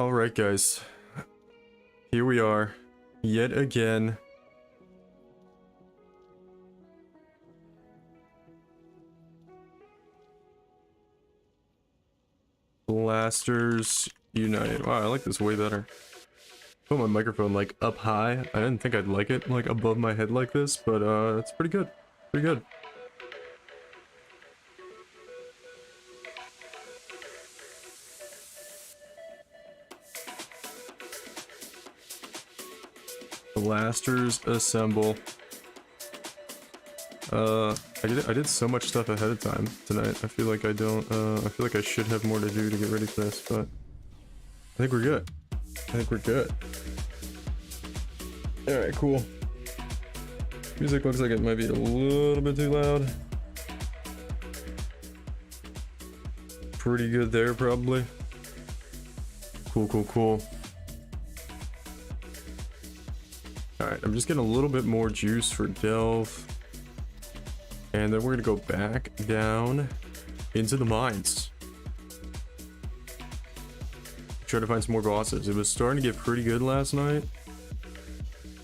Alright guys, here we are, yet again. Blasters United. Wow, I like this way better. Put my microphone like up high. I didn't think I'd like it like above my head like this, but it's pretty good. Pretty good. Blasters assemble. I did so much stuff ahead of time tonight. I feel like I don't, I feel like I should have more to do to get ready for this, but I think we're good. I think we're good. Alright, cool. Music looks like it might be a little bit too loud. Pretty good there, probably. Cool, cool, cool. Alright, I'm just getting a little bit more juice for Delve. And then we're gonna go back down into the mines. Try to find some more bosses. It was starting to get pretty good last night.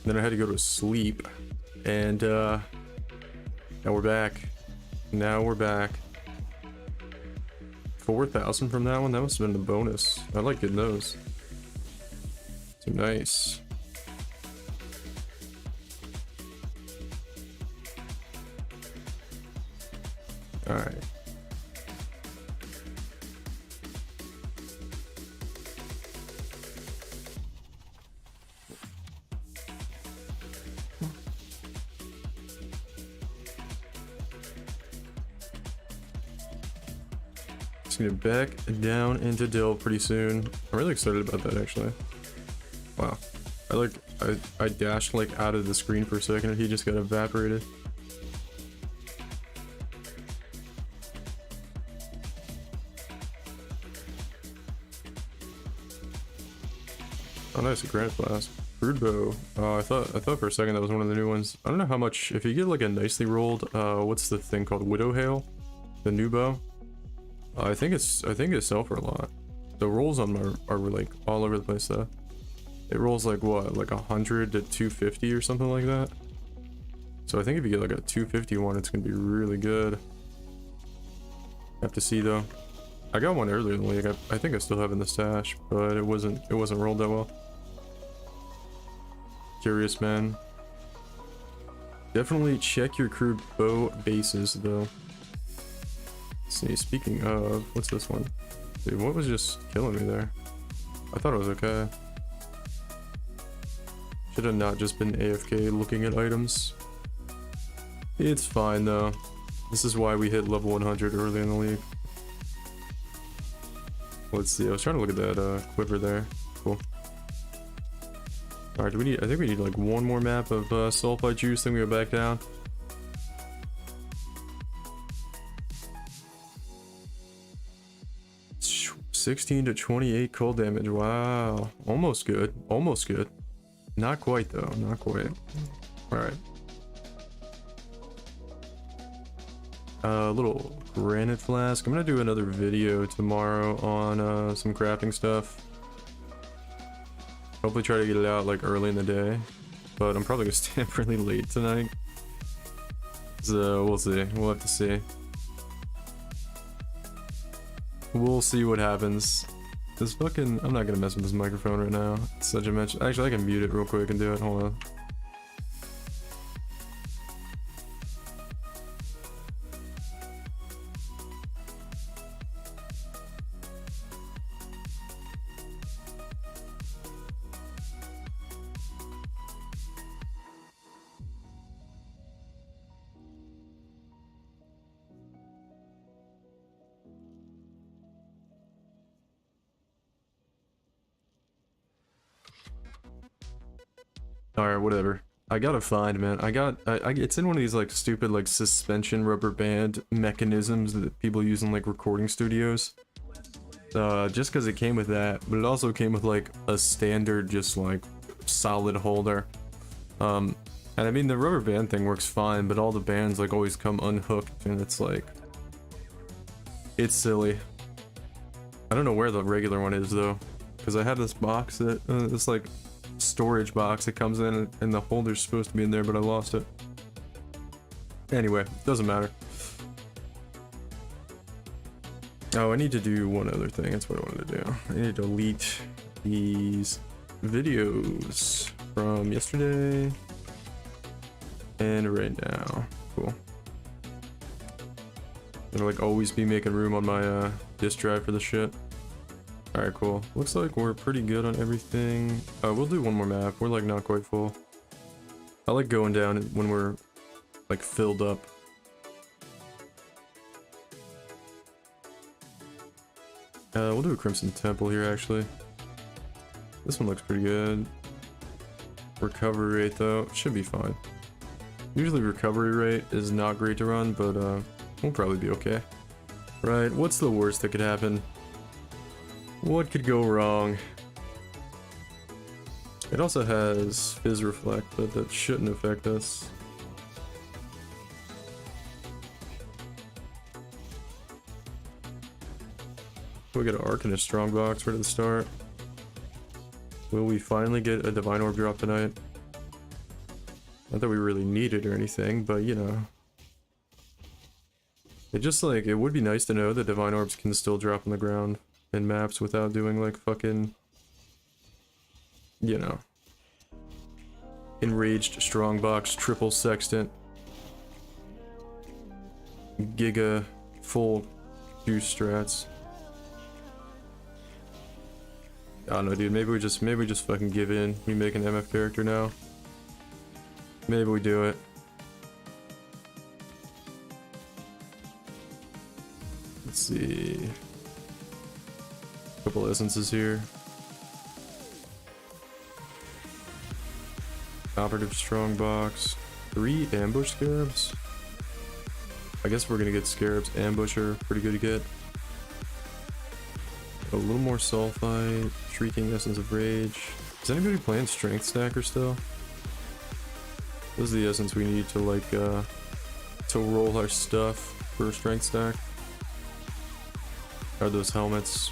Then I had to go to sleep. And now we're back. Now we're back. 4,000 from that one? That must have been the bonus. I like getting those. So nice. Alright. Just gonna back down into Dill pretty soon. I'm really excited about that actually. Wow. I dashed like out of the screen for a second and he just got evaporated. Oh nice, a granite blast. Brood bow. I thought for a second that was one of the new ones. I don't know how much, if you get like a nicely rolled, what's the thing called? Widow Hail? The new bow? I think it sell for a lot. The rolls on them are like all over the place though. It rolls like what, like 100 to 250 or something like that. So I think if you get like a 250 one, it's gonna be really good. Have to see though. I got one earlier in the league. I think I still have it in the stash, but it wasn't rolled that well. Curious man. Definitely check your crew bow bases though. Let's see, speaking of, what's this one? Dude, what was just killing me there? I thought it was okay. Should have not just been AFK looking at items. It's fine though. This is why we hit level 100 early in the league. Let's see, I was trying to look at that quiver there. Cool. Alright, I think we need like one more map of sulfide juice, then we go back down. Shh, 16 to 28 cold damage, wow. Almost good, almost good. Not quite though, not quite. Alright. Little granite flask. I'm gonna do another video tomorrow on some crafting stuff. Hopefully try to get it out like early in the day, but I'm probably gonna stay up really late tonight. So we'll see. We'll have to see. We'll see what happens. This fucking, I'm not gonna mess with this microphone right now. It's such a mess. Actually, I can mute it real quick and do it. Hold on. Alright, whatever. I gotta find, man. It's in one of these like stupid like suspension rubber band mechanisms that people use in like recording studios. Just because it came with that, but it also came with like a standard just like solid holder. And I mean the rubber band thing works fine, but all the bands like always come unhooked and it's like, it's silly. I don't know where the regular one is though. because I had this box that this like storage box that comes in and the holder's supposed to be in there, but I lost it. Anyway, doesn't matter. Oh, I need to do one other thing. That's what I wanted to do. I need to delete these videos from yesterday and right now. Cool. Gonna like always be making room on my disk drive for the shit. Alright, cool. Looks like we're pretty good on everything. We'll do one more map. We're like not quite full. I like going down when we're like filled up. We'll do a Crimson Temple here actually. This one looks pretty good. Recovery rate though, should be fine. Usually recovery rate is not great to run, but we'll probably be okay. Right, what's the worst that could happen? What could go wrong? It also has Fizz Reflect, but that shouldn't affect us. We got an Arcanist Strongbox right at the start. Will we finally get a Divine Orb drop tonight? Not that we really need it or anything, but you know. It just like, it would be nice to know that Divine Orbs can still drop on the ground in maps without doing like fucking, you know, Enraged Strongbox, Triple Sextant, Giga, full juice strats. I don't know, dude. Maybe we just fucking give in. We make an MF character now. Maybe we do it. Let's see. Couple essences here. Operative Strongbox. 3 ambush scarabs. I guess we're gonna get scarabs. Ambusher, pretty good to get. A little more sulfite. Shrieking Essence of Rage. Is anybody playing Strength Stacker still? This is the essence we need to like to roll our stuff for Strength Stack. Are those helmets?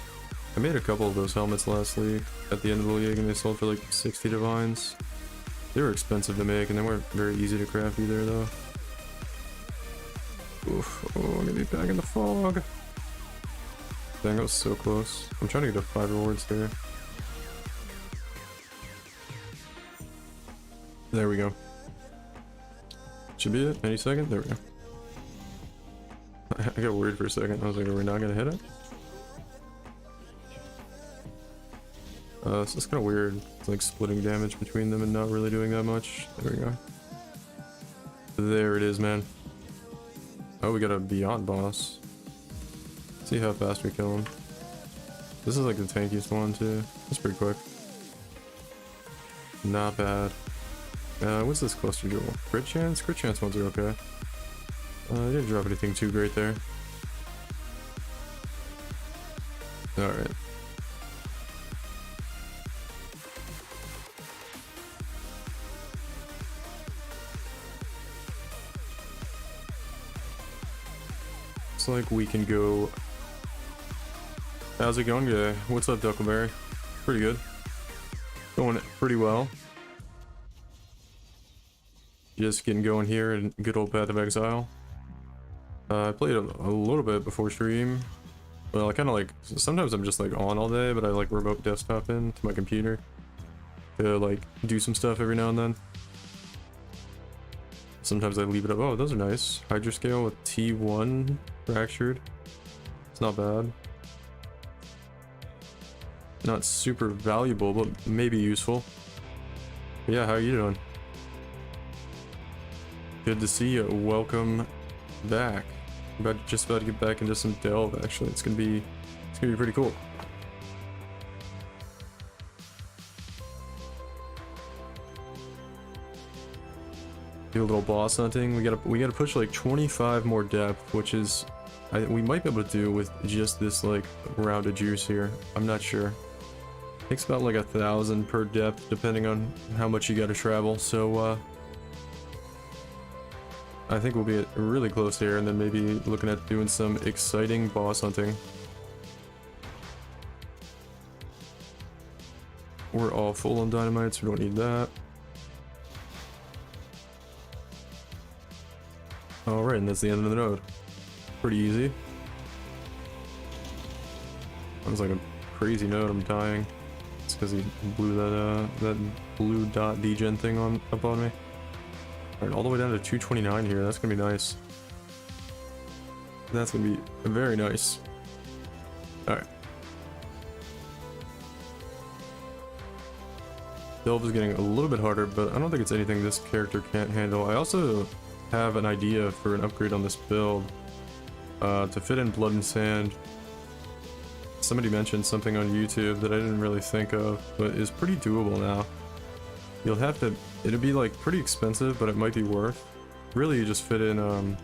I made a couple of those helmets last league at the end of the league and they sold for like 60 divines. They were expensive to make and they weren't very easy to craft either though. Oof, oh, I'm gonna be back in the fog. Dang, that was so close. I'm trying to get to 5 rewards there. There we go. Should be it. Any second. There we go. I got worried for a second. I was like, are we not gonna hit it? So it's kind of weird. It's like splitting damage between them and not really doing that much. There we go. There it is, man. Oh, we got a Beyond boss. Let's see how fast we kill him. This is like the tankiest one too. That's pretty quick. Not bad. What's this cluster jewel? Crit chance? Crit chance ones are okay. Didn't drop anything too great there. Alright. Looks like we can go. How's it going today? What's up, Duckleberry? Pretty good. Going pretty well. Just getting going here in good old Path of Exile. I played a little bit before stream. Well, I kind of like, sometimes I'm just like on all day, but I like remote desktop in to my computer to like do some stuff every now and then. Sometimes I leave it up. Oh, those are nice. Hydroscale with T1 fractured. It's not bad. Not super valuable, but maybe useful. But yeah, how are you doing? Good to see you. Welcome back. Just about to get back into some delve. Actually, it's gonna be pretty cool. Do a little boss hunting. We gotta push like 25 more depth, which is we might be able to do with just this like round of juice here. I'm not sure. Takes about like 1,000 per depth, depending on how much you gotta travel. So I think we'll be really close here, and then maybe looking at doing some exciting boss hunting. we're all full on dynamites, we don't need that. Alright, and that's the end of the node. Pretty easy. That was like a crazy node, I'm dying. It's because he blew that blue dot degen thing up on me. Alright, all the way down to 229 here, that's gonna be nice. That's gonna be very nice. Alright. Delve is getting a little bit harder, but I don't think it's anything this character can't handle. I also have an idea for an upgrade on this build to fit in Blood and Sand. Somebody mentioned something on YouTube that I didn't really think of, but is pretty doable now. You'll have to, it'll be like pretty expensive, but it might be worth. Really, you just fit in, I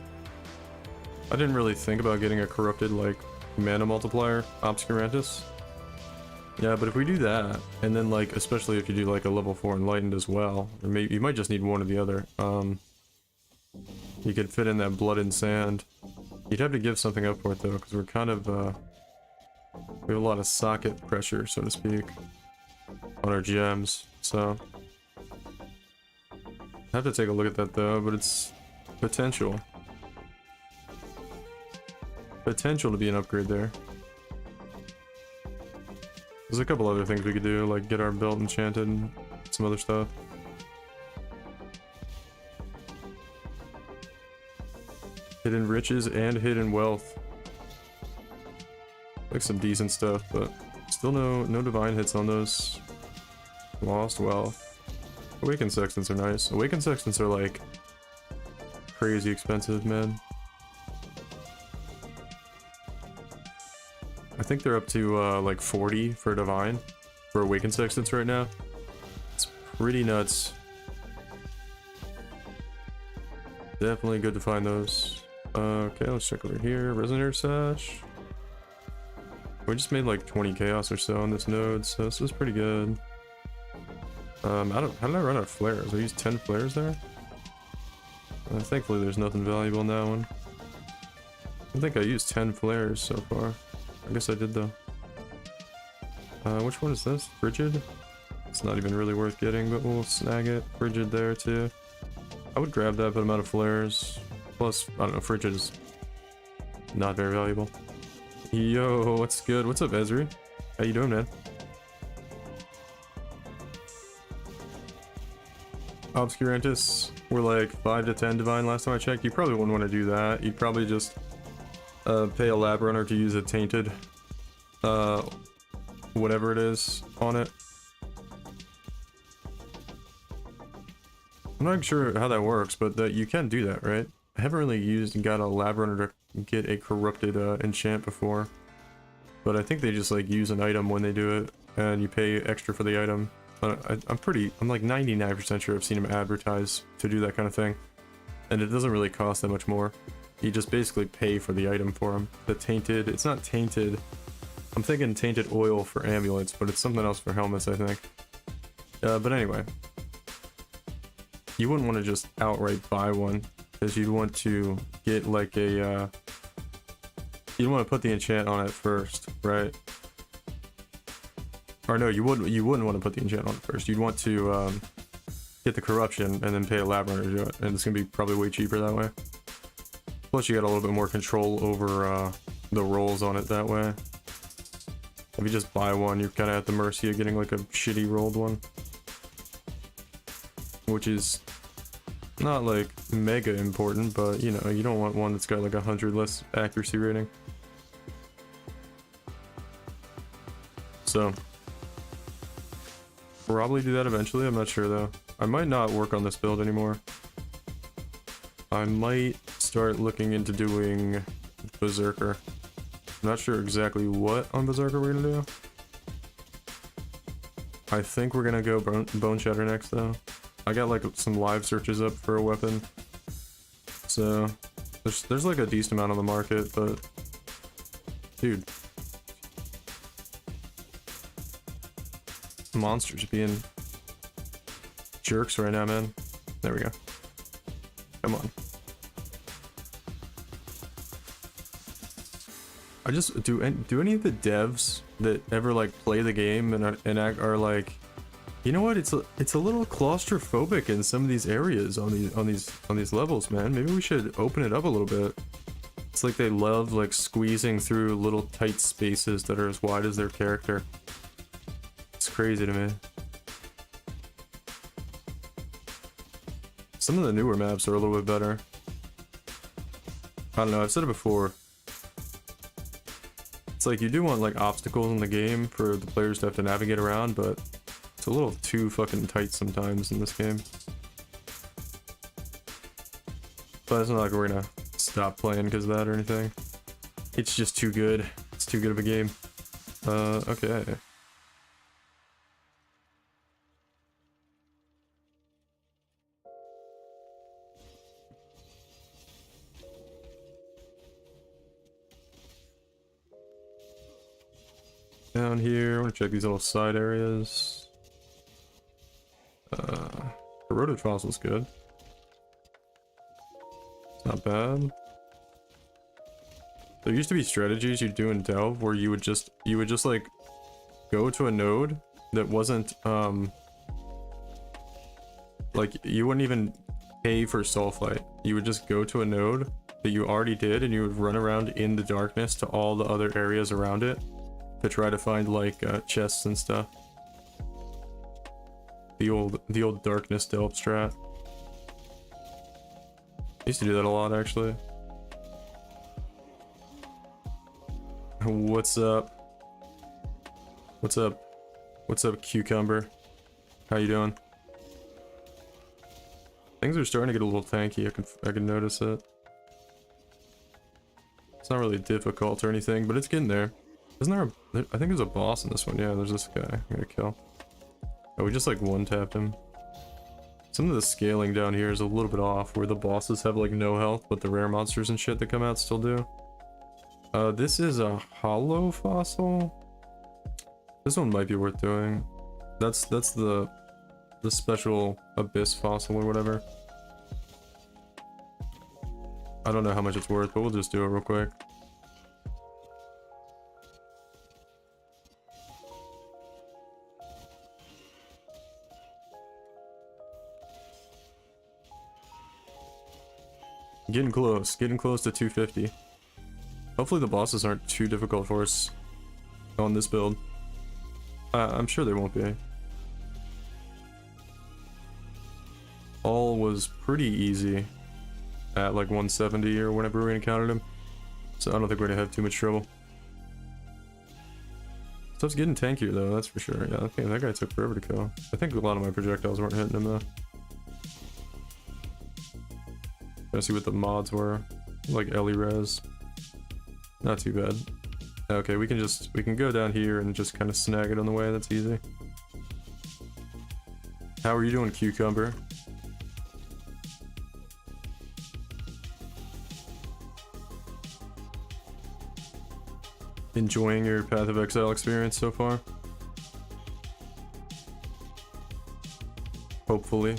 didn't really think about getting a corrupted like mana multiplier, Obscurantis. Yeah, but if we do that, and then like, especially if you do like a level 4 Enlightened as well, or maybe you might just need one or the other, you could fit in that Blood and Sand. You'd have to give something up for it though, because we're kind of, we have a lot of socket pressure, so to speak, on our gems, so. I have to take a look at that though, but it's potential. Potential to be an upgrade there. There's a couple other things we could do, like get our belt enchanted and some other stuff. Hidden riches and hidden wealth. Like some decent stuff, but still no divine hits on those. Lost wealth. Awakened sextants are nice. Awakened sextants are like crazy expensive, man. I think they're up to like 40 for divine for awakened sextants right now. It's pretty nuts. Definitely good to find those. Okay, let's check over here. Resonator Sash. We just made like 20 chaos or so on this node, so this is pretty good. How did I run out of flares? I used 10 flares there? Thankfully there's nothing valuable in that one. I think I used 10 flares so far. I guess I did though. Which one is this? Frigid? It's not even really worth getting, but we'll snag it. Frigid there too. I would grab that, but I'm out of flares. Plus, I don't know, Frigid is not very valuable. Yo, what's good? What's up, Ezri? How you doing, man? Obscurantis, we're like 5 to 10 divine last time I checked. You probably wouldn't want to do that. You'd probably just pay a lab runner to use a tainted whatever it is on it. I'm not sure how that works, but you can do that, right? I haven't really got a lab runner to get a corrupted enchant before, but I think they just like use an item when they do it, and you pay extra for the item. I'm like 99% sure I've seen him advertise to do that kind of thing, and it doesn't really cost that much more. You just basically pay for the item for him. The tainted, it's not tainted. I'm thinking tainted oil for amulets, but it's something else for helmets, I think. But anyway, you wouldn't want to just outright buy one, because you'd want to get like a, you'd want to put the enchant on it first, right? Or no, you wouldn't want to put the enchant on it first. You'd want to get the corruption and then pay a lab runner to do it, and it's gonna be probably way cheaper that way. Plus you got a little bit more control over the rolls on it that way. If you just buy one, you're kind of at the mercy of getting like a shitty rolled one, which is not like mega important, but you know, you don't want one that's got like 100 less accuracy rating. So probably do that eventually. I'm not sure though. I might not work on this build anymore. I might start looking into doing Berserker. I'm not sure exactly what on Berserker we're gonna do. I think we're gonna go Bone Shatter next though. I got like some live searches up for a weapon, so there's like a decent amount on the market, but dude, monsters being jerks right now, man. There we go. Come on. I just do any of the devs that ever like play the game and are like You know what? It's a little claustrophobic in some of these areas on these levels, man. Maybe we should open it up a little bit. It's like they love like squeezing through little tight spaces that are as wide as their character. It's crazy to me. Some of the newer maps are a little bit better. I don't know, I've said it before. It's like you do want like obstacles in the game for the players to have to navigate around, but it's a little too fucking tight sometimes in this game. But it's not like we're gonna stop playing because of that or anything. It's just too good. It's too good of a game. Okay. Down here, I want to check these little side areas. Corroded fossil's good. It's not bad. There used to be strategies you'd do in Delve where you would just like go to a node that wasn't like you wouldn't even pay for sulfite. You would just go to a node that you already did and you would run around in the darkness to all the other areas around it to try to find like chests and stuff. The old darkness delve strat. I used to do that a lot actually. What's up? What's up? What's up, Cucumber? How you doing? Things are starting to get a little tanky. I can notice it. It's not really difficult or anything, but it's getting there. Isn't there a... I think there's a boss in this one. Yeah, there's this guy I'm gonna kill. Oh, we just like one-tapped him. Some of the scaling down here is a little bit off, where the bosses have like no health, but the rare monsters and shit that come out still do. This is a hollow fossil. This one might be worth doing. That's the special abyss fossil or whatever. I don't know how much it's worth, but we'll just do it real quick. Getting close to 250. Hopefully the bosses aren't too difficult for us on this build. I'm sure they won't be. All was pretty easy at like 170 or whenever we encountered him. So I don't think we're gonna have too much trouble. Stuff's getting tankier though, that's for sure. Yeah, okay, that guy took forever to kill. I think a lot of my projectiles weren't hitting him though. Trying to see what the mods were. Like Ellie Res. Not too bad. Okay, we can go down here and just kind of snag it on the way. That's easy. How are you doing, Cucumber? Enjoying your Path of Exile experience so far? Hopefully.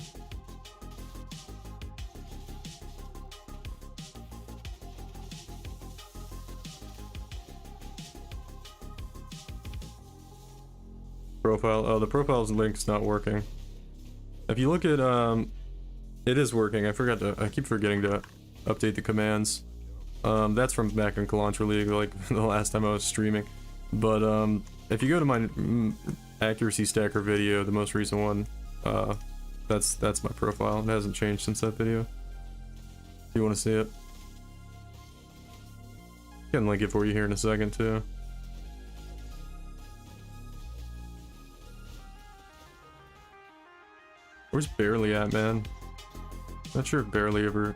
Profile. Oh, the profile's link's not working. If you look at it is working. I keep forgetting to update the commands. That's from back in Kalantra League, like the last time I was streaming. But if you go to my accuracy stacker video, the most recent one, that's my profile. It hasn't changed since that video. If you want to see it, I can link it for you here in a second too. Where's Barely at, man? Not sure if Barely ever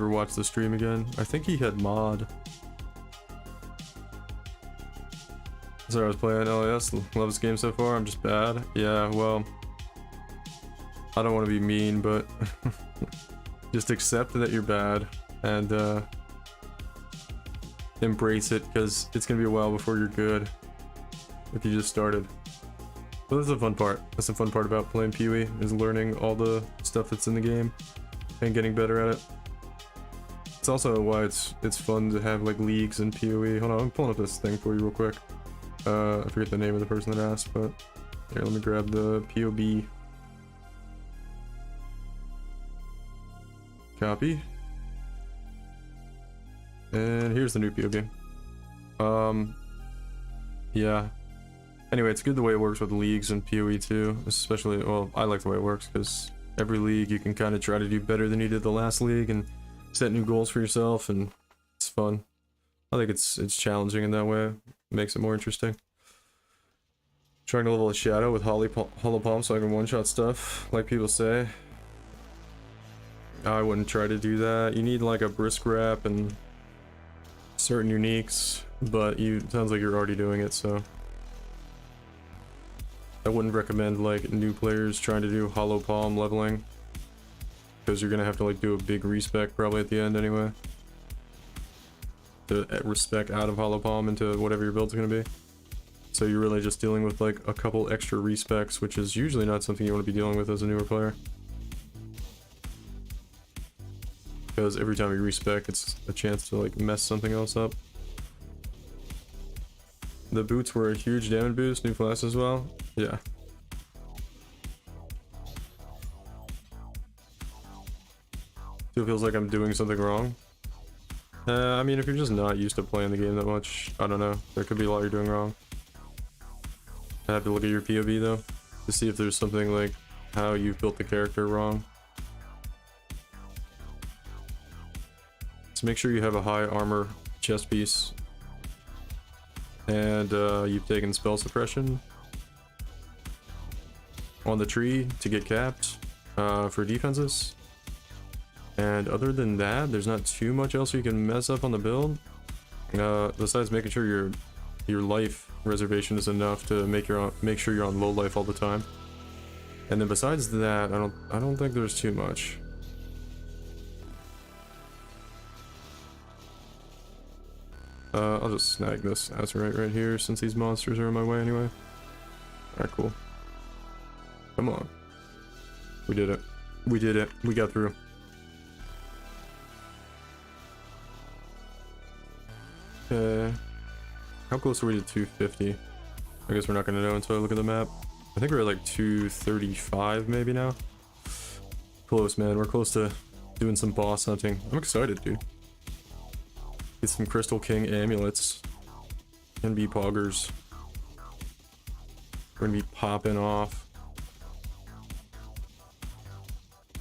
watched the stream again. I think he had mod. Sorry, I was playing LAS. Love this game so far. I'm just bad. Yeah, well, I don't want to be mean, but just accept that you're bad and embrace it, because it's gonna be a while before you're good if you just started. But that's the fun part. That's the fun part about playing PoE, is learning all the stuff that's in the game and getting better at it. It's also why it's fun to have like leagues in PoE. Hold on, I'm pulling up this thing for you real quick. I forget the name of the person that asked, but here, let me grab the POB Copy. And here's the new POV. Yeah. Anyway, it's good the way it works with leagues and PoE too, especially, well, I like the way it works because every league you can kind of try to do better than you did the last league and set new goals for yourself, and it's fun. I think it's challenging in that way. It makes it more interesting. Trying to level a shadow with hollow palm so I can one-shot stuff, like people say. I wouldn't try to do that. You need like a brisk wrap and certain uniques, but it sounds like you're already doing it, so I wouldn't recommend like new players trying to do hollow palm leveling, because you're gonna have to like do a big respec probably at the end anyway to respec out of hollow palm into whatever your build's gonna be. So you're really just dealing with like a couple extra respecs, which is usually not something you want to be dealing with as a newer player, because every time you respec it's a chance to like mess something else up. The boots were a huge damage boost, new class as well. Yeah. Still feels like I'm doing something wrong. I mean, if you're just not used to playing the game that much, I don't know. There could be a lot you're doing wrong. I have to look at your POV though, to see if there's something like how you built the character wrong. So make sure you have a high armor chest piece. And you've taken spell suppression on the tree to get capped for defenses. And other than that, there's not too much else you can mess up on the build. Besides making sure your life reservation is enough to make sure you're on low life all the time. And then besides that, I don't think there's too much. I'll just snag this Azurite right here since these monsters are in my way anyway. Alright, cool. Come on. We did it. We did it. We got through. Okay. How close are we to 250? I guess we're not gonna know until I look at the map. I think we're at like 235 maybe now. Close, man. We're close to doing some boss hunting. I'm excited, dude. Get some Crystal King amulets. And be poggers. We're gonna be popping off.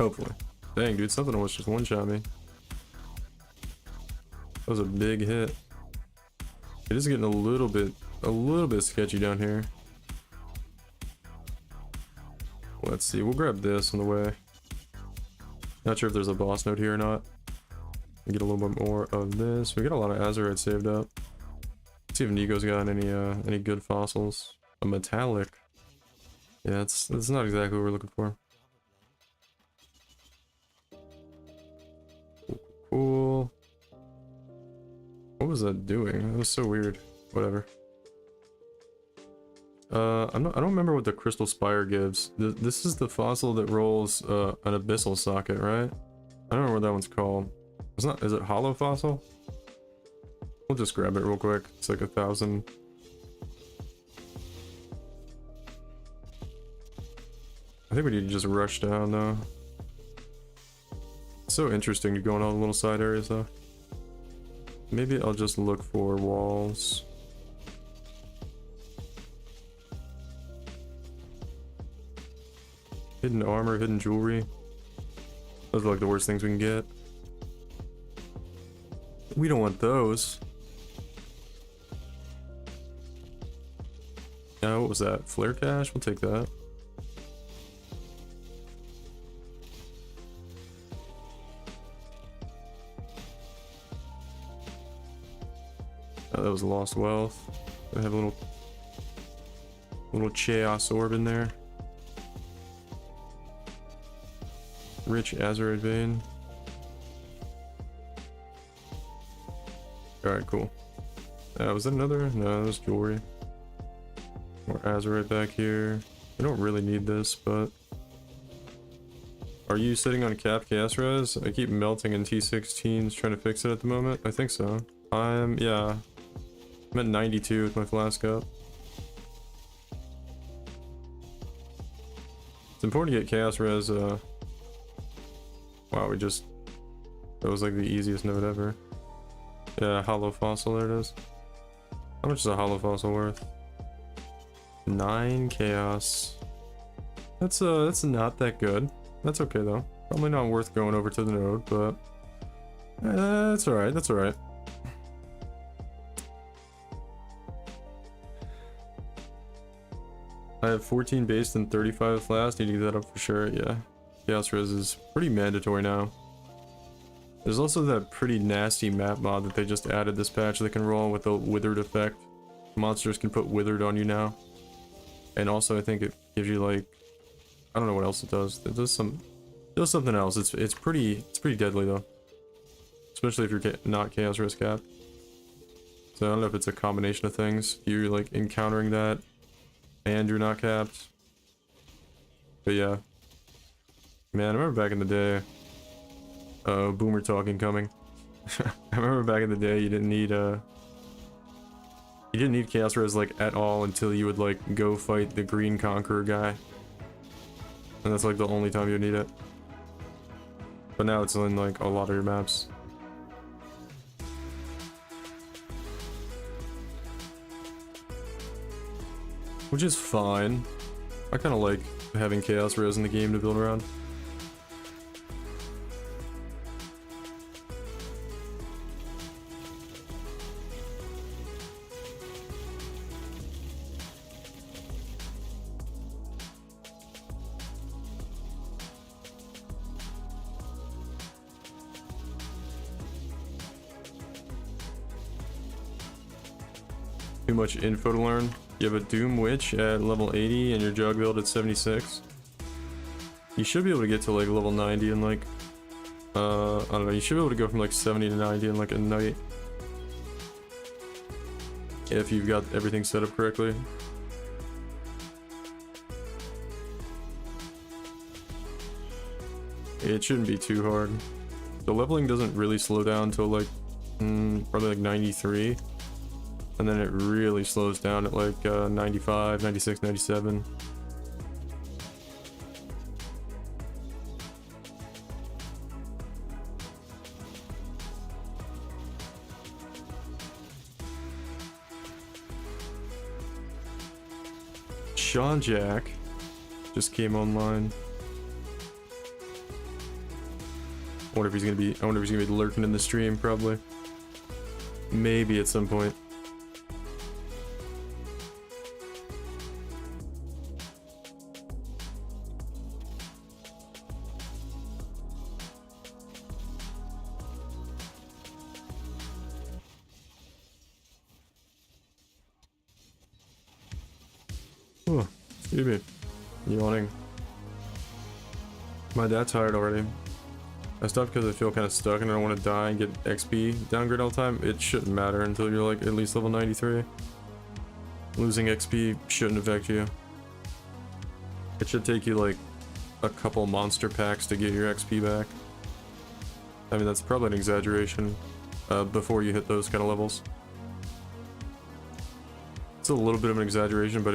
Hopefully. Dang, dude, something almost just one-shot me. That was a big hit. It is getting a little bit sketchy down here. Let's see, we'll grab this on the way. Not sure if there's a boss node here or not. Get a little bit more of this. We got a lot of Azurite saved up. Let's see if Nico's got any good fossils. A metallic. Yeah, that's not exactly what we're looking for. Cool. What was that doing? That was so weird. Whatever. I don't remember what the Crystal Spire gives. This is the fossil that rolls an abyssal socket, right? I don't know what that one's called. It's not. Is it hollow fossil? We'll just grab it real quick. It's like 1,000. I think we need to just rush down though. It's so interesting to go in all the little side areas though. Maybe I'll just look for walls. Hidden armor, hidden jewelry. Those are like the worst things we can get. We don't want those. What was that? Flare cache? We'll take that. That was lost wealth. I have a little chaos orb in there. Rich Azurite vein. Alright, cool. Was that another? No, that was jewelry. More Azurite back here. We don't really need this, but... Are you sitting on cap chaos res? I keep melting in T16s trying to fix it at the moment. I think so. Yeah. I'm at 92 with my flask up. It's important to get chaos res, wow, we just That was like the easiest node ever. Yeah, hollow fossil, there it is. How much is a hollow fossil worth? 9 chaos. That's not that good. That's okay though. Probably not worth going over to the node, but that's alright, that's alright. I have 14 based and 35 flask. Need to get that up for sure. Yeah, chaos res is pretty mandatory now. There's also that pretty nasty map mod that they just added this patch that can roll with the withered effect. Monsters can put withered on you now. And also I think it gives you like, I don't know what else it does. It does something else. It's pretty deadly though. Especially if you're not chaos res capped. So I don't know if it's a combination of things. You're like encountering that and you're not capped. But yeah. Man, I remember back in the day. Boomer talking coming. I remember back in the day you didn't need chaos res like at all until you would like go fight the green conqueror guy. And that's like the only time you need it. But now it's in like a lot of your maps. Which is fine. I kind of like having chaos res in the game to build around. Too much info to learn. You have a Doom Witch at level 80 and your Jug build at 76. You should be able to get to like level 90 in like, I don't know, you should be able to go from like 70 to 90 in like a night. If you've got everything set up correctly. It shouldn't be too hard. The leveling doesn't really slow down till like, probably like 93. And then it really slows down at like 95, 96, 97. Sean Jack just came online. I wonder if he's gonna be lurking in the stream, probably. Maybe at some point. Oh, excuse me. Yawning. My dad's tired already. I stopped because I feel kind of stuck and I don't want to die and get XP downgrade all the time. It shouldn't matter until you're like at least level 93. Losing XP shouldn't affect you. It should take you like a couple monster packs to get your XP back. I mean, that's probably an exaggeration before you hit those kind of levels. It's a little bit of an exaggeration, but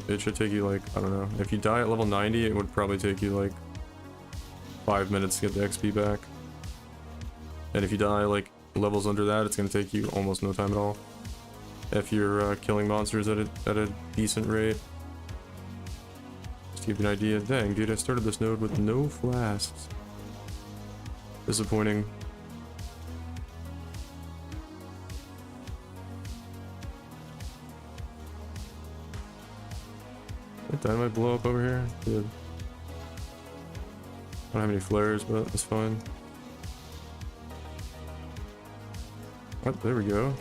it should take you like, I don't know. If you die at level 90, it would probably take you like 5 minutes to get the XP back. And if you die like levels under that, it's going to take you almost no time at all. If you're killing monsters at a decent rate. Just to give you an idea. Dang, dude, I started this node with no flasks. Disappointing. Did dynamite blow up over here? Good. I don't have any flares, but that's fine. What? There we go.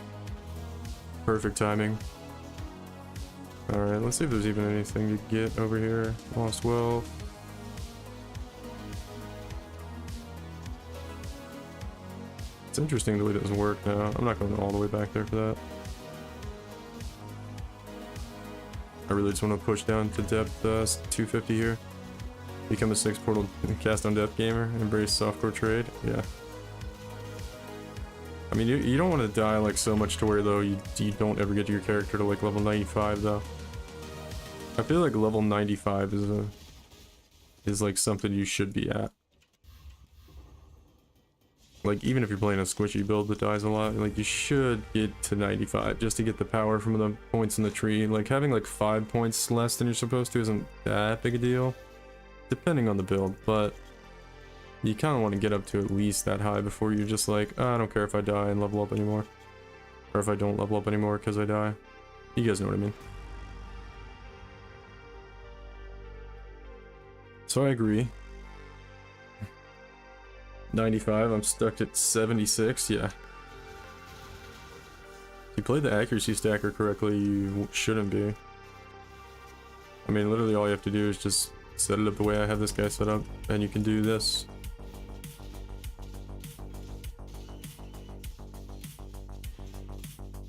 Perfect timing. Alright, let's see if there's even anything to get over here. Lost wealth. It's interesting the way it doesn't work now. I'm not going all the way back there for that. I really just want to push down to depth 250 here. Become a 6 portal cast on depth gamer. Embrace softcore trade. Yeah. I mean, you don't want to die like so much to where though you don't ever get your character to like level 95 though. I feel like level 95 is like something you should be at. like, even if you're playing a squishy build that dies a lot, like, you should get to 95 just to get the power from the points in the tree. Like, having like 5 points less than you're supposed to isn't that big a deal, depending on the build, but you kind of want to get up to at least that high before you're just like, oh, I don't care if I die and level up anymore. Or if I don't level up anymore because I die. You guys know what I mean. So I agree. 95, I'm stuck at 76, yeah. If you play the accuracy stacker correctly, you shouldn't be. I mean, literally all you have to do is just set it up the way I have this guy set up, and you can do this.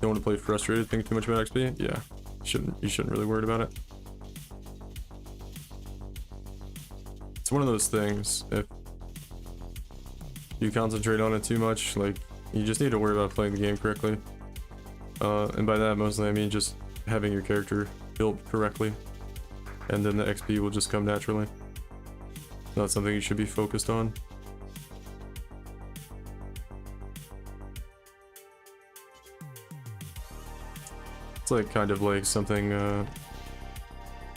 Don't want to play frustrated, think too much about XP? Yeah, you shouldn't really worry about it. It's one of those things, if you concentrate on it too much, like, you just need to worry about playing the game correctly. And by that, mostly I mean just having your character built correctly, and then the XP will just come naturally. Not something you should be focused on. It's like kind of like something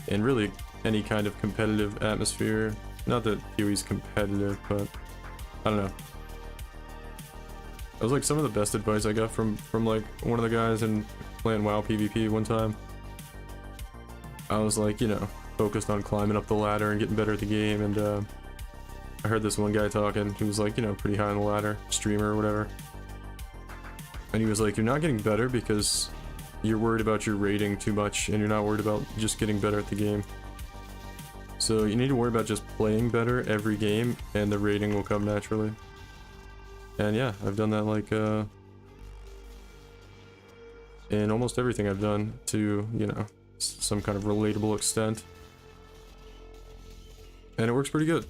in really any kind of competitive atmosphere. Not that PoE's competitive, but I don't know. That was like some of the best advice I got from like one of the guys in playing WoW PvP one time. I was like, you know, focused on climbing up the ladder and getting better at the game, and I heard this one guy talking who was like, you know, pretty high on the ladder, streamer or whatever. And he was like, you're not getting better because you're worried about your rating too much, and you're not worried about just getting better at the game. So you need to worry about just playing better every game, and the rating will come naturally. And yeah, I've done that like in almost everything I've done to, you know, some kind of relatable extent. And it works pretty good.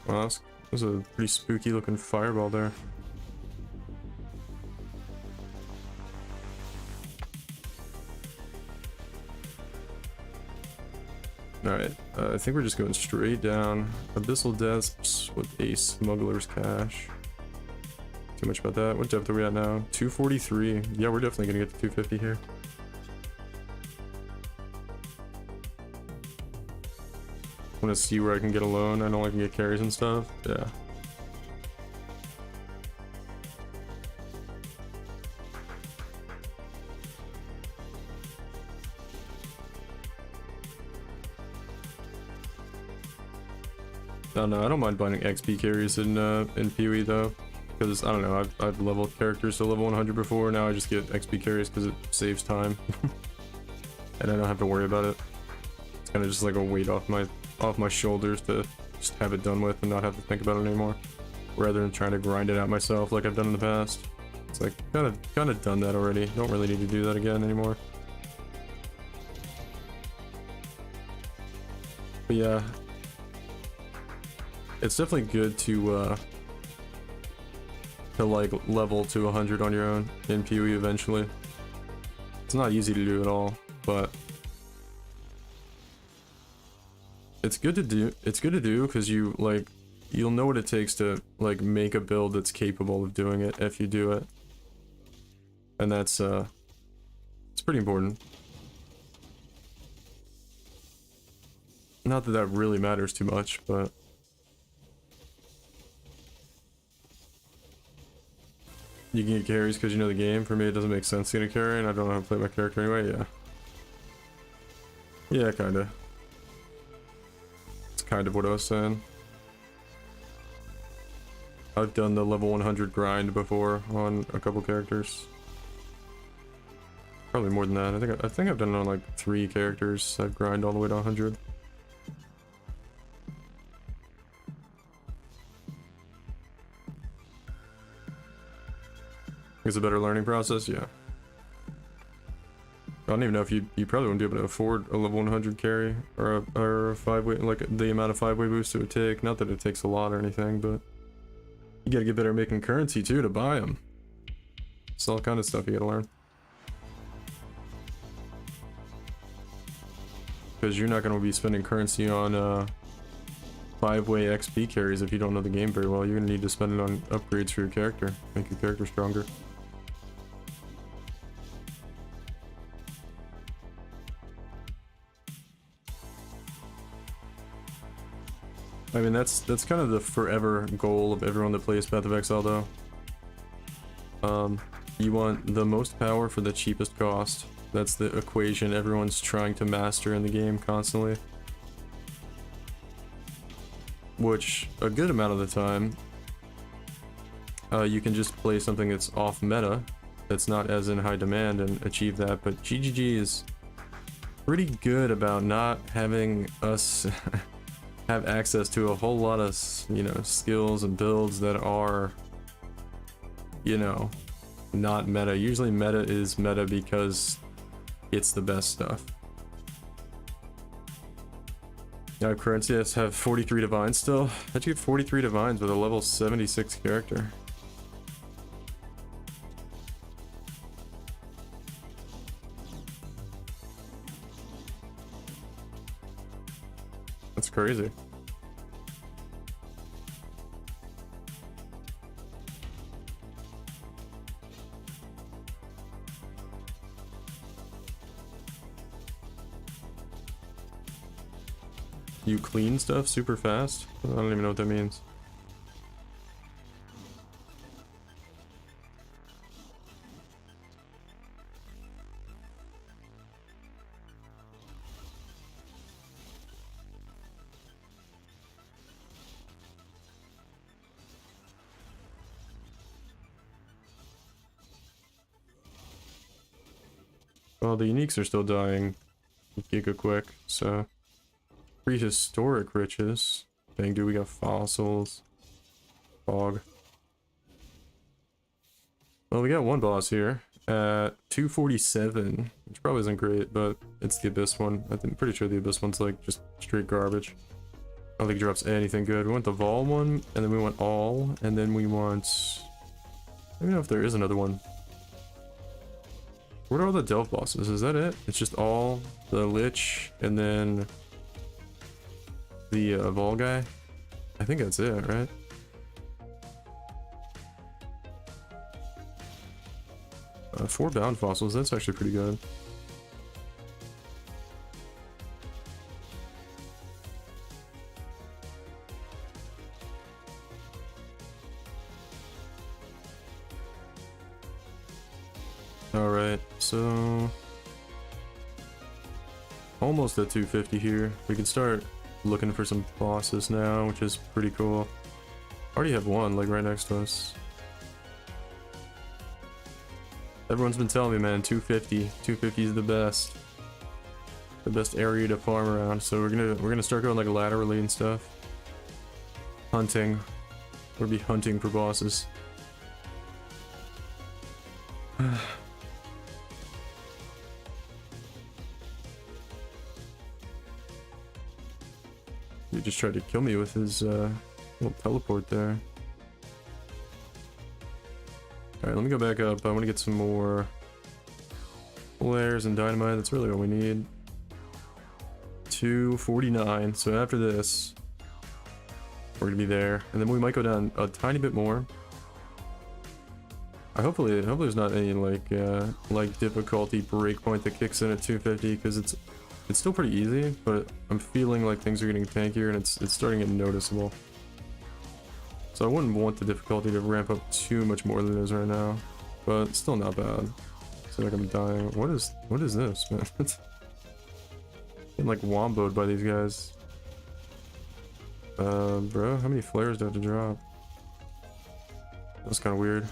Wow, that was a pretty spooky looking fireball there. Alright, I think we're just going straight down. Abyssal Depths with a Smuggler's Cache. Too much about that. What depth are we at now? 243. Yeah, we're definitely gonna get to 250 here. I want to see where I can get alone. I know I can get carries and stuff. Yeah. No, I don't mind buying XP carries in PoE though, because I don't know, I've leveled characters to level 100 before. Now I just get XP carries because it saves time, and I don't have to worry about it. It's kind of just like a weight off my shoulders to just have it done with and not have to think about it anymore, rather than trying to grind it out myself like I've done in the past. It's like kind of done that already. Don't really need to do that again anymore. But yeah, it's definitely good to like level to 100 on your own in PoE eventually. It's not easy to do at all, but it's good to do. It's good to do because you'll know what it takes to like make a build that's capable of doing it if you do it, and that's it's pretty important. Not that that really matters too much, but you can get carries because you know the game. For me, it doesn't make sense to get a carry, and I don't know how to play my character anyway. Yeah, kinda. It's kind of what I was saying. I've done the level 100 grind before on a couple characters. Probably more than that. I think I've done it on like 3 characters. I've grind all the way to 100. It's a better learning process, yeah. I don't even know if you probably wouldn't be able to afford a level 100 carry or a 5-way, like the amount of 5-way boost it would take. Not that it takes a lot or anything, but you gotta get better at making currency too to buy them. It's all kind of stuff you gotta learn. Because you're not gonna be spending currency on 5-way XP carries if you don't know the game very well. You're gonna need to spend it on upgrades for your character, make your character stronger. I mean, that's kind of the forever goal of everyone that plays Path of Exile, though. You want the most power for the cheapest cost. That's the equation everyone's trying to master in the game constantly. Which, a good amount of the time, you can just play something that's off meta, that's not as in high demand, and achieve that. But GGG is pretty good about not having us have access to a whole lot of, you know, skills and builds that are, you know, not meta. Usually meta is meta because it's the best stuff. Now currency, let's have 43 divines still. How'd you get 43 divines with a level 76 character? That's crazy. You clean stuff super fast? I don't even know what that means. Well, the uniques are still dying giga quick, so... Prehistoric riches. Dang, dude, we got fossils. Fog. Well, we got one boss here at 247, which probably isn't great, but it's the Abyss one. I'm pretty sure the Abyss one's like just straight garbage. I don't think it drops anything good. We want the Vol one, and then we want all, and then we want... I don't know if there is another one. What are all the Delve bosses? Is that it? It's just all, the Lich, and then... the Vol guy? I think that's it, right? Four bound fossils, that's actually pretty good. Alright, so... almost at 250 here. We can start looking for some bosses now, which is pretty cool. Already have one, like right next to us. Everyone's been telling me, man, 250. 250 is the best. The best area to farm around. So we're gonna start going like laterally and stuff. Hunting. We'll be hunting for bosses. He just tried to kill me with his little teleport there. Alright, let me go back up. I want to get some more flares and dynamite. That's really all we need. 249. So after this, we're gonna be there. And then we might go down a tiny bit more. Hopefully there's not any like difficulty breakpoint that kicks in at 250, because it's still pretty easy, but I'm feeling like things are getting tankier and it's starting to get noticeable. So I wouldn't want the difficulty to ramp up too much more than it is right now, but it's still not bad. It's like I'm dying. What is this, man? It's getting like womboed by these guys. Bro, how many flares do I have to drop? That's kind of weird.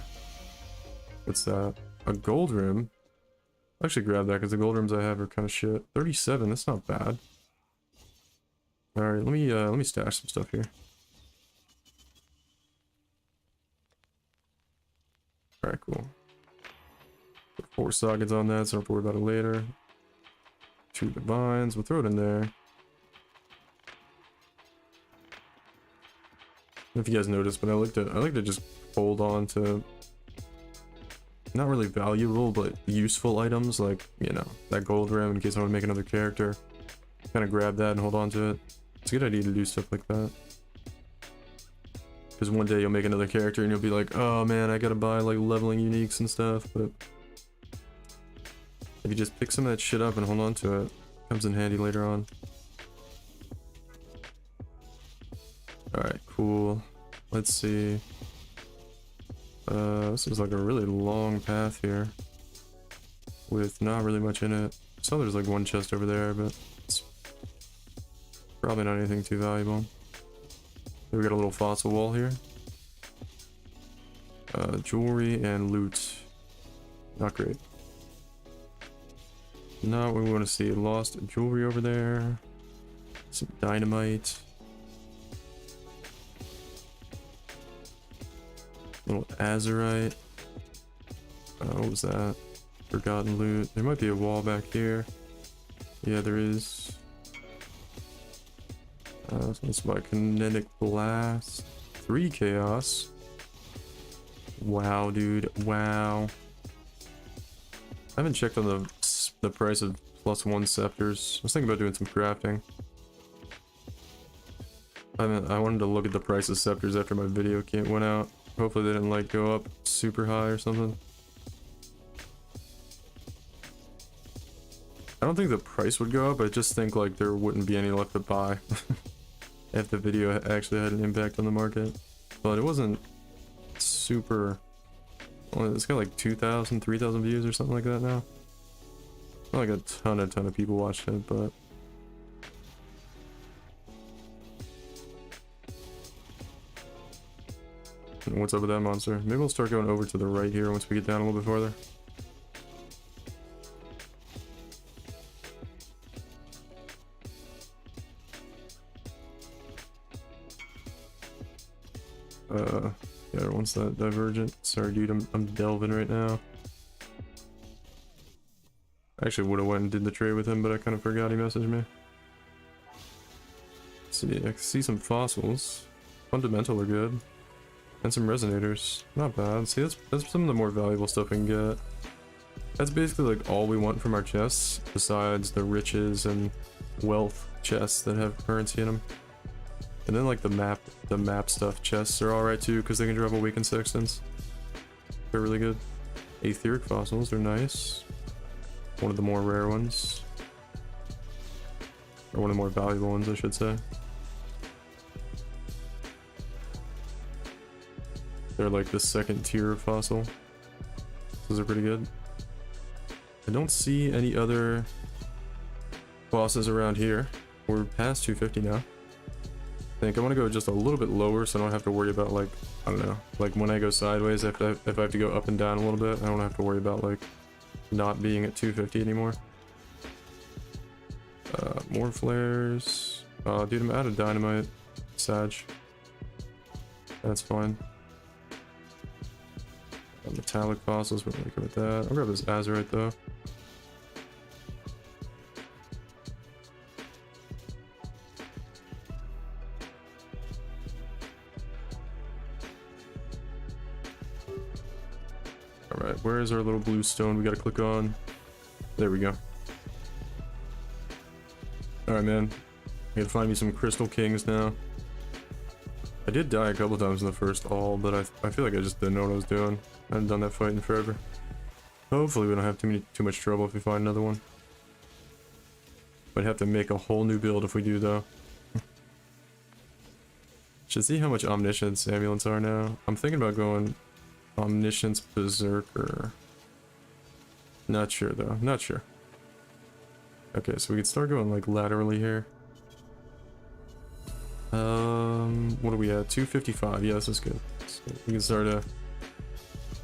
What's that? A gold rim? I'll actually grab that because the gold rims I have are kind of shit. 37, that's not bad. Alright, let me stash some stuff here. Alright, cool. Put 4 sockets on that, so I don't have to worry about it later. 2 divines. We'll throw it in there. I don't know if you guys noticed, but I like to just hold on to not really valuable but useful items, like, you know, that gold rim in case I want to make another character. Kind of grab that and hold on to it. It's a good idea to do stuff like that. Because one day you'll make another character and you'll be like, oh man, I gotta buy like leveling uniques and stuff, but if you just pick some of that shit up and hold on to it, it comes in handy later on. Alright, cool. Let's see. This is like a really long path here with not really much in it. So there's like one chest over there, but it's probably not anything too valuable. We got a little fossil wall here. Jewelry and loot. Not great. Not what we want to see. Lost jewelry over there. Some dynamite. Little azurite. What was that? Forgotten loot. There might be a wall back here. Yeah, there is. So it's by kinetic blast. 3 chaos. Wow, dude. Wow. I haven't checked on the price of +1 scepters. I was thinking about doing some crafting. I wanted to look at the price of scepters after my video went out. Hopefully they didn't like go up super high or something. I don't think the price would go up, I just think like there wouldn't be any left to buy if the video actually had an impact on the market. But it wasn't super, well, it's got like 2,000, 3,000 views or something like that now. Not like a ton of people watched it, but what's up with that monster? Maybe we'll start going over to the right here once we get down a little bit farther. Yeah, once that divergent. Sorry, dude, I'm delving right now. I actually would have went and did the trade with him, but I kind of forgot he messaged me. Let's see, I can see some fossils. Fundamental are good. And some resonators. Not bad. See, that's some of the more valuable stuff we can get. That's basically like all we want from our chests, besides the riches and wealth chests that have currency in them. And then like the map stuff chests are alright too, because they can drop awakened sextants. They're really good. Aetheric fossils are nice. One of the more rare ones. Or one of the more valuable ones, I should say. They're like the second tier of fossil. Those are pretty good. I don't see any other bosses around here. We're past 250 now. I think I want to go just a little bit lower so I don't have to worry about, like, I don't know, like when I go sideways, if I have to go up and down a little bit, I don't have to worry about like not being at 250 anymore. More flares. Dude, I'm out of dynamite. Sag. That's fine. Metallic fossils, we're really good with that. I'll grab this azurite though. Alright, where is our little blue stone we gotta click on? There we go. Alright, man. I gotta find me some crystal kings now. I did die a couple times in the first all, but I feel like I just didn't know what I was doing. I haven't done that fight in forever. Hopefully we don't have too much trouble if we find another one. Might have to make a whole new build if we do though. Should see how much omniscience ambulance are now. I'm thinking about going omniscience berserker. Not sure though, not sure. Okay, so we can start going like laterally here. What are we at? 255. Yeah, this is good. So we can start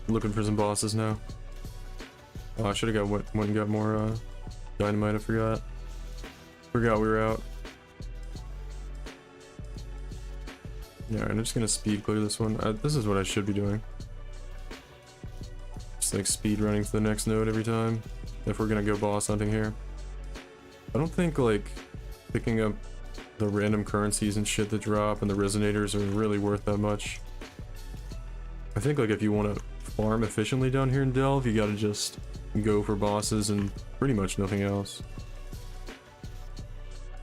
looking for some bosses now. Oh, I should have went and got more dynamite. I forgot we were out. Yeah, I'm just gonna speed clear this one. This is what I should be doing. Just like speed running to the next node every time if we're gonna go boss hunting here. I don't think like picking up the random currencies and shit that drop and the resonators are really worth that much. I think like if you want to farm efficiently down here in Delve, you gotta just go for bosses and pretty much nothing else.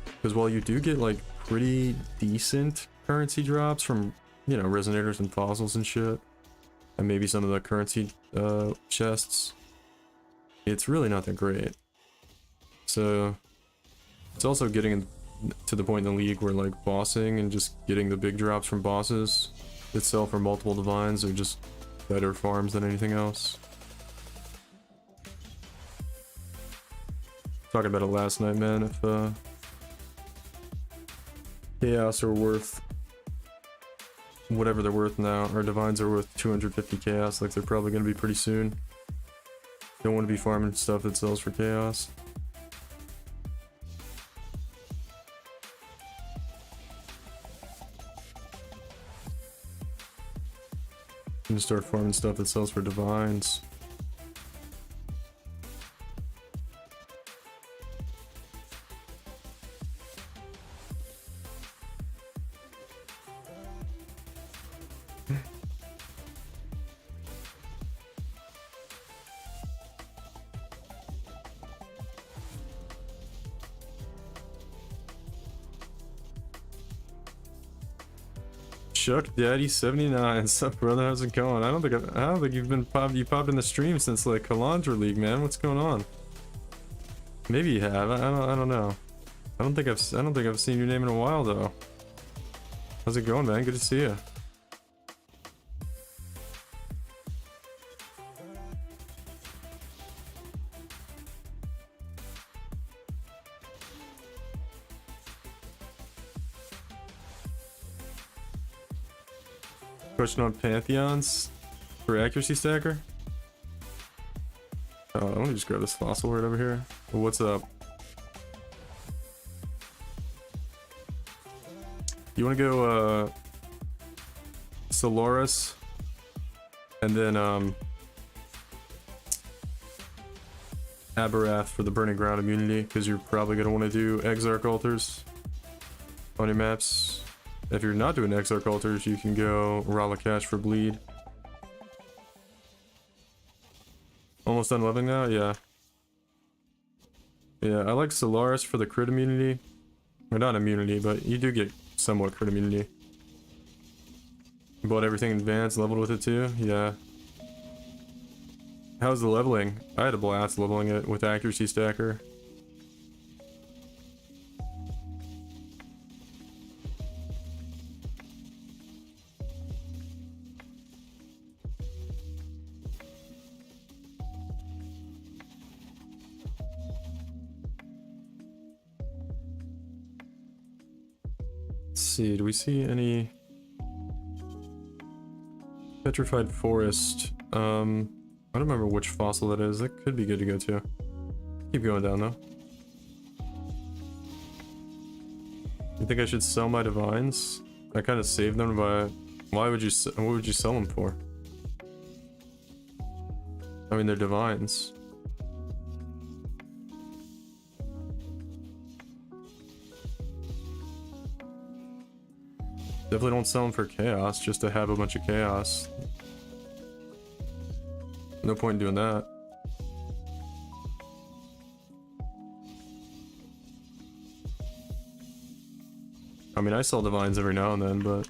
Because while you do get like pretty decent currency drops from, you know, resonators and fossils and shit, and maybe some of the currency chests, it's really not that great. So it's also getting to the point in the league where like bossing and just getting the big drops from bosses itself for multiple divines are just better farms than anything else. Talking about it last night, man. If chaos are worth whatever they're worth now, our divines are worth 250 chaos, like they're probably going to be pretty soon. Don't want to be farming stuff that sells for chaos. I'm gonna start farming stuff that sells for divines. Chuck Daddy 79, what's up, brother? How's it going? I don't think you've been you popped in the stream since like Kalandra League, man. What's going on? Maybe you have. I don't know. I don't think I've seen your name in a while though. How's it going, man? Good to see you. Question on Pantheons for accuracy stacker. Let me just grab this fossil right over here. What's up? You want to go Solaris and then Aberath for the burning ground immunity, because you're probably going to want to do Exarch altars on your maps. If you're not doing Exarch altars, you can go Ralakash for bleed. Almost done leveling now? Yeah. Yeah, I like Solaris for the crit immunity. Or not immunity, but you do get somewhat crit immunity. You bought everything in advance, leveled with it too? Yeah. How's the leveling? I had a blast leveling it with accuracy stacker. See, do we see any petrified forest? I don't remember which fossil that is. That could be good to go to. Keep going down though. You think I should sell my divines? I kind of saved them by. What would you sell them for? I mean, they're divines. Definitely don't sell them for chaos, just to have a bunch of chaos. No point in doing that. I mean, I sell divines every now and then, but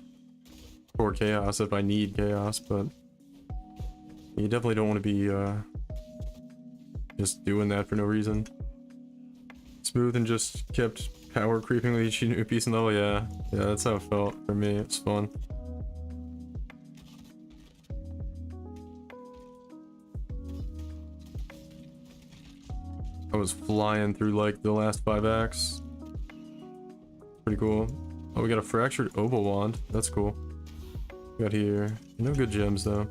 for chaos if I need chaos, but you definitely don't want to be just doing that for no reason. Smooth and just kept power creeping with each new piece in level. Yeah, that's how it felt for me. It's fun. I was flying through like the last 5 acts. Pretty cool. Oh, we got a fractured oboe wand. That's cool. We got here. No good gems though.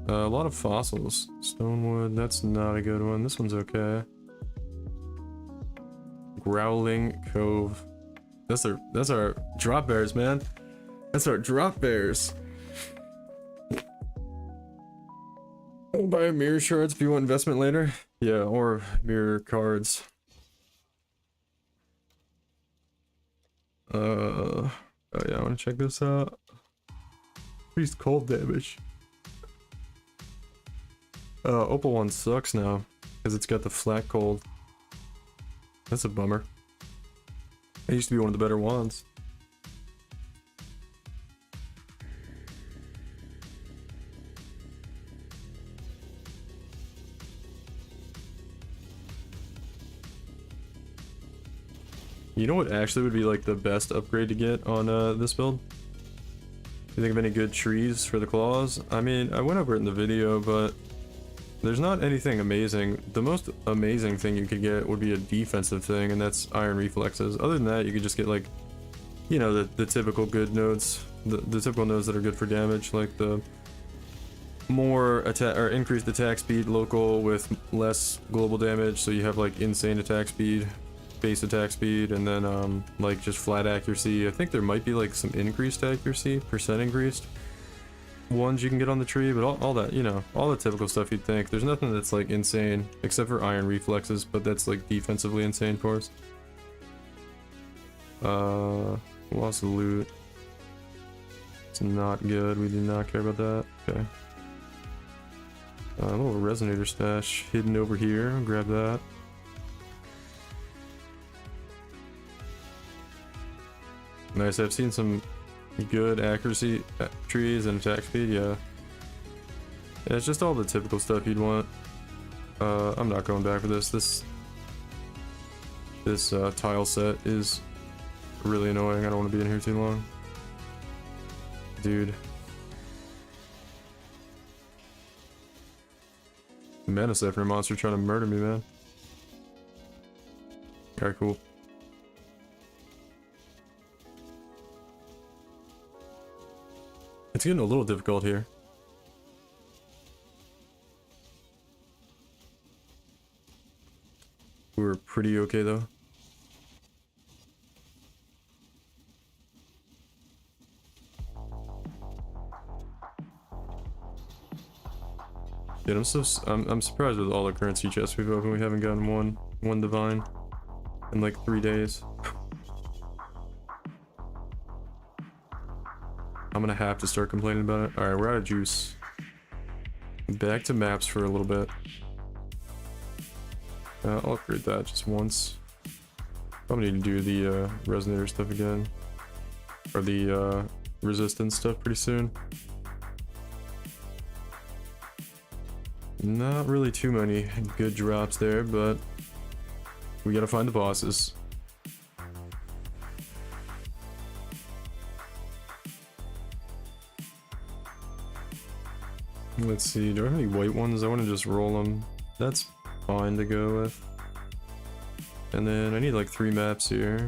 A lot of fossils. Stonewood. That's not a good one. This one's okay. Growling Cove. That's our drop bears, man. That's our drop bears. I'll buy mirror shards if you want investment later. Yeah, or mirror cards. Oh yeah, I want to check this out. Increased cold damage. Opal 1 sucks now, because it's got the flat cold. That's a bummer. It used to be one of the better wands. You know what actually would be like the best upgrade to get on this build? You think of any good trees for the claws? I mean, I went over it in the video, but there's not anything amazing. The most amazing thing you could get would be a defensive thing, and that's iron reflexes. Other than that, you could just get like, you know, the typical good nodes, the typical nodes that are good for damage, like the more attack or increased attack speed local with less global damage, so you have like insane attack speed, base attack speed, and then like just flat accuracy. I think there might be like some increased accuracy, percent increased ones you can get on the tree, but all that, you know, all the typical stuff you'd think. There's nothing that's like insane except for iron reflexes, but that's like defensively insane for us. Lost of loot. It's not good. We do not care about that. Okay. A little resonator stash hidden over here. I'll grab that. Nice. I've seen some good accuracy trees and attack speed. Yeah. Yeah, it's just all the typical stuff you'd want. I'm not going back for this. This tile set is really annoying. I don't want to be in here too long. Dude. Mana Zephyr monster trying to murder me, man. Alright, cool. It's getting a little difficult here. We're pretty okay though. Dude, I'm surprised with all the currency chests we've opened. We haven't gotten one divine in like 3 days. I'm gonna have to start complaining about it. Alright, we're out of juice. Back to maps for a little bit. I'll upgrade that just once. Probably need to do the resonator stuff again. Or the resistance stuff pretty soon. Not really too many good drops there, but we gotta find the bosses. Let's see, do I have any white ones? I want to just roll them. That's fine to go with. And then I need like 3 maps here.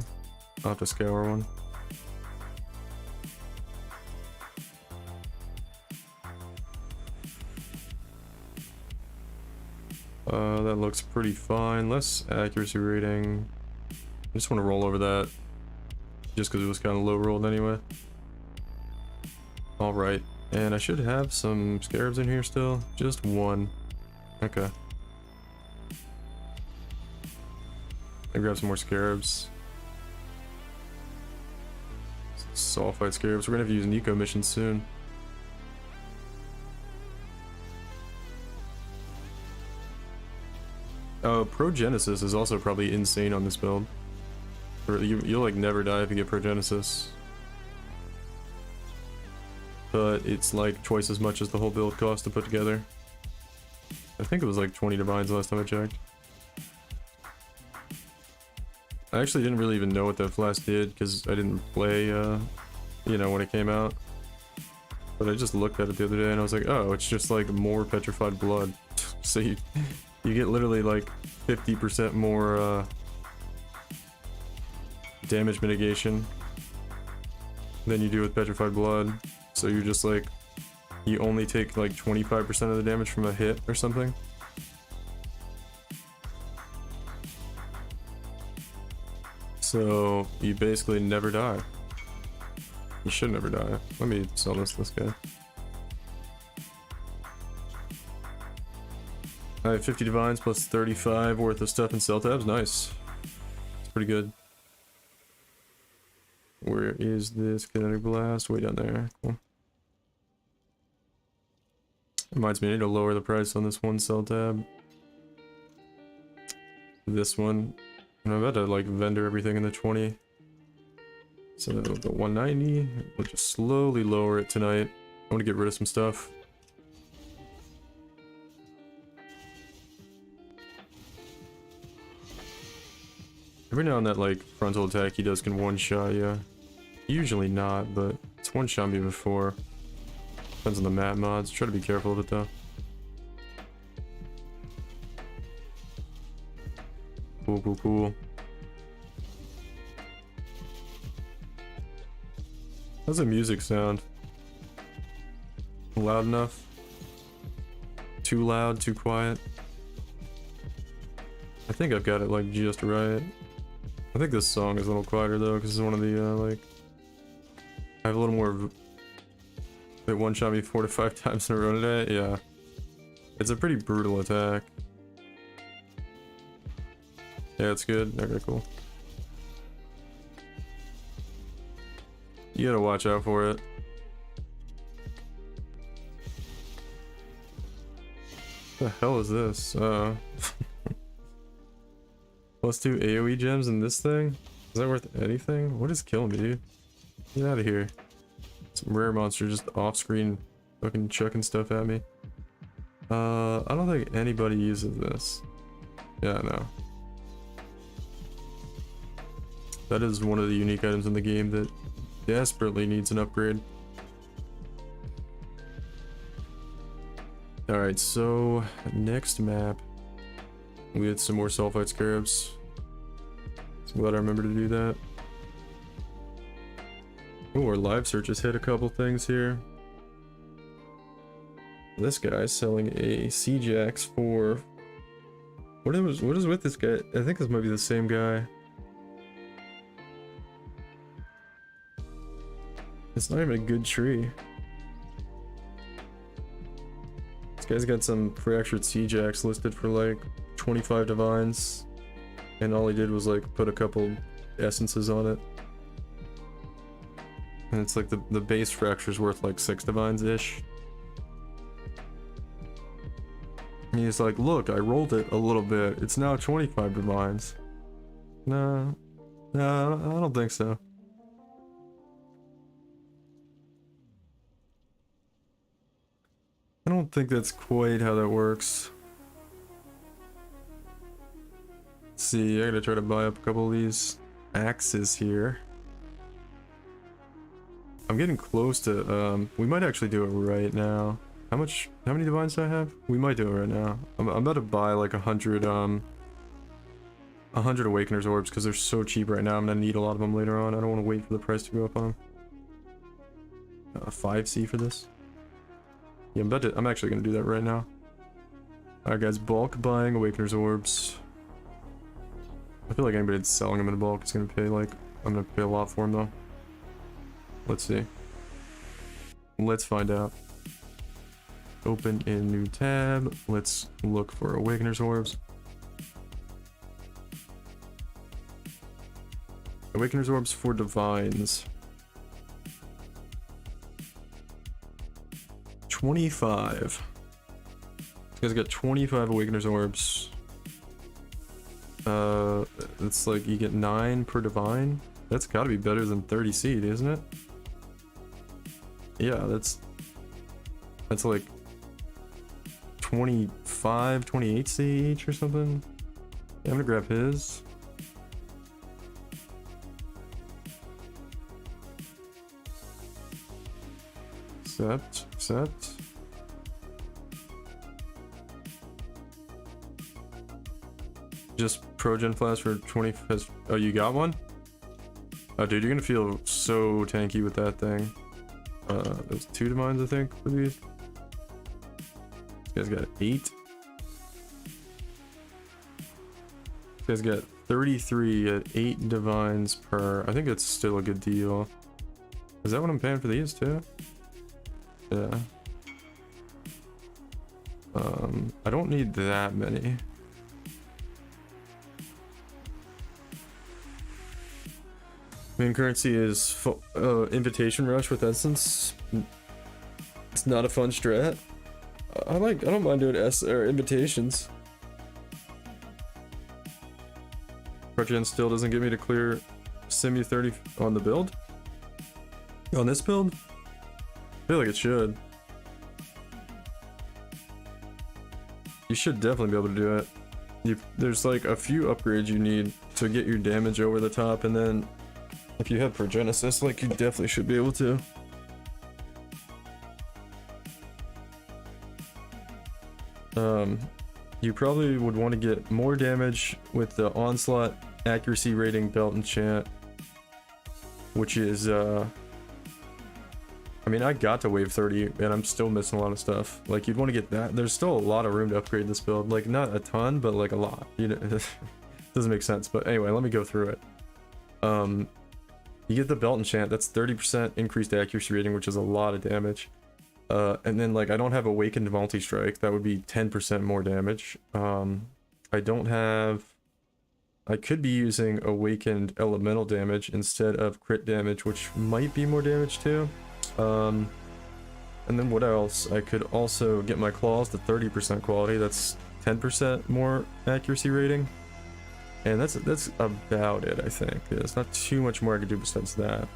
I'll have to scour one. That looks pretty fine. Less accuracy rating. I just want to roll over that. Just because it was kind of low rolled anyway. Alright. And I should have some scarabs in here still. Just one. Okay. I grab some more scarabs. Sulfite scarabs. We're gonna have to use Nico missions soon. Progenesis is also probably insane on this build. You'll like never die if you get Progenesis. But it's like twice as much as the whole build cost to put together. I think it was like 20 divines last time I checked. I actually didn't really even know what that flask did because I didn't play, you know, when it came out. But I just looked at it the other day and I was like, oh, it's just like more petrified blood. So you get literally like 50% more damage mitigation than you do with petrified blood. So you're just like, you only take like 25% of the damage from a hit or something. So you basically never die. You should never die. Let me sell this guy. I have 50 divines plus 35 worth of stuff in cell tabs. Nice. It's pretty good. Where is this kinetic blast? Way down there. Cool. Reminds me, I need to lower the price on this one cell tab. This one. I'm about to like vendor everything in the 20. So the 190. We'll just slowly lower it tonight. I want to get rid of some stuff. Every now and then, like, frontal attack he does can one-shot you. Usually not, but it's one-shot me before. Depends on the map mods. Try to be careful of it, though. Cool, cool, cool. How's the music sound? Loud enough? Too loud? Too quiet? I think I've got it, like, just right. I think this song is a little quieter though, because it's one of the, like... I have a little more... It one-shot me 4 to 5 times in a row today, yeah. It's a pretty brutal attack. Yeah, it's good. Okay, cool. You gotta watch out for it. What the hell is this? Plus 2 AoE gems in this thing? Is that worth anything? What is killing me, dude? Get out of here. Some rare monster just off-screen fucking chucking stuff at me. I don't think anybody uses this. Yeah, no. That is one of the unique items in the game that desperately needs an upgrade. Alright, so next map. We had some more sulfite scarabs. So glad I remember to do that. Oh, our live search has hit a couple things here. This guy's selling a C-Jax for... What is with this guy? I think this might be the same guy. It's not even a good tree. This guy's got some fractured C-Jax listed for like 25 divines, and all he did was like put a couple essences on it, and it's like the base fracture's worth like 6 divines ish. And he's like, look, I rolled it a little bit, it's now 25 divines. No, I don't think so. I don't think that's quite how that works. Let's see, I gotta try to buy up a couple of these axes here. I'm getting close to, we might actually do it right now. How many divines do I have? We might do it right now. I'm about to buy like 100 Awakener's orbs because they're so cheap right now. I'm gonna need a lot of them later on. I don't want to wait for the price to go up on them. 5C for this. Yeah, I'm actually gonna do that right now. Alright guys, bulk buying Awakener's orbs. I feel like anybody that's selling them in bulk is gonna pay like, I'm gonna pay a lot for them though. Let's see. Let's find out. Open a new tab. Let's look for Awakener's orbs. Awakener's orbs for divines. 25. This guy's got 25 Awakener's orbs. It's like you get 9 per divine. That's gotta be better than 30 seed, isn't it? Yeah, that's like 25, 28 seed each or something. Yeah, I'm gonna grab his. Accept. Just Progen Flask for 20. Oh, you got one? Oh, dude, you're gonna feel so tanky with that thing. There's 2 divines, I think, for these. This guy's got 8. This guy's got 33 at 8 divines per. I think it's still a good deal. Is that what I'm paying for these too? Yeah. I don't need that many. Main currency is Invitation Rush with Essence. It's not a fun strat. I don't mind doing invitations. Pregen still doesn't get me to clear Simu 30 on the build. On this build? I feel like it should. You should definitely be able to do it. There's like a few upgrades you need to get your damage over the top, and then if you have Progenesis, like, you definitely should be able to. You probably would want to get more damage with the Onslaught accuracy rating belt enchant, which is I mean, I got to wave 30 and I'm still missing a lot of stuff. Like, you'd want to get that. There's still a lot of room to upgrade this build. Like, not a ton, but like a lot. You know, it doesn't make sense. But anyway, let me go through it. You get the belt enchant. That's 30% increased accuracy rating, which is a lot of damage. And then, like, I don't have Awakened Multi-Strike. That would be 10% more damage. I don't have... I could be using Awakened Elemental damage instead of crit damage, which might be more damage too. And then what else? I could also get my claws to 30% quality. That's 10% more accuracy rating. And that's about it, I think. There's not too much more I could do besides that.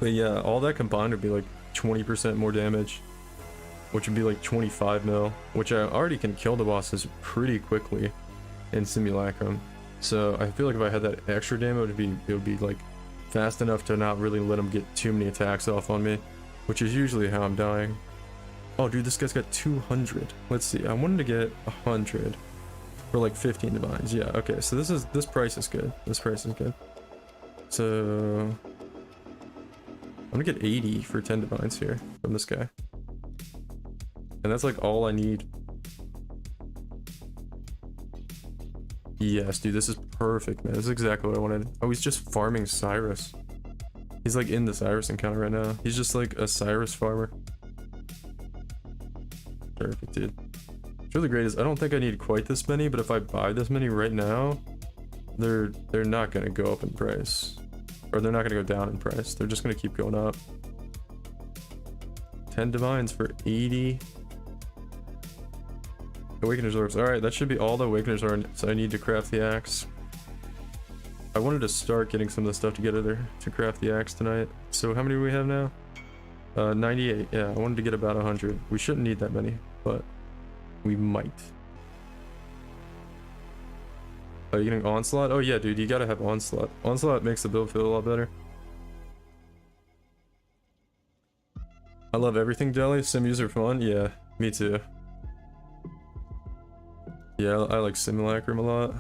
But yeah, all that combined would be like 20% more damage, which would be like 25 mil, which I already can kill the bosses pretty quickly in Simulacrum. So I feel like if I had that extra damage, it would be like fast enough to not really let him get too many attacks off on me, which is usually how I'm dying. Oh dude, this guy's got 200. Let's see, I wanted to get 100 for like 15 divines. Yeah, okay, so this price is good. This price is good. So I'm gonna get 80 for 10 divines here from this guy. And that's like all I need. Yes, dude, this is perfect, man. This is exactly what I wanted. Oh, he's just farming Cyrus. He's like in the Cyrus encounter right now. He's just like a Cyrus farmer. Perfect, dude. What's really great is I don't think I need quite this many, but if I buy this many right now, they're not gonna go up in price. Or they're not gonna go down in price. They're just gonna keep going up. 10 divines for 80. Awakener's orbs. Alright, that should be all the Awakener's orbs I need to craft the axe. I wanted to start getting some of the stuff together to craft the axe tonight. So how many do we have now? 98. Yeah, I wanted to get about 100. We shouldn't need that many, but we might. Are you getting Onslaught? Oh yeah, dude, you gotta have Onslaught. Onslaught makes the build feel a lot better. I love everything, Deli. Simus are fun. Yeah, me too. Yeah, I like Simulacrum a lot.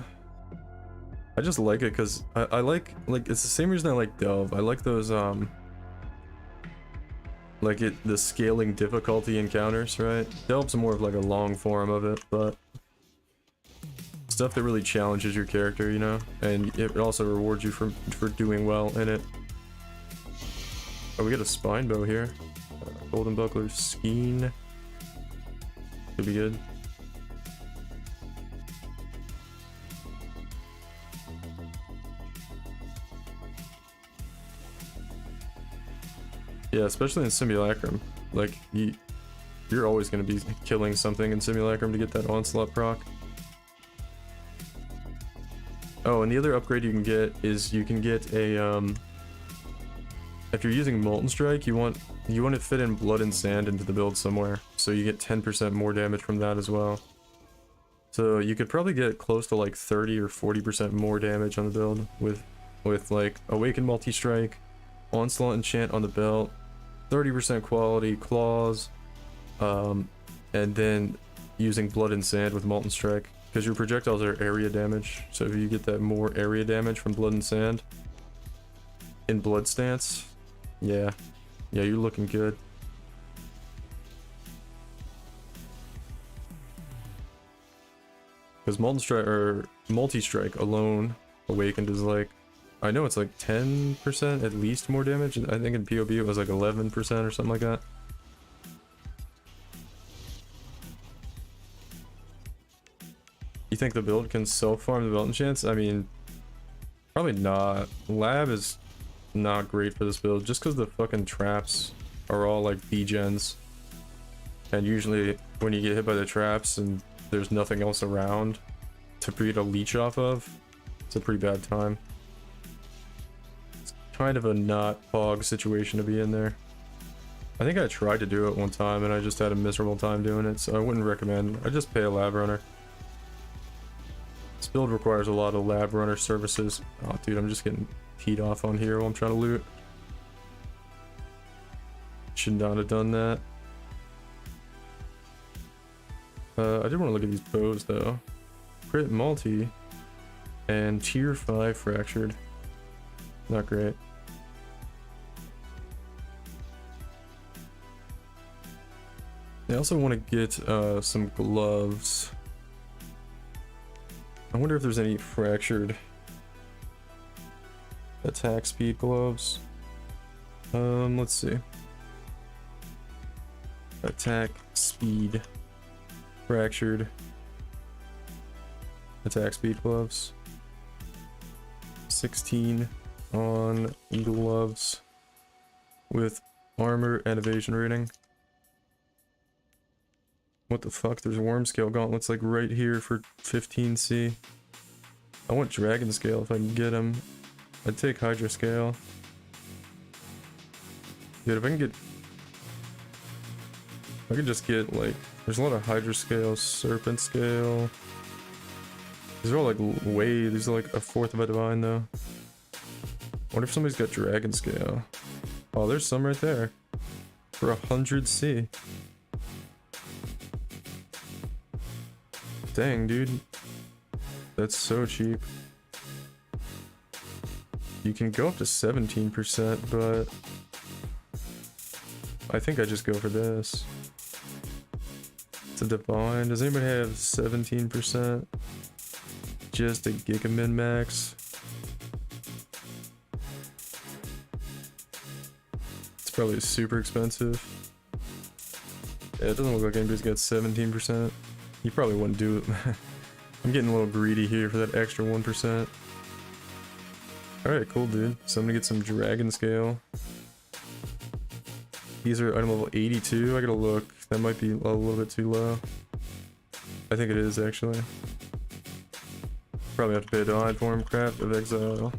I just like it because I like it's the same reason I like Delve. I like those like the scaling difficulty encounters, right? Delve's more of like a long form of it, but stuff that really challenges your character, you know, and it also rewards you for doing well in it. Oh, we got a spine bow here. Golden buckler skein. Could be good. Yeah, especially in Simulacrum. Like, you're always going to be killing something in Simulacrum to get that Onslaught proc. Oh, and the other upgrade you can get is you can get a, if you're using Molten Strike, you want to fit in Blood and Sand into the build somewhere. So you get 10% more damage from that as well. So you could probably get close to like 30 or 40% more damage on the build with like Awakened Multi-Strike, Onslaught Enchant on the belt, 30% quality, claws, and then using Blood and Sand with Molten Strike, because your projectiles are area damage, so if you get that more area damage from Blood and Sand in Blood Stance, yeah, you're looking good. Because Molten Strike or Multi-Strike alone, Awakened, is like, I know it's like 10% at least more damage. I think in POB it was like 11% or something like that. You think the build can self-farm the belt enchants? I mean, Probably not. Lab is not great for this build, just because the fucking traps are all like degens. And usually when you get hit by the traps and there's nothing else around to create a leech off of, it's a pretty bad time. It's kind of a not fog situation to be in there. I think I tried to do it one time and I just had a miserable time doing it, so I wouldn't recommend. I just pay a lab runner. This build requires a lot of lab runner services. Oh dude, I'm just getting teed off on here while I'm trying to loot. Should not have done that. I did want to look at these bows though. Crit multi and tier 5 fractured. Not great. I also want to get some gloves. I wonder if there's any fractured attack speed gloves. Let's see. Attack speed fractured attack speed gloves. 16 on gloves with armor and evasion rating. What the fuck? There's worm scale gauntlets like right here for 15C. I want dragon scale if I can get them. I'd take hydra scale. Dude, if I can get... I could just get like... There's a lot of hydra scale, serpent scale. These are all like way... These are like a fourth of a divine though. I wonder if somebody's got dragon scale. Oh, there's some right there. For 100C. Dang, dude. That's so cheap. You can go up to 17%, but I think I just go for this. It's a divine. Does anybody have 17%? Just a giga min max. It's probably super expensive. Yeah, it doesn't look like anybody's got 17%. You probably wouldn't do it. I'm getting a little greedy here for that extra 1%. Alright, cool dude. So I'm gonna get some dragon scale. These are item level 82. I gotta look. That might be a little bit too low. I think it is actually. Probably have to pay a divine for him. Craft of Exile.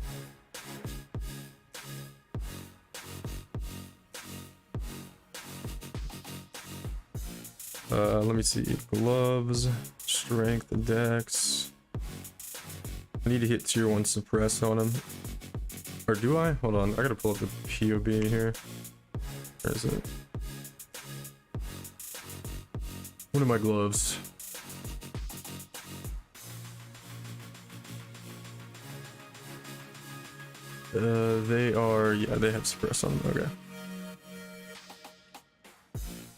Let me see. Gloves, strength, and dex. I need to hit tier 1 suppress on him. Or do I? Hold on, I gotta pull up the POB here. Where is it? What are my gloves? They are, yeah, they have suppress on them, okay.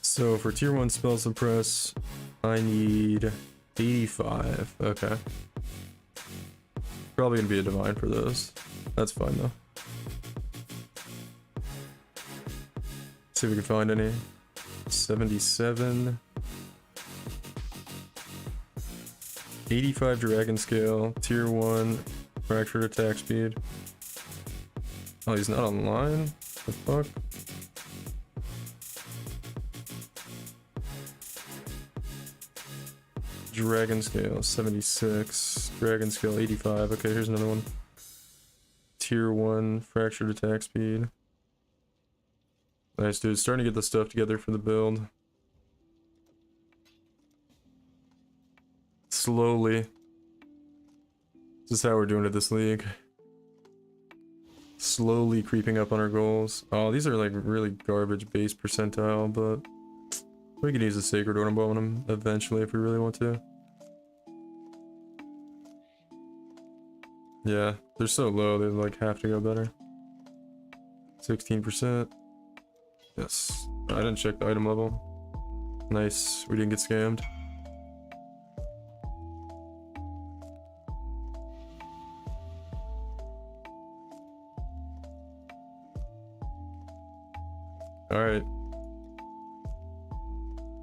So for tier 1 spell suppress, I need 85. Okay. Probably gonna be a divine for those. That's fine though. See if we can find any. 77. 85 dragon scale, tier 1, fractured attack speed. Oh, he's not online? The fuck? Dragon scale 76, dragon scale 85. Okay, here's another one. Tier 1 fractured attack speed. Nice dude, starting to get the stuff together for the build. Slowly. This is how we're doing it this league. Slowly creeping up on our goals. Oh, these are like really garbage base percentile, but we can use a sacred ornament on them eventually if we really want to. Yeah, they're so low, they like have to go better. 16%. Yes. I didn't check the item level. Nice, we didn't get scammed. Alright.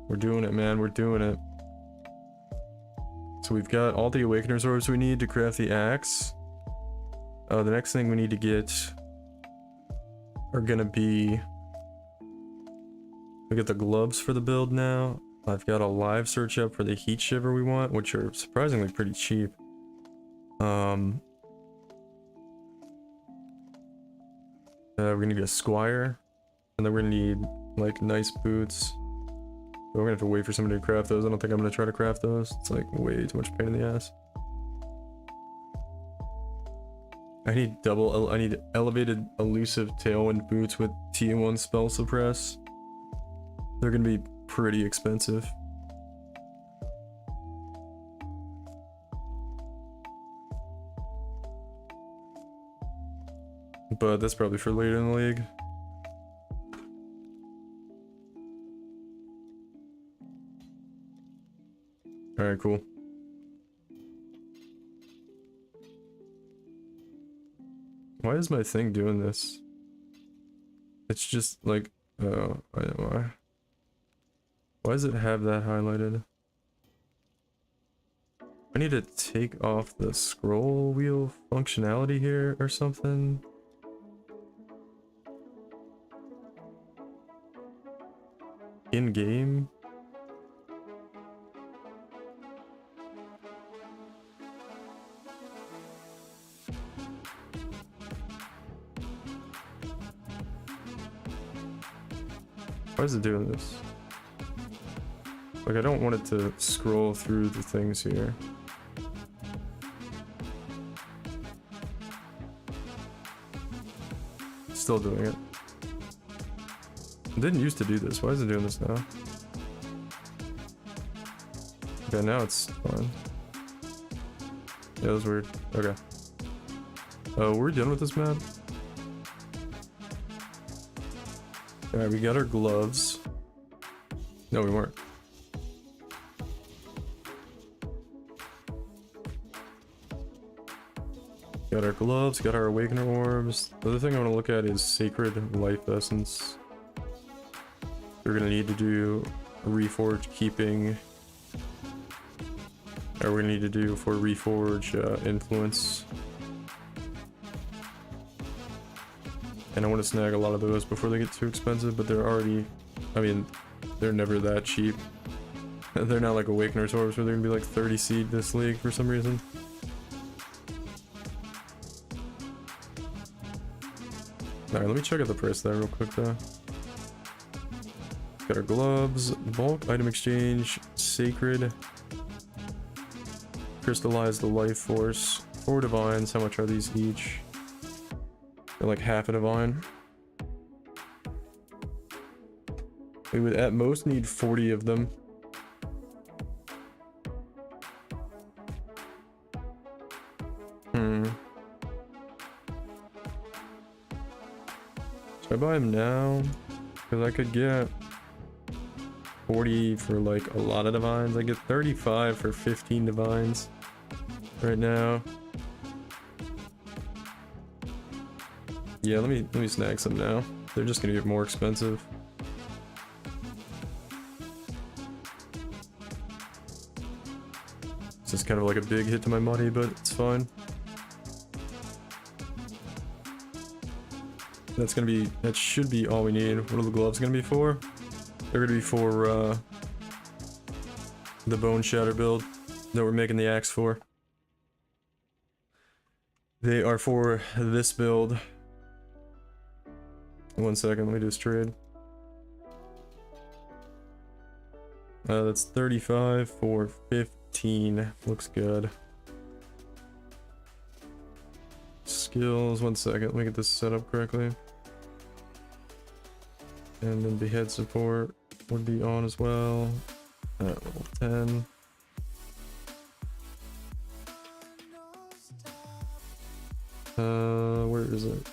We're doing it, man. We're doing it. So we've got all the Awakener's orbs we need to craft the axe. The next thing we need to get are gonna be, we get the gloves for the build now. I've got a live search up for the heat shiver we want, which are surprisingly pretty cheap. We're gonna need a squire, and then we're gonna need like nice boots. But we're gonna have to wait for somebody to craft those. I don't think I'm gonna try to craft those. It's like way too much pain in the ass. I need elevated elusive tailwind boots with T1 spell suppress. They're gonna be pretty expensive. But that's probably for later in the league. Alright, cool. Why is my thing doing this? It's just like, oh, I don't know why. Why does it have that highlighted? I need to take off the scroll wheel functionality here or something. In game? Why is it doing this? Like, I don't want it to scroll through the things here. Still doing it. It didn't used to do this. Why is it doing this now? Okay, now it's fine. Yeah, that was weird. Okay. Oh, we're done with this map? Alright, we got our gloves. No, we weren't. Got our gloves, got our awakener orbs. The other thing I want to look at is sacred life essence. We're gonna need to do reforge keeping. Or we're gonna need to do for reforge influence. And I want to snag a lot of those before they get too expensive, but they're already, I mean, they're never that cheap. They're not like awakener's orbs where they're gonna be like 30 seed this league for some reason. Alright, let me check out the price there real quick though. Got our gloves, bulk item exchange, sacred, crystallize the life force, 4 divines. How much are these each? They're like half a divine. We would at most need 40 of them. Should I buy them now? Because I could get 40 for like a lot of divines. I get 35 for 15 divines right now. Yeah, let me snag some now. They're just gonna get more expensive. It's just kind of like a big hit to my money, but it's fine. That's gonna be, that should be all we need. What are the gloves gonna be for? They're gonna be for the Bone Shatter build that we're making the axe for. They are for this build. 1 second, let me do this trade. That's 35 for 15. Looks good. Skills, 1 second, let me get this set up correctly. And then behead support would be on as well at level 10. Where is it?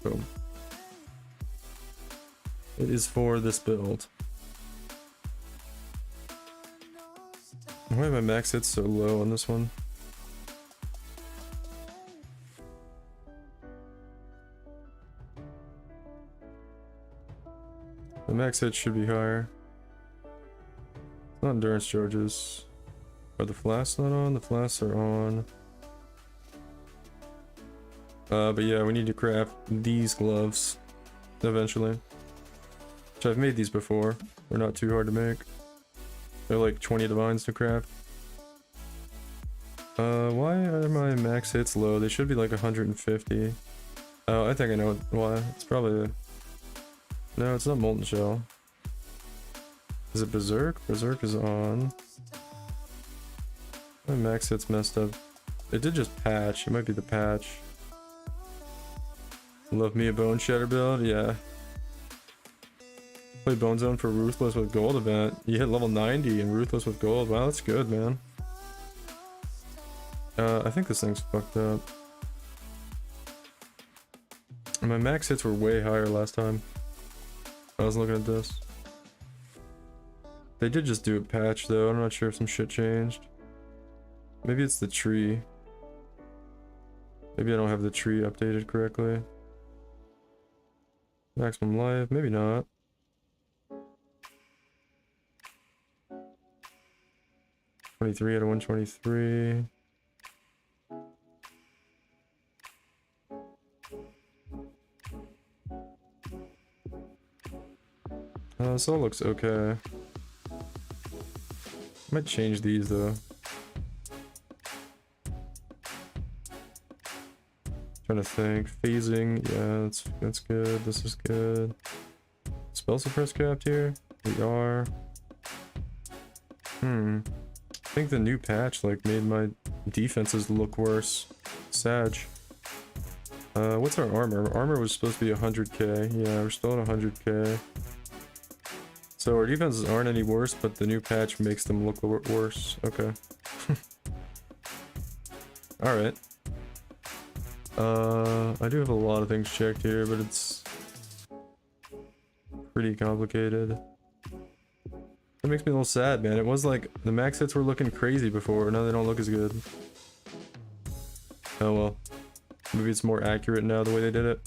Boom. It is for this build. Why are my max hits so low on this one? The max hit should be higher. It's not endurance charges. Are the flasks not on? The flasks are on. But yeah, we need to craft these gloves eventually. Which I've made these before. They're not too hard to make. They're like 20 divines to craft. Why are my max hits low? They should be like 150. Oh, I think I know why. It's probably... No, it's not Molten Shell. Is it Berserk? Berserk is on. My max hits messed up. It did just patch. It might be the patch. Love me a Bone Shatter build? Yeah. Play Bone Zone for Ruthless with Gold event. You hit level 90 and Ruthless with Gold. Wow, that's good, man. I think this thing's fucked up. My max hits were way higher last time. I was looking at this. They did just do a patch though. I'm not sure if some shit changed. Maybe it's the tree. Maybe I don't have the tree updated correctly. Maximum life, maybe not. $23 out of 123. This all looks okay. Might change these though. Trying to think. Phasing, yeah, that's good. This is good. Spell suppress capped here? We are. I think the new patch like made my defenses look worse. Sag. What's our armor? Armor was supposed to be 100k. Yeah, we're still at 100k. So our defenses aren't any worse, but the new patch makes them look worse. Okay. Alright. I do have a lot of things checked here, but it's pretty complicated. That makes me a little sad, man. It was like the max hits were looking crazy before, now they don't look as good. Oh well. Maybe it's more accurate now the way they did it.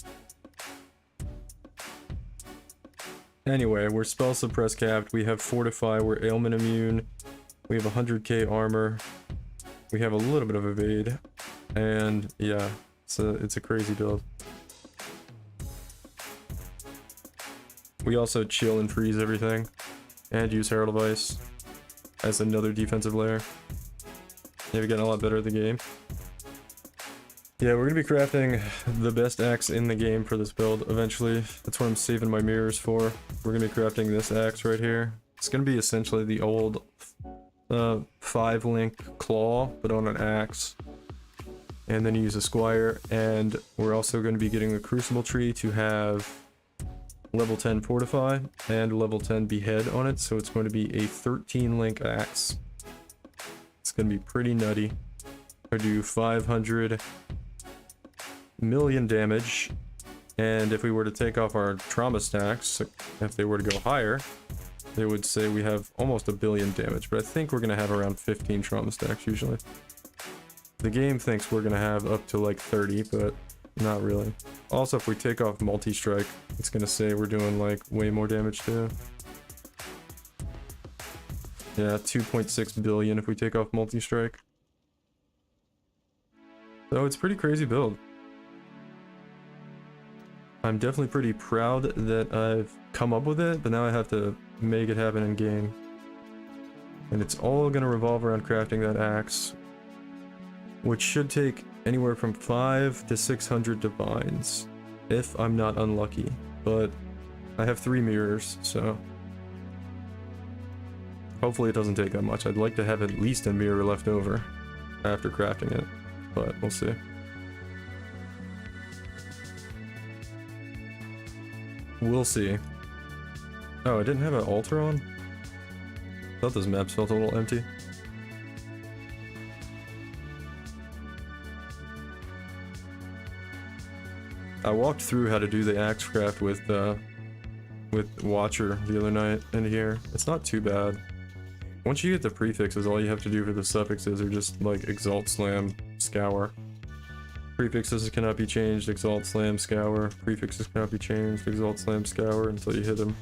Anyway, we're spell suppress capped, we have fortify, we're ailment immune, we have 100k armor, we have a little bit of evade, and yeah, it's a crazy build. We also chill and freeze everything, and use Herald of Ice as another defensive layer. Yeah, we're getting a lot better at the game. Yeah, we're gonna be crafting the best axe in the game for this build eventually. That's what I'm saving my mirrors for. We're gonna be crafting this axe right here. It's gonna be essentially the old 5-link claw, but on an axe. And then you use a squire, and we're also gonna be getting the Crucible tree to have level 10 fortify and level 10 behead on it, so it's going to be a 13-link axe. It's gonna be pretty nutty. I do 500 million damage, and if we were to take off our trauma stacks, if they were to go higher, they would say we have almost 1 billion damage, but I think we're gonna have around 15 trauma stacks usually. The game thinks we're gonna have up to like 30, but not really. Also, if we take off multi-strike, it's gonna say we're doing like way more damage too. Yeah, 2.6 billion if we take off multi-strike. So it's a pretty crazy build. I'm definitely pretty proud that I've come up with it, but now I have to make it happen in game. And it's all gonna revolve around crafting that axe, which should take anywhere from 5 to 600 divines, if I'm not unlucky. But I have 3 mirrors, so hopefully it doesn't take that much. I'd like to have at least a mirror left over after crafting it, but we'll see. We'll see. Oh, I didn't have an altar on? I thought those maps felt a little empty. I walked through how to do the axe craft with Watcher the other night in here. It's not too bad. Once you get the prefixes, all you have to do for the suffixes are just like Exalt, Slam, Scour. Prefixes cannot be changed, Exalt, Slam, Scour. Prefixes cannot be changed, Exalt, Slam, Scour until you hit them.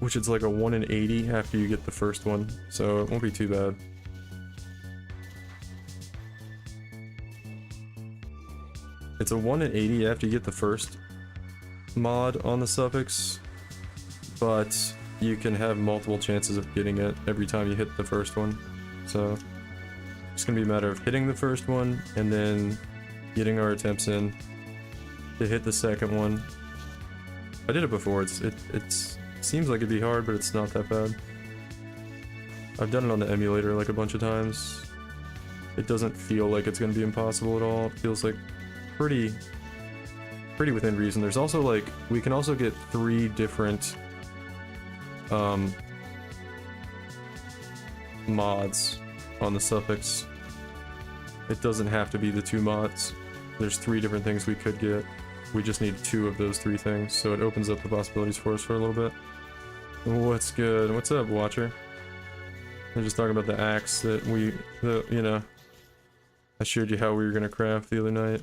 Which is like a 1 in 80 after you get the first one, so it won't be too bad. It's a 1 in 80 after you get the first mod on the suffix, but you can have multiple chances of getting it every time you hit the first one. So it's gonna be a matter of hitting the first one and then getting our attempts in to hit the second one. I did it before. It seems like it'd be hard, but it's not that bad. I've done it on the emulator like a bunch of times. It doesn't feel like it's gonna be impossible at all. It feels like pretty within reason. There's also like, we can also get 3 different mods on the suffix. It doesn't have to be the 2 mods. There's 3 different things we could get. We just need 2 of those 3 things, so it opens up the possibilities for us for a little bit. What's good? What's up, Watcher? I'm just talking about the axe that you know, I showed you how we were gonna craft the other night.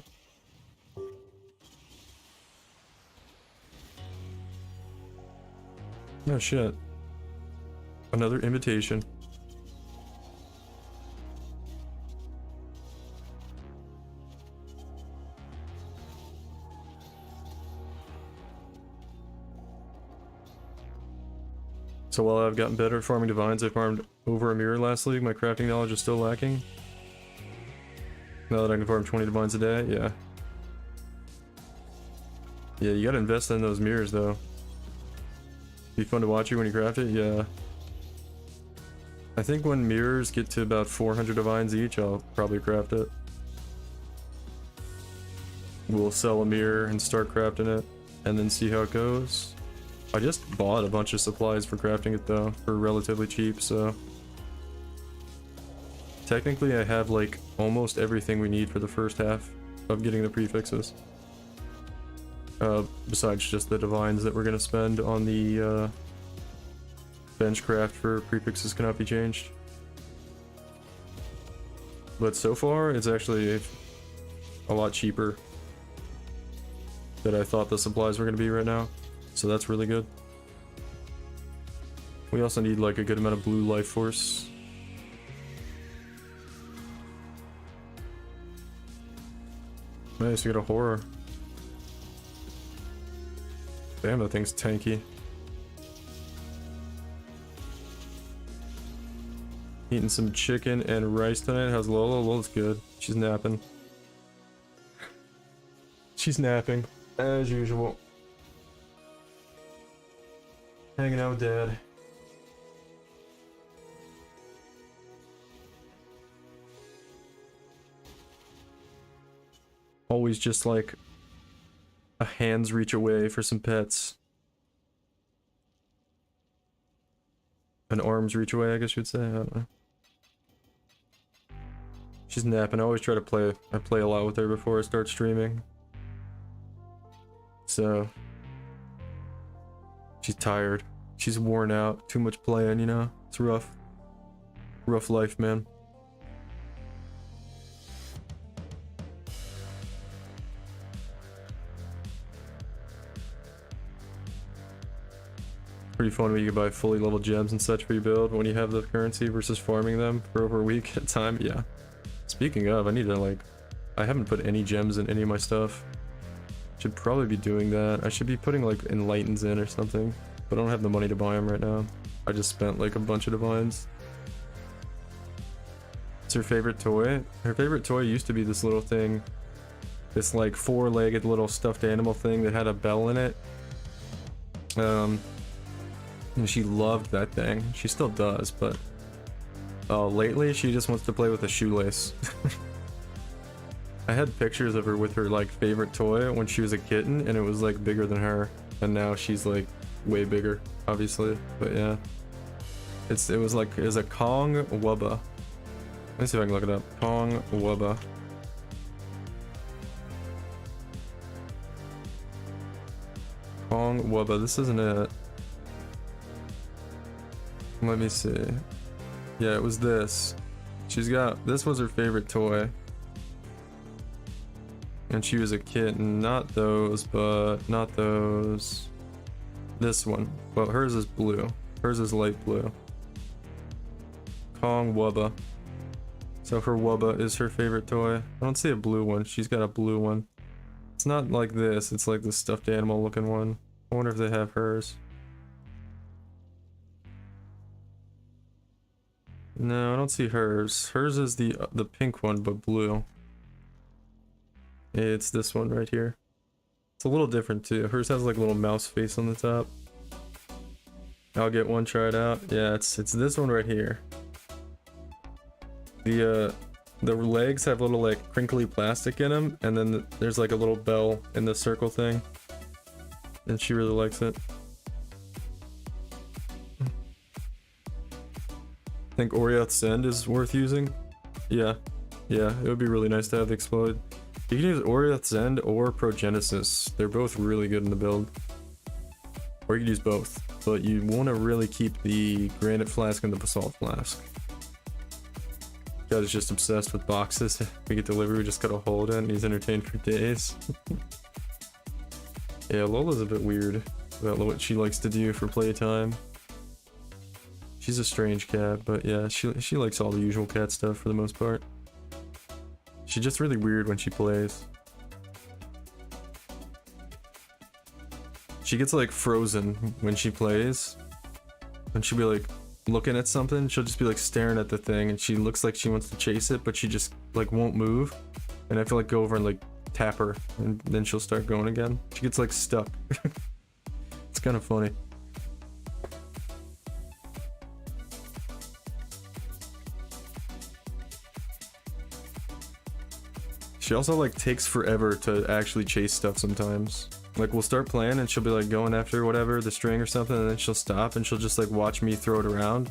Oh shit. Another invitation. So while I've gotten better at farming divines, I farmed over a mirror last league. My crafting knowledge is still lacking. Now that I can farm 20 divines a day, yeah. Yeah, you gotta invest in those mirrors though. Be fun to watch you when you craft it, yeah. I think when mirrors get to about 400 divines each, I'll probably craft it. We'll sell a mirror and start crafting it, and then see how it goes. I just bought a bunch of supplies for crafting it though, for relatively cheap, so... Technically I have like almost everything we need for the first half of getting the prefixes. Besides just the divines that we're gonna spend on the bench craft for prefixes cannot be changed. But so far it's actually a lot cheaper than I thought the supplies were gonna be right now. So that's really good. We also need like a good amount of blue life force. Nice, we got a horror. Damn, that thing's tanky. Eating some chicken and rice tonight. How's Lola? Lola's good. She's napping. She's napping, as usual. Hanging out with Dad. Always just like a hand's reach away for some pets. An arm's reach away, I guess you'd say. I don't know. She's napping. I always try to play. I play a lot with her before I start streaming. So she's tired. She's worn out. Too much playing, you know? It's rough. Rough life, man. Pretty fun when you can buy fully leveled gems and such for your build when you have the currency versus farming them for over a week at a time. Yeah. Speaking of, I need to like... I haven't put any gems in any of my stuff. Should probably be doing that. I should be putting like enlightens in or something. But I don't have the money to buy them right now. I just spent like a bunch of divines. It's her favorite toy. Her favorite toy used to be this little thing. This like 4-legged little stuffed animal thing that had a bell in it. And she loved that thing. She still does, but lately she just wants to play with a shoelace. I had pictures of her with her like favorite toy when she was a kitten, and it was like bigger than her, and now she's like way bigger, obviously. But yeah, it was a Kong Wubba. Let me see if I can look it up. Kong Wubba. Kong Wubba. This isn't it. Let me see. Yeah, it was this. This was her favorite toy. And she was a kitten. Not those, but not those. This one. Well, hers is blue. Hers is light blue. Kong Wubba. So her Wubba is her favorite toy. I don't see a blue one. She's got a blue one. It's not like this, it's like the stuffed animal looking one. I wonder if they have hers. No, I don't see hers. Hers is the pink one, but blue. It's this one right here. It's a little different too. Hers has like a little mouse face on the top. I'll get one, try it out. Yeah, it's this one right here. The legs have little like crinkly plastic in them, and then there's like a little bell in the circle thing. And she really likes it. Think Oriath's End is worth using? Yeah. Yeah, it would be really nice to have Explode. You can use Oriath's End or Progenesis. They're both really good in the build. Or you can use both. But you want to really keep the Granite Flask and the Basalt Flask. God is just obsessed with boxes. We get delivery, we just gotta hold it, and he's entertained for days. Yeah, Lola's a bit weird about what she likes to do for playtime. She's a strange cat, but yeah, she likes all the usual cat stuff for the most part. She's just really weird when she plays. She gets like frozen when she plays. And she'll be like looking at something, she'll just be like staring at the thing, and she looks like she wants to chase it, but she just like won't move. And I have to like go over and like tap her, and then she'll start going again. She gets like stuck. It's kind of funny. She also like takes forever to actually chase stuff sometimes. Like we'll start playing and she'll be like going after whatever, the string or something, and then she'll stop and she'll just like watch me throw it around.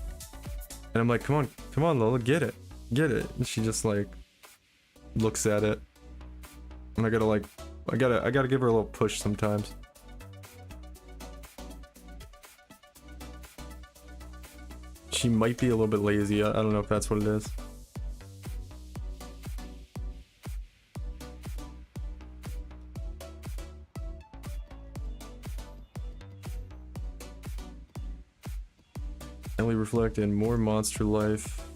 And I'm like, come on Lola, get it. And she just like looks at it. And I gotta give her a little push sometimes. She might be a little bit lazy, I don't know if that's what it is. Only reflect and more monster life.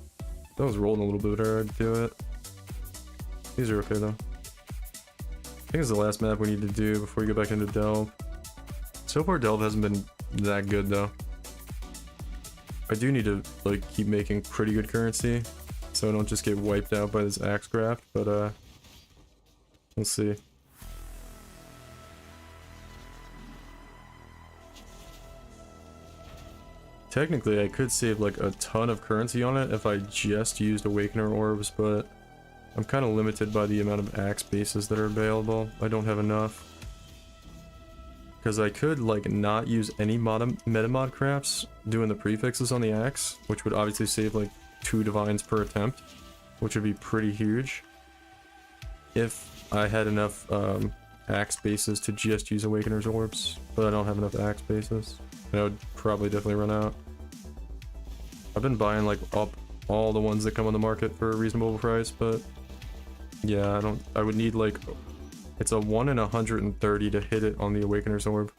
That was rolling a little bit better, I'd do it. These are okay though. I think it's the last map we need to do before we go back into Delve. So far Delve hasn't been that good though. I do need to like keep making pretty good currency so I don't just get wiped out by this axe craft, but we'll see. Technically, I could save like a ton of currency on it if I just used Awakener Orbs, but I'm kind of limited by the amount of axe bases that are available. I don't have enough. Because I could like not use any metamod crafts doing the prefixes on the axe, which would obviously save like 2 divines per attempt, which would be pretty huge. If I had enough axe bases to just use Awakener's Orbs, but I don't have enough axe bases. I would probably definitely run out. I've been buying like up all the ones that come on the market for a reasonable price, but yeah, I would need like, it's a 1 in 130 to hit it on the Awakener's Orb.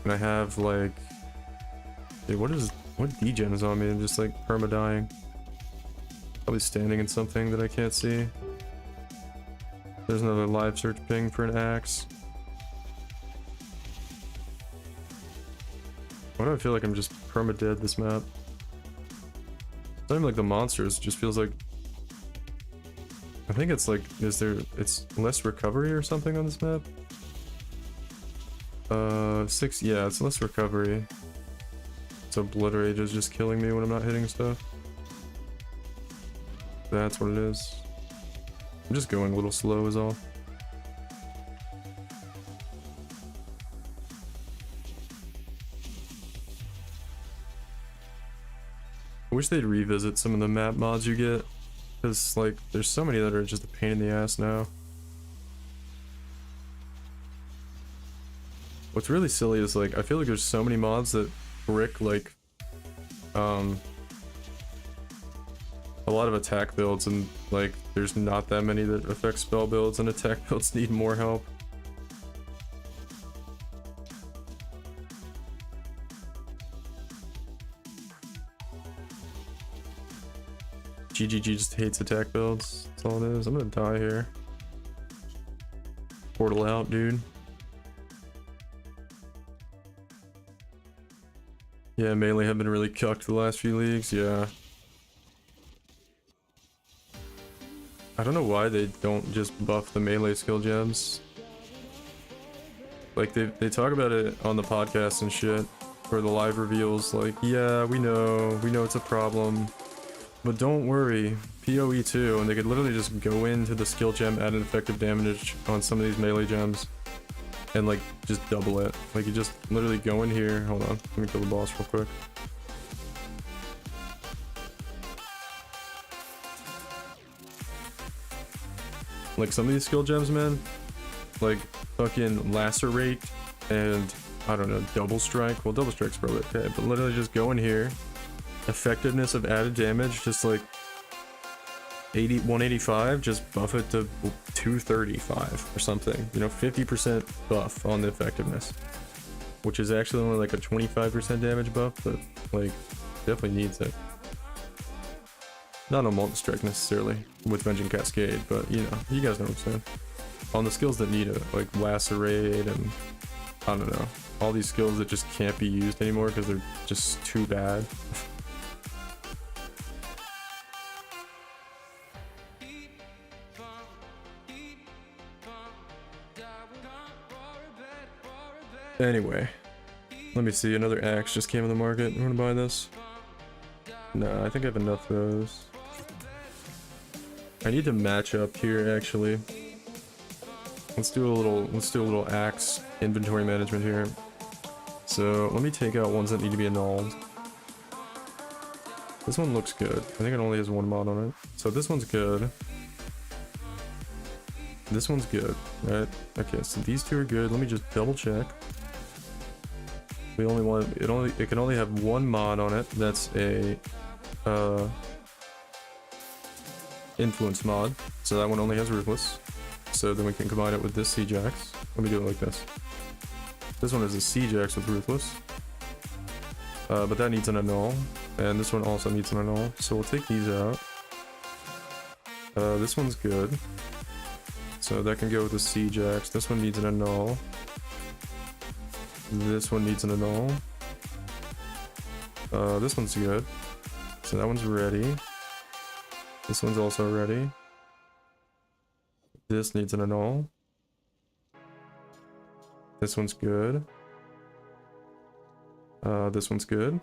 And I have like, dude, what degen is on me? I'm just like perma-dying. Probably standing in something that I can't see. There's another live search ping for an axe. Why do I feel like I'm just perma-dead this map? It's not even like the monsters, it just feels like... I think it's like, it's less recovery or something on this map? 6, yeah, it's less recovery. So Blood Rage is just killing me when I'm not hitting stuff. That's what it is. I'm just going a little slow is all. I wish they'd revisit some of the map mods you get, because like there's so many that are just a pain in the ass now. What's really silly is like I feel like there's so many mods that brick like a lot of attack builds, and like there's not that many that affect spell builds, and attack builds need more help. GGG just hates attack builds. That's all it is. I'm gonna die here. Portal out, dude. Yeah, melee have been really cucked the last few leagues, yeah. I don't know why they don't just buff the melee skill gems. Like, they talk about it on the podcast and shit, or the live reveals, like, yeah, we know it's a problem. But don't worry, PoE too, and they could literally just go into the skill gem, add an effective damage on some of these melee gems, and like, just double it. Like, you just literally go in here, hold on, let me kill the boss real quick. Like, some of these skill gems, man, like, fucking lacerate and, I don't know, double strike. Well, double strike's probably okay, but literally just go in here. Effectiveness of added damage, just like 185, just buff it to 235 or something. You know, 50% buff on the effectiveness. Which is actually only like a 25% damage buff, but like, definitely needs it. Not on multi-strike necessarily, with Vengeance Cascade, but you know, you guys know what I'm saying. On the skills that need it, like Lacerate and, I don't know, all these skills that just can't be used anymore because they're just too bad. Anyway, let me see, another axe just came in the market. You wanna buy this? No, I think I have enough of those. I need to match up here actually. Let's do a little axe inventory management here. So let me take out ones that need to be annulled. This one looks good. I think it only has one mod on it. So this one's good. This one's good, right? Okay, so these two are good. Let me just double check. We only want it can only have one mod on it. That's a influence mod. So that one only has ruthless. So then we can combine it with this Siege Axe. Let me do it like this. This one is a Siege Axe with ruthless. But that needs an annul. And this one also needs an annul. So we'll take these out. This one's good. So that can go with the Siege Axe. This one needs an annul. This one needs an annul. This one's good. So that one's ready. This one's also ready. This needs an annul. This one's good. This one's good.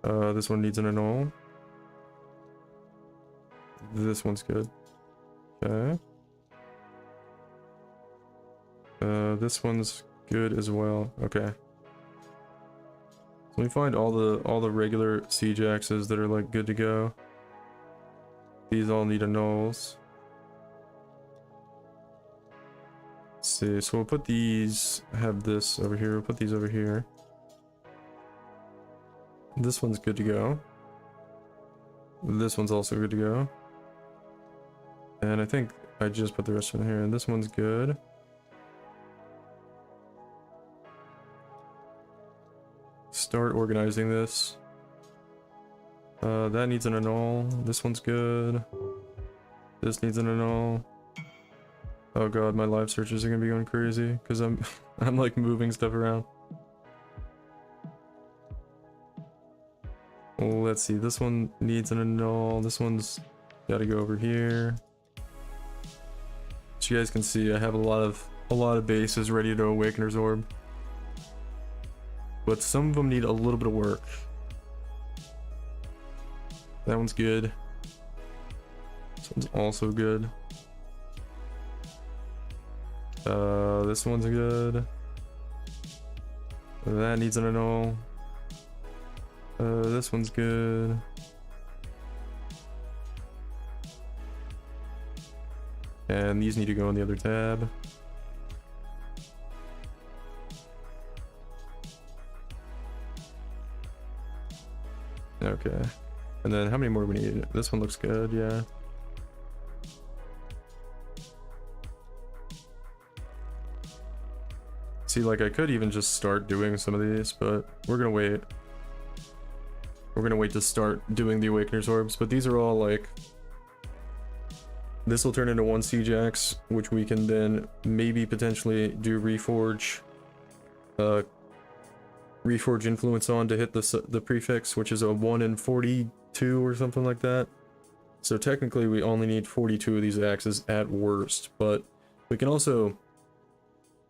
This one needs an annul. This one's good. Okay. This one's good as well. Okay. So we find all the regular Siege Axes that are like good to go. These all need annuls. Let's see, so we'll put these, have this over here, we'll put these over here. This one's good to go. This one's also good to go. And I think I just put the rest in here, and this one's good. Start organizing this. That needs an annul. This one's good. This needs an annul. Oh god, my live searches are gonna be going crazy because I'm like moving stuff around. Let's see, this one needs an annul. This one's gotta go over here. As you guys can see, I have a lot of bases ready to Awakener's Orb. But some of them need a little bit of work. That one's good. This one's also good. This one's good. That needs an annul. This one's good. And these need to go in the other tab. Okay. And then how many more do we need? This one looks good, yeah. See, like, I could even just start doing some of these, but we're gonna wait. We're gonna wait to start doing the Awakener's Orbs, but these are all, like... This will turn into 1 Siege Axe, which we can then maybe potentially do Reforge. Reforge Influence on to hit the prefix, which is a 1 in 42 or something like that. So technically we only need 42 of these axes at worst, but we can also,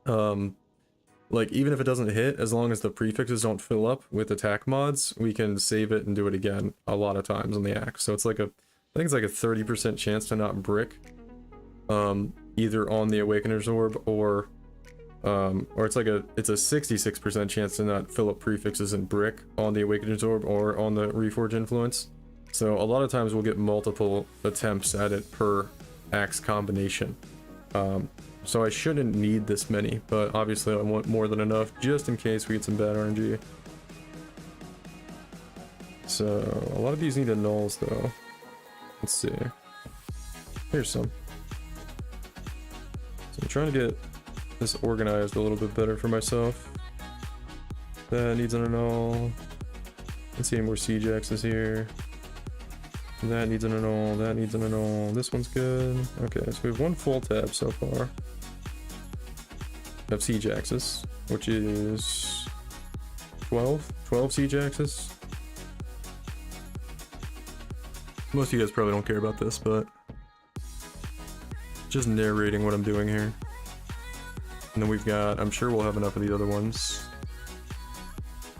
like, even if it doesn't hit, as long as the prefixes don't fill up with attack mods, we can save it and do it again a lot of times on the axe. So it's like I think it's like a 30% chance to not brick, either on the Awakener's Orb or it's a 66% chance to not fill up prefixes and brick on the Awakener's Orb or on the Reforge Influence. So a lot of times we'll get multiple attempts at it per axe combination. So I shouldn't need this many, but obviously I want more than enough just in case we get some bad RNG. So a lot of these need annuls though. Let's see. Here's some. So I'm trying to get this organized a little bit better for myself. That needs an annul. Let's see any more Siege Axes here. That needs an annul, that needs an annul. This one's good. Okay, so we have 1 full tab so far of Siege Axes, which is 12 Siege Axes. Most of you guys probably don't care about this, but just narrating what I'm doing here. And then we've got, I'm sure we'll have enough of the other ones.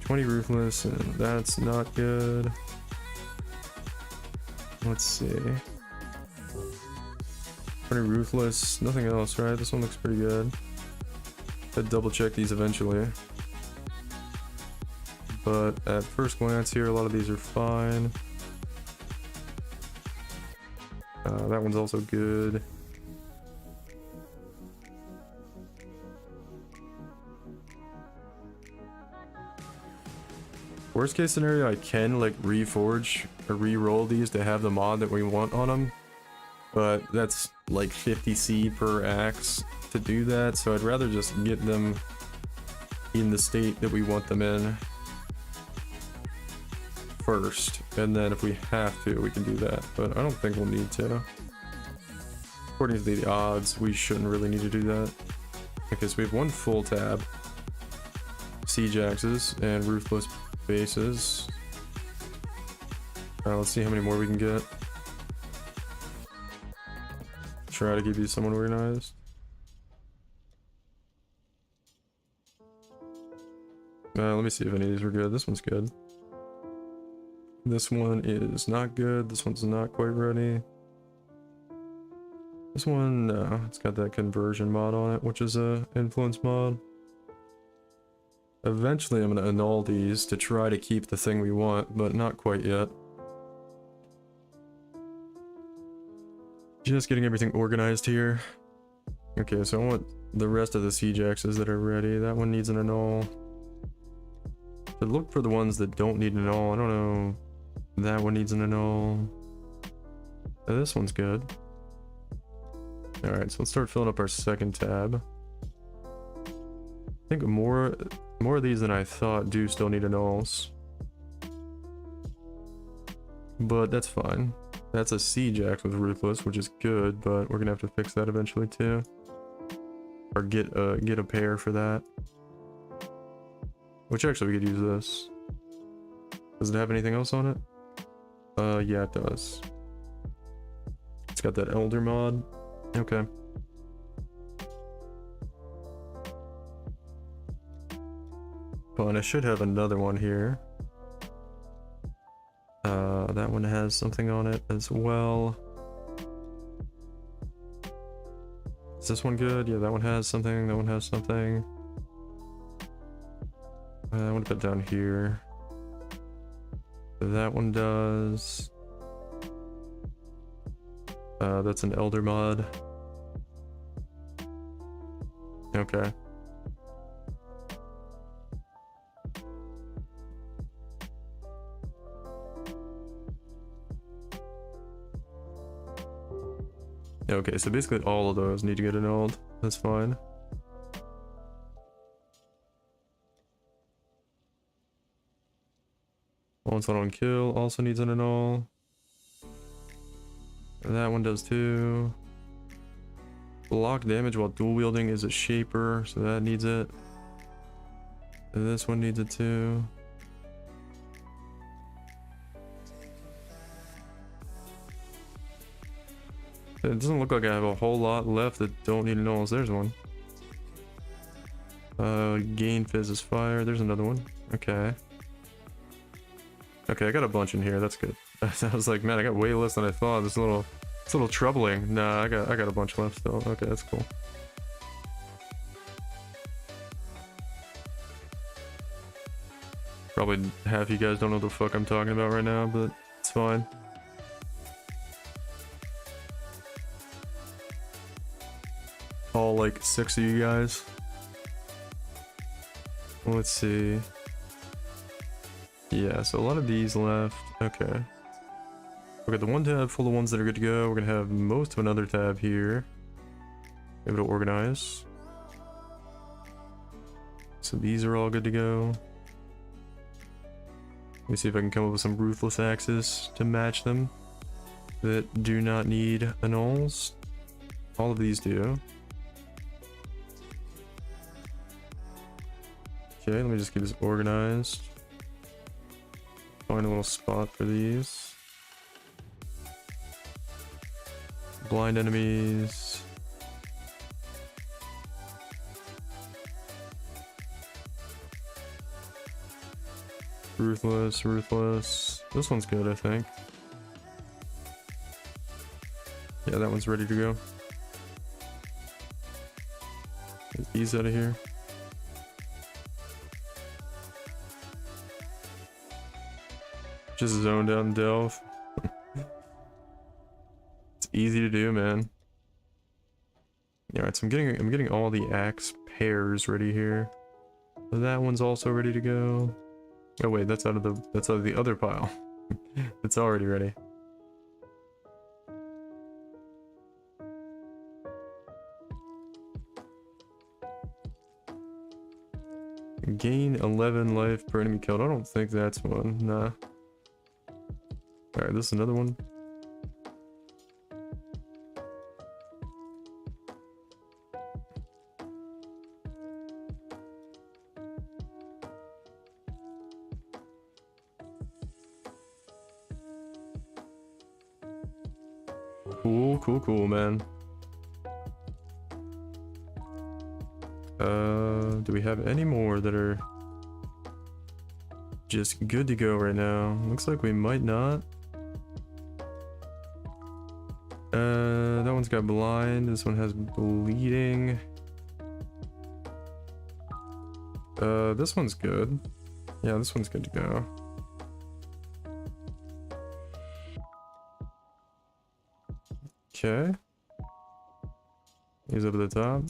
20 Ruthless, and that's not good. Let's see. 20 Ruthless, nothing else, right? This one looks pretty good. I'd double check these eventually. But at first glance here, a lot of these are fine. That one's also good. Worst case scenario, I can like reforge or re-roll these to have the mod that we want on them, but that's like 50C per axe to do that, so I'd rather just get them in the state that we want them in first, and then if we have to, we can do that, but I don't think we'll need to. According to the odds, we shouldn't really need to do that. Okay, so we have 1 full tab. Siege Axes and Ruthless bases. Let's see how many more we can get. Try to keep these somewhat organized. Let me see if any of these were good. This one's good. This one is not good. This one's not quite ready. This one, no, it's got that conversion mod on it, which is a influence mod. Eventually I'm going to annul these to try to keep the thing we want, but not quite yet. Just getting everything organized here. Okay, so I want the rest of the Siege Axes that are ready. That one needs an annul. To look for the ones that don't need an annul, I don't know. That one needs an annul. This one's good. Alright, so let's start filling up our second tab. I think more of these than I thought do still need annuls. But that's fine. That's a Siege Axe with Ruthless, which is good, but we're gonna have to fix that eventually too. Or get a pair for that. Which actually we could use this. Does it have anything else on it? Yeah, it does. It's got that Elder mod. Okay. But I should have another one here. That one has something on it as well. Is this one good? Yeah, that one has something. That one has something. I want to put it down here. That one does. That's an Elder mod. Okay. Okay, so basically all of those need to get annulled. That's fine. Once on kill also needs an annul. That one does too. Block damage while dual wielding is a shaper, so that needs it. And this one needs it too. It doesn't look like I have a whole lot left that don't need nulls. There's one. Gain fizz is fire. There's another one. Okay. Okay, I got a bunch in here. That's good. I was like, man, I got way less than I thought. It's a little troubling. Nah, I got a bunch left still. Okay, that's cool. Probably half you guys don't know what the fuck I'm talking about right now, but it's fine. All like 6 of you guys. Let's see. Yeah, so a lot of these left. Okay. We got the one tab full of ones that are good to go. We're gonna have most of another tab here. Able to organize. So these are all good to go. Let me see if I can come up with some ruthless axes to match them that do not need annuls. All of these do. Okay, let me just get this organized. Find a little spot for these. Blind enemies. Ruthless, ruthless. This one's good, I think. Yeah, that one's ready to go. Get these out of here. Just zoned out and delve. It's easy to do, man. Alright, so I'm getting all the axe pairs ready here. So that one's also ready to go. Oh wait, that's out of the other pile. It's already ready. Gain 11 life per enemy killed. I don't think that's one. Nah. Alright, this is another one. Cool, man. Do we have any more that are just good to go right now? Looks like we might not. That one's got blind. This one has bleeding. This one's good. Yeah, this one's good to go. Okay. He's up at the top.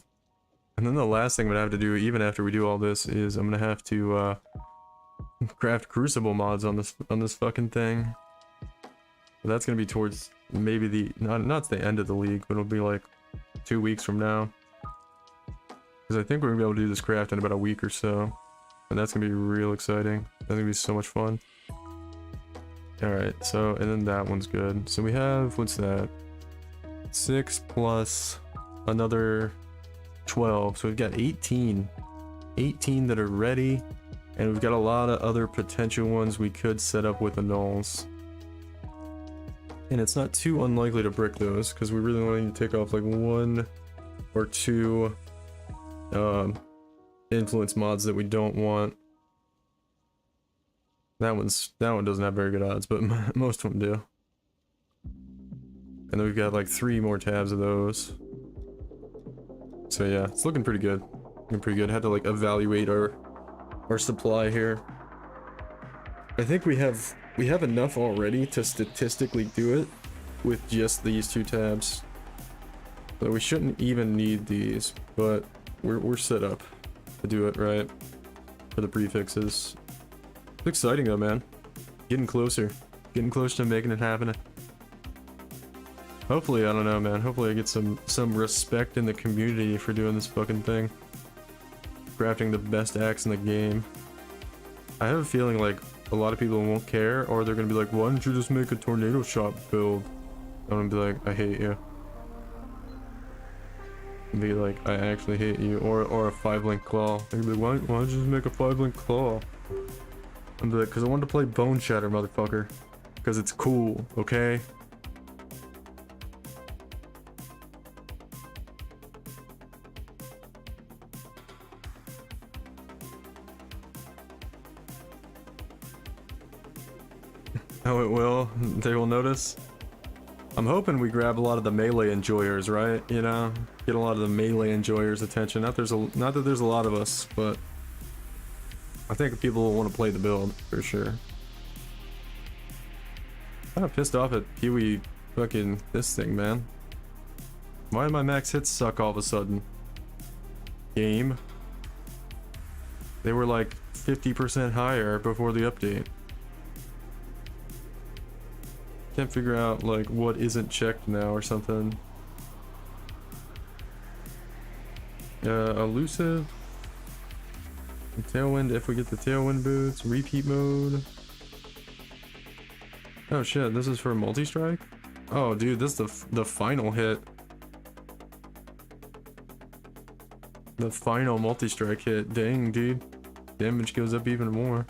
And then the last thing I'm gonna have to do, even after we do all this, is I'm gonna have to craft Crucible mods on this fucking thing. But that's gonna be towards maybe the not the end of the league, but it'll be like 2 weeks from now. Because I think we're gonna be able to do this craft in about a week or so. And that's gonna be real exciting. That's gonna be so much fun. Alright, so, and then that one's good. So we have, what's that? 6 plus another 12. So we've got 18. 18 that are ready. And we've got a lot of other potential ones we could set up with annuls. And it's not too unlikely to brick those, because we really only need to take off like 1 or 2 influence mods that we don't want. That one doesn't have very good odds, but most of them do. And then we've got like 3 more tabs of those. So yeah, it's looking pretty good. Looking pretty good. Had to like evaluate our supply here. I think we have enough already to statistically do it with just these 2 tabs. So we shouldn't even need these, but we're set up to do it right for the prefixes. It's exciting though, man. Getting closer to making it happen. Hopefully, I don't know, man. Hopefully I get some respect in the community for doing this fucking thing. Crafting the best axe in the game. I have a feeling like a lot of people won't care, or they're gonna be like, why don't you just make a tornado shot build? I'm gonna be like, I hate you. And be like, I actually hate you, or a 5-link claw. They'd be like, why don't you just make a 5-link claw? And be like, cause I wanted to play Bone Shatter, motherfucker. Cause it's cool, okay? Oh, it will. They will notice. I'm hoping we grab a lot of the melee enjoyers, right? You know, get a lot of the melee enjoyers' attention. Not that there's a lot of us, but I think people will want to play the build for sure. Kind of pissed off at Peewee fucking this thing, man. Why did my max hits suck all of a sudden? Game. They were like 50% higher before the update. Can't figure out like what isn't checked now or something. Elusive. Tailwind if we get the tailwind boots. Repeat mode. Oh shit, this is for multi-strike? Oh dude, this is the final hit. The final multi-strike hit. Dang dude. Damage goes up even more.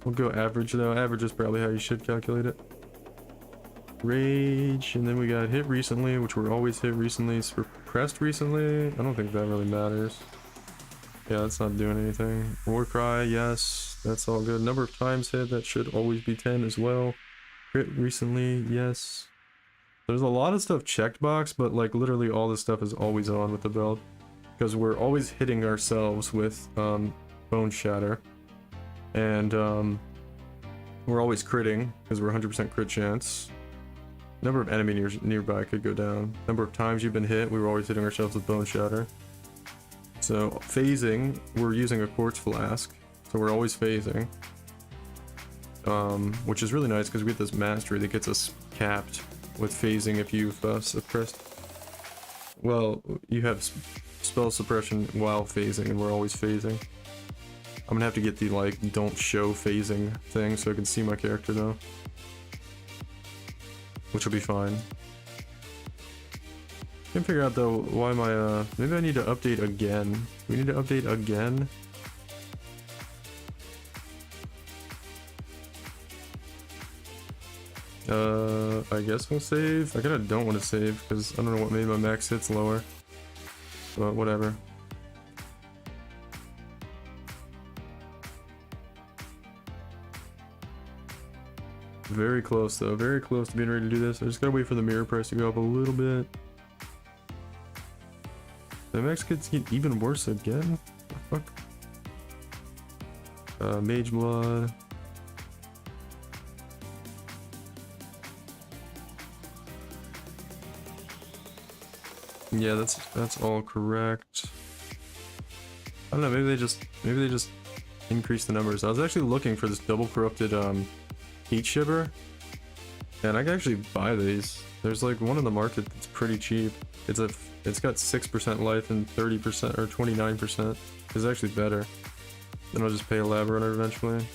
We'll go average though. Average is probably how you should calculate it. Rage, and then we got hit recently, which we're always hit recently. Suppressed recently? I don't think that really matters. Yeah, that's not doing anything. War cry, yes, that's all good. Number of times hit, that should always be 10 as well. Crit recently, yes. There's a lot of stuff checked box, but like literally all this stuff is always on with the build. Because we're always hitting ourselves with Bone Shatter. And we're always critting, because we're 100% crit chance. Number of enemies nearby could go down. Number of times you've been hit, we were always hitting ourselves with Bone Shatter. So phasing, we're using a Quartz Flask, so we're always phasing. Which is really nice because we get this mastery that gets us capped with phasing if you've suppressed. Well, you have spell suppression while phasing, and we're always phasing. I'm gonna have to get the like don't show phasing thing so I can see my character though. Which will be fine. Can't figure out though why my maybe I need to update again. We need to update again. I guess we'll save. I kinda don't want to save because I don't know what made my max hits lower. But whatever. Very close though, very close to being ready to do this. I just gotta wait for the mirror price to go up a little bit. The max gets even worse again? What the fuck? Mage Blood. Yeah, that's all correct. I don't know, maybe they just increase the numbers. I was actually looking for this double corrupted Heat Shiver, and I can actually buy these. There's like one on the market that's pretty cheap. It's got 6% life and 30% or 29%. It's actually better. Then I'll just pay a lab runner eventually.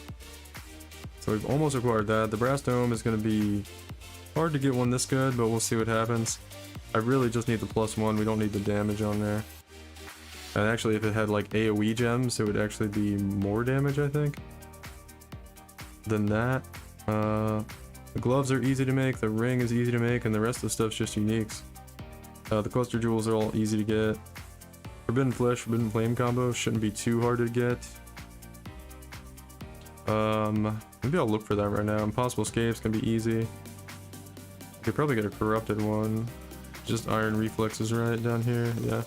So we've almost acquired that. The Brass Dome is going to be hard to get one this good, but we'll see what happens. I really just need the +1. We don't need the damage on there. And actually, if it had like AoE gems, it would actually be more damage, I think, than that. The gloves are easy to make, the ring is easy to make, and the rest of the stuff's just uniques. The cluster jewels are all easy to get. Forbidden Flesh, Forbidden Flame combo shouldn't be too hard to get. Maybe I'll look for that right now. Impossible Escape's gonna be easy. Could probably get a corrupted one. Just Iron Reflexes right down here, yeah.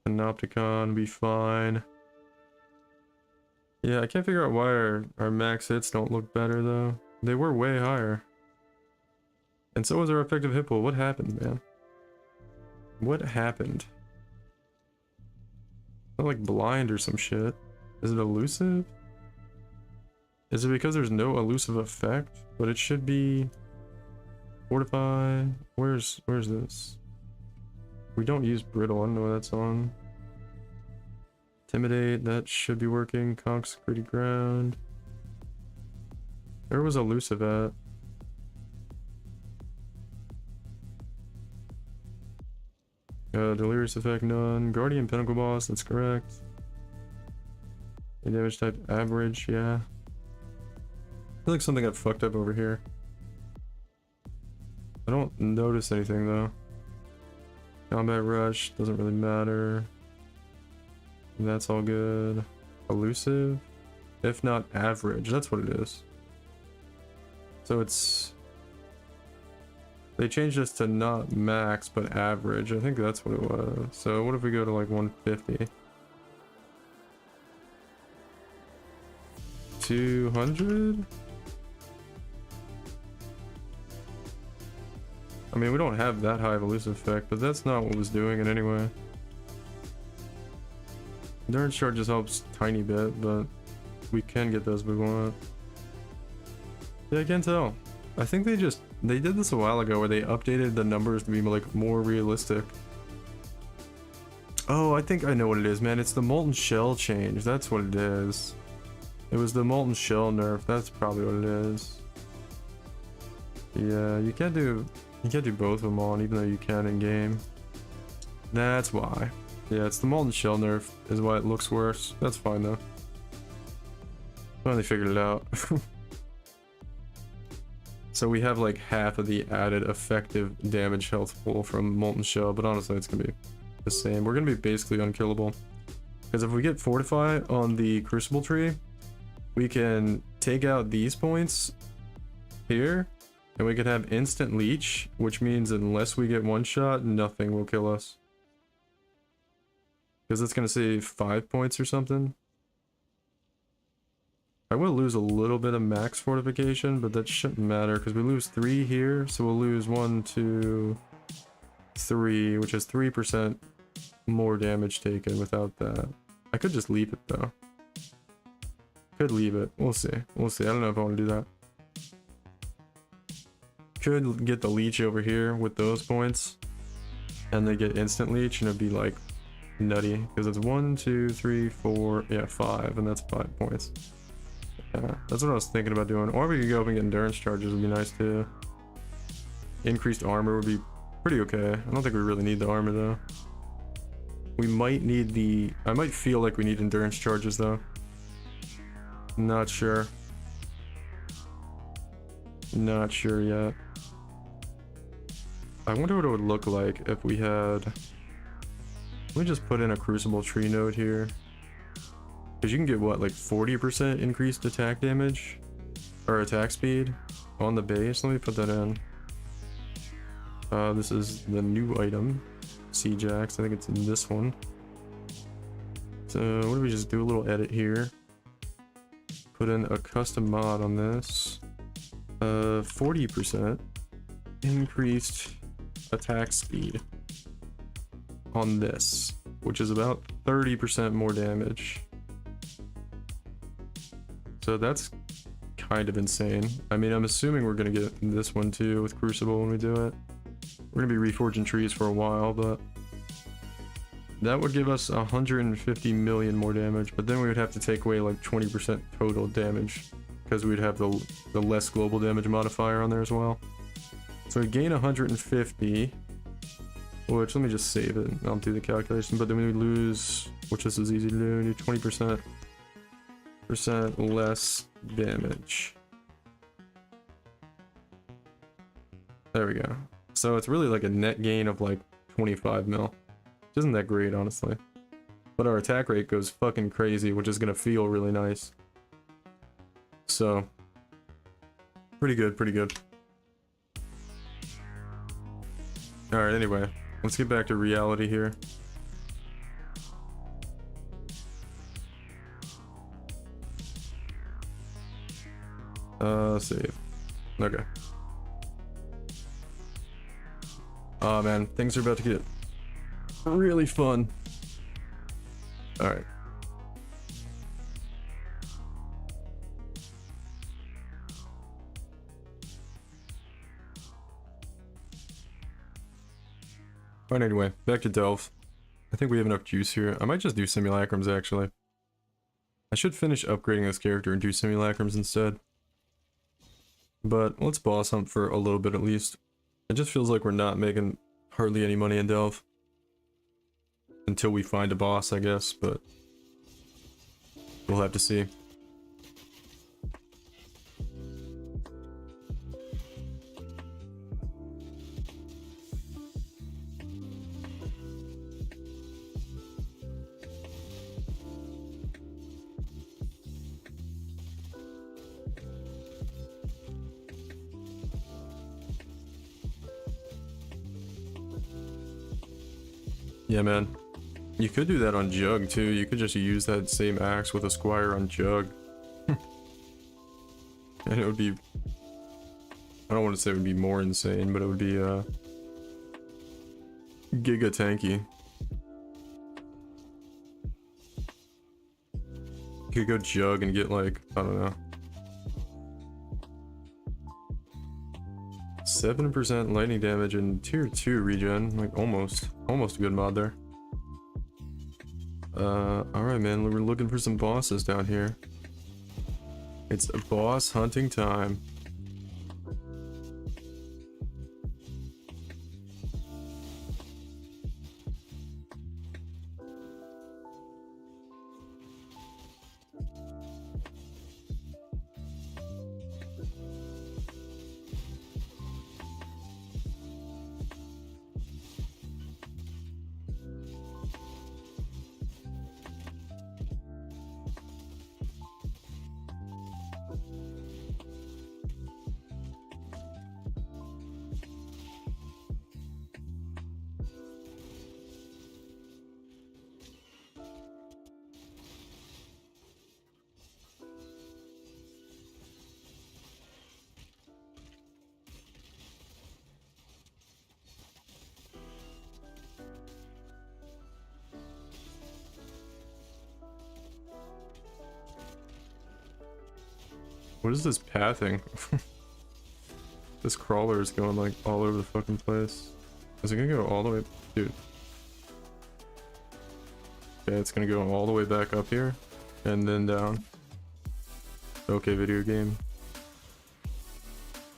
Panopticon be fine. Yeah, I can't figure out why our max hits don't look better though. They were way higher. And so was our effective hit pool. What happened, man? What happened? Not like blind or some shit. Is it elusive? Is it because there's no elusive effect? But it should be fortify. Where's this? We don't use brittle. I don't know what that's on. Intimidate, that should be working. Consecrated ground. Where was elusive at? Delirious effect, none. Guardian Pinnacle Boss, that's correct. Damage type, average, yeah. I feel like something got fucked up over here. I don't notice anything though. Combat Rush, doesn't really matter. That's all good. Elusive? If not average, that's what it is. So it's... They changed this to not max, but average. I think that's what it was. So what if we go to like 150? 200? I mean, we don't have that high of elusive effect, but that's not what was doing it anyway. Endurance charges helps tiny bit, but we can get those if we want. Yeah, I can't tell. I think they did this a while ago where they updated the numbers to be like more realistic. Oh, I think I know what it is, man. It's the Molten Shell change. That's what it is. It was the Molten Shell nerf. That's probably what it is. Yeah, you can't do both of them on, even though you can in game. That's why. Yeah, it's the Molten Shell nerf is why it looks worse. That's fine though. Finally figured it out. So we have like half of the added effective damage health pool from Molten Shell, but honestly it's gonna be the same. We're gonna be basically unkillable. Because if we get Fortify on the Crucible tree, we can take out these points here, and we could have instant leech, which means unless we get one shot, nothing will kill us. Because it's gonna save 5 points or something. I will lose a little bit of max fortification, but that shouldn't matter because we lose 3 here, so we'll lose 1, 2, 3, which is 3% more damage taken without that. I could just leave it though. Could leave it. We'll see. We'll see. I don't know if I want to do that. Could get the leech over here with those points, and they get instant leech, and it'd be like nutty because it's 1, 2, 3, 4, yeah, 5, and that's 5 points. Yeah, that's what I was thinking about doing. Or we could go up and get endurance charges, would be nice too. Increased armor would be pretty okay. I don't think we really need the armor though. We might need the... I might feel like we need endurance charges though. Not sure. Not sure yet. I wonder what it would look like if we had... Let me just put in a Crucible tree node here. Because you can get, what, like 40% increased attack damage? Or attack speed on the base? Let me put that in. This is the new item. C-Jax, I think it's in this one. So, what if we just do a little edit here? Put in a custom mod on this. 40% increased attack speed on this, which is about 30% more damage. So that's kind of insane. I mean, I'm assuming we're gonna get this one too with Crucible when we do it. We're gonna be reforging trees for a while, but that would give us 150 million more damage, but then we would have to take away like 20% total damage because we'd have the less global damage modifier on there as well. So we gain 150, which, let me just save it, I'll do the calculation, but then we lose, which this is easy to do, we do 20% less damage. There we go. So it's really like a net gain of like 25 mil. Which isn't that great, honestly. But our attack rate goes fucking crazy, which is gonna feel really nice. So, pretty good, pretty good. Alright, anyway, let's get back to reality here. Save. Okay. Oh man, things are about to get really fun. Alright. Alright, anyway, back to Delve. I think we have enough juice here. I might just do simulacrums actually. I should finish upgrading this character and do simulacrums instead. But let's boss hunt for a little bit at least. It just feels like we're not making hardly any money in Delve. until we find a boss, I guess, but we'll have to see. Yeah, man. You could do that on Jug, too. You could just use that same axe with a squire on Jug. And it would be... I don't want to say it would be more insane, but it would be, giga tanky. You could go Jug and get, like, I don't know. 7% lightning damage and tier 2 regen. Like, almost a good mod there. Alright, man, we're looking for some bosses down here. It's boss hunting time. What is this pathing? This crawler is going like all over the fucking place. Is it gonna go all the way? Dude. Okay, it's gonna go all the way back up here and then down. Okay, video game.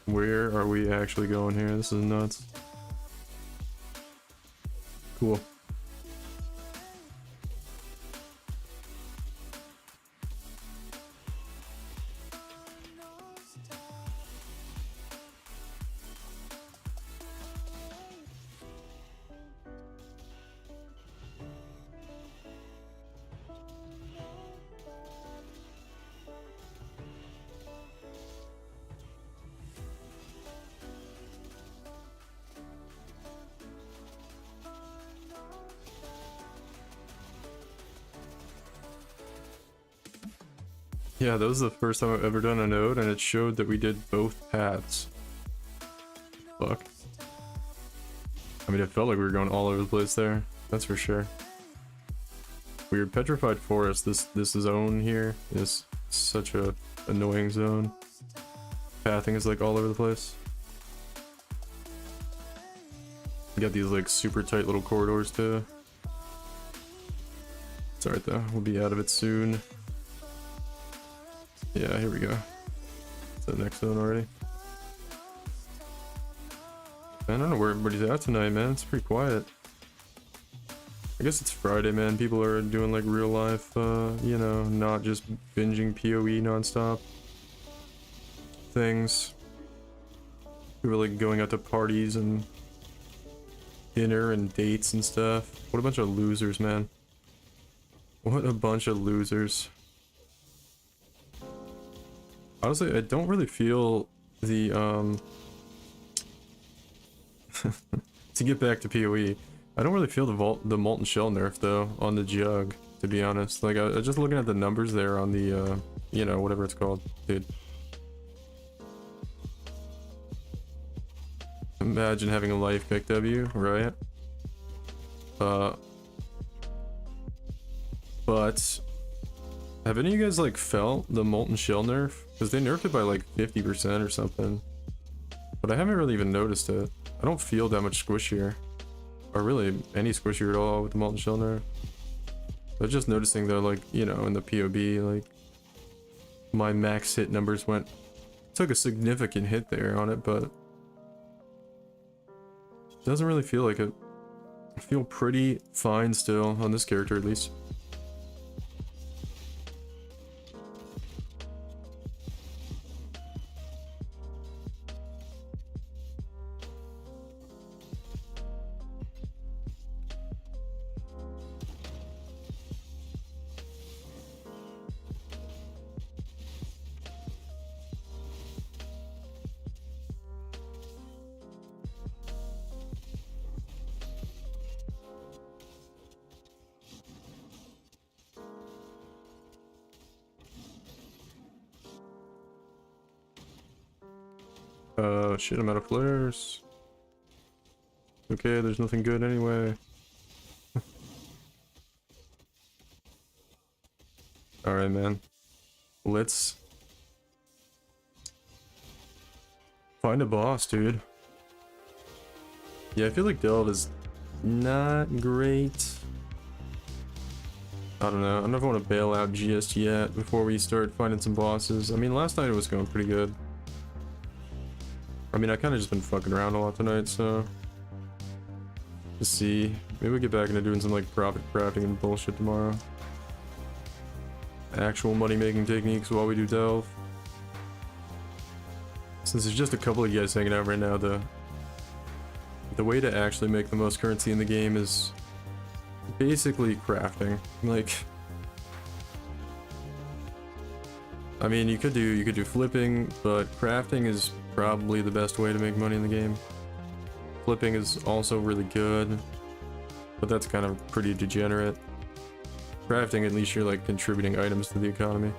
Where are we actually going here? This is nuts. Cool. Yeah, that was the first time I've ever done a node, and it showed that we did both paths. Fuck. I mean, it felt like we were going all over the place there. That's for sure. Weird petrified forest. This zone here is such a annoying zone. Pathing is like all over the place. You got these like super tight little corridors too. It's alright though. We'll be out of it soon. Yeah, here we go. It's the next zone already. I don't know where everybody's at tonight, man. It's pretty quiet. I guess it's Friday, man. People are doing like real life, you know, not just binging PoE nonstop things. People are like going out to parties and dinner and dates and stuff. What a bunch of losers, man. What a bunch of losers. Honestly, I don't really feel the, to get back to PoE, I don't really feel the Molten Shell nerf, though, on the Jug, to be honest. Like, I just looking at the numbers there on the, you know, whatever it's called, dude. Imagine having a life pick W, right? But have any of you guys, like, felt the Molten Shell nerf? Because they nerfed it by, like, 50% or something. But I haven't really even noticed it. I don't feel that much squishier. Or really any squishier at all with the Molten Shell nerf. I was just noticing though, like, you know, in the POB, like, my max hit numbers took a significant hit there on it, but it doesn't really feel like it. I feel pretty fine still on this character at least. Shit, I'm out of flares. Okay, there's nothing good anyway. Alright, man. Let's find a boss, dude. Yeah, I feel like Delve is not great. I don't know. I don't know if I want to bail out just yet before we start finding some bosses. I mean, last night it was going pretty good. I mean, I kind of just been fucking around a lot tonight, so... Let's see. Maybe we get back into doing some, like, profit crafting and bullshit tomorrow. Actual money-making techniques while we do Delve. Since there's just a couple of you guys hanging out right now, the way to actually make the most currency in the game is basically crafting. Like... I mean, you could do flipping, but crafting is probably the best way to make money in the game. Flipping is also really good, but that's kind of pretty degenerate. Crafting, at least you're like contributing items to the economy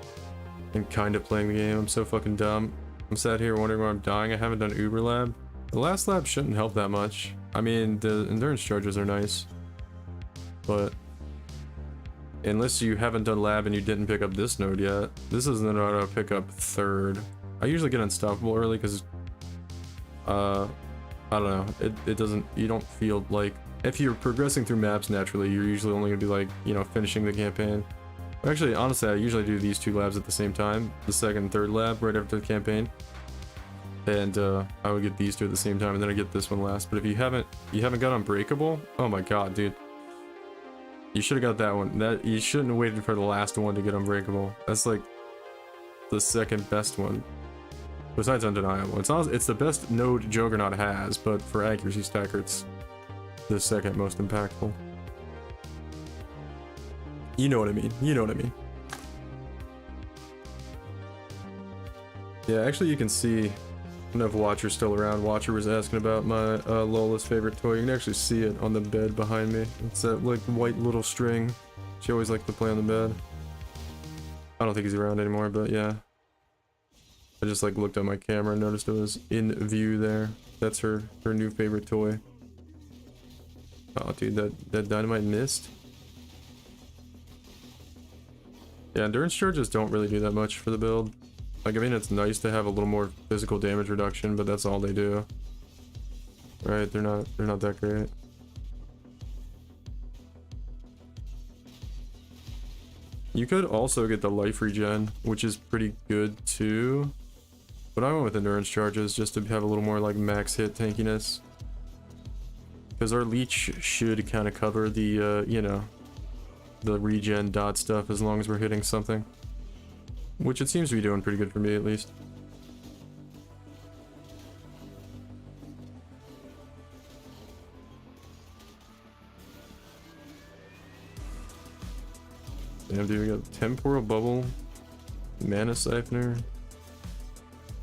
and kind of playing the game. I'm so fucking dumb. I'm sat here wondering why I'm dying. I haven't done Uber Lab. The last lab shouldn't help that much. I mean, the endurance charges are nice, but unless you haven't done lab and you didn't pick up this node yet, this is the node I'll pick up third. I usually get unstoppable early because, I don't know, it doesn't, you don't feel like, if you're progressing through maps naturally, you're usually only gonna be like, you know, finishing the campaign. Actually, honestly, I usually do these two labs at the same time, the second and third lab right after the campaign. And I would get these two at the same time, and then I get this one last. But if you haven't got Unbreakable, oh my god, dude. You should have got that one. You shouldn't have waited for the last one to get Unbreakable. That's like the second best one. Besides Undeniable. It's the best node Juggernaut has, but for accuracy stacker, it's the second most impactful. You know what I mean. You know what I mean. Yeah, actually you can see, I don't know if Watcher's still around. Watcher was asking about my Lola's favorite toy. You can actually see it on the bed behind me. It's that like white little string. She always liked to play on the bed. I don't think he's around anymore, but yeah. I just like looked at my camera and noticed it was in view there. That's her new favorite toy. Oh dude, that dynamite missed. Yeah, endurance charges don't really do that much for the build. Like, I mean, it's nice to have a little more physical damage reduction, but that's all they do. Right, they're not that great. You could also get the life regen, which is pretty good too. But I went with endurance charges just to have a little more like max hit tankiness. Because our leech should kind of cover the, you know, the regen dot stuff as long as we're hitting something. Which it seems to be doing pretty good for me at least. Damn dude, we got Temporal Bubble, Mana Siphoner.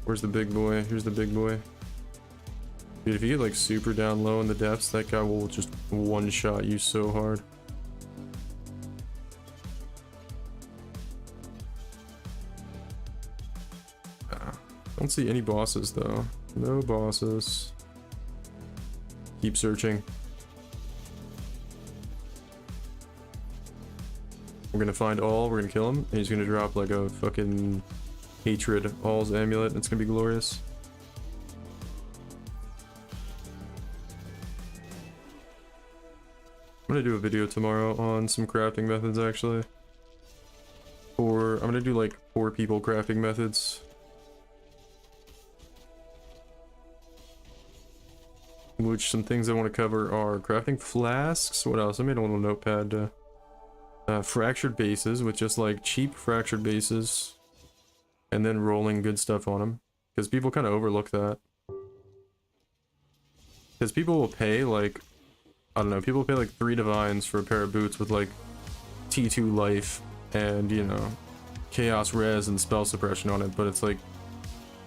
Where's the big boy? Here's the big boy. Dude, if you get like super down low in the depths, that guy will just one-shot you so hard. Don't see any bosses though. No bosses. Keep searching. We're gonna find All, we're gonna kill him, and he's gonna drop like a fucking hatred All's amulet, and it's gonna be glorious. I'm gonna do a video tomorrow on some crafting methods actually. Or I'm gonna do like 4 people crafting methods. Which some things I want to cover are crafting flasks. What else? I made a little notepad. Fractured bases with just like cheap fractured bases. And then rolling good stuff on them. Because people kind of overlook that. Because people will pay like, I don't know, people pay like 3 divines for a pair of boots with like T2 life and, you know, chaos res and spell suppression on it. But it's like,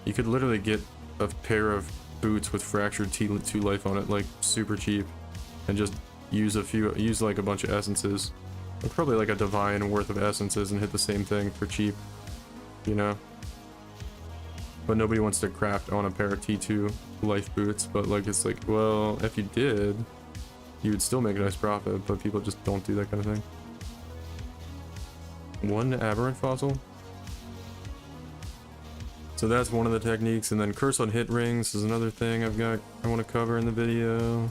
you could literally get a pair of boots with fractured T2 life on it like super cheap. And just use like a bunch of essences. Or probably like a divine worth of essences and hit the same thing for cheap. You know? But nobody wants to craft on a pair of T2 life boots, but like it's like, well, if you did, you would still make a nice profit, but people just don't do that kind of thing. 1 aberrant fossil. So that's one of the techniques, and then curse on hit rings is another thing I want to cover in the video.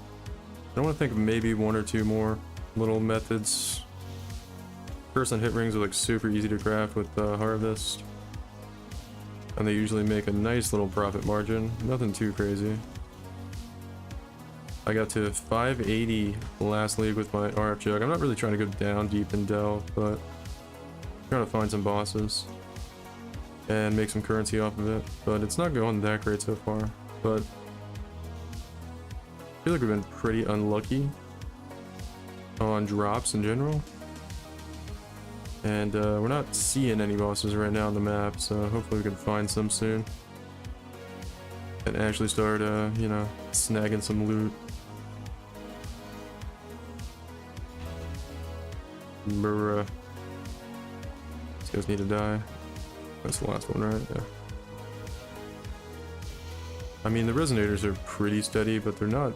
I want to think of maybe 1 or 2 more little methods. Curse on hit rings are like super easy to craft with harvest. And they usually make a nice little profit margin. Nothing too crazy. I got to 580 last league with my RF jug. I'm not really trying to go down deep in Delve, but I'm trying to find some bosses and make some currency off of it. But it's not going that great so far. But I feel like we've been pretty unlucky on drops in general. And we're not seeing any bosses right now on the map, so hopefully we can find some soon. And actually start, you know, snagging some loot. Bruh. These guys need to die. That's the last one, right? Yeah. I mean, the resonators are pretty steady, but they're not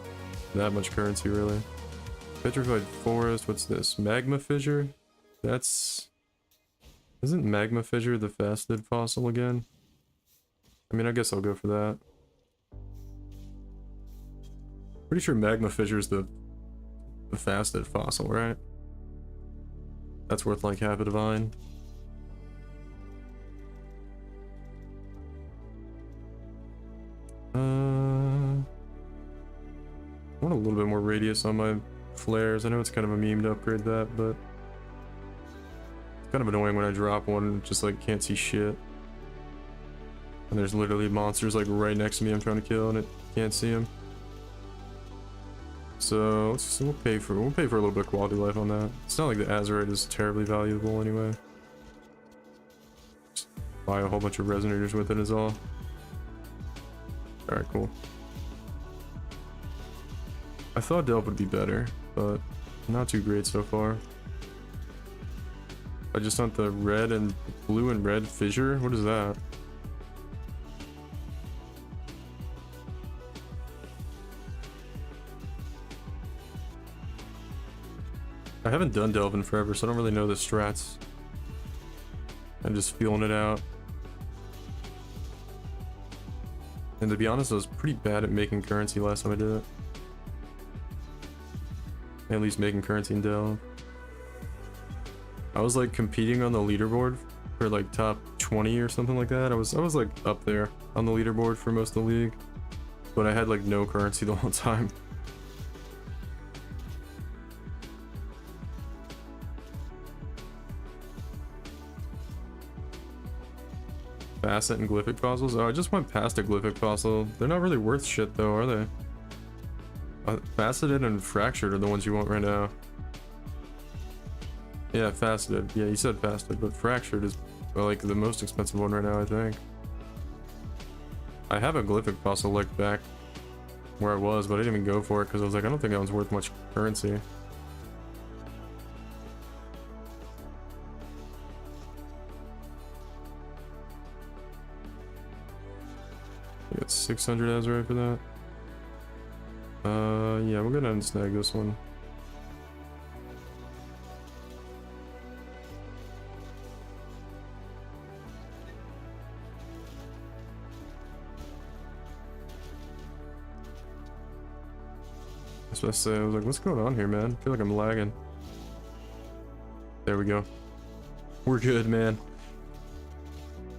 that much currency, really. Petrified Forest, what's this? Magma Fissure? That's... Isn't Magma Fissure the faceted fossil again? I mean, I guess I'll go for that. Pretty sure Magma Fissure is the faceted fossil, right? That's worth like half a divine. I want a little bit more radius on my flares. I know it's kind of a meme to upgrade that, but kind of annoying when I drop one and just like can't see shit. And there's literally monsters like right next to me I'm trying to kill and it can't see them. So we'll pay for a little bit of quality life on that. It's not like the Azurite is terribly valuable anyway. Just buy a whole bunch of resonators with it is all. Alright, cool. I thought Delve would be better, but not too great so far. I just want the red and blue and red fissure. What is that? I haven't done Delve in forever, so I don't really know the strats. I'm just feeling it out. And to be honest, I was pretty bad at making currency last time I did it. At least making currency in Delve. I was like competing on the leaderboard for like top 20 or something like that. I was like up there on the leaderboard for most of the league, but I had like no currency the whole time. Facet and glyphic fossils? Oh, I just went past a glyphic fossil. They're not really worth shit though, are they? Faceted and fractured are the ones you want right now. Yeah, faceted. Yeah, you said faceted, but fractured is like the most expensive one right now, I think. I have a glyphic fossil like back where I was, but I didn't even go for it because I was like, I don't think that one's worth much currency. I got 600 Azurite for that. Yeah, we'll go down and snag this one. That's what I say. I was like, what's going on here, man? I feel like I'm lagging. There we go. We're good, man.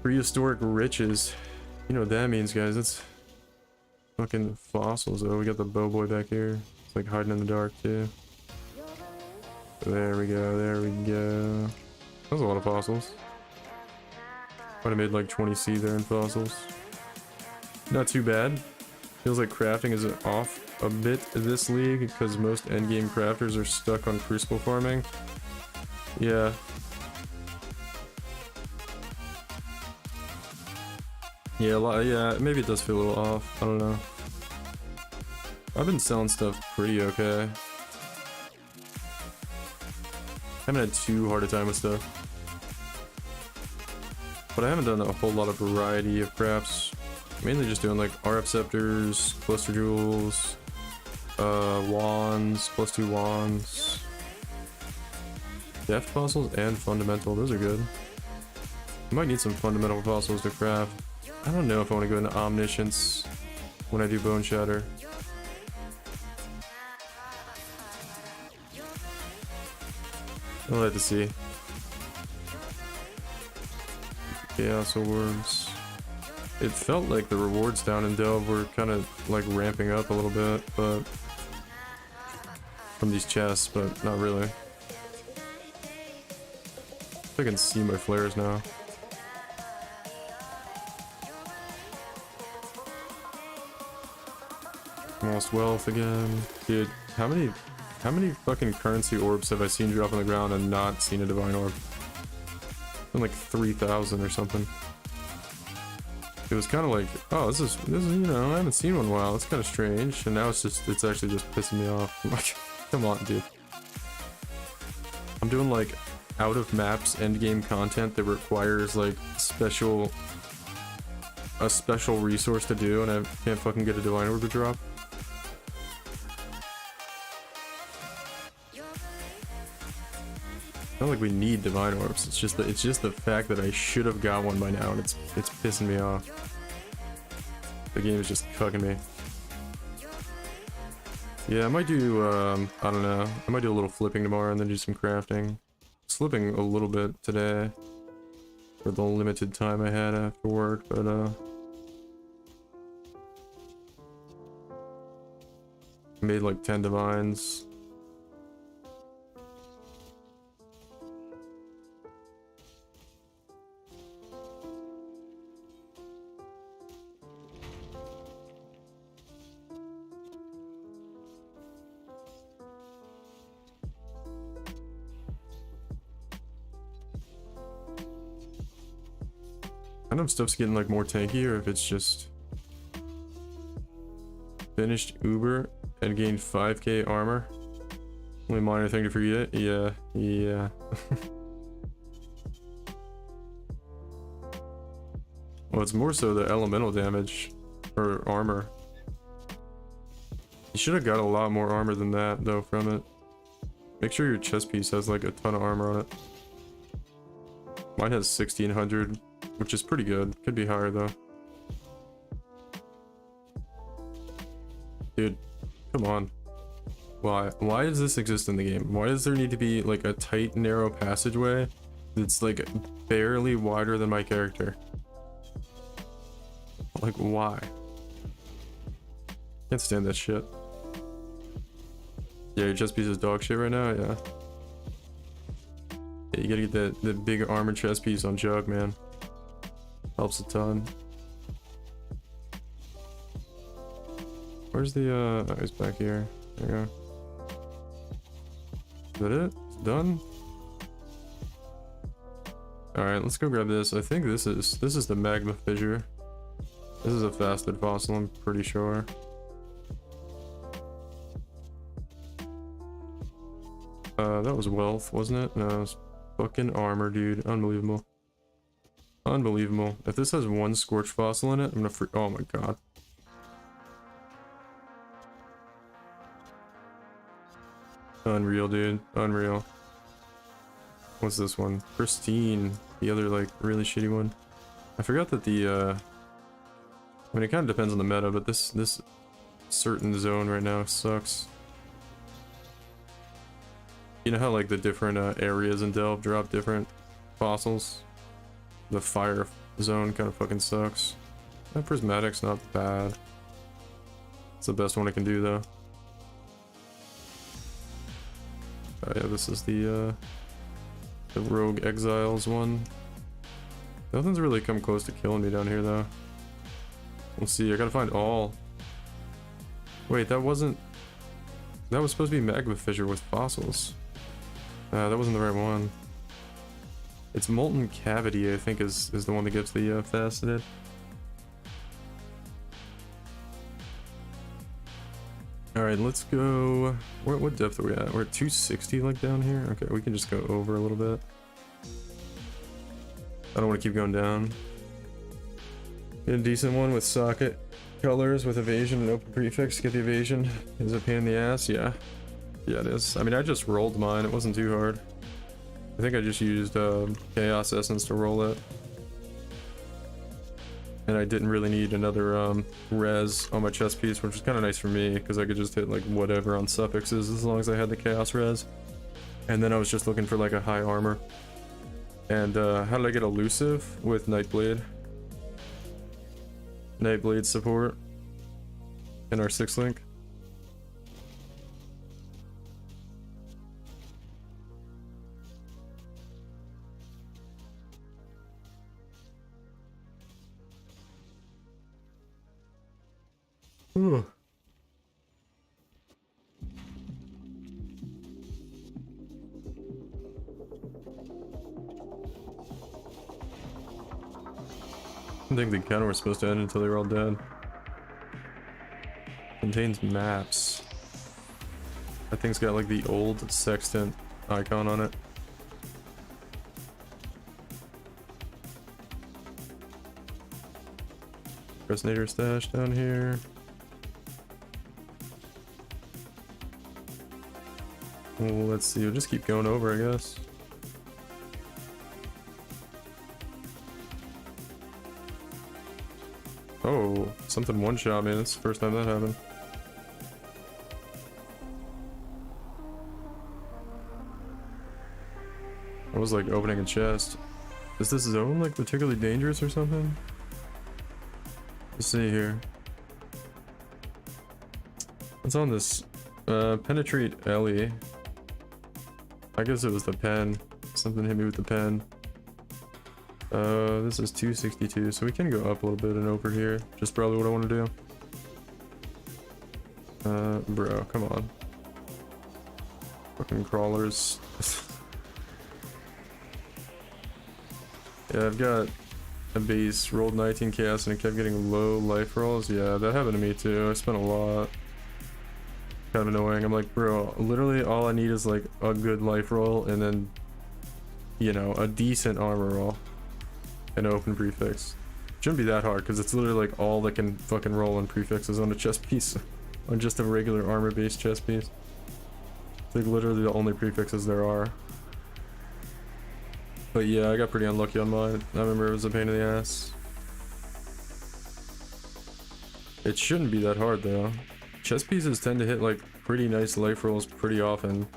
Prehistoric riches. You know what that means, guys. fucking fossils though. We got the bow boy back here. It's like hiding in the dark too. There we go, there we go. That was a lot of fossils. Might have made like 20C there in fossils. Not too bad. Feels like crafting is off a bit this league because most endgame crafters are stuck on Crucible farming. Yeah. Yeah, yeah, maybe it does feel a little off. I don't know. I've been selling stuff pretty okay. Haven't had too hard a time with stuff. But I haven't done a whole lot of variety of crafts. Mainly just doing like RF scepters, cluster jewels, wands, +2 wands. Deft fossils and fundamental, those are good. I might need some fundamental fossils to craft. I don't know if I want to go into omniscience when I do bone shatter. I'll have to see. Chaos orbs. It felt like the rewards down in Delve were kind of like ramping up a little bit, but from these chests, but not really. I can see my flares now. Lost wealth again. Dude, how many fucking currency orbs have I seen drop on the ground and not seen a divine orb? Been like 3,000 or something. It was kind of like, oh, this is, you know, I haven't seen one in a while. It's kind of strange. And now it's actually just pissing me off. I'm like, come on, dude. I'm doing like out of maps endgame content that requires like a special resource to do, and I can't fucking get a divine orb to drop. Not like we need divine orbs. It's just the fact that I should have got one by now, and it's pissing me off. The game is just cucking me. Yeah, I might do I don't know. I might do a little flipping tomorrow and then do some crafting. Slipping a little bit today for the limited time I had after work, but made like 10 divines. I don't know if stuff's getting like more tanky or if it's just finished Uber and gained 5k armor. Only minor thing to forget. Yeah. Well, it's more so the elemental damage or armor. You should have got a lot more armor than that though from it. Make sure your chest piece has like a ton of armor on it. Mine has 1600. Which is pretty good. Could be higher though. Dude, come on. Why does this exist in the game? Why does there need to be like a tight, narrow passageway that's like barely wider than my character? Like, why? Can't stand that shit. Yeah, your chest piece is dog shit right now? Yeah. Yeah, you gotta get the big armored chest piece on Jug, man. Helps a ton. Where's the oh, he's back here. There you go. Is that it? It's done? Alright, let's go grab this. I think this is the magma fissure. This is a fasted fossil, I'm pretty sure. That was wealth, wasn't it? No, it was fucking armor, dude. Unbelievable. Unbelievable. If this has one scorched fossil in it, I'm gonna oh my god. Unreal, dude. Unreal. What's this one? Pristine. The other, like, really shitty one. I forgot that the, I mean, it kind of depends on the meta, but this certain zone right now sucks. You know how, like, the different areas in Delve drop different fossils? The fire zone kind of fucking sucks. That prismatic's not bad. It's the best one I can do though. Oh yeah, this is the Rogue Exiles one. Nothing's really come close to killing me down here though. We'll see. I gotta find all. Wait, that wasn't. That was supposed to be Magma Fissure with fossils. That wasn't the right one. It's Molten Cavity, I think, is the one that gives the faceted. Alright, let's go. What depth are we at? We're at 260, like down here? Okay, we can just go over a little bit. I don't want to keep going down. Get a decent one with socket colors with evasion and open prefix to get the evasion. Is it a pain in the ass? Yeah. Yeah, it is. I mean, I just rolled mine. It wasn't too hard. I think I just used Chaos Essence to roll it. And I didn't really need another res on my chest piece, which was kind of nice for me, because I could just hit like whatever on suffixes as long as I had the Chaos res. And then I was just looking for like a high armor. And how did I get elusive? With Nightblade. Nightblade support. In our 6th link. Ooh. I think the encounter was supposed to end until they were all dead. Contains maps. That thing's got like the old sextant icon on it. Resonator stash down here. Well, let's see, we'll just keep going over, I guess. Oh, something one-shot me. That's the first time that happened. I was like opening a chest. Is this zone like particularly dangerous or something? Let's see here. What's on this? Penetrate Ellie. I guess it was the pen. Something hit me with the pen. This is 262, so we can go up a little bit and over here. Just probably what I want to do. Bro, come on. Fucking crawlers. Yeah, I've got a base, rolled 19 chaos, and it kept getting low life rolls. Yeah, that happened to me too. I spent a lot. Kind of annoying. I'm like, bro, literally all I need is like a good life roll and then, you know, a decent armor roll. An open prefix. Shouldn't be that hard because it's literally like all that can fucking roll in prefixes on a chest piece. On just a regular armor based chest piece. It's like literally the only prefixes there are. But yeah, I got pretty unlucky on mine. I remember it was a pain in the ass. It shouldn't be that hard though. Chest pieces tend to hit like pretty nice life rolls pretty often.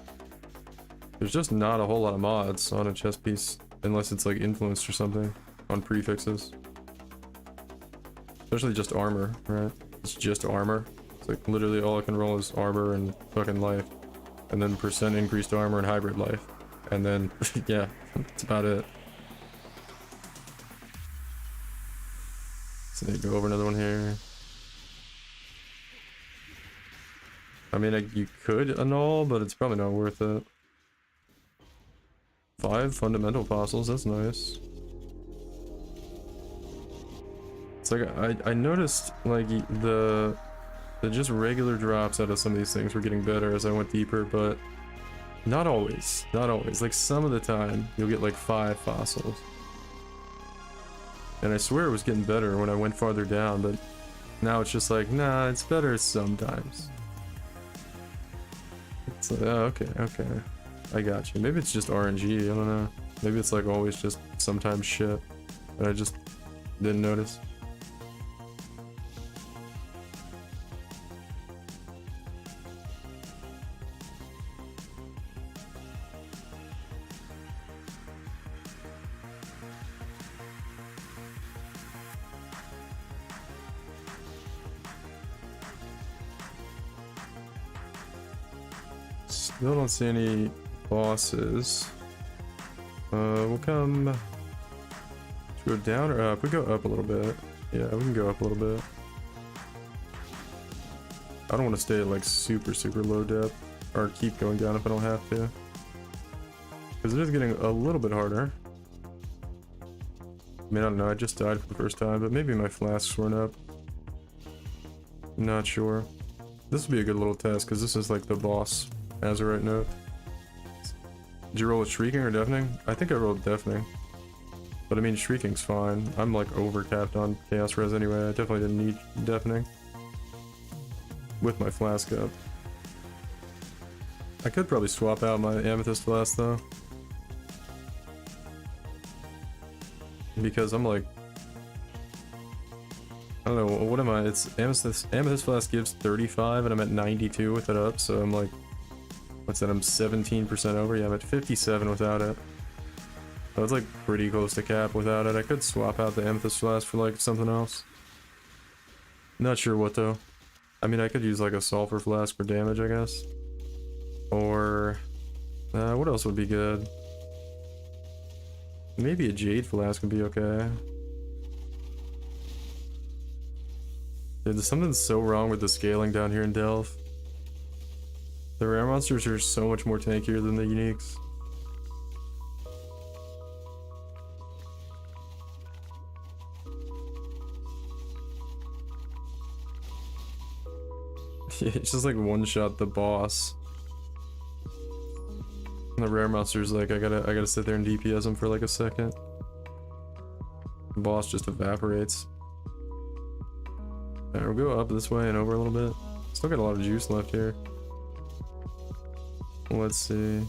There's just not a whole lot of mods on a chest piece unless it's like influenced or something on prefixes. Especially just armor, right? It's just armor. It's like literally all I can roll is armor and fucking life. And then percent increased armor and hybrid life. And then, yeah, that's about it. So you go over another one here. I mean, you could annul, but it's probably not worth it. 5 fundamental fossils, that's nice. It's like, I noticed, like, the just regular drops out of some of these things were getting better as I went deeper, but not always. Not always. Like, some of the time, you'll get like 5 fossils. And I swear it was getting better when I went farther down, but now it's just like, nah, it's better sometimes. It's like, oh, okay. I got you. Maybe it's just RNG, I don't know. Maybe it's like always just sometimes shit. And I just didn't notice. Still don't see any bosses. We'll come... Should we go down or up? We go up a little bit. Yeah, we can go up a little bit. I don't want to stay at like super low depth. Or keep going down if I don't have to. Because it is getting a little bit harder. I mean, I don't know, I just died for the first time, but maybe my flasks weren't up. Not sure. This would be a good little test, because this is like the boss Azurite note. Did you roll with Shrieking or Deafening? I think I rolled Deafening. But I mean, Shrieking's fine. I'm like over-capped on Chaos Res anyway, I definitely didn't need Deafening. With my flask up. I could probably swap out my Amethyst Flask though. Because I'm like... I don't know, what am I? It's Amethyst Flask gives 35 and I'm at 92 with it up, so I'm like... What's that, I'm 17% over? Yeah, I'm at 57 without it. So it's like pretty close to cap without it. I could swap out the Amethyst Flask for like something else. Not sure what though. I mean, I could use like a Sulfur Flask for damage, I guess. Or... what else would be good? Maybe a Jade Flask would be okay. Dude, something's so wrong with the scaling down here in Delve. The rare monsters are so much more tankier than the uniques. It's just like one-shot the boss. And the rare monster's like, I gotta sit there and DPS him for like a second. The boss just evaporates. Alright, we'll go up this way and over a little bit. Still got a lot of juice left here. Let's see.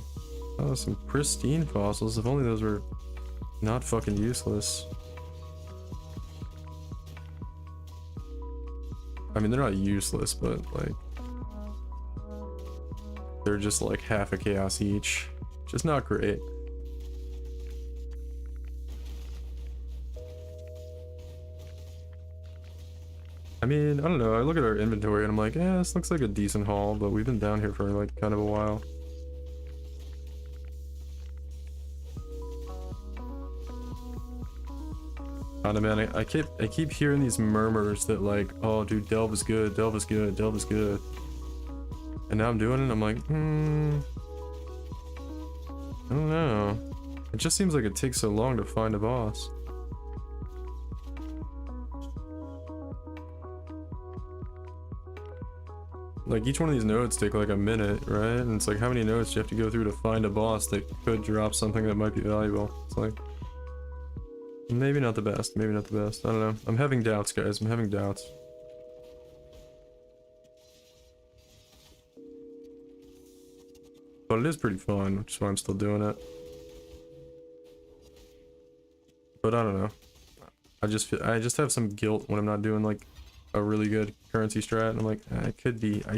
Oh, some pristine fossils. If only those were not fucking useless. I mean, they're not useless, but like... They're just like half a chaos each. Just not great. I mean, I don't know, I look at our inventory and I'm like, yeah, this looks like a decent haul, but we've been down here for like kind of a while. I don't know, man, I keep hearing these murmurs that like, oh dude, Delve is good, Delve is good, Delve is good. And now I'm doing it, I'm like, I don't know. It just seems like it takes so long to find a boss. Like, each one of these nodes take like a minute, right? And it's like, how many nodes do you have to go through to find a boss that could drop something that might be valuable? It's like... Maybe not the best, maybe not the best. I don't know. I'm having doubts, guys. I'm having doubts. But it is pretty fun, which is why I'm still doing it. But I don't know. I just have some guilt when I'm not doing like a really good currency strat. And I'm like, I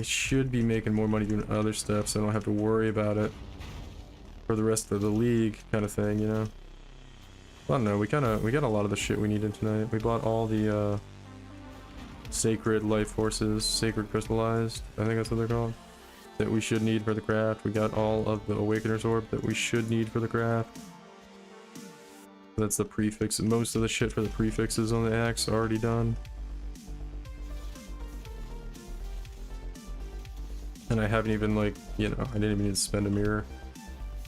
should be making more money doing other stuff so I don't have to worry about it for the rest of the league kind of thing, you know? I don't know, we got a lot of the shit we needed tonight. We bought all the sacred life forces, sacred crystallized, I think that's what they're called, that we should need for the craft. We got all of the awakener's orb that we should need for the craft. That's the prefix, and most of the shit for the prefixes on the axe already done. And I haven't even like, you know, I didn't even need to spend a mirror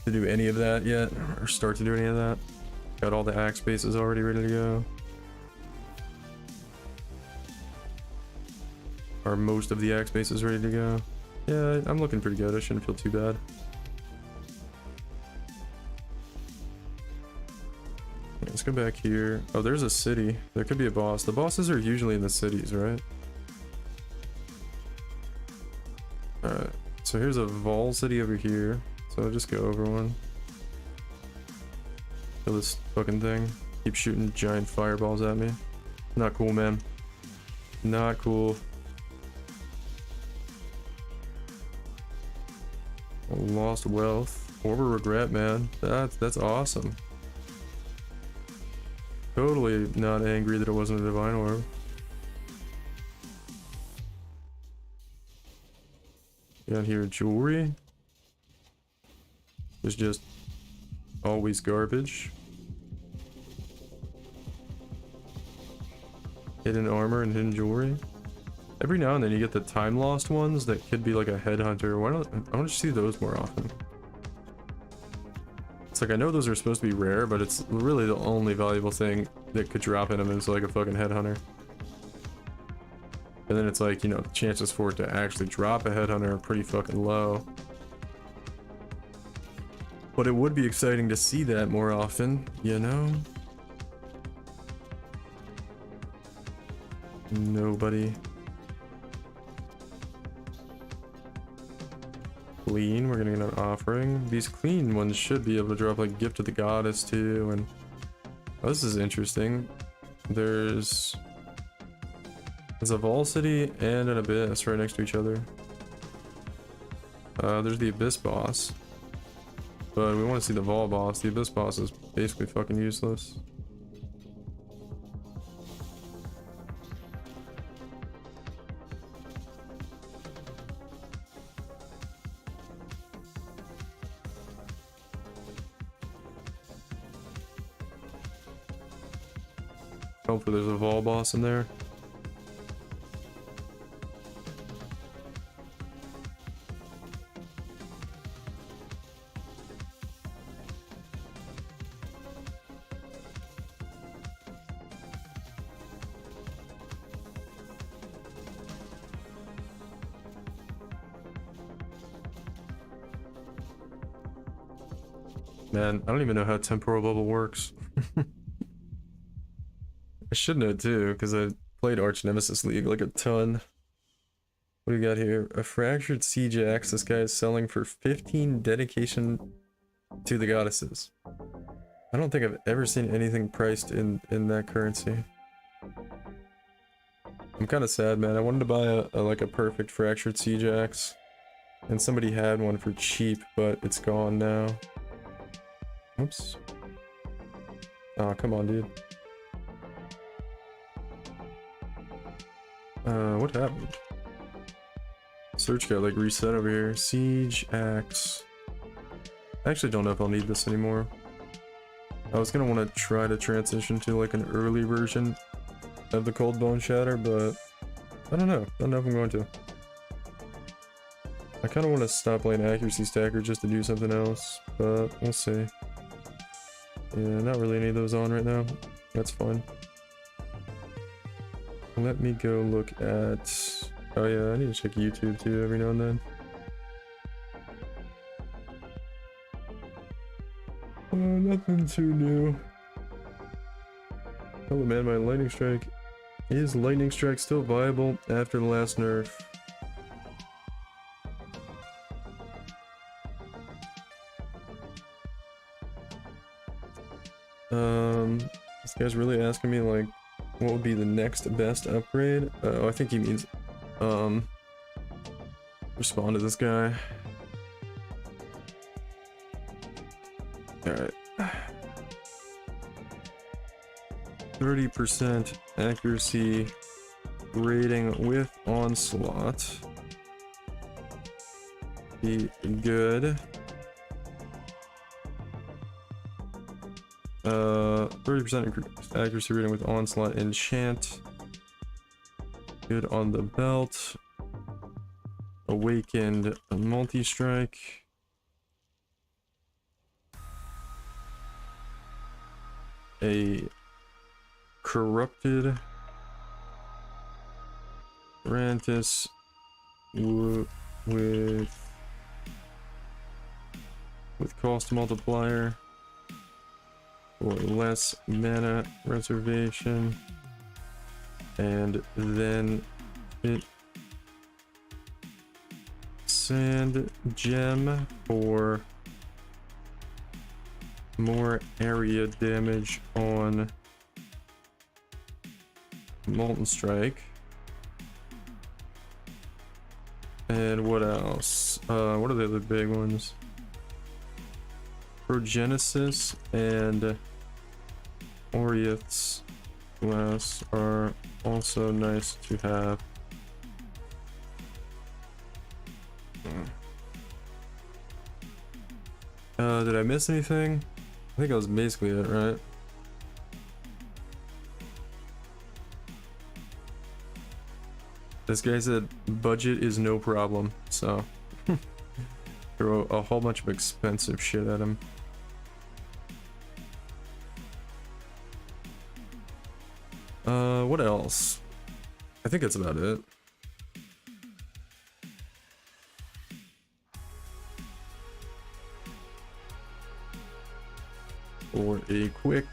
to do any of that yet, or start to do any of that. Got all the axe bases already ready to go. Or most of the axe bases ready to go. Yeah, I'm looking pretty good. I shouldn't feel too bad. Let's go back here. Oh, there's a city. There could be a boss. The bosses are usually in the cities, right? Alright. So here's a Vol city over here. So I'll just go over one. Kill this fucking thing. Keep shooting giant fireballs at me. Not cool, man. Not cool. Lost wealth. Orb of regret, man. That's awesome. Totally not angry that it wasn't a divine orb. Got here jewelry. is just always garbage. Hidden armor and hidden jewelry. Every now and then you get the time lost ones that could be like a headhunter. Why don't I want to see those more often? It's like I know those are supposed to be rare, but it's really the only valuable thing that could drop in them is like a fucking headhunter. And then it's like, you know, the chances for it to actually drop a headhunter are pretty fucking low. But it would be exciting to see that more often, you know? Nobody. Clean, we're gonna get an offering. These clean ones should be able to drop like gift to the goddess too, and oh, this is interesting. There's a Vol City and an Abyss right next to each other. There's the Abyss boss, but we want to see the Vol boss. The Abyss boss is basically fucking useless. Hopefully there's a Vol boss in there. Man, I don't even know how temporal bubble works. I should know too, because I played Arch Nemesis League like a ton. What do we got here? A fractured siege axe. This guy is selling for 15 dedication to the goddesses. I don't think I've ever seen anything priced in that currency. I'm kind of sad, man. I wanted to buy like a perfect fractured siege axe, and somebody had one for cheap, but it's gone now. Oops. Oh, come on, dude. What happened? Search got like reset over here. Siege axe. I actually don't know if I'll need this anymore. I was gonna want to try to transition to like an early version of the Cold Bone Shatter, but I don't know. I don't know if I'm going to. I kind of want to stop playing Accuracy Stacker just to do something else, but we'll see. Yeah, not really any of those on right now. That's fine. Let me go look at... Oh yeah, I need to check YouTube too every now and then. Nothing too new. Hello man, my lightning strike. Is lightning strike still viable after the last nerf? This guy's really asking me like what would be the next best upgrade? Oh, I think he means respond to this guy. Alright. 30% accuracy rating with onslaught. Be good. 30% accuracy rating with onslaught enchant. Good on the belt. Awakened multi-strike. A corrupted Rantis with cost multiplier or less mana reservation, and then it sand gem for more area damage on Molten Strike. And what else? What are the other big ones? Progenesis and Orieth's Glass are also nice to have. Did I miss anything? I think that was basically it, right? This guy said budget is no problem, so throw a whole bunch of expensive shit at him. What else? I think that's about it. For a quick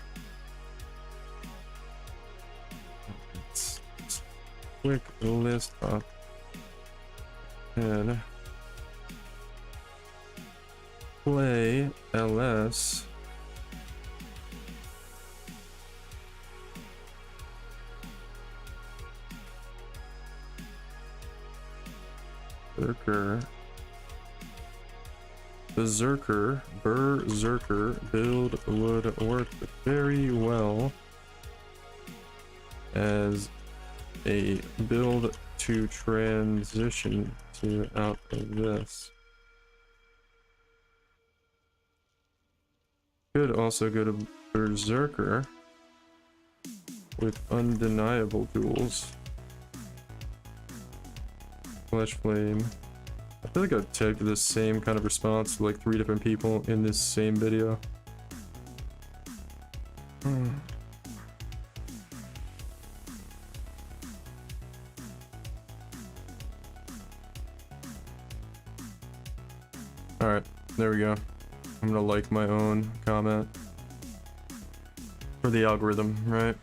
list up and play LS. Berserker build would work very well as a build to transition to out of this. Could also go to Berserker with undeniable tools. Flesh Flame. I feel like I've tagged the same kind of response to like 3 different people in this same video. Alright, there we go. I'm gonna like my own comment for the algorithm, right?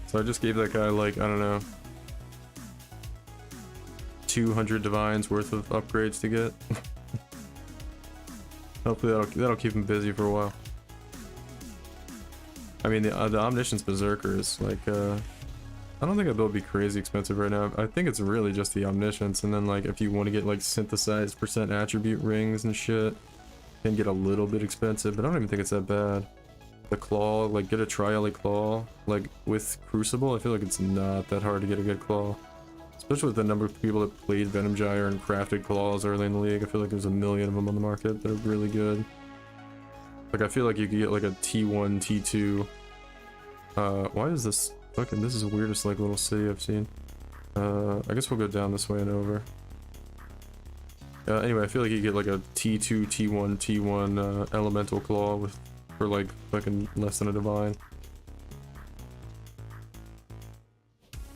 So I just gave that guy like, I don't know, 200 divines worth of upgrades to get. Hopefully that'll keep him busy for a while. I mean, the Omniscience Berserker is like, I don't think that build would be crazy expensive right now. I think it's really just the Omniscience, and then like if you want to get like synthesized percent attribute rings and shit, it can get a little bit expensive, but I don't even think it's that bad. The claw, like get a Trially claw, like with Crucible, I feel like it's not that hard to get a good claw. Especially with the number of people that played Venom Gyre and crafted claws early in the league. I feel like there's a million of them on the market that are really good. Like I feel like you could get like a T1, T2. Why is this fucking, this is the weirdest like little city I've seen. I guess we'll go down this way and over. Anyway, I feel like you get like a T2, T1, T1 elemental claw with for like fucking less than a divine.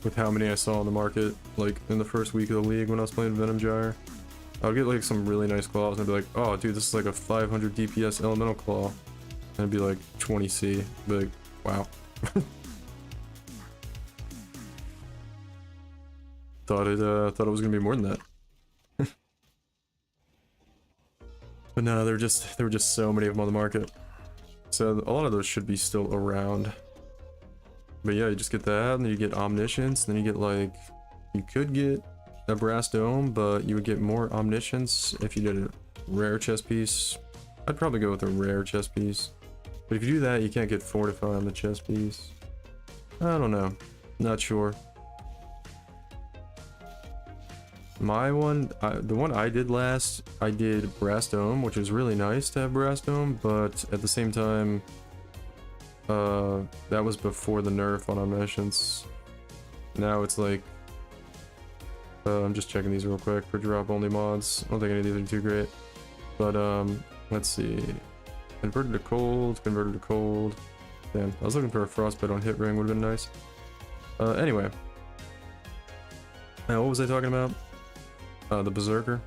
With how many I saw on the market, like in the first week of the league when I was playing Venom Gyre. I'll get like some really nice claws and I'd be like, oh dude, this is like a 500 DPS elemental claw. And it'd be like 20C. Be like, wow. Thought it was gonna be more than that. But no, there were just so many of them on the market. So a lot of those should be still around. But yeah, you just get that, and then you get Omniscience, then you get like, you could get a Brass Dome, but you would get more Omniscience if you did a rare chest piece. I'd probably go with a rare chest piece. But if you do that, you can't get Fortify on the chest piece. I don't know. Not sure. My one, the one I did last, I did Brass Dome, which was really nice to have Brass Dome, but at the same time, that was before the nerf on Omniscience. Now it's like, I'm just checking these real quick for drop only mods. I don't think any of these are too great. But, let's see. Converted to cold, converted to cold. Damn, I was looking for a frostbite on hit ring, would have been nice. Anyway. Now, what was I talking about? The Berserker.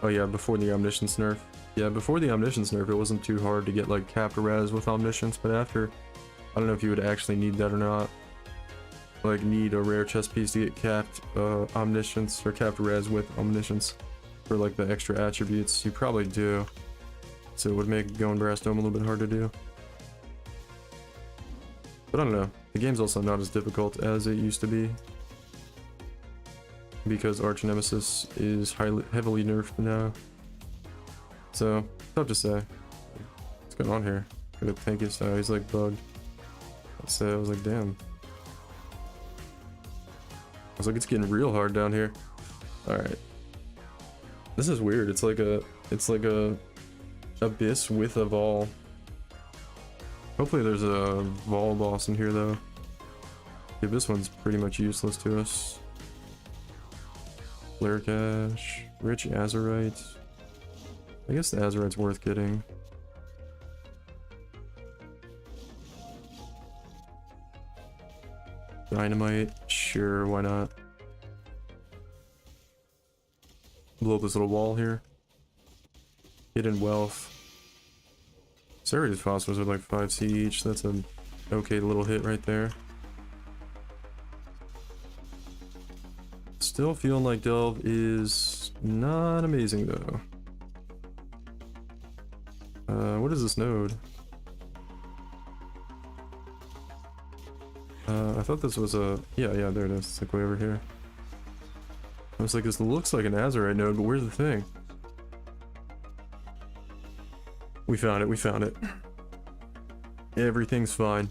Oh yeah, before the Omniscience nerf. Yeah, before the Omniscience nerf, it wasn't too hard to get like capped res with Omniscience, but after, I don't know if you would actually need that or not. Like need a rare chest piece to get capped Omniscience or capped res with Omniscience for like the extra attributes. You probably do. So it would make going Brass Dome a little bit hard to do. But I don't know. The game's also not as difficult as it used to be. Because Arch Nemesis is heavily nerfed now. So, tough to say. What's going on here? Got a tankiest. Oh, he's like bugged. I was like, damn. I was like, it's getting real hard down here. Alright. This is weird. It's like a abyss with a Vol. Hopefully there's a Vol boss in here though. Yeah, this one's pretty much useless to us. Flare Cache. Rich Azurite. I guess the Azurite's worth getting. Dynamite. Sure, why not? Blow up this little wall here. Hidden Wealth. Serrated Phosphors are like 5C each. That's an okay little hit right there. Still feeling like Delve is not amazing though. What is this node? I thought this was a... Yeah, there it is. It's like way over here. I was like, this looks like an Azurite node, but where's the thing? We found it. Everything's fine.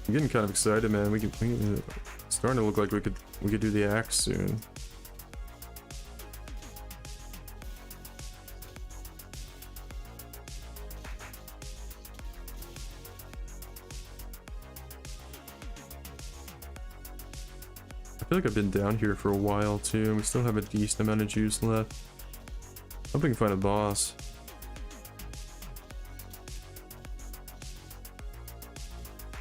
I'm getting kind of excited, man. It's starting to look like we could do the axe soon. I feel like I've been down here for a while too, and we still have a decent amount of juice left. I hope we can find a boss.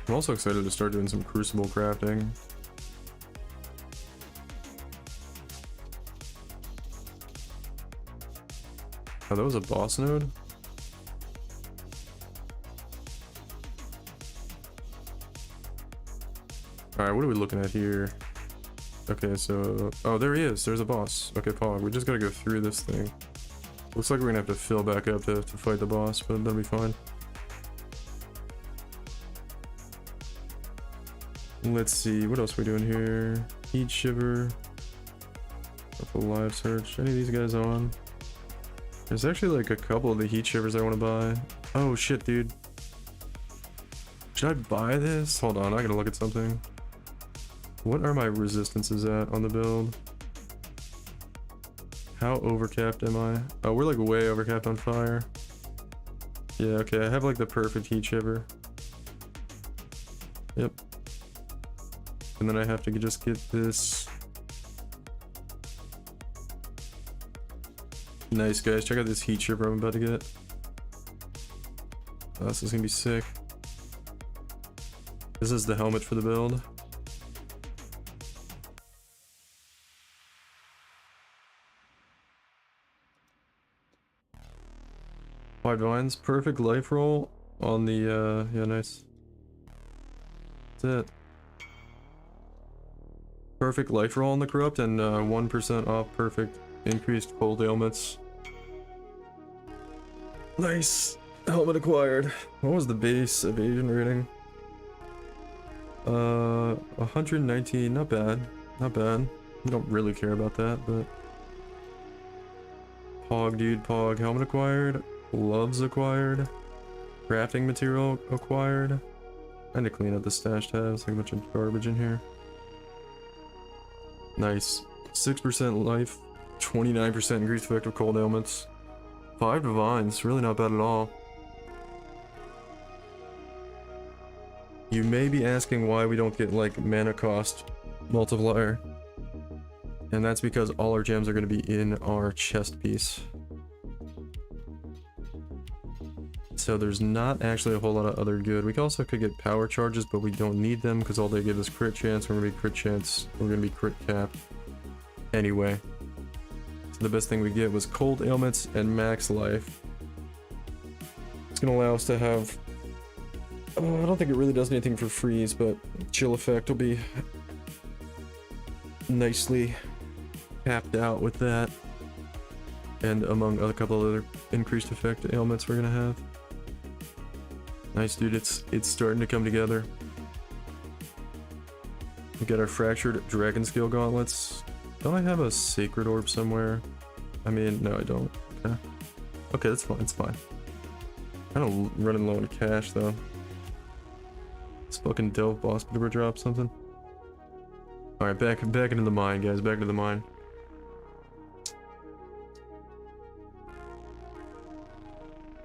I'm also excited to start doing some Crucible crafting. Oh, that was a boss node? Alright, what are we looking at here? Okay, so... Oh, there he is. There's a boss. Okay, Pog, we just gotta go through this thing. Looks like we're gonna have to fill back up to fight the boss, but that'll be fine. Let's see, what else are we doing here? Heat Shiver. Purple Live Search. Any of these guys on? There's actually like a couple of the Heat Shivers I want to buy. Oh shit, dude. Should I buy this? Hold on, I gotta look at something. What are my resistances at on the build? How overcapped am I? Oh, we're like way overcapped on fire. Yeah, okay, I have like the perfect Heat Shiver. Yep. And then I have to just get this. Nice, guys. Check out this Heat Shiver I'm about to get. Oh, this is gonna be sick. This is the helmet for the build. White Vines. Perfect life roll on the, yeah, nice. That's it. Perfect life roll on the corrupt and 1% off perfect increased cold ailments. Nice. Helmet acquired. What was the base evasion rating? 119. Not bad. Not bad. We don't really care about that, but... Pog, dude. Pog. Helmet acquired. Gloves acquired. Crafting material acquired. I need to clean up the stash tabs. Like a bunch of garbage in here. Nice. 6% life. 29% increased effect of cold ailments. 5 divines. Really not bad at all. You may be asking why we don't get like mana cost multiplier. And that's because all our gems are going to be in our chest piece. So there's not actually a whole lot of other good. We also could get power charges, but we don't need them because all they give is crit chance. We're going to be crit chance. We're going to be crit capped. Anyway. So the best thing we get was cold ailments and max life. It's going to allow us to have... I don't think it really does anything for freeze, but chill effect will be nicely capped out with that. And among a couple other increased effect ailments we're going to have. Nice, dude. It's starting to come together. We got our fractured dragon scale gauntlets. Don't I have a sacred orb somewhere? I mean, no, I don't. Okay. Okay, that's fine. It's fine. Kind of running low on cash though. This fucking delve boss better drop something. All right, back into the mine, guys. Back into the mine.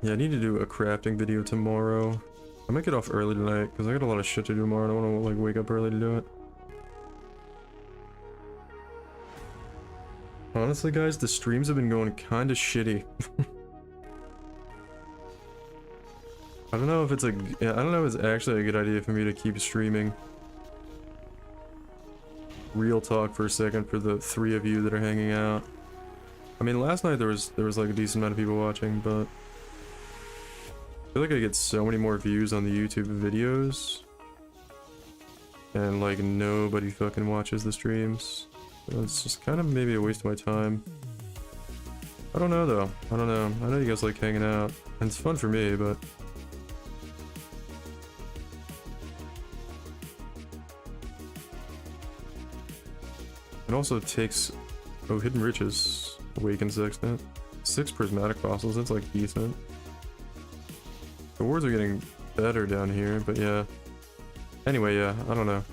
Yeah, I need to do a crafting video tomorrow. I might get off early tonight because I got a lot of shit to do tomorrow. I don't want to like wake up early to do it. Honestly, guys, the streams have been going kind of shitty. I don't know if it's I don't know if it's actually a good idea for me to keep streaming. Real talk for a second for the 3 of you that are hanging out. I mean, last night there was like a decent amount of people watching, but I feel like I get so many more views on the YouTube videos, and like nobody fucking watches the streams. So it's just kind of maybe a waste of my time. I don't know though. I don't know. I know you guys like hanging out, and it's fun for me, but it also takes... Oh, Hidden Riches awakens extent. 6 prismatic fossils, that's like decent. The wards are getting better down here, but yeah. Anyway, yeah, I don't know.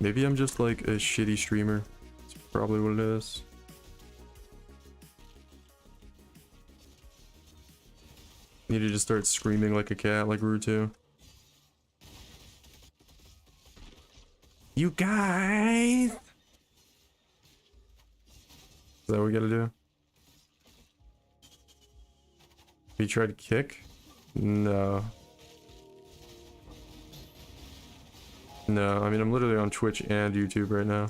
Maybe I'm just like a shitty streamer. That's probably what it is. Need to just start screaming like a cat, like Rutu. You guys! Is that what we gotta do? You tried to kick? No. No, I mean, I'm literally on Twitch and YouTube right now.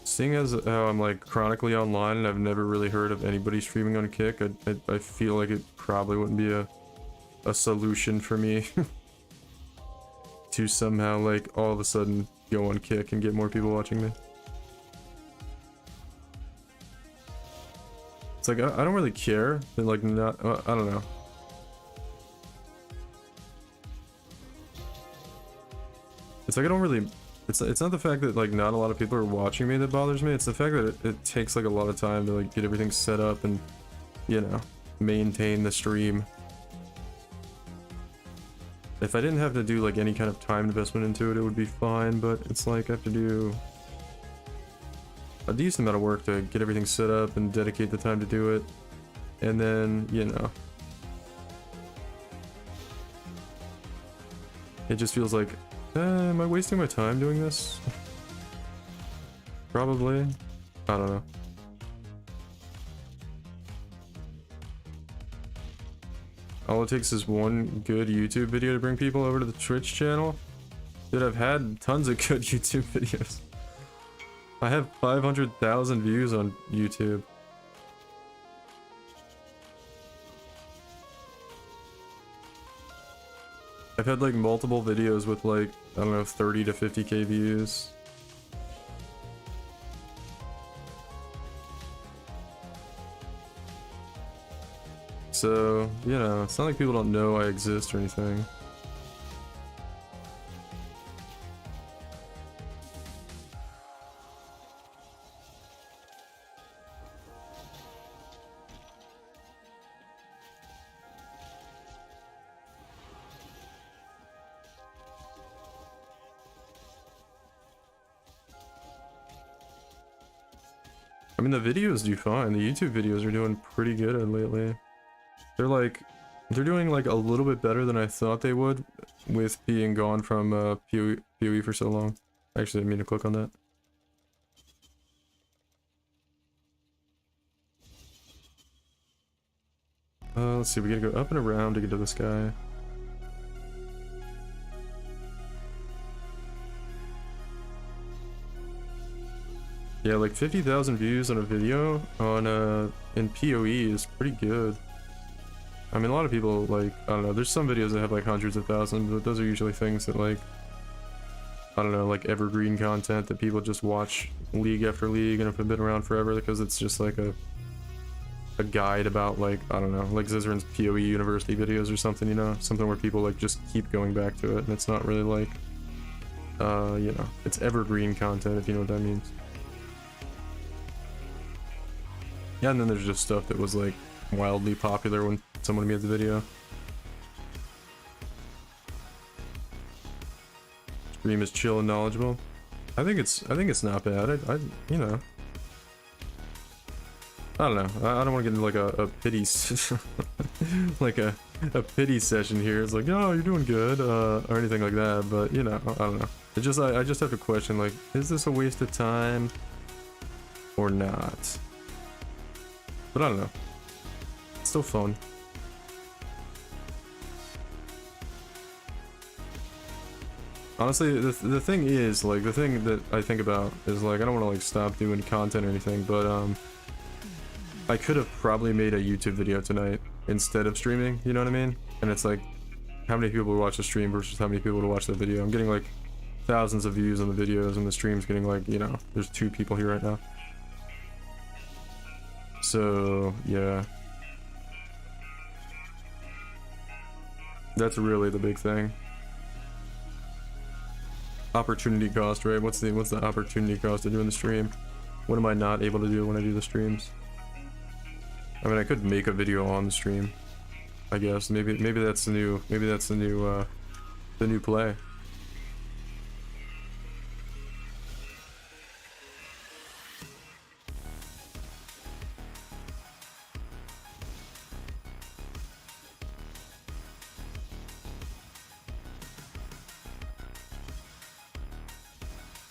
Seeing as how I'm like chronically online and I've never really heard of anybody streaming on Kick, I feel like it probably wouldn't be a solution for me to somehow like all of a sudden go on Kick and get more people watching me. It's like I don't really care, and like not I don't know. It's like I don't really. It's not the fact that like not a lot of people are watching me that bothers me. It's the fact that it takes like a lot of time to like get everything set up and, you know, maintain the stream. If I didn't have to do like any kind of time investment into it, it would be fine. But it's like I have to do a decent amount of work to get everything set up and dedicate the time to do it, and then, you know, it just feels like, am I wasting my time doing this? Probably. I don't know. All it takes is one good YouTube video to bring people over to the Twitch channel. Dude, I've had tons of good YouTube videos. I have 500,000 views on YouTube. I've had like multiple videos with like, I don't know, 30 to 50k views. So, you know, it's not like people don't know I exist or anything. I mean, the videos do fine. The YouTube videos are doing pretty good lately. They're doing like a little bit better than I thought they would with being gone from PoE for so long. Actually, I didn't mean to click on that. Let's see, we gotta go up and around to get to this guy. Yeah, like 50,000 views on a video on in PoE is pretty good. I mean, a lot of people, like, I don't know, there's some videos that have like hundreds of thousands, but those are usually things that, like, I don't know, like evergreen content that people just watch league after league and have been around forever because it's just like a a guide about like, I don't know, like Zizrin's PoE University videos or something, you know? Something where people like just keep going back to it and it's not really like, you know, it's evergreen content, if you know what that means. Yeah, and then there's just stuff that was like wildly popular when someone made the video. Stream is chill and knowledgeable. I think it's not bad. I you know, I don't know. I don't want to get into like a pity like a pity session here. It's like, oh, you're doing good, or anything like that. But you know, I don't know. It just I just have to question, like, is this a waste of time or not? But I don't know. It's still fun. Honestly, the thing is, like, the thing that I think about is, like, I don't want to, like, stop doing content or anything, but, I could have probably made a YouTube video tonight instead of streaming, you know what I mean? And it's like, how many people would watch the stream versus how many people would watch the video? I'm getting, like, thousands of views on the videos, and the stream's getting, like, you know, there's 2 people here right now. So, yeah. That's really the big thing. Opportunity cost, right? What's the opportunity cost of doing the stream? What am I not able to do when I do the streams? I mean, I could make a video on the stream, I guess. Maybe that's the new the new play.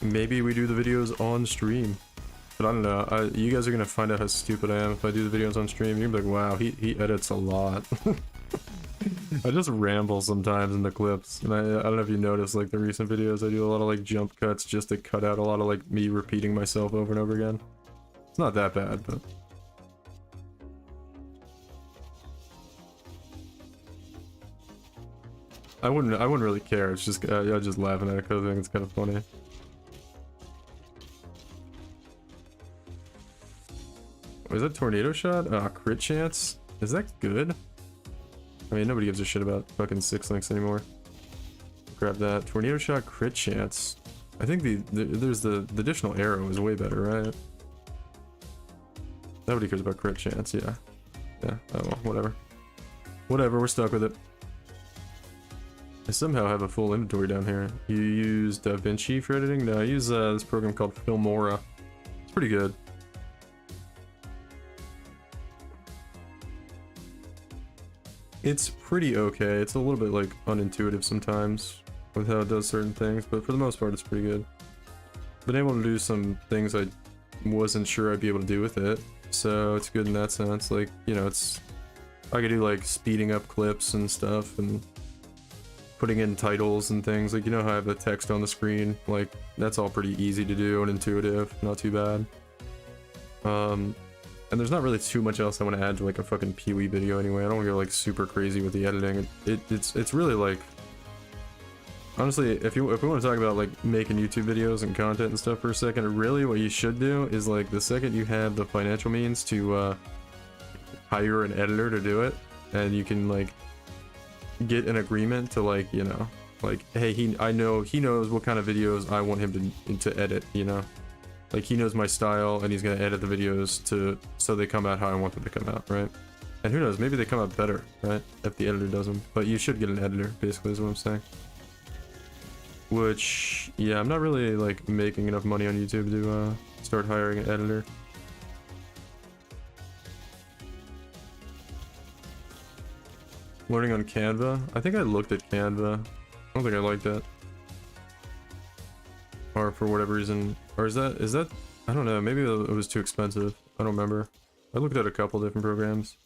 Maybe we do the videos on stream. But I don't know, you guys are gonna find out how stupid I am if I do the videos on stream. You're gonna be like, wow, he edits a lot. I just ramble sometimes in the clips. And I don't know if you noticed, like, the recent videos, I do a lot of, like, jump cuts just to cut out a lot of, like, me repeating myself over and over again. It's not that bad, but... I wouldn't really care. It's just, I'm just laughing at it because I think it's kind of funny. Is that tornado shot? Crit chance? Is that good? I mean, nobody gives a shit about fucking 6 links anymore. Grab that. Tornado shot, crit chance. I think there's the additional arrow is way better, right? Nobody cares about crit chance, yeah. Yeah, oh well, whatever. Whatever, we're stuck with it. I somehow have a full inventory down here. You use DaVinci for editing? No, I use this program called Filmora. It's pretty good. It's pretty okay. It's a little bit, like, unintuitive sometimes with how it does certain things, but for the most part it's pretty good. Been able to do some things I wasn't sure I'd be able to do with it, so it's good in that sense. Like, you know, it's... I could do, like, speeding up clips and stuff, and putting in titles and things. Like, you know how I have the text on the screen? Like, that's all pretty easy to do and intuitive, not too bad. And there's not really too much else I want to add to, like, a fucking PoE video anyway. I don't want to go, like, super crazy with the editing. It's really, like... Honestly, if we want to talk about, like, making YouTube videos and content and stuff for a second, really what you should do is, like, the second you have the financial means to, hire an editor to do it, and you can, like, get an agreement to, like, you know, like, hey, I know he knows what kind of videos I want him to edit, you know? Like, he knows my style, and he's gonna edit the videos so they come out how I want them to come out, right? And who knows, maybe they come out better, right? If the editor does them. But you should get an editor, basically, is what I'm saying. Which, yeah, I'm not really, like, making enough money on YouTube to, start hiring an editor. Learning on Canva? I think I looked at Canva. I don't think I liked it. Or for whatever reason, or is that, I don't know, maybe it was too expensive. I don't remember. I looked at a couple different programs.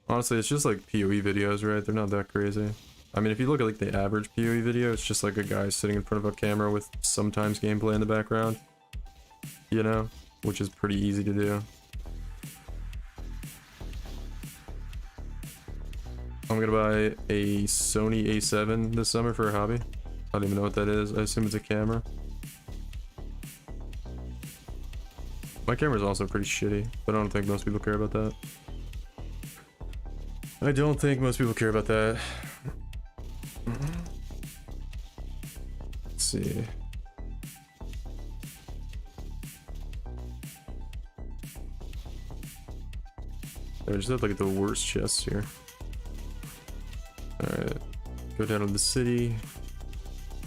Honestly, it's just like PoE videos, right? They're not that crazy. I mean, if you look at, like, the average PoE video, it's just like a guy sitting in front of a camera with sometimes gameplay in the background. You know? Which is pretty easy to do. I'm gonna buy a Sony A7 this summer for a hobby. I don't even know what that is. I assume it's a camera. My camera's also pretty shitty, but I don't think most people care about that. I don't think most people care about that. Let's see. I just have to look at the worst chests here. Alright. Go down to the city.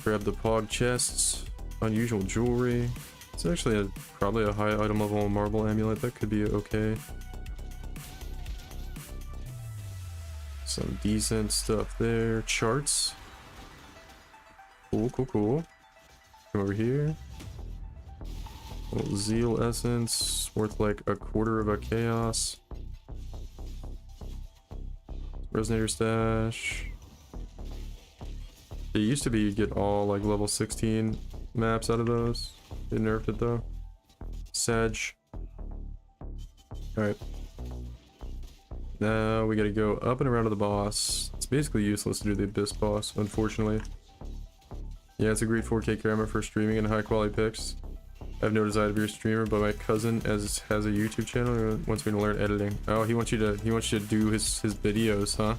Grab the pog chests. Unusual jewelry. It's actually probably a high item level marble amulet. That could be okay. Some decent stuff there. Charts. Cool, cool, cool. Come over here. A little zeal essence. Worth like a quarter of a chaos. Resonator stash. It used to be you'd get all like level 16 maps out of those. They nerfed it though. Sedge. Alright. Now we gotta go up and around to the boss. It's basically useless to do the Abyss boss, unfortunately. Yeah, it's a great 4K camera for streaming and high quality pics. I have no desire to be a streamer, but my cousin has a YouTube channel and wants me to learn editing. Oh, he wants you to do his videos, huh?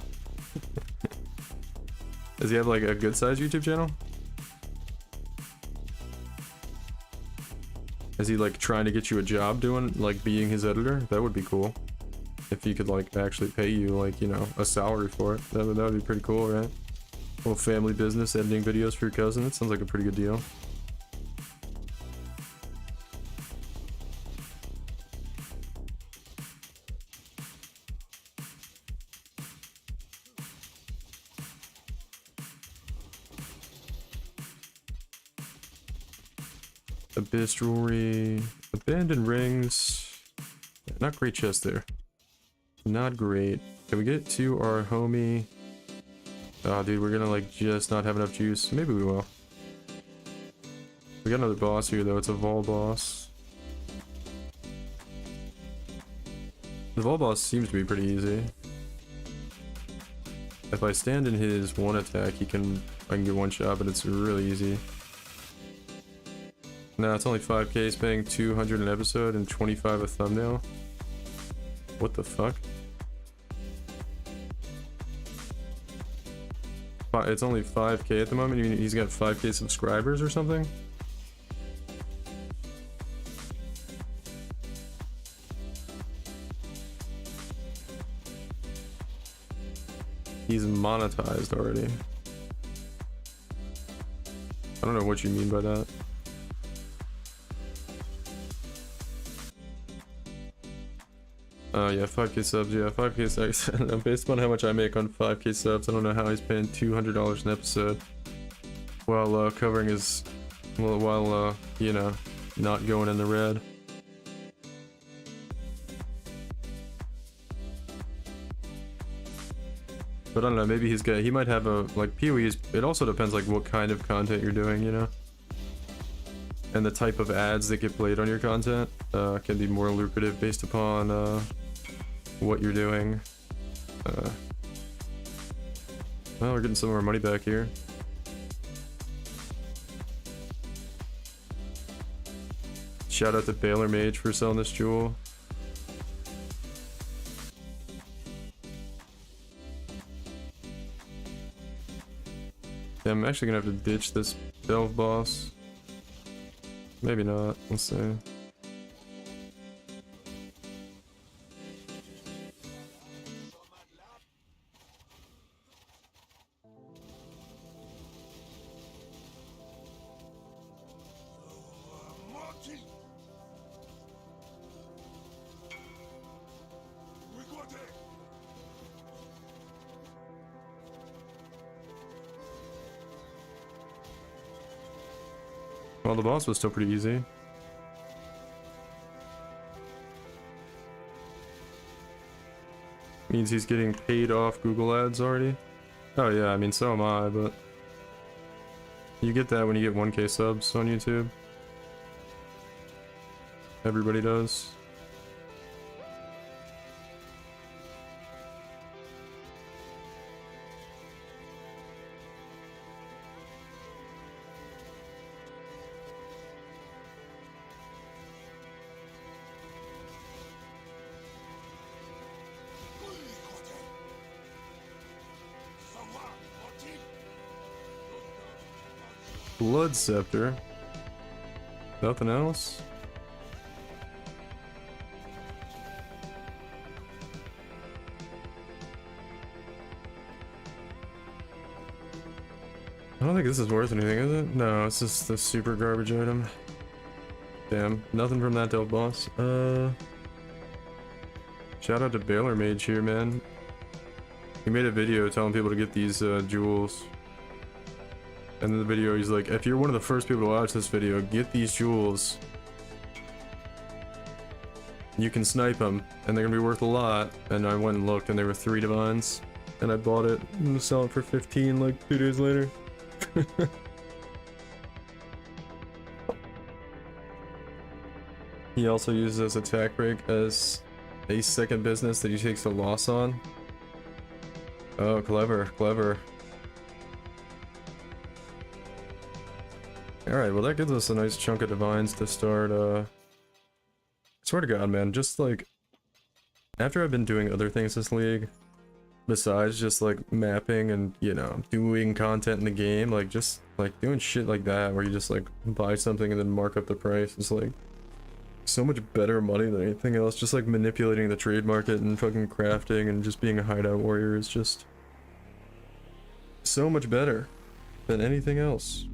Does he have like a good sized YouTube channel? Is he like trying to get you a job doing like being his editor? That would be cool. If he could like actually pay you like, you know, a salary for it. That would be pretty cool, right? A little family business editing videos for your cousin. That sounds like a pretty good deal. Abyss jewelry, abandoned rings. Not great chest there. Not great. Can we get to our homie? Oh, dude, we're gonna like just not have enough juice. Maybe we will. We got another boss here though. It's a Vol boss. The Vol boss seems to be pretty easy. If I stand in his one attack, I can get one shot, but it's really easy. No, it's only 5k. He's paying 200 an episode and 25 a thumbnail. What the fuck? It's only 5k at the moment. You mean he's got 5k subscribers or something? He's monetized already. I don't know what you mean by that. Oh yeah, 5k subs, yeah, 5k subs. I don't know, based on how much I make on 5k subs, I don't know how he's paying $200 an episode while covering his, while you know, not going in the red. But I don't know, maybe he might have a, like, PoE's, it also depends like what kind of content you're doing, you know? And the type of ads that get played on your content can be more lucrative based upon what you're doing. Well, we're getting some of our money back here. Shout out to Baylor Mage for selling this jewel. Yeah, I'm actually gonna have to ditch this Delve boss. Maybe not. Let's see. Well, the boss was still pretty easy. Means he's getting paid off Google ads already. Oh yeah, I mean, so am I, but you get that when you get 1k subs on YouTube. Everybody does. Blood Scepter. Nothing else? I don't think this is worth anything, is it? No, it's just the super garbage item. Damn, nothing from that Delve boss. Shout out to Baylor Mage here, man. He made a video telling people to get these jewels. And in the video he's like, if you're one of the first people to watch this video, get these jewels. You can snipe them, and they're gonna be worth a lot. And I went and looked, and there were 3 divines. And I bought it, and sell it for 15 like 2 days later. He also uses this attack break as a second business that he takes the loss on. Oh, clever, clever. Alright, well that gives us a nice chunk of divines to start, I swear to God, man, just like, after I've been doing other things this league, besides just like mapping and, you know, doing content in the game, like just like doing shit like that, where you just like buy something and then mark up the price, is like so much better money than anything else. Just like manipulating the trade market and fucking crafting and just being a hideout warrior is just so much better than anything else.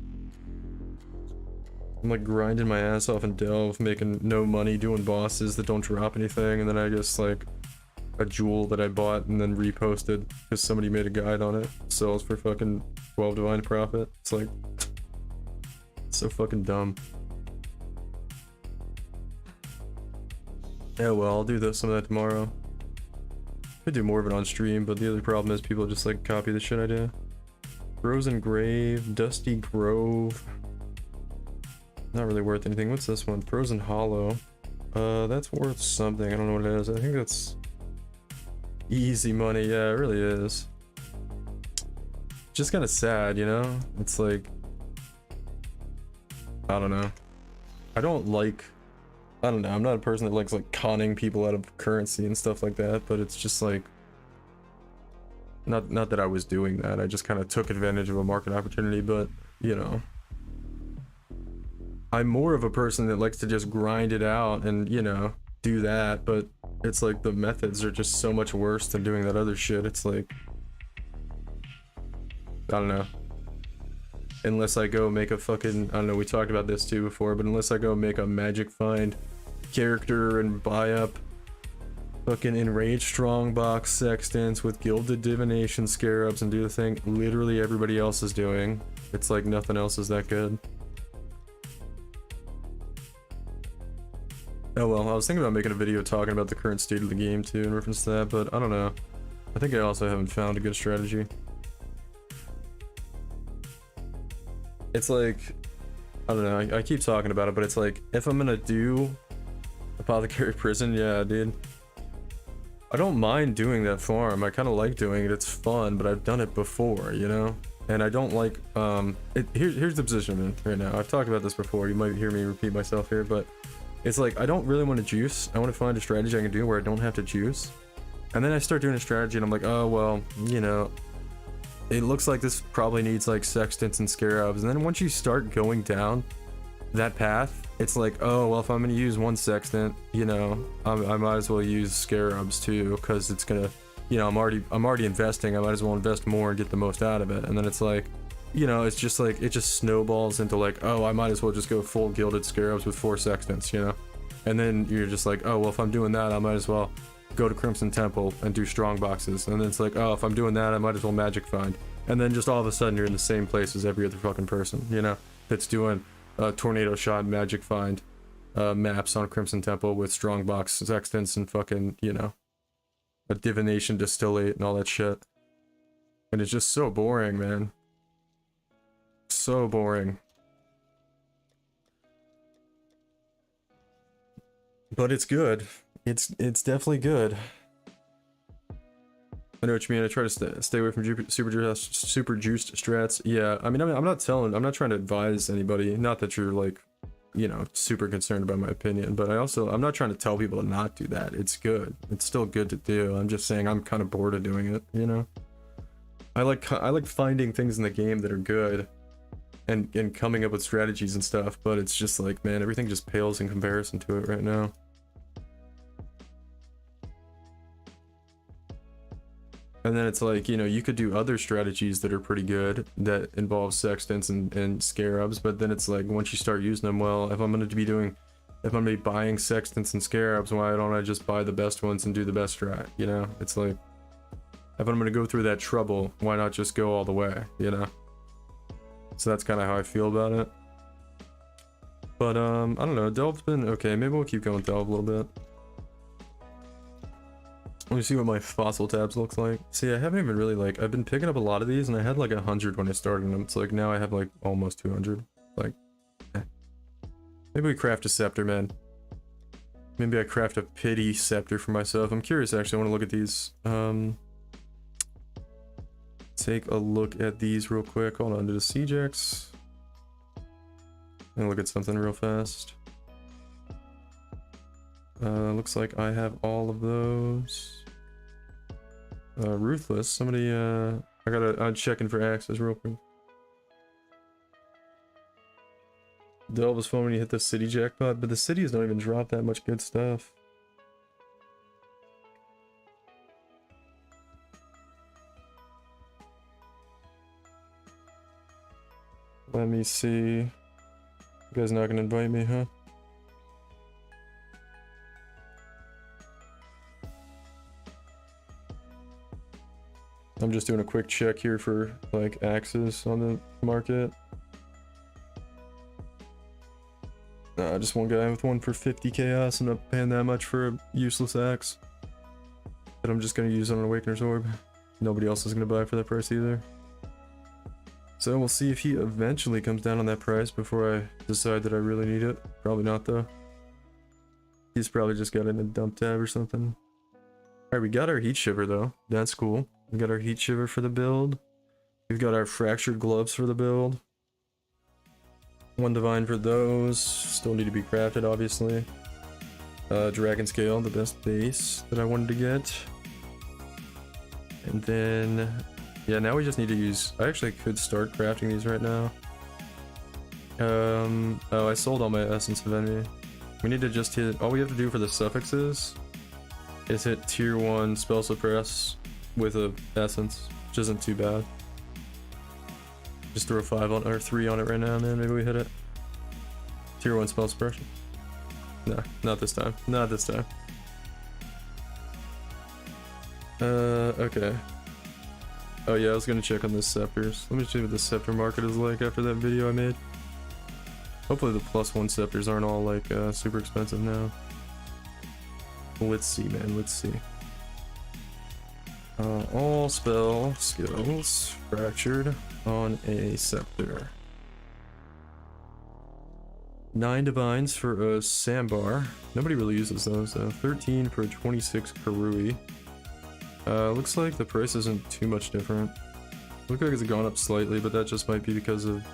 I'm like grinding my ass off in Delve, making no money, doing bosses that don't drop anything, and then I just like a jewel that I bought and then reposted because somebody made a guide on it, sells for fucking 12 divine profit. It's like so fucking dumb. Yeah, well, I'll do some of that tomorrow. Could do more of it on stream, but the other problem is people just like copy the shit I do. Frozen Grave, Dusty Grove. Not really worth anything. What's this one? Frozen Hollow. That's worth something. I don't know what it is. I think that's easy money. Yeah, it really is. Just kind of sad, you know? It's like, I don't know. I don't know, I'm not a person that likes like conning people out of currency and stuff like that, but it's just like, not that I was doing that, I just kind of took advantage of a market opportunity, but, you know. I'm more of a person that likes to just grind it out and, you know, do that, but it's like the methods are just so much worse than doing that other shit. It's like, I don't know. Unless I go make a fucking, I don't know, we talked about this too before, but unless I go make a magic find character and buy up fucking enraged strongbox sextants with gilded divination scarabs and do the thing literally everybody else is doing, it's like nothing else is that good. Oh well, I was thinking about making a video talking about the current state of the game too in reference to that, but I don't know. I think I also haven't found a good strategy. It's like, I don't know, I keep talking about it, but it's like, if I'm gonna do Apothecary Prison, yeah, dude. I don't mind doing that farm, I kind of like doing it, it's fun, but I've done it before, you know? And I don't like, here's the position I'm in right now. I've talked about this before, you might hear me repeat myself here, but it's like, I don't really want to juice. I want to find a strategy I can do where I don't have to juice. And then I start doing a strategy and I'm like, oh, well, you know, it looks like this probably needs like sextants and scarabs. And then once you start going down that path, it's like, oh, well, if I'm going to use one sextant, you know, I might as well use scarabs too, because it's going to, you know, I'm already investing. I might as well invest more and get the most out of it. And then it's like, you know, it's just like, it just snowballs into like, oh, I might as well just go full gilded scarabs with 4 sextants, you know? And then you're just like, oh, well, if I'm doing that, I might as well go to Crimson Temple and do strong boxes. And then it's like, oh, if I'm doing that, I might as well magic find. And then just all of a sudden you're in the same place as every other fucking person, you know? That's doing tornado shot magic find maps on Crimson Temple with strong box sextants and fucking, you know, a divination distillate and all that shit. And it's just so boring, man. So boring. But it's good. It's definitely good. I know what you mean. I try to stay away from super juiced strats. Yeah, I mean, I'm not trying to advise anybody. Not that you're like, you know, super concerned about my opinion, but I'm not trying to tell people to not do that. It's good. It's still good to do. I'm just saying I'm kind of bored of doing it, you know? I like finding things in the game that are good and coming up with strategies and stuff, but it's just like, man, everything just pales in comparison to it right now. And then it's like, you know, you could do other strategies that are pretty good that involve sextants and scarabs, but then it's like, once you start using them, well, if I'm going to be buying sextants and scarabs, why don't I just buy the best ones and do the best strat, you know? It's like, if I'm going to go through that trouble, why not just go all the way, you know? So that's kind of how I feel about it. But, I don't know, Delve's been okay. Maybe we'll keep going Delve a little bit. Let me see what my fossil tabs looks like. See, I haven't even really, like, I've been picking up a lot of these, and I had like 100 when I started them. It's like, now I have like almost 200. Like, maybe we craft a scepter, man. Maybe I craft a pity scepter for myself. I'm curious, actually. I want to look at these. Take a look at these real quick. Hold on to the Siege X. And look at something real fast. Looks like I have all of those. Ruthless. Somebody, I'm checking for axes real quick. Delve was fun when you hit the city jackpot, but the cities don't even drop that much good stuff. Let me see. You guys not gonna invite me, huh? I'm just doing a quick check here for like axes on the market. Just one guy with one for 50 chaos. I'm not paying that much for a useless axe that I'm just gonna use on an Awakener's Orb. Nobody else is gonna buy for that price either. So we'll see if he eventually comes down on that price before I decide that I really need it. Probably not though. He's probably just got it in a dump tab or something. Alright, we got our Heat Shiver though. That's cool. We got our Heat Shiver for the build. We've got our Fractured Gloves for the build. One Divine for those. Still need to be crafted, obviously. Dragon Scale, the best base that I wanted to get. And then... yeah, now we just need to use... I actually could start crafting these right now. Oh, I sold all my Essence of Envy. We need to just hit... all we have to do for the suffixes is hit tier 1 Spell Suppress with a Essence, which isn't too bad. Just throw 5 on, or 3 on it right now, man. Maybe we hit it. Tier 1 Spell Suppression. No, not this time. Not this time. Okay. Oh yeah, I was gonna check on the scepters. Let me see what the scepter market is like after that video I made. Hopefully the +1 scepters aren't all like super expensive now. Let's see, man. Let's see. All spell skills fractured on a scepter. 9 divines for a sandbar. Nobody really uses those though. 13 for a 26 Karui. Looks like the price isn't too much different. Looks like it's gone up slightly, but that just might be because of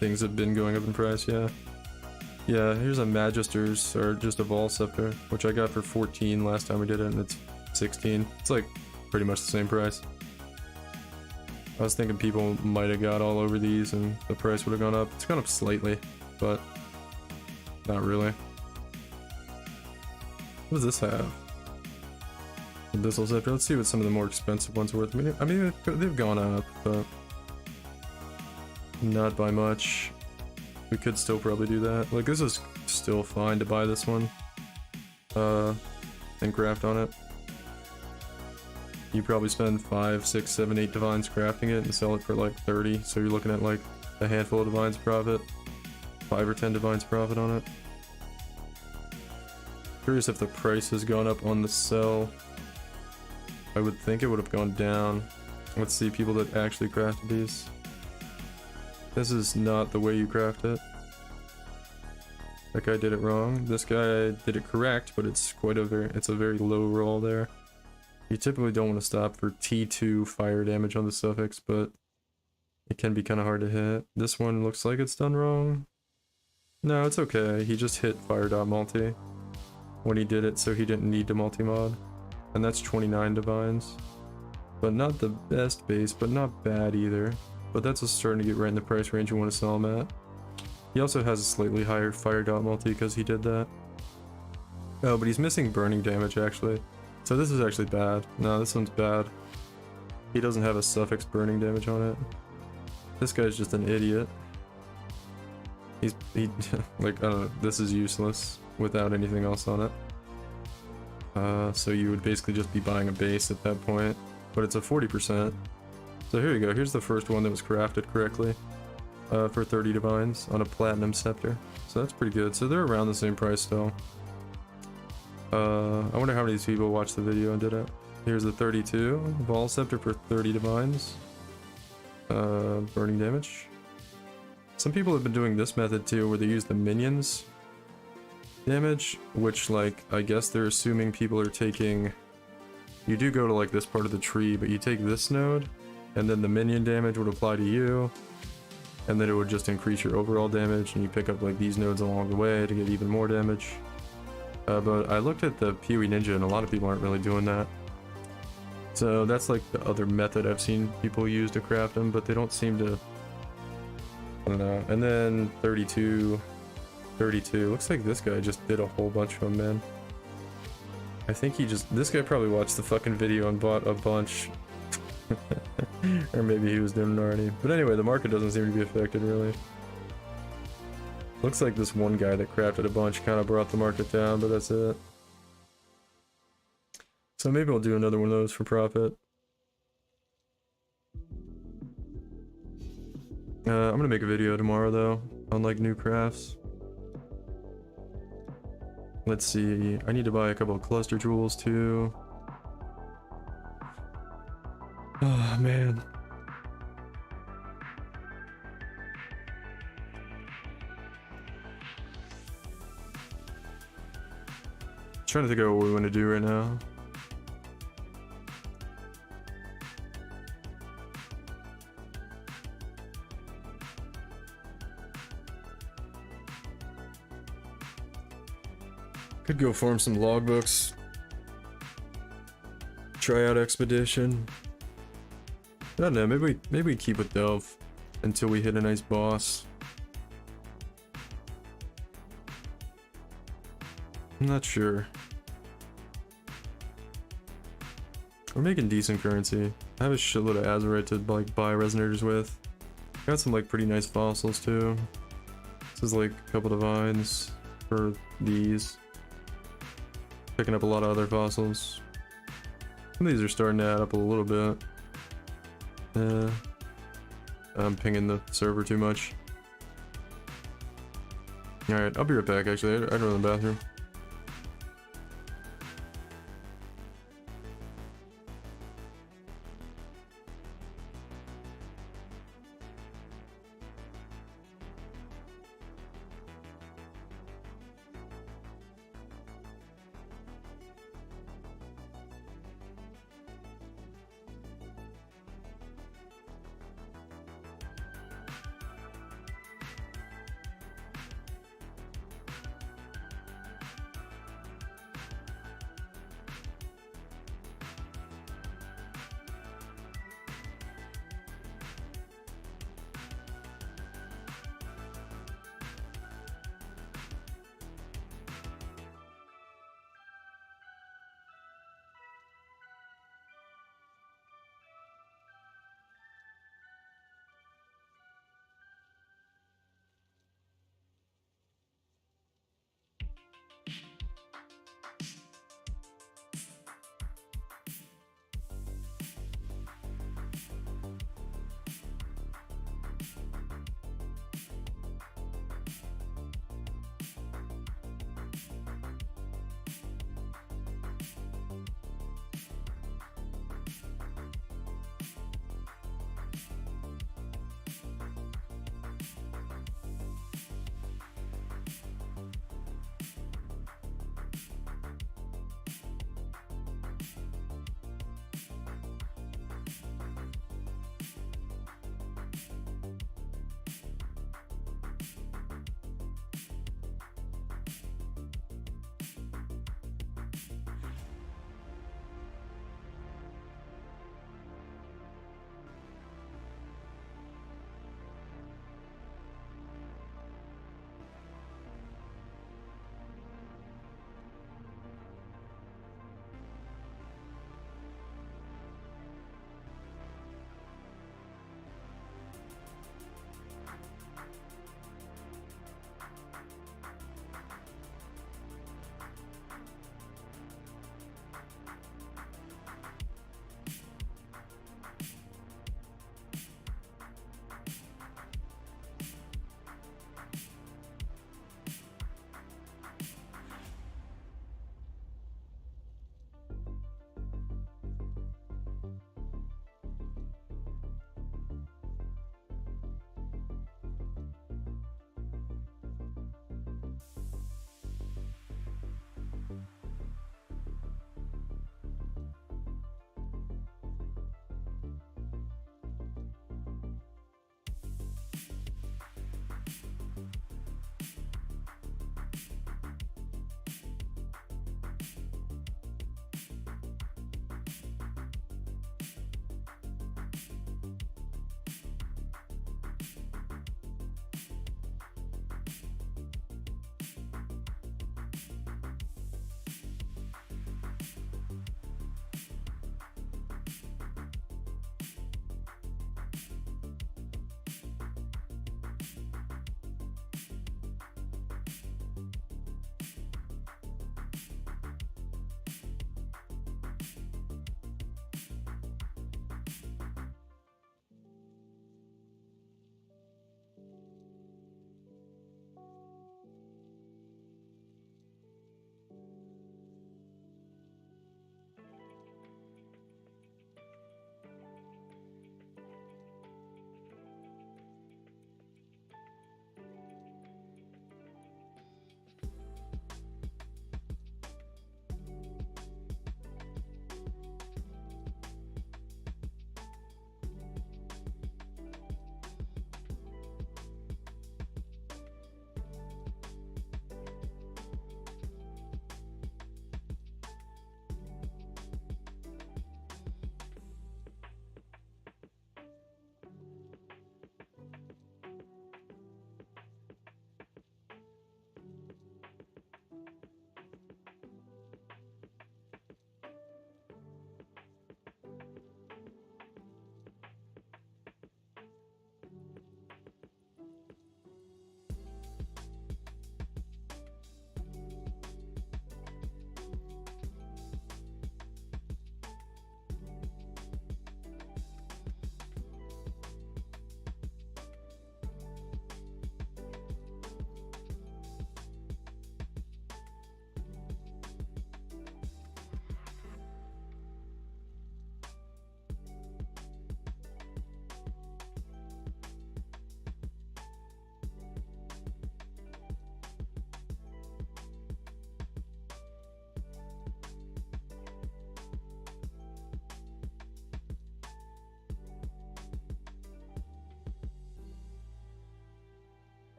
things have been going up in price, yeah. Yeah, here's a Magister's, or just a Vol Scepter, which I got for 14 last time we did it, and it's 16. It's like pretty much the same price. I was thinking people might have got all over these and the price would have gone up. It's gone up slightly, but not really. What does this have? Abyssal Scepter. Let's see what some of the more expensive ones are worth. I mean, they've gone up, but not by much. We could still probably do that. Like, this is still fine to buy this one. And craft on it. You probably spend 5, 6, 7, 8 divines crafting it and sell it for like 30. So you're looking at like a handful of divines profit. 5 or 10 divines profit on it. Curious if the price has gone up on the sell. I would think it would have gone down. Let's see people that actually crafted these. This is not the way you craft it. That guy did it wrong. This guy did it correct, but it's a very low roll there. You typically don't want to stop for T2 fire damage on the suffix, but it can be kind of hard to hit. This one looks like it's done wrong. No, it's okay. He just hit fire dot multi when he did it, so he didn't need to multi-mod. And that's 29 divines. But not the best base, but not bad either. but that's just starting to get right in the price range you want to sell him at. He also has a slightly higher fire dot multi because he did that. Oh, but he's missing burning damage actually. So this is actually bad. No, this one's bad. He doesn't have a suffix burning damage on it. This guy's just an idiot. He like, I don't know, this is useless without anything else on it. So you would basically just be buying a base at that point, but it's a 40%. So here you go, here's the first one that was crafted correctly for 30 divines on a platinum scepter. So that's pretty good. So they're around the same price still. I wonder how many of these people watched the video and did it. Here's the 32 ball scepter for 30 divines. Burning damage. Some people have been doing this method too, where they use the minions damage, which, like, I guess they're assuming people are taking... You do go to, like, this part of the tree, but you take this node, and then the minion damage would apply to you, and then it would just increase your overall damage, and you pick up, like, these nodes along the way to get even more damage. But I looked at the PoE Ninja, and a lot of people aren't really doing that. So that's, like, the other method I've seen people use to craft them, but they don't seem to... I don't know. And then 32. Looks like this guy just did a whole bunch of them, man. I think he just... This guy probably watched the fucking video and bought a bunch. Or maybe he was doing it already. But anyway, the market doesn't seem to be affected, really. Looks like this one guy that crafted a bunch kind of brought the market down, but that's it. So maybe I'll do another one of those for profit. I'm gonna make a video tomorrow though, on like new crafts. Let's see, I need to buy a couple of cluster jewels too. Oh man. Trying to think of what we want to do right now. Could go form some logbooks. Try out expedition. I don't know, maybe we keep with Delve until we hit a nice boss. I'm not sure. We're making decent currency. I have a shitload of Azurite to like buy resonators with. Got some like pretty nice fossils too. This is like a couple divines for these. Picking up a lot of other fossils. Some of these are starting to add up a little bit. I'm pinging the server too much. Alright, I'll be right back actually. I'd run to the bathroom.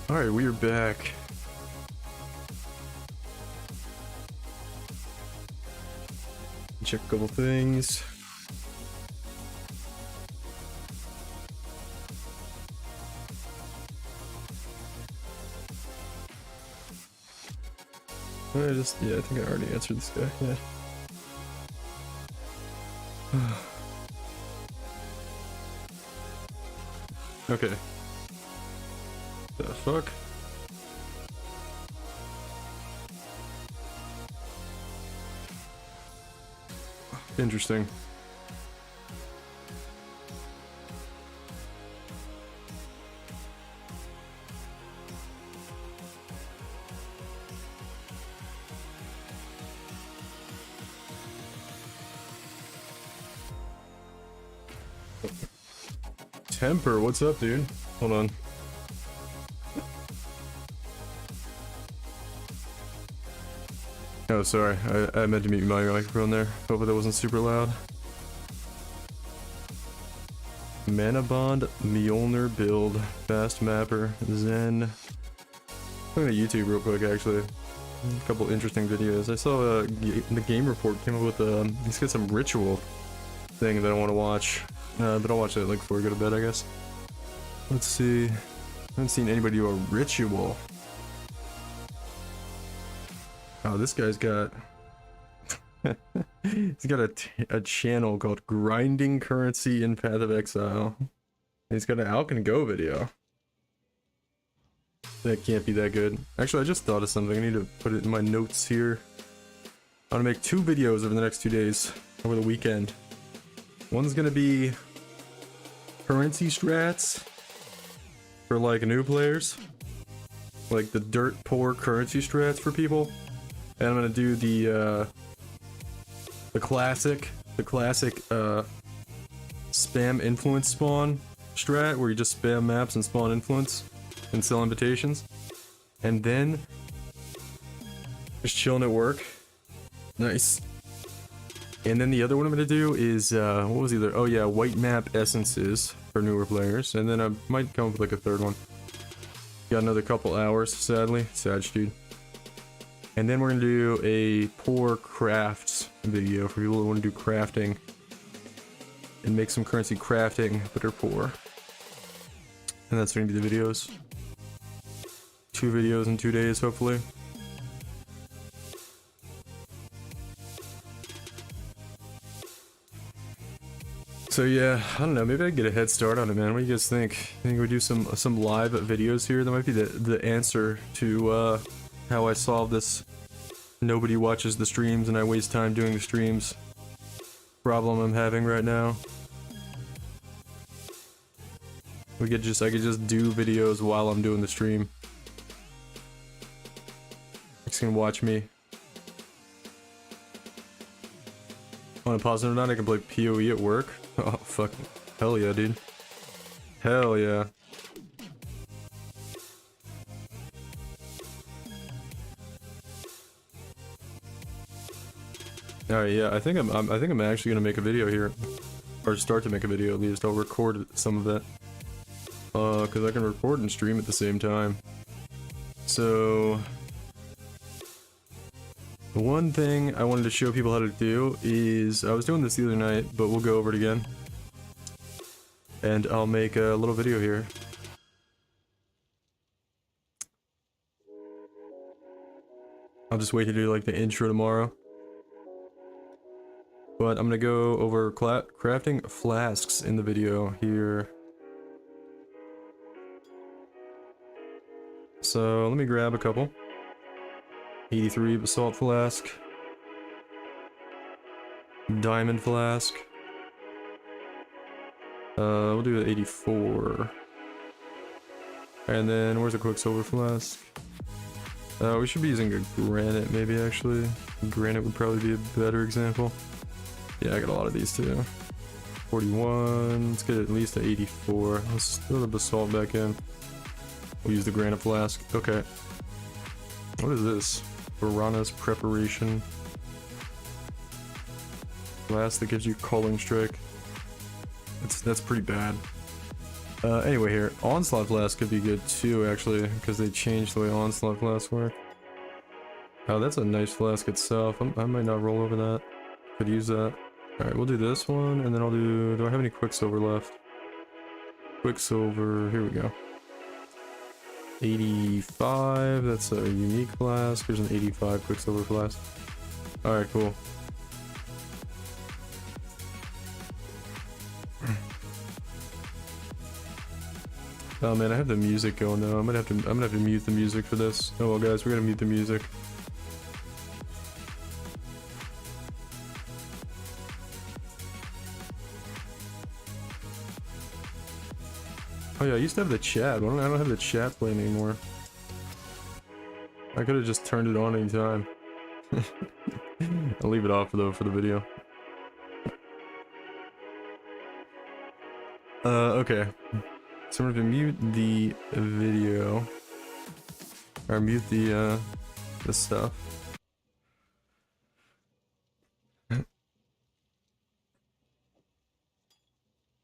Alright, we are back. Check a couple things. Yeah, I think I already answered this guy, yeah. Okay. The fuck? Interesting. Temper, what's up, dude? Hold on. Oh, sorry. I meant to mute my microphone there. Hopefully that wasn't super loud. Mana Bond, Mjolnir build, Fast Mapper, Zen. Look at YouTube real quick, actually. A couple interesting videos. I saw the Game Report came up with he's got some ritual thing that I want to watch. But I'll watch it like before I go to bed, I guess. Let's see. I haven't seen anybody do a ritual. Oh, this guy's got... he's got a channel called Grinding Currency in Path of Exile. He's got an Alk and Go video. That can't be that good. Actually, I just thought of something. I need to put it in my notes here. I'm gonna make 2 videos over the next 2 days, over the weekend. One's gonna be currency strats for like new players, like the dirt poor currency strats for people. And I'm gonna do the classic spam influence spawn strat, where you just spam maps and spawn influence and sell invitations, and then just chilling at work. Nice. And then the other one I'm gonna do is what was the other? Oh yeah, white map essences for newer players, and then I might come up with like a third one. Got another couple hours, sadly. Sad dude. And then we're gonna do a poor crafts video for people who want to do crafting and make some currency crafting, but are poor. And that's gonna be the videos. 2 videos in 2 days, hopefully. So yeah, I don't know, maybe I can get a head start on it, man. What do you guys think? Think we do some live videos here? That might be the answer to how I solve this nobody watches the streams and I waste time doing the streams problem I'm having right now. I could just do videos while I'm doing the stream. Just gonna watch me. On a positive note, I can play PoE at work. Oh fuck. Hell yeah, dude. Hell yeah. Alright, yeah, I think I'm actually gonna make a video here. Or start to make a video at least. I'll record some of it. Cause I can record and stream at the same time. So the one thing I wanted to show people how to do is, I was doing this the other night, but we'll go over it again. And I'll make a little video here. I'll just wait to do like the intro tomorrow. But I'm gonna go over crafting flasks in the video here. So let me grab a couple. 83 basalt flask. Diamond flask. We'll do the 84. And then where's the quicksilver flask? We should be using a granite maybe actually. Granite would probably be a better example. Yeah, I got a lot of these too. 41, let's get at least an 84. Let's throw the basalt back in. We'll use the granite flask. Okay. What is this? Piranha's preparation. Flask that gives you calling strike. That's pretty bad. Anyway here, Onslaught Flask could be good too, actually, because they changed the way Onslaught Flask work. Oh, that's a nice flask itself. I might not roll over that. Could use that. Alright, we'll do this one, and then I'll do... Do I have any Quicksilver left? Quicksilver, here we go. 85, that's a unique flask. Here's an 85 Quicksilver flask. Alright, cool. Oh man, I have the music going though. I'm gonna have to mute the music for this. Oh well guys, we're gonna mute the music. Oh yeah, I used to have the chat. I don't have the chat playing anymore. I could have just turned it on anytime. I'll leave it off though for the video. Okay. So I'm gonna mute the video. Or mute the stuff.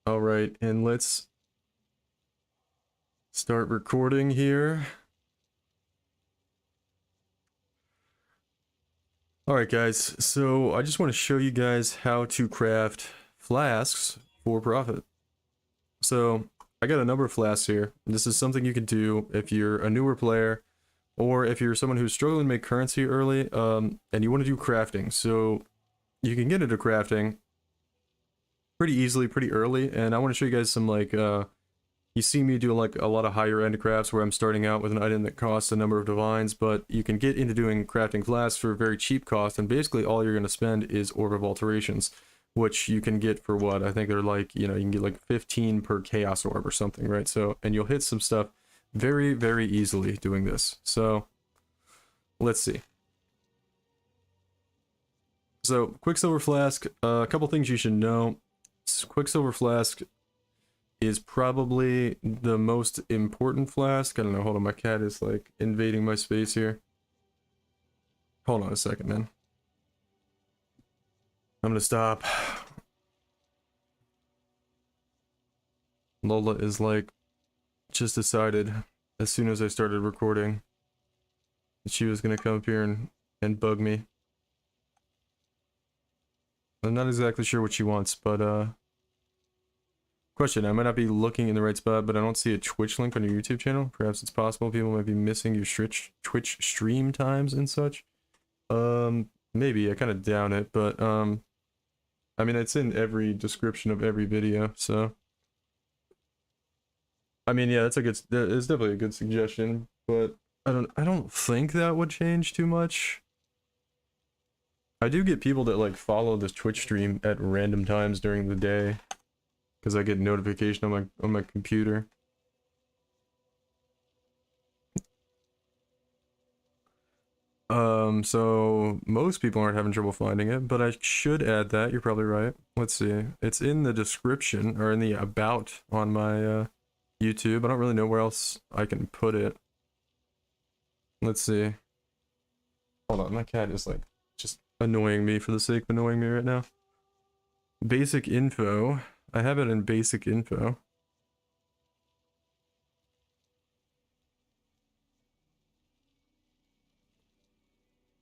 Alright, and let's start recording here. Alright guys, so I just want to show you guys how to craft flasks for profit. So I got a number of flasks here. This is something you can do if you're a newer player or if you're someone who's struggling to make currency early and you want to do crafting. So you can get into crafting pretty easily, pretty early, and I want to show you guys some like you see me do like a lot of higher end crafts where I'm starting out with an item that costs a number of divines, but you can get into doing crafting flasks for a very cheap cost, and basically all you're going to spend is Orb of Alterations, which you can get for what? I think they're like, you know, you can get like 15 per Chaos Orb or something, right? So, and you'll hit some stuff very, very easily doing this. So, let's see. So, Quicksilver Flask, a couple things you should know. Quicksilver Flask is probably the most important flask. I don't know, hold on, my cat is like invading my space here. Hold on a second, man. I'm gonna stop. Lola is like, just decided as soon as I started recording that she was gonna come up here and bug me. I'm not exactly sure what she wants, but question, I might not be looking in the right spot, but I don't see a Twitch link on your YouTube channel. Perhaps it's possible people might be missing your Twitch stream times and such. Maybe, I kind of doubt it, but I mean, it's in every description of every video, so I mean, yeah, it's definitely a good suggestion, but I don't think that would change too much. I do get people that like follow this Twitch stream at random times during the day, because I get notification on my computer. So most people aren't having trouble finding it, but I should add that. You're probably right. Let's see. It's in the description or in the about on my YouTube. I don't really know where else I can put it. Let's see. Hold on, my cat is like just annoying me for the sake of annoying me right now. Basic info. I have it in basic info.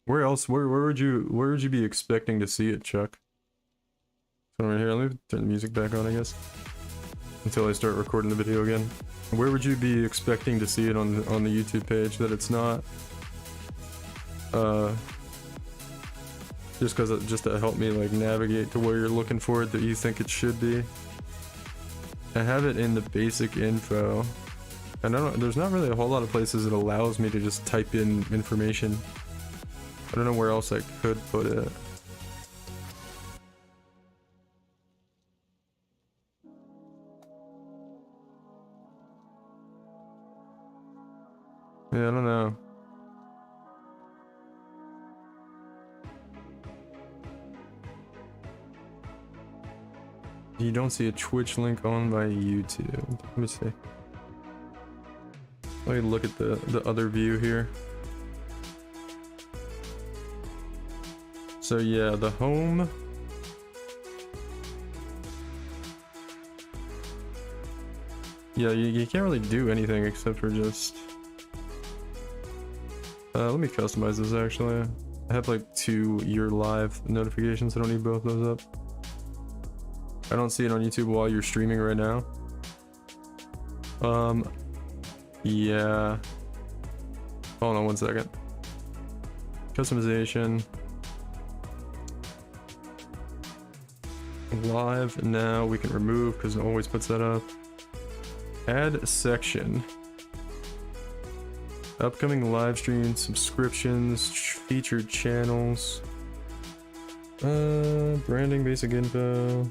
Where else? Where would you be expecting to see it, Chuck? So right here, let me turn the music back on, I guess, until I start recording the video again. Where would you be expecting to see it on the YouTube page that it's not? Just to help me like navigate to where you're looking for it that you think it should be. I have it in the basic info, and there's not really a whole lot of places that allows me to just type in information. I don't know where else I could put it. Yeah, I don't know. You don't see a Twitch link on my YouTube. Let me see. Let me look at the other view here. So yeah, the home. Yeah, you can't really do anything except for just... let me customize this actually. I have like 2 your live notifications. I don't need both those up. I don't see it on YouTube while you're streaming right now. Yeah. Hold on 1 second. Customization. Live now we can remove because it always puts that up. Add a section. Upcoming live streams, subscriptions, featured channels. Branding, basic info.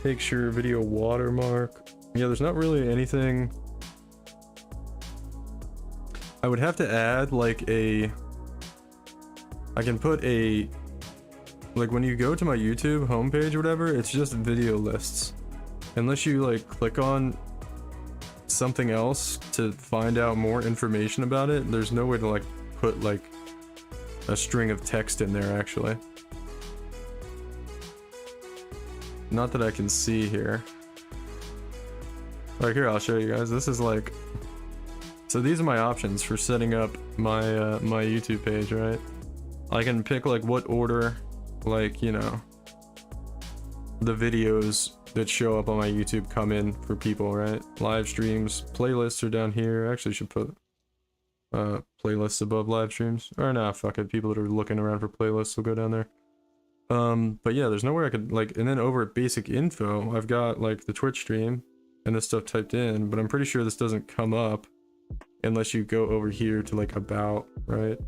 Picture, video, watermark. Yeah, there's not really anything. I would have to add like a... I can put a... Like when you go to my YouTube homepage or whatever, it's just video lists. Unless you like click on something else to find out more information about it, there's no way to like put like a string of text in there actually. Not that I can see here. Like here, I'll show you guys. This is like... So these are my options for setting up my my YouTube page, right? I can pick like what order, like, you know, the videos that show up on my YouTube come in for people, right? Live streams, playlists are down here. I actually should put playlists above live streams. Or nah, fuck it. People that are looking around for playlists will go down there. But yeah, there's nowhere I could like, and then over at basic info, I've got like the Twitch stream and this stuff typed in, but I'm pretty sure this doesn't come up unless you go over here to like about, right?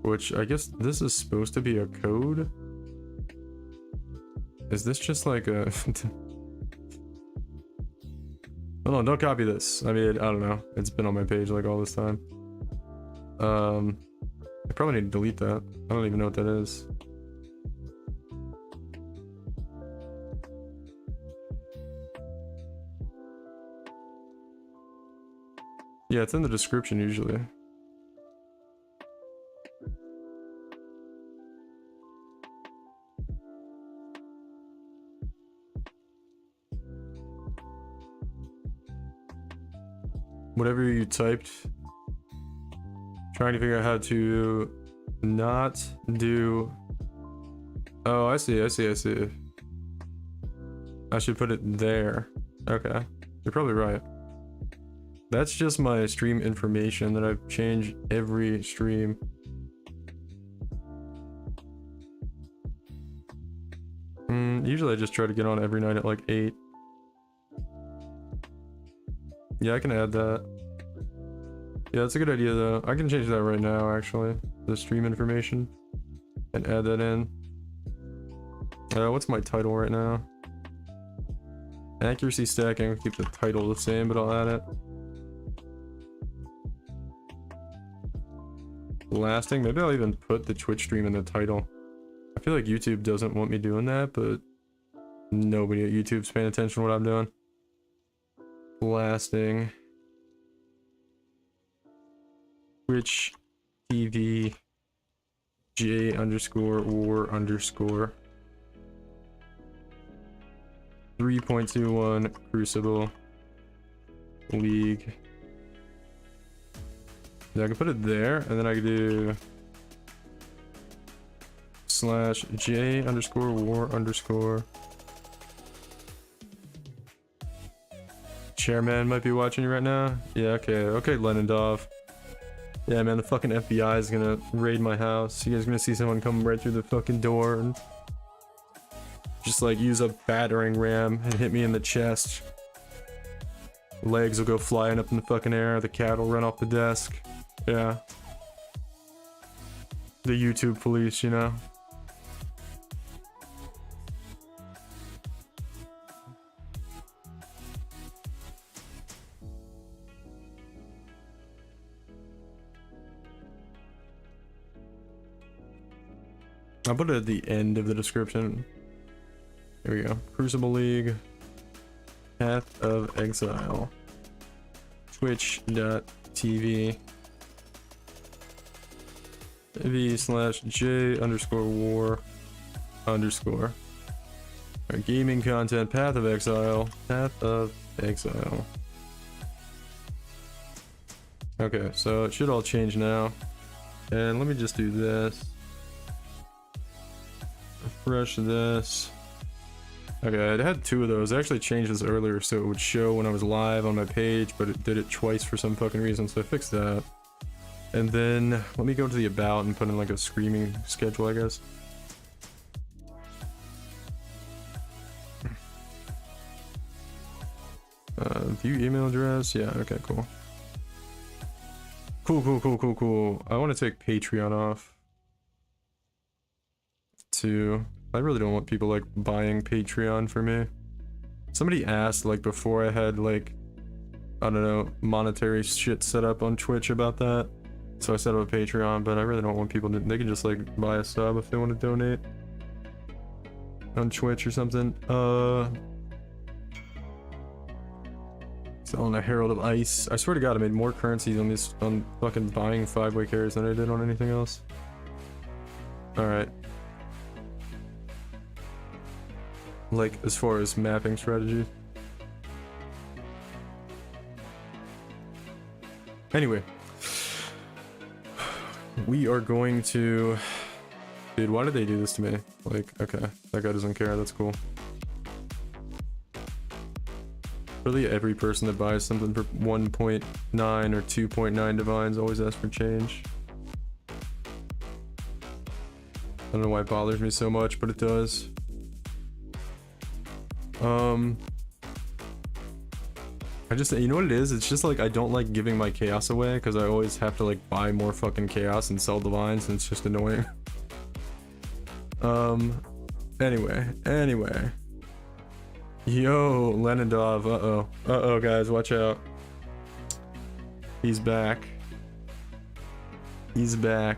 Which I guess this is supposed to be a code. Is this just like a... Hold on, don't copy this. I mean, I don't know. It's been on my page like all this time. I probably need to delete that. I don't even know what that is. Yeah, it's in the description usually. Whatever you typed, trying to figure out how to not do... Oh, I see. I should put it there. Okay, you're probably right. That's just my stream information that I've changed every stream. Usually I just try to get on every night at like 8. Yeah, I can add that. Yeah, that's a good idea though. I can change that right now actually. The stream information. And add that in. What's my title right now? Accuracy stacking. I'll keep the title the same, but I'll add it. Lasting. Maybe I'll even put the Twitch stream in the title. I feel like YouTube doesn't want me doing that, but nobody at YouTube's paying attention to what I'm doing. Lasting. Twitch TV J underscore war underscore 3.21 Crucible League. Yeah, I can put it there, and then I can do / J underscore war underscore. Chairman might be watching you right now. Yeah, okay, Lenindov. Yeah, man, the fucking FBI is gonna raid my house. You guys are gonna see someone come right through the fucking door and just like use a battering ram and hit me in the chest. Legs will go flying up in the fucking air. The cat will run off the desk. Yeah. The YouTube police, you know. I'll put it at the end of the description. Here we go. Crucible League. Path of Exile. Twitch.tv v / J underscore war underscore. Alright, gaming content, Path of Exile. Path of Exile. Okay, so it should all change now. And let me just do this. Refresh this. Okay, I had 2 of those. I actually changed this earlier so it would show when I was live on my page, but it did it twice for some fucking reason, so I fixed that. And then let me go to the about and put in like a screaming schedule, I guess. View email address. Yeah, okay, cool. Cool. I want to take Patreon off. Too. I really don't want people like buying Patreon for me. Somebody asked like before I had like, I don't know, monetary shit set up on Twitch about that. So I set up a Patreon, but I really don't want people to, they can just like buy a sub if they want to donate on Twitch or something. Selling a Herald of Ice. I swear to God, I made more currency on this, on fucking buying 5-way carries than I did on anything else. Alright. Like, as far as mapping strategy. Anyway. We are going to... Dude, why did they do this to me? Like, okay. That guy doesn't care, that's cool. Really, every person that buys something for 1.9 or 2.9 divines always asks for change. I don't know why it bothers me so much, but it does. I just, you know what it is? It's just like I don't like giving my chaos away because I always have to like buy more fucking chaos and sell divines, and it's just annoying. Anyway. Yo, Lenindov, uh-oh guys, watch out. He's back. He's back.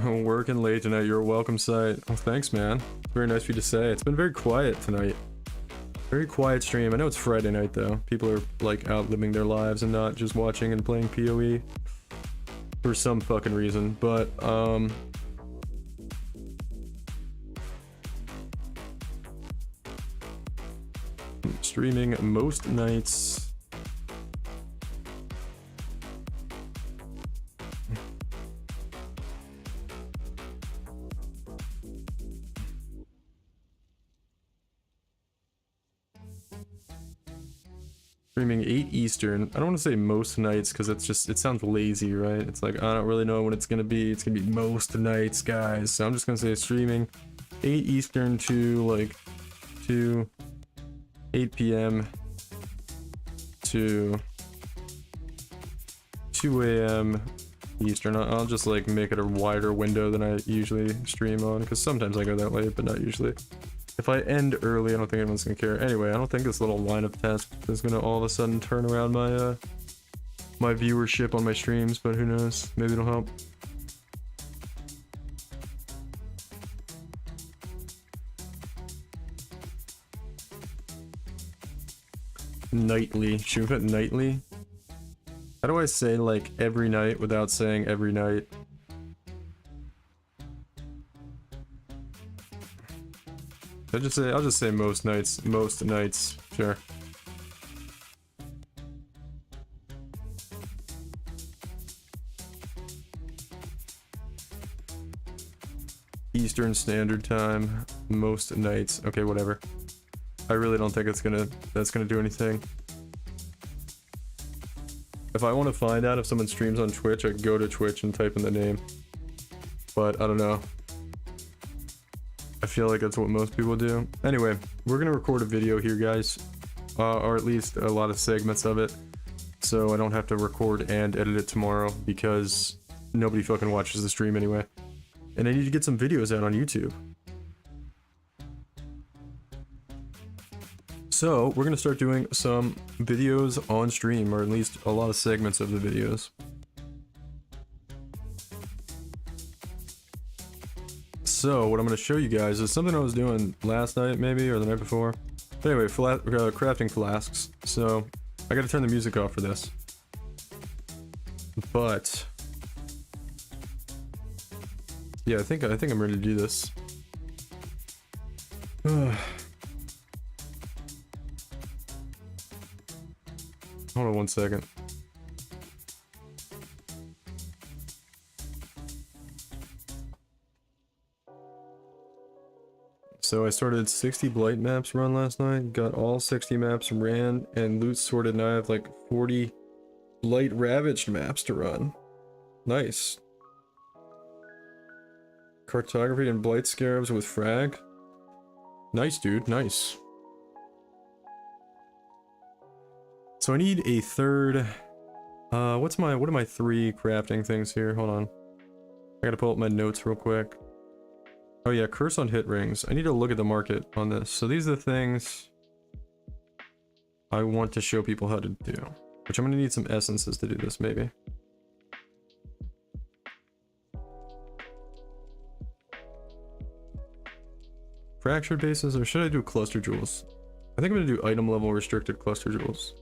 Working late tonight, you're a welcome sight. Oh, thanks, man. Very nice of you to say. It's been very quiet tonight. Very quiet stream. I know it's Friday night though. People are like out living their lives and not just watching and playing PoE for some fucking reason. But streaming most nights. Streaming 8 Eastern. I don't want to say most nights because it's just, it sounds lazy, right? It's like, I don't really know when it's gonna be. It's gonna be most nights, guys. So I'm just gonna say streaming 8 Eastern to like 8 p.m. to 2 a.m. Eastern. I'll just like make it a wider window than I usually stream on, because sometimes I go that late, but not usually. If I end early, I don't think anyone's gonna care. Anyway, I don't think this little line of text is gonna all of a sudden turn around my my viewership on my streams, but who knows? Maybe it'll help. Nightly. Should we put nightly? How do I say like every night without saying every night? I'll just say most nights, sure. Eastern Standard Time, most nights. Okay, whatever. I really don't think that's gonna do anything. If I want to find out if someone streams on Twitch, I go to Twitch and type in the name. But I don't know. I feel like that's what most people do. Anyway, we're gonna record a video here, guys. Or at least a lot of segments of it. So I don't have to record and edit it tomorrow because nobody fucking watches the stream anyway. And I need to get some videos out on YouTube. So we're gonna start doing some videos on stream, or at least a lot of segments of the videos. So what I'm going to show you guys is something I was doing last night maybe, or the night before. But anyway, crafting flasks. So I gotta turn the music off for this. But yeah, I think I'm ready to do this. Hold on 1 second. So I started 60 blight maps run last night, got all 60 maps ran, and loot sorted, and I have like 40 blight ravaged maps to run. Nice. Cartography and blight scarabs with frag. Nice, dude, nice. So I need a third, what are my 3 crafting things here? Hold on. I gotta pull up my notes real quick. Oh yeah, curse on hit rings. I need to look at the market on this. So these are the things I want to show people how to do. Which I'm gonna need some essences to do this, maybe. Fractured bases, or should I do cluster jewels? I think I'm gonna do item level restricted cluster jewels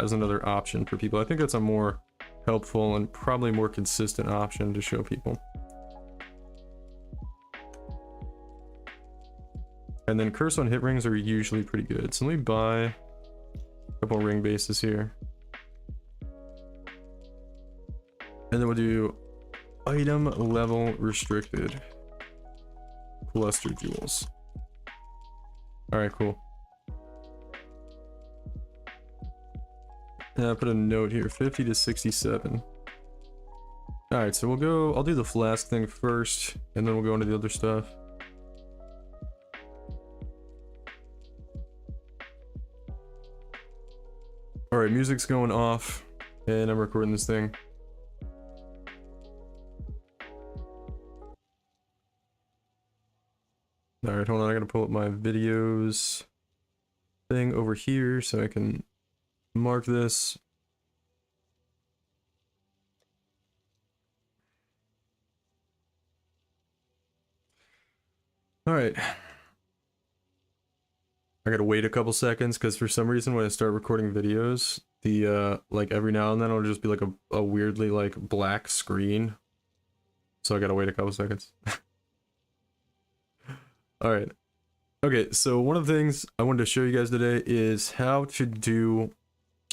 as another option for people. I think that's a more helpful and probably more consistent option to show people. And then curse on hit rings are usually pretty good. So let me buy a couple ring bases here. And then we'll do item level restricted cluster jewels. Alright, cool. And I put a note here, 50 to 67. Alright, so I'll do the flask thing first, and then we'll go into the other stuff. Alright, music's going off, and I'm recording this thing. Alright, hold on, I gotta pull up my videos thing over here so I can mark this. Alright. I gotta wait a couple seconds because for some reason when I start recording videos, the like every now and then it'll just be like a weirdly like black screen. So I gotta wait a couple seconds. Alright. Okay, so one of the things I wanted to show you guys today is how to do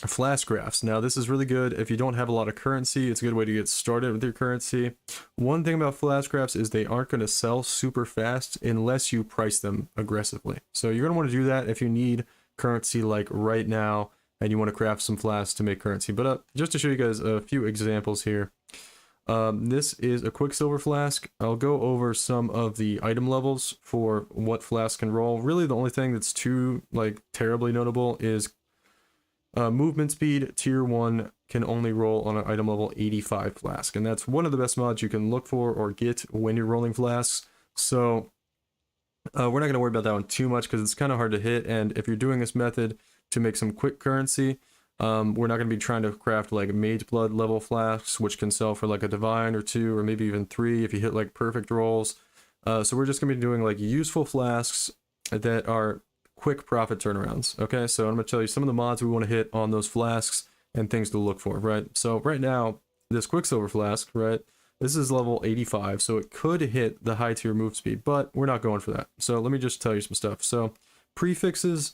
flash graphs. Now this is really good if you don't have a lot of currency. It's a good way to get started with your currency. One thing about flash graphs is they aren't going to sell super fast unless you price them aggressively. So you're going to want to do that if you need currency like right now and you want to craft some flasks to make currency. But just to show you guys a few examples here. This is a Quicksilver flask. I'll go over some of the item levels for what flask can roll. Really the only thing that's too like terribly notable is movement speed. Tier 1 can only roll on an item level 85 flask, and that's one of the best mods you can look for or get when you're rolling flasks. So we're not going to worry about that one too much because it's kind of hard to hit, and if you're doing this method to make some quick currency, we're not going to be trying to craft like mage blood level flasks, which can sell for like a divine or 2 or maybe even 3 if you hit like perfect rolls. So we're just going to be doing like useful flasks that are quick profit turnarounds. Okay, so I'm going to tell you some of the mods we want to hit on those flasks and things to look for, right? So right now, this Quicksilver flask, right, this is level 85, so it could hit the high tier move speed, but we're not going for that. So let me just tell you some stuff. So prefixes,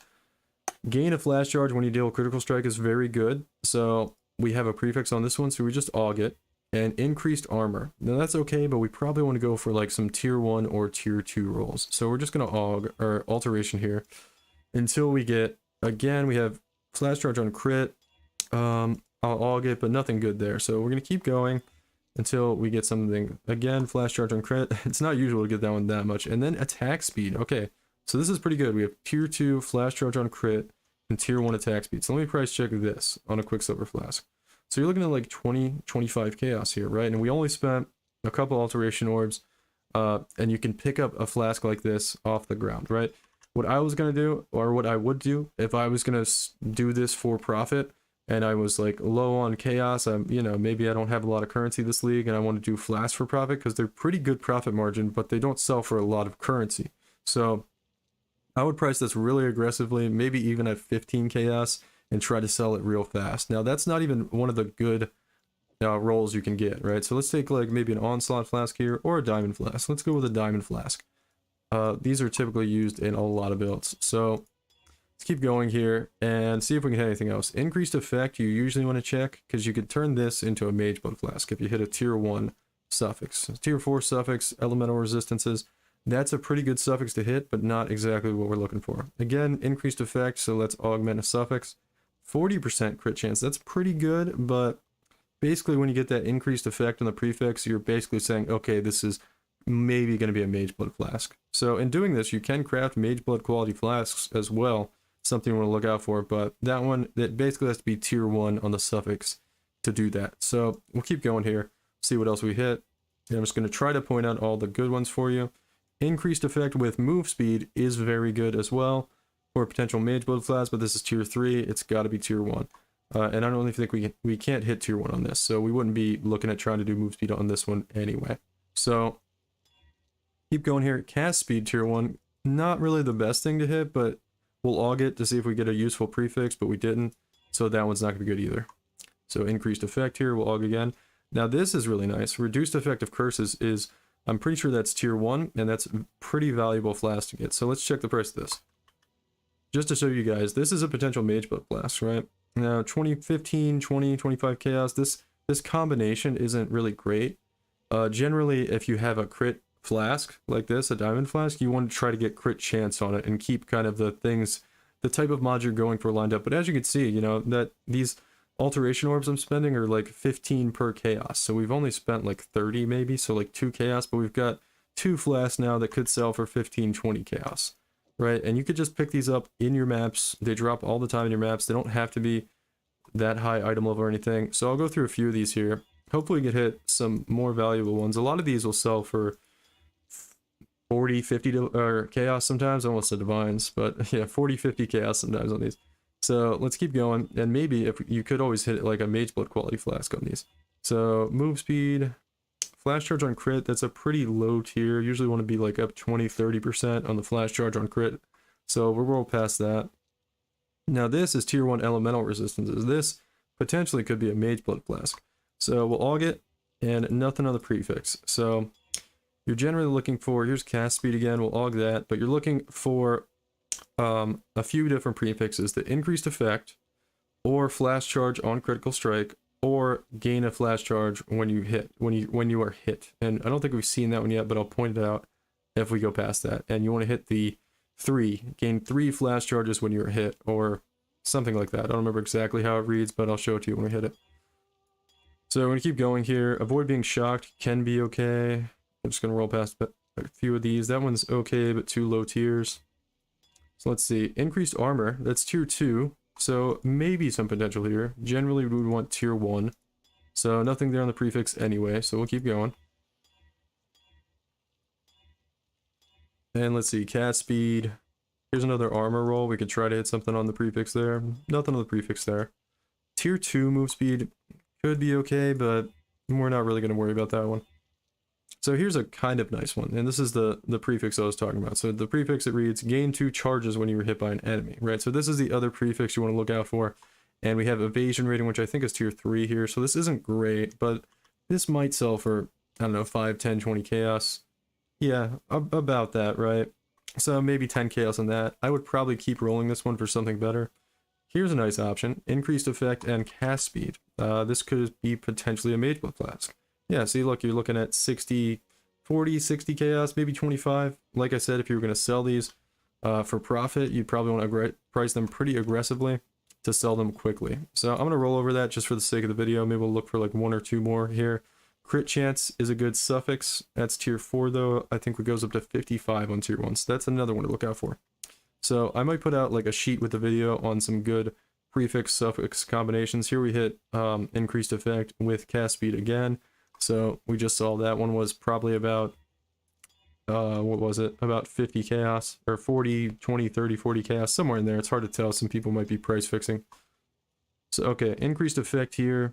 gain a flash charge when you deal critical strike is very good. So we have a prefix on this one, so we just aug it. And increased armor. Now that's okay, but we probably want to go for like some tier 1 or tier 2 rolls. So we're just going to aug, or alteration here, until we get, again, we have flash charge on crit. I'll aug it, but nothing good there. So we're going to keep going until we get something. Again, flash charge on crit. It's not usual to get that one that much. And then attack speed. Okay, so this is pretty good. We have tier 2 flash charge on crit and tier 1 attack speed. So let me price check this on a Quicksilver flask. So you're looking at like 25 chaos here, right? And we only spent a couple alteration orbs, and you can pick up a flask like this off the ground, right? What I was going to do, or what I would do, if I was going to do this for profit, and I was like low on chaos, you know, maybe I don't have a lot of currency this league, and I want to do flasks for profit, because they're pretty good profit margin, but they don't sell for a lot of currency. So I would price this really aggressively, maybe even at 15 chaos, and try to sell it real fast. Now that's not even one of the good rolls you can get, right? So let's take like maybe an onslaught flask here or a diamond flask. Let's go with a diamond flask. These are typically used in a lot of builds. So let's keep going here and see if we can hit anything else. Increased effect you usually want to check because you could turn this into a mage blood flask if you hit a tier 1 suffix. Tier 4 suffix, elemental resistances. That's a pretty good suffix to hit, but not exactly what we're looking for. Again, increased effect, so let's augment a suffix. 40% crit chance, that's pretty good, but basically when you get that increased effect on the prefix, you're basically saying, okay, this is maybe going to be a mage blood flask. So in doing this, you can craft mage blood quality flasks as well, something you want to look out for, but that one, that basically has to be tier 1 on the suffix to do that. So we'll keep going here, see what else we hit. And I'm just going to try to point out all the good ones for you. Increased effect with move speed is very good as well for potential mage blood flask, but this is tier 3. It's got to be tier 1. And I don't really think we can't hit tier 1 on this, so we wouldn't be looking at trying to do move speed on this one anyway. So keep going here. Cast speed tier 1, not really the best thing to hit, but we'll aug it to see if we get a useful prefix, but we didn't, so that one's not going to be good either. So increased effect here, we'll aug again. Now this is really nice. Reduced effect of curses is, I'm pretty sure that's tier 1, and that's a pretty valuable flask to get. So let's check the price of this. Just to show you guys, this is a potential mage blood flask, right? Now 15, 20, 25 chaos, this combination isn't really great. Generally, if you have a crit flask like this, a diamond flask, you want to try to get crit chance on it and keep kind of the things, the type of mod you're going for lined up. But as you can see, you know, that these alteration orbs I'm spending are like 15 per chaos, so we've only spent like 30 maybe, so like 2 chaos, but we've got 2 flasks now that could sell for 15, 20 chaos, right? And you could just pick these up in your maps. They drop all the time in your maps. They don't have to be that high item level or anything. So I'll go through a few of these here. Hopefully we can hit some more valuable ones. A lot of these will sell for 40, 50 or chaos sometimes. I almost said divines, but yeah, 40, 50 chaos sometimes on these. So let's keep going, and maybe if you could always hit like a mage blood quality flask on these. So move speed, flash charge on crit, that's a pretty low tier. Usually want to be like up 20-30% on the flash charge on crit. So we're well past that. Now this is tier 1 elemental resistances. This potentially could be a mage blood flask. So we'll aug it and nothing on the prefix. So you're generally looking for, here's cast speed again, we'll aug that, but you're looking for a few different prefixes: the increased effect, or flash charge on critical strike, or gain a flash charge when you are hit. And I don't think we've seen that one yet, but I'll point it out if we go past that. And you want to hit the 3, gain 3 flash charges when you're hit, or something like that. I don't remember exactly how it reads, but I'll show it to you when we hit it. So I'm going to keep going here. Avoid being shocked can be okay. I'm just going to roll past a few of these. That one's okay, but 2 low tiers. So let's see, increased armor, that's tier 2, so maybe some potential here. Generally we would want tier 1, so nothing there on the prefix anyway, so we'll keep going. And let's see, cast speed, here's another armor roll. We could try to hit something on the prefix there. Nothing on the prefix there. Tier 2 move speed could be okay, but we're not really going to worry about that one. So here's a kind of nice one, and this is the prefix I was talking about. So the prefix, it reads, gain 2 charges when you were hit by an enemy, right? So this is the other prefix you want to look out for. And we have evasion rating, which I think is tier 3 here. So this isn't great, but this might sell for, I don't know, 5, 10, 20 chaos. Yeah, about that, right? So maybe 10 chaos on that. I would probably keep rolling this one for something better. Here's a nice option, increased effect and cast speed. This could be potentially a mage blood flask. Yeah, see, look, you're looking at 60, 40, 60 chaos, maybe 25. Like I said, if you were going to sell these for profit, you'd probably want to price them pretty aggressively to sell them quickly. So I'm going to roll over that just for the sake of the video. Maybe we'll look for like 1 or 2 more here. Crit chance is a good suffix. That's tier 4 though. I think it goes up to 55 on tier 1. So that's another one to look out for. So I might put out like a sheet with the video on some good prefix suffix combinations. Here we hit increased effect with cast speed again. So we just saw that one was probably about, what was it? About 50 chaos, or 40, 20, 30, 40 chaos, somewhere in there. It's hard to tell. Some people might be price fixing. So, okay, increased effect here.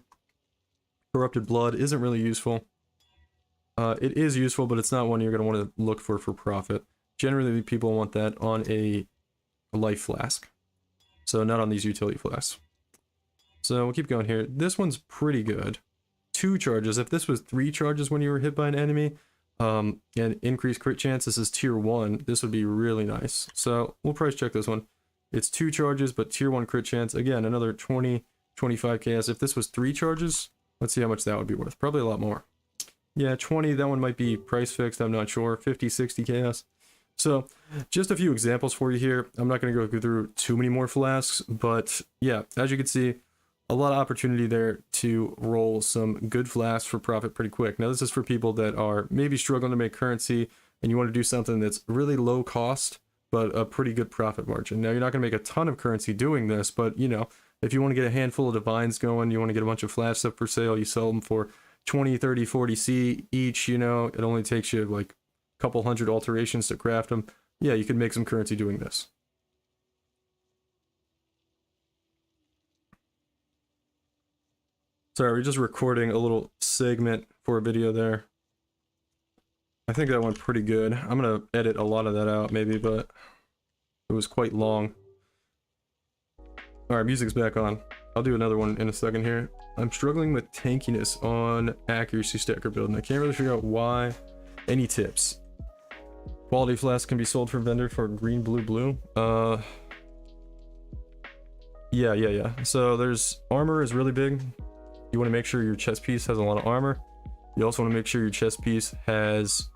Corrupted blood isn't really useful. It is useful, but it's not one you're going to want to look for profit. Generally, people want that on a life flask. So not on these utility flasks. So we'll keep going here. This one's pretty good. 2 charges. If this was 3 charges when you were hit by an enemy, and increased crit chance, this is tier 1. This would be really nice. So we'll price check this one. It's 2 charges, but tier 1 crit chance. Again, another 20, 25 KS. If this was 3 charges, let's see how much that would be worth. Probably a lot more. Yeah, 20, that one might be price fixed, I'm not sure. 50, 60 KS. So, just a few examples for you here. I'm not going to go through too many more flasks, but yeah, as you can see, a lot of opportunity there to roll some good flasks for profit pretty quick. Now, this is for people that are maybe struggling to make currency, and you want to do something that's really low cost, but a pretty good profit margin. Now, you're not going to make a ton of currency doing this, but, you know, if you want to get a handful of divines going, you want to get a bunch of flasks up for sale, you sell them for 20, 30, 40 C each, you know, it only takes you like a couple hundred alterations to craft them. Yeah, you can make some currency doing this. Sorry, we're just recording a little segment for a video there. I think that went pretty good. I'm gonna edit a lot of that out maybe, but it was quite long. Alright, music's back on. I'll do another one in a second here. I'm struggling with tankiness on accuracy stacker build, and I can't really figure out why. Any tips? Quality flask can be sold for vendor for green, blue, blue. Yeah. So there's armor is really big. You want to make sure your chest piece has a lot of armor. You also want to make sure your chest piece has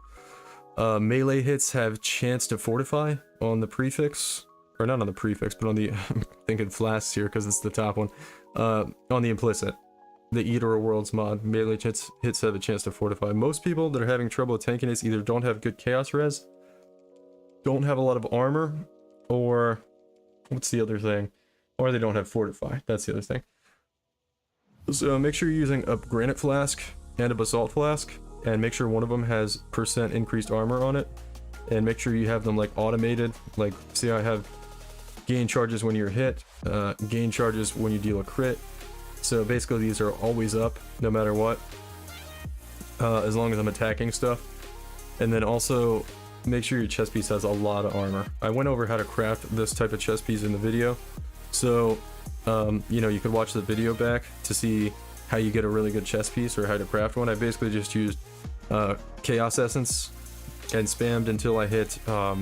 melee hits have chance to fortify on the prefix. Or not on the prefix, but on the I'm thinking flasks here because it's the top one. On the implicit. The Eater of Worlds mod, melee hits have a chance to fortify. Most people that are having trouble with tankiness either don't have good chaos res, don't have a lot of armor, or what's the other thing? Or they don't have fortify. That's the other thing. So make sure you're using a granite flask and a basalt flask, and make sure one of them has % increased armor on it, and make sure you have them like automated. Like, see, I have gain charges when you're hit, gain charges when you deal a crit. So basically these are always up no matter what, as long as I'm attacking stuff. And then also make sure your chest piece has a lot of armor. I went over how to craft this type of chest piece in the video, so you know, you could watch the video back to see how you get a really good chest piece or how to craft one. I basically just used chaos essence and spammed until I hit or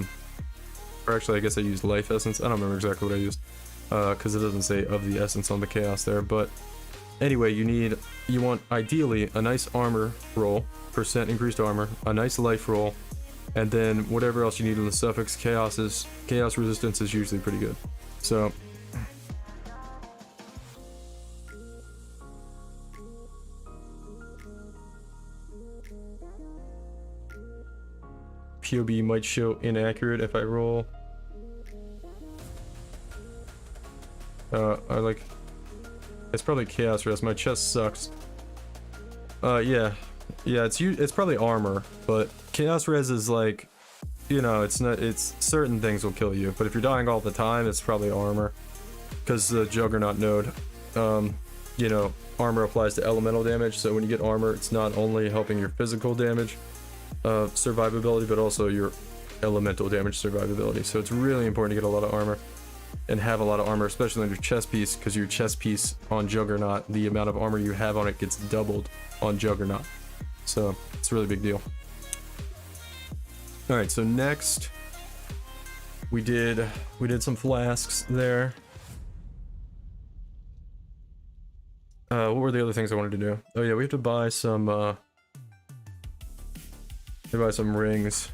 actually I guess I used life essence. I don't remember exactly what I used because it doesn't say of the essence on the chaos there, but anyway, you want ideally a nice armor roll, % increased armor, a nice life roll, and then whatever else you need in the suffix. Chaos resistance is usually pretty good. So POB might show inaccurate if I roll. It's probably chaos res. My chest sucks. Yeah, it's probably armor, but chaos res is like, you know, it's certain things will kill you, but if you're dying all the time, it's probably armor, because the Juggernaut node, you know, armor applies to elemental damage, so when you get armor, it's not only helping your physical damage survivability, but also your elemental damage survivability. So it's really important to get a lot of armor and have a lot of armor, especially on your chest piece, because your chest piece on Juggernaut, the amount of armor you have on it gets doubled on Juggernaut. So it's a really big deal. All right, so next we did some flasks there. What were the other things I wanted to do? Oh yeah, we have to buy some rings.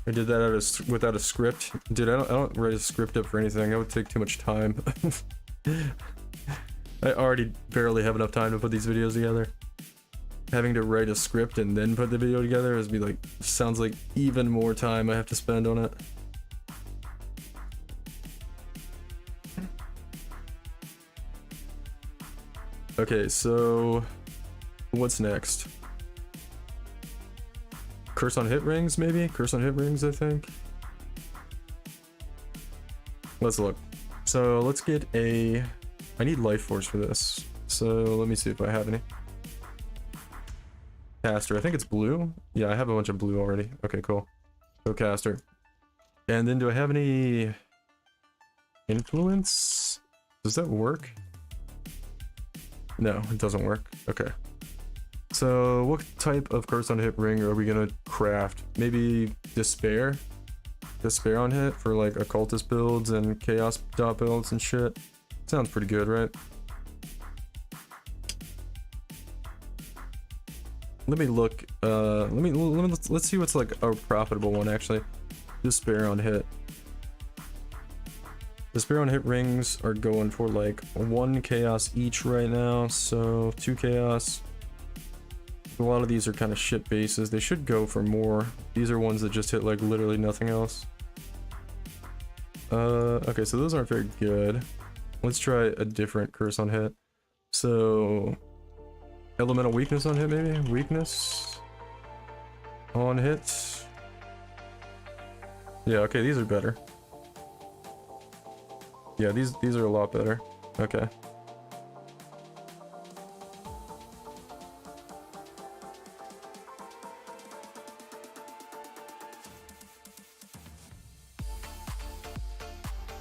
I did that without a script. Dude, I don't write a script up for anything. That would take too much time. I already barely have enough time to put these videos together. Having to write a script and then put the video together sounds like even more time I have to spend on it. Okay, so what's next? Curse on hit rings, maybe? Curse on hit rings, I think. Let's look. So let's get I need life force for this. So let me see if I have any. Caster, I think it's blue. Yeah, I have a bunch of blue already. Okay, cool. Go caster. And then do I have any? Influence? Does that work? No, it doesn't work. Okay. So what type of curse on hit ring are we gonna craft? Maybe despair? Despair on hit for like occultist builds and chaos dot builds and shit. Sounds pretty good, right? Let me look. Let's see what's like a profitable one actually. Despair on hit. Despair on hit rings are going for like 1 chaos each right now, so 2 chaos. A lot of these are kind of shit bases. They should go for more. These are ones that just hit like literally nothing else. Okay, so those aren't very good. Let's try a different curse on hit. So elemental weakness on hit, maybe? Weakness on hit. Yeah, okay, these are better. Yeah, these are a lot better. Okay.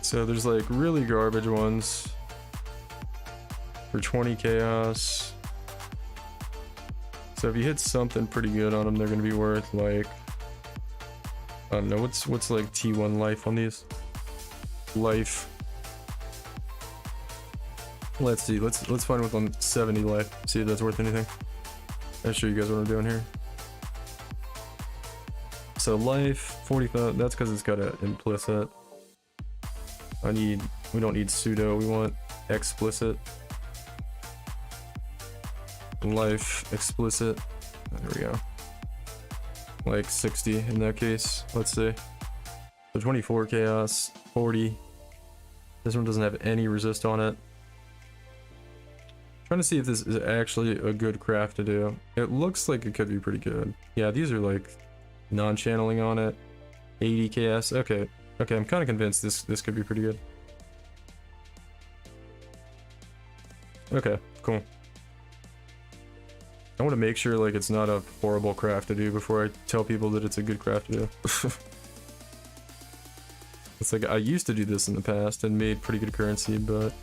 So there's like really garbage ones for 20 chaos. So if you hit something pretty good on them, they're gonna be worth like, I don't know, what's like T1 life on these? Life. Let's see, let's find what's on 70 life, see if that's worth anything. I'll show you guys what I'm doing here. So life, 45, that's because it's got an implicit. We don't need pseudo, we want explicit. Life, explicit, there we go. Like 60 in that case, let's see. So 24 chaos, 40. This one doesn't have any resist on it. Trying to see if this is actually a good craft to do. It looks like it could be pretty good. Yeah, these are like non-channeling on it. 80 chaos. Okay, I'm kind of convinced this could be pretty good. Okay, cool. I want to make sure like it's not a horrible craft to do before I tell people that it's a good craft to do. It's like I used to do this in the past and made pretty good currency, but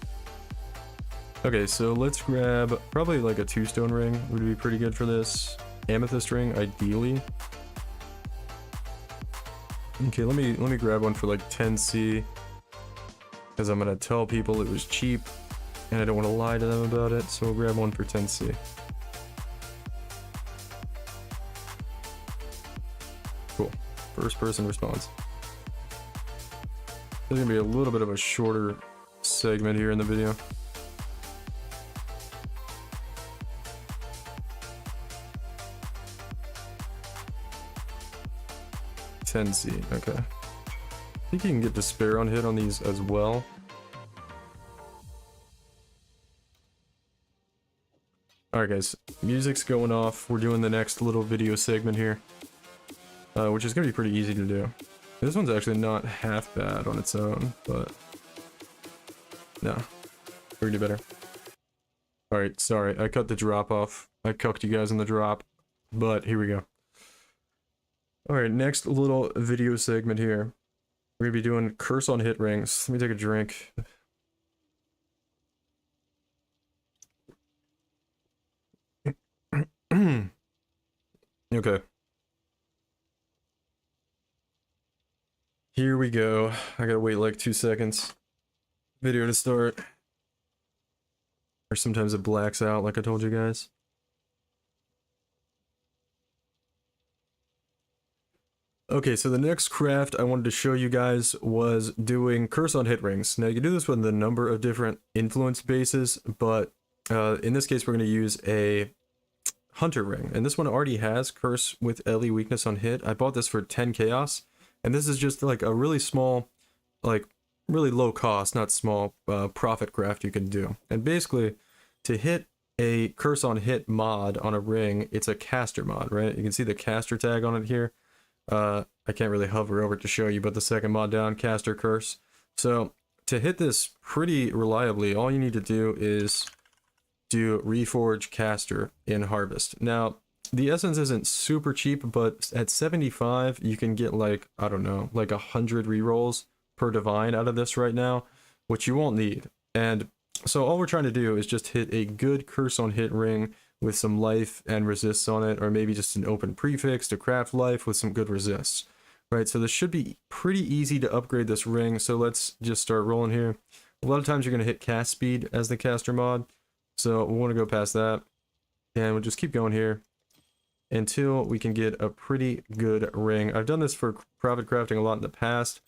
okay, so let's grab probably like a 2-stone ring would be pretty good for this. Amethyst ring, ideally. Okay, let me grab one for like 10C, because I'm gonna tell people it was cheap, and I don't want to lie to them about it. So we'll grab one for 10C. Cool. First person response. There's gonna be a little bit of a shorter segment here in the video. C. Okay. I think you can get despair on hit on these as well. Alright guys, music's going off. We're doing the next little video segment here, which is going to be pretty easy to do. This one's actually not half bad on its own, but no, we're gonna do better. Alright, sorry, I cut the drop off. I cucked you guys in the drop, but here we go. Alright, next little video segment here. We're gonna be doing curse on hit rings. Let me take a drink. Okay. Here we go. I gotta wait like 2 seconds. Video to start. Or sometimes it blacks out like I told you guys. Okay, so the next craft I wanted to show you guys was doing curse on hit rings. Now you can do this with a number of different influence bases, but in this case we're going to use a hunter ring, and this one already has curse with LE weakness on hit. I bought this for 10 chaos, and this is just like a really small, like really low cost, not small, profit craft you can do. And basically, to hit a curse on hit mod on a ring, it's a caster mod, right? You can see the caster tag on it here. I can't really hover over it to show you, but the second mod down, caster curse. So to hit this pretty reliably, all you need to do is do reforge caster in harvest. Now the essence isn't super cheap, but at 75 you can get like, I don't know, like 100 rerolls per divine out of this right now. which you won't need. And so all we're trying to do is just hit a good curse on hit ring with some life and resists on it, or maybe just an open prefix to craft life with some good resists. Right, so this should be pretty easy to upgrade this ring, so let's just start rolling here. A lot of times you're going to hit cast speed as the caster mod, so we want to go past that. And we'll just keep going here until we can get a pretty good ring. I've done this for profit crafting a lot in the past.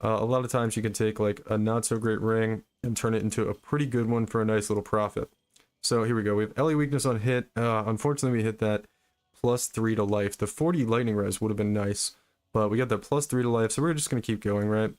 A lot of times you can take like a not so great ring and turn it into a pretty good one for a nice little profit. So here we go. We have LE weakness on hit. Unfortunately, we hit that +3 to life. The 40 lightning res would have been nice, but we got that +3 to life, so we're just going to keep going, right?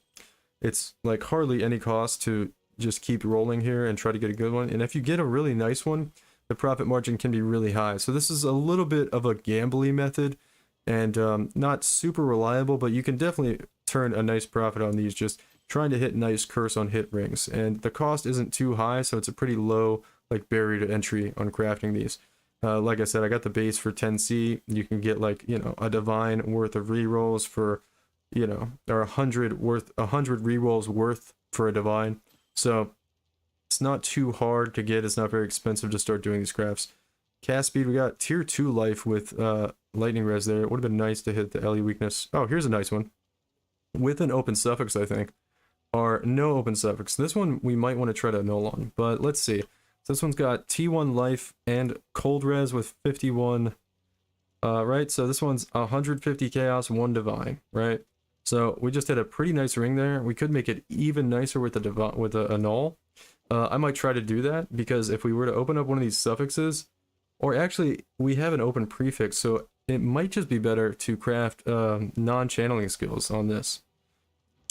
It's like hardly any cost to just keep rolling here and try to get a good one. And if you get a really nice one, the profit margin can be really high. So this is a little bit of a gambly method and not super reliable, but you can definitely turn a nice profit on these just trying to hit nice curse on hit rings. And the cost isn't too high, so it's a pretty low like barrier to entry on crafting these. Like I said, I got the base for 10C. You can get like, you know, a divine worth of rerolls for, you know, or 100 rerolls worth for a divine. So it's not too hard to get. It's not very expensive to start doing these crafts. Cast speed, we got tier 2 life with lightning res there. It would have been nice to hit the LE weakness. Oh, here's a nice one with an open suffix, I think, or no open suffix. This one we might want to try to null on, but let's see. So this one's got T1 life and cold res with 51, right? So this one's 150 chaos, 1 divine, right? So we just hit a pretty nice ring there. We could make it even nicer with a null. I might try to do that, because if we were to open up one of these suffixes, or actually we have an open prefix, so it might just be better to craft non-channeling skills on this.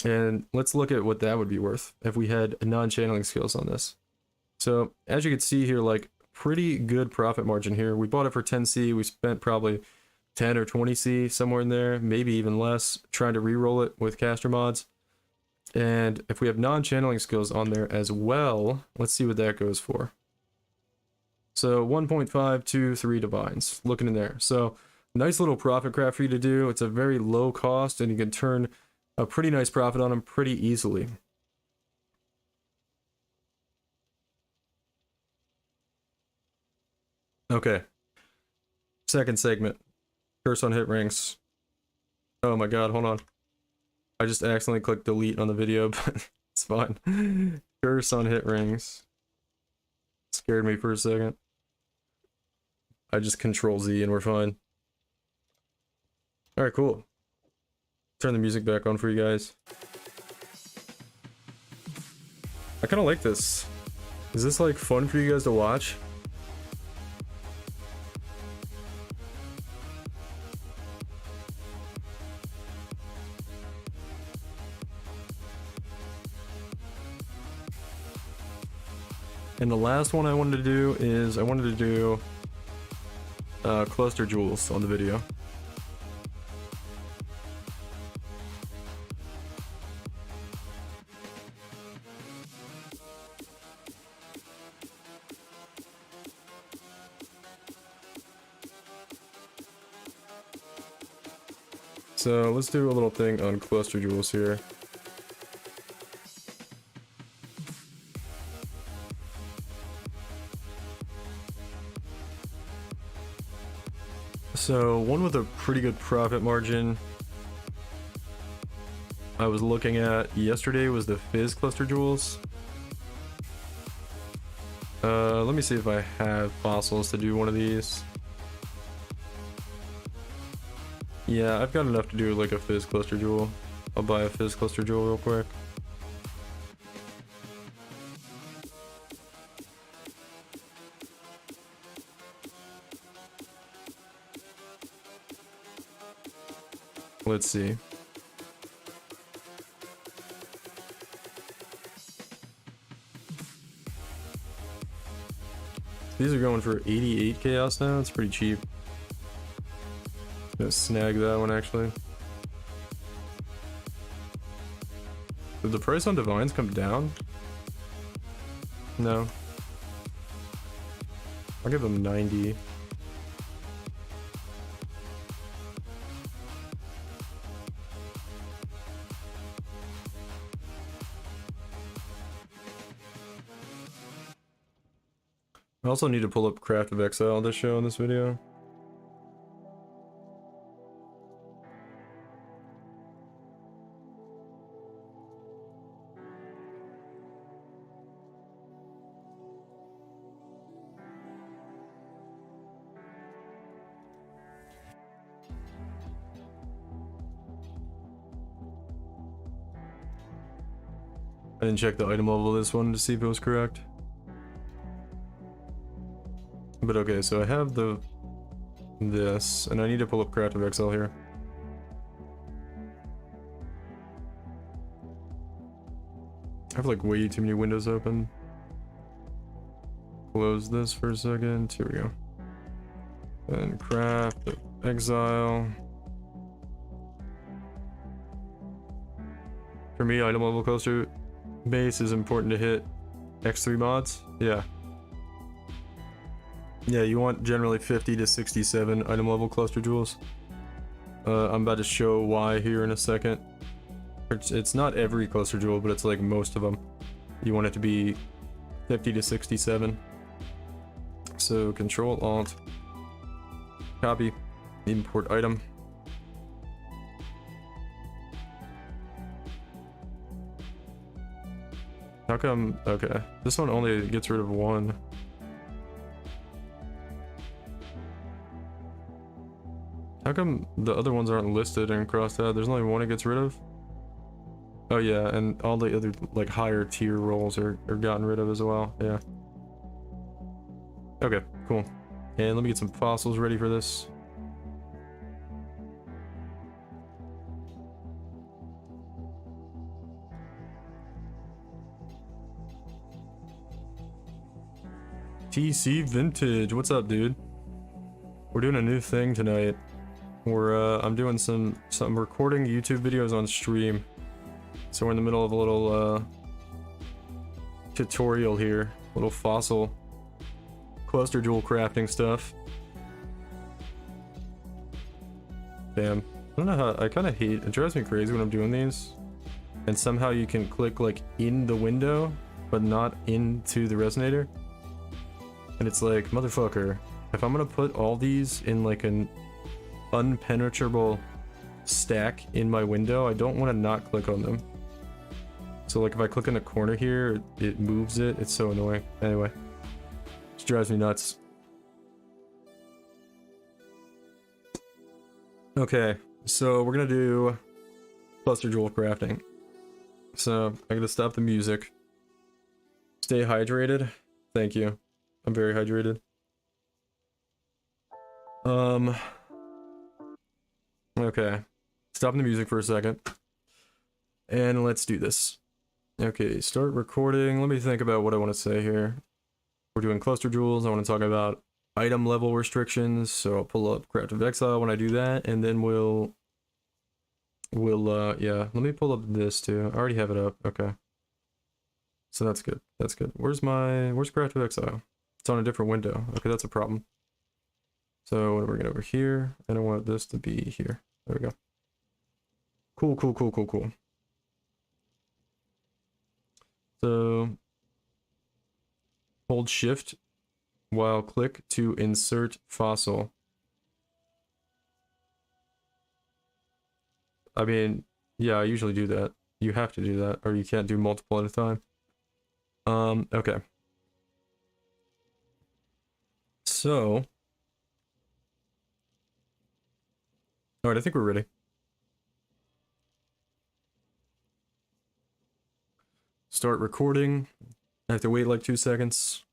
And let's look at what that would be worth if we had non-channeling skills on this. So as you can see here, like pretty good profit margin here. We bought it for 10C. We spent probably 10 or 20C, somewhere in there, maybe even less, trying to re-roll it with caster mods. And if we have non-channeling skills on there as well, let's see what that goes for. So 1.5, 2, 3 divines, looking in there. So nice little profit craft for you to do. It's a very low cost, and you can turn a pretty nice profit on them pretty easily. Okay, second segment, curse on hit rings. Oh my god, hold on. I just accidentally clicked delete on the video, but it's fine. Curse on hit rings. Scared me for a second. I just Control Z and we're fine. Alright, cool. Turn the music back on for you guys. I kind of like this. Is this like fun for you guys to watch? And the last one I wanted to do is I wanted to do cluster jewels on the video. So let's do a little thing on cluster jewels here. So one with a pretty good profit margin I was looking at yesterday was the Fizz cluster jewels. Let me see if I have fossils to do one of these. Yeah, I've got enough to do like a Fizz cluster jewel. I'll buy a Fizz cluster jewel real quick. Let's see. These are going for 88 chaos now. It's pretty cheap. Gonna snag that one actually. Did the price on divines come down? No. I'll give them 90. I also need to pull up Craft of Exile to show in this video. I didn't check the item level of this one to see if it was correct. But okay, so I have this, and I need to pull up Craft of Exile here. I have like way too many windows open. Close this for a second. Here we go. And Craft of Exile. For me, item level cluster base is important to hit X3 mods. Yeah. Yeah, you want generally 50 to 67 item level cluster jewels. I'm about to show why here in a second. It's not every cluster jewel, but it's like most of them. You want it to be 50 to 67. So Control Alt, copy, import item. How come? Okay, this one only gets rid of one. How come the other ones aren't listed and crossed out? There's only one it gets rid of? Oh yeah, and all the other like higher tier roles are gotten rid of as well, yeah. Okay, cool. And let me get some fossils ready for this. TC Vintage, what's up, dude? We're doing a new thing tonight. I'm doing some recording YouTube videos on stream. So we're in the middle of a little tutorial here, little fossil cluster jewel crafting stuff. Damn, I don't know how, I kind of hate, it drives me crazy when I'm doing these. And somehow you can click like in the window, but not into the resonator. And it's like, motherfucker, if I'm gonna put all these in like an unpenetrable stack in my window, I don't want to not click on them. So like if I click in the corner here, it moves it. It's so annoying. Anyway, it drives me nuts. Okay, so we're gonna do cluster jewel crafting. So I gotta stop the music. Stay hydrated. Thank you. I'm very hydrated. Okay, stopping the music for a second. And let's do this. Okay, start recording. Let me think about what I want to say here. We're doing cluster jewels. I want to talk about item level restrictions. So I'll pull up Craft of Exile when I do that, and then yeah, let me pull up this too. I already have it up. Okay. So that's good. That's good. Where's Craft of Exile? It's on a different window. Okay, that's a problem. So we're gonna over here, and I want this to be here. There we go. Cool, cool, cool, cool, cool. So hold shift while click to insert fossil. I mean, yeah, I usually do that. You have to do that, or you can't do multiple at a time. Okay. So, all right, I think we're ready. Start recording. I have to wait like 2 seconds.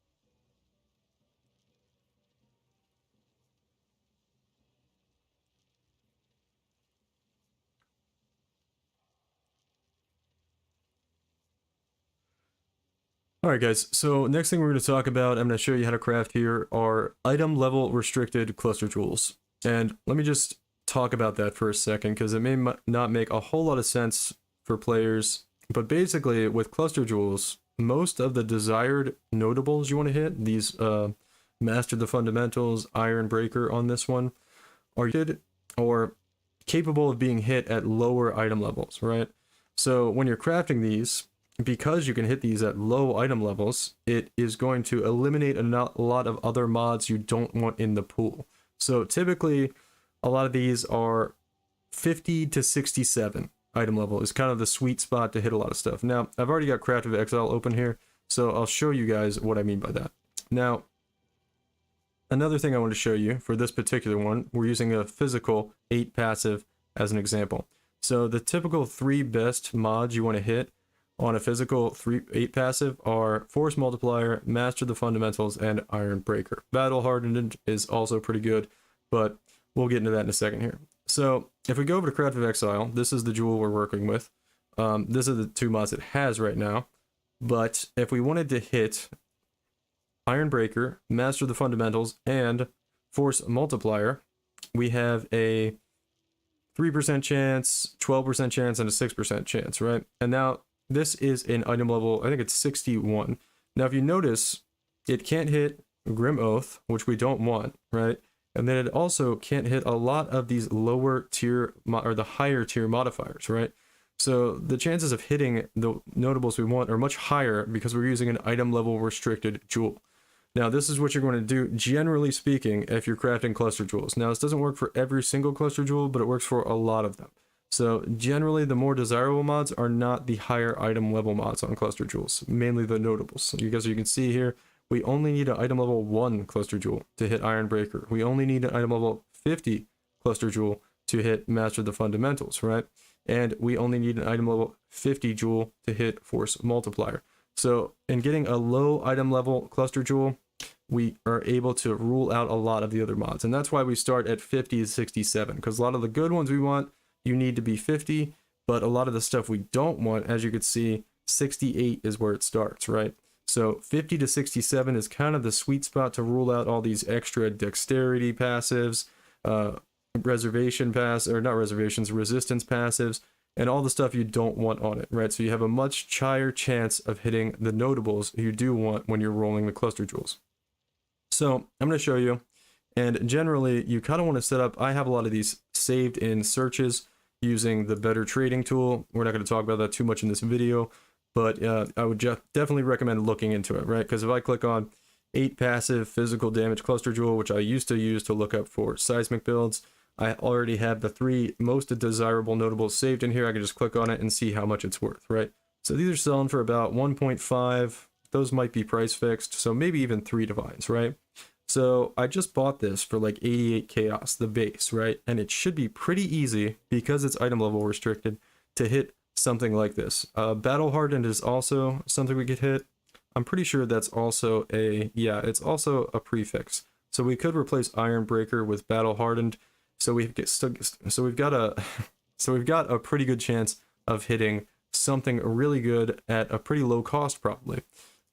Alright guys, so next thing we're going to talk about, I'm going to show you how to craft here, are item level restricted cluster jewels. And let me just talk about that for a second, because it may not make a whole lot of sense for players. But basically, with cluster jewels, most of the desired notables you want to hit, these Master the Fundamentals, Iron Breaker on this one, are good or capable of being hit at lower item levels, right? So when you're crafting these, because you can hit these at low item levels, it is going to eliminate a lot of other mods you don't want in the pool. So typically, a lot of these are 50 to 67 item level is kind of the sweet spot to hit a lot of stuff. Now, I've already got Craft of Exile open here, so I'll show you guys what I mean by that. Now, another thing I want to show you for this particular one, we're using a physical 8 passive as an example. So the typical 3 best mods you want to hit on a physical 8 passive are Force Multiplier, Master the Fundamentals, and Iron Breaker. Battle Hardened is also pretty good, but we'll get into that in a second here. So if we go over to Craft of Exile, this is the jewel we're working with. This is the 2 mods it has right now. But if we wanted to hit Iron Breaker, Master the Fundamentals, and Force Multiplier, we have a 3% chance, 12% chance, and a 6% chance, right? And now this is an item level, I think it's 61. Now if you notice, it can't hit Grim Oath, which we don't want, right? And then it also can't hit a lot of these lower tier, or the higher tier modifiers, right? So the chances of hitting the notables we want are much higher because we're using an item level restricted jewel. Now this is what you're going to do, generally speaking, if you're crafting cluster jewels. Now this doesn't work for every single cluster jewel, but it works for a lot of them. So generally the more desirable mods are not the higher item level mods on cluster jewels, mainly the notables. So you guys, you can see here, we only need an item level 1 cluster jewel to hit Iron Breaker. We only need an item level 50 cluster jewel to hit Master the Fundamentals, right? And we only need an item level 50 jewel to hit Force Multiplier. So in getting a low item level cluster jewel, we are able to rule out a lot of the other mods. And that's why we start at 50 to 67, because a lot of the good ones we want, you need to be 50, but a lot of the stuff we don't want, as you can see, 68 is where it starts, right? So 50 to 67 is kind of the sweet spot to rule out all these extra dexterity passives, resistance passives, and all the stuff you don't want on it, right? So you have a much higher chance of hitting the notables you do want when you're rolling the cluster jewels. So I'm going to show you, and generally you kind of want to set up, I have a lot of these saved in searches using the Better Trading tool. We're not going to talk about that too much in this video, but I would definitely recommend looking into it, right? Because if I click on 8 passive physical damage cluster jewel, which I used to use to look up for seismic builds, I already have the 3 most desirable notables saved in here. I can just click on it and see how much it's worth, right? So these are selling for about 1.5. Those might be price fixed, so maybe even 3 divines, right? So I just bought this for like 88 chaos, the base, right? And it should be pretty easy, because it's item level restricted, to hit something like this. Battle Hardened is also something we could hit. I'm pretty sure that's also it's also a prefix. So we could replace Iron Breaker with Battle Hardened. So we've got a pretty good chance of hitting something really good at a pretty low cost probably.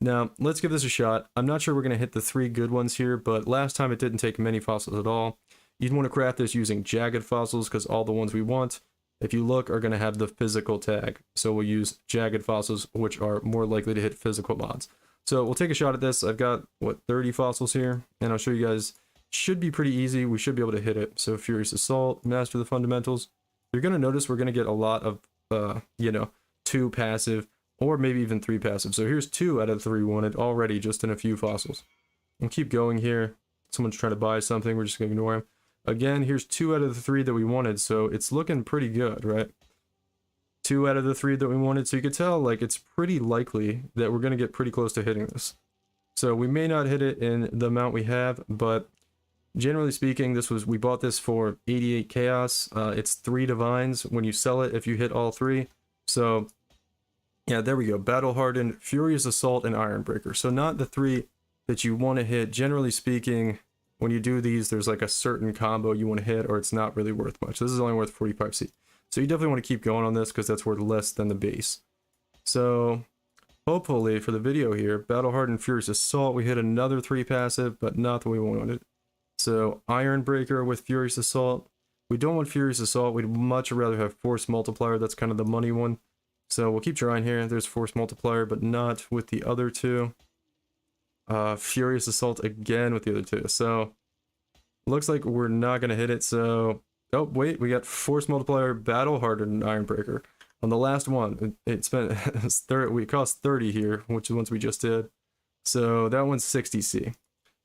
Now let's give this a shot. I'm not sure we're going to hit the 3 good ones here, but last time it didn't take many fossils at all. You'd want to craft this using jagged fossils, because all the ones we want, if you look, are going to have the physical tag. So we'll use jagged fossils, which are more likely to hit physical mods. So we'll take a shot at this. I've got, 30 fossils here, and I'll show you guys. Should be pretty easy. We should be able to hit it. So Furious Assault, Master the Fundamentals. You're going to notice we're going to get a lot of, 2 passive, or maybe even 3 passive. So here's 2 out of the 3 wanted already, just in a few fossils. We'll keep going here. Someone's trying to buy something. We're just going to ignore him. Again, here's 2 out of the 3 that we wanted, so it's looking pretty good, right? 2 out of the 3 that we wanted, so you could tell, like, it's pretty likely that we're going to get pretty close to hitting this. So we may not hit it in the amount we have, but generally speaking, we bought this for 88 chaos. It's 3 divines when you sell it if you hit all 3. So yeah, there we go. Battle Hardened, Furious Assault, and Iron Breaker. So not the 3 that you want to hit. Generally speaking, when you do these, there's like a certain combo you want to hit, or it's not really worth much. This is only worth 45C. So you definitely want to keep going on this, because that's worth less than the base. So hopefully for the video here, Battle Hardened, Furious Assault, we hit another 3 passive, but not the way we wanted. So Iron Breaker with Furious Assault. We don't want Furious Assault. We'd much rather have Force Multiplier. That's kind of the money one. So we'll keep trying here. There's Force Multiplier, but not with the other 2. Furious Assault again with the other 2. So looks like we're not going to hit it. So, oh wait, we got Force Multiplier, Battle Hardened, and Iron Breaker. On the last one, it spent we cost 30 here, which is the ones we just did. So that one's 60C.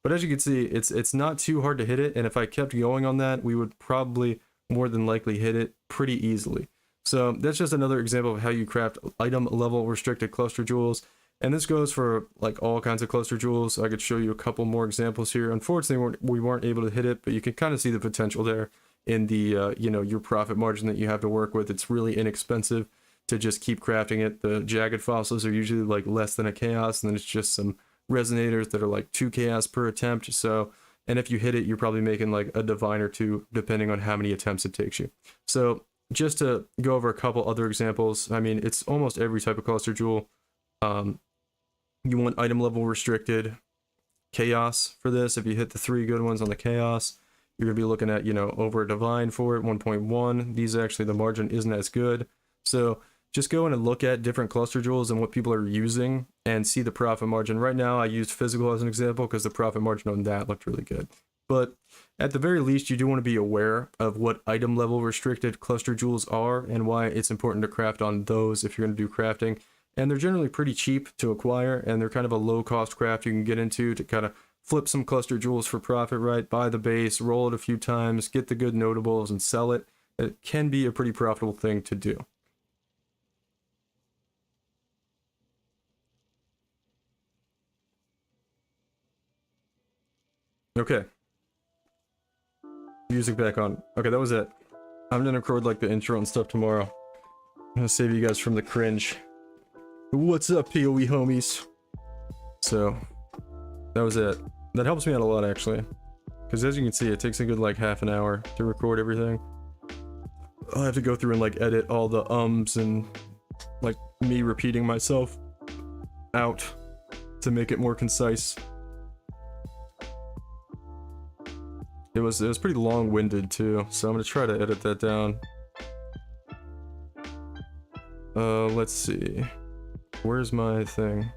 But as you can see, it's not too hard to hit it, and if I kept going on that, we would probably more than likely hit it pretty easily. So that's just another example of how you craft item level restricted cluster jewels. And this goes for like all kinds of cluster jewels. I could show you a couple more examples here. Unfortunately, we weren't able to hit it, but you can kind of see the potential there in the, you know, your profit margin that you have to work with. It's really inexpensive to just keep crafting it. The jagged fossils are usually like less than a chaos, and then it's just some resonators that are like 2 chaos per attempt. So, and if you hit it, you're probably making like a divine or two, depending on how many attempts it takes you. So just to go over a couple other examples, I mean, it's almost every type of cluster jewel. You want item level restricted chaos for this. If you hit the 3 good ones on the chaos, you're gonna be looking at, you know, over a divine for it, 1.1. These actually, the margin isn't as good. So just go in and look at different cluster jewels and what people are using and see the profit margin. Right now, I used physical as an example because the profit margin on that looked really good. But at the very least, you do want to be aware of what item level restricted cluster jewels are and why it's important to craft on those if you're going to do crafting. And they're generally pretty cheap to acquire, and they're kind of a low cost craft you can get into to kind of flip some cluster jewels for profit, right? Buy the base, roll it a few times, get the good notables, and sell it. It can be a pretty profitable thing to do. Okay. Music back on. Okay, that was it. I'm gonna record like the intro and stuff tomorrow. I'm gonna save you guys from the cringe. What's up, PoE homies? So, that was it. That helps me out a lot, actually. Because as you can see, it takes a good like half an hour to record everything. I'll have to go through and like edit all the ums and like me repeating myself out to make it more concise. It was pretty long-winded too, so I'm gonna try to edit that down. Let's see. Where's my thing?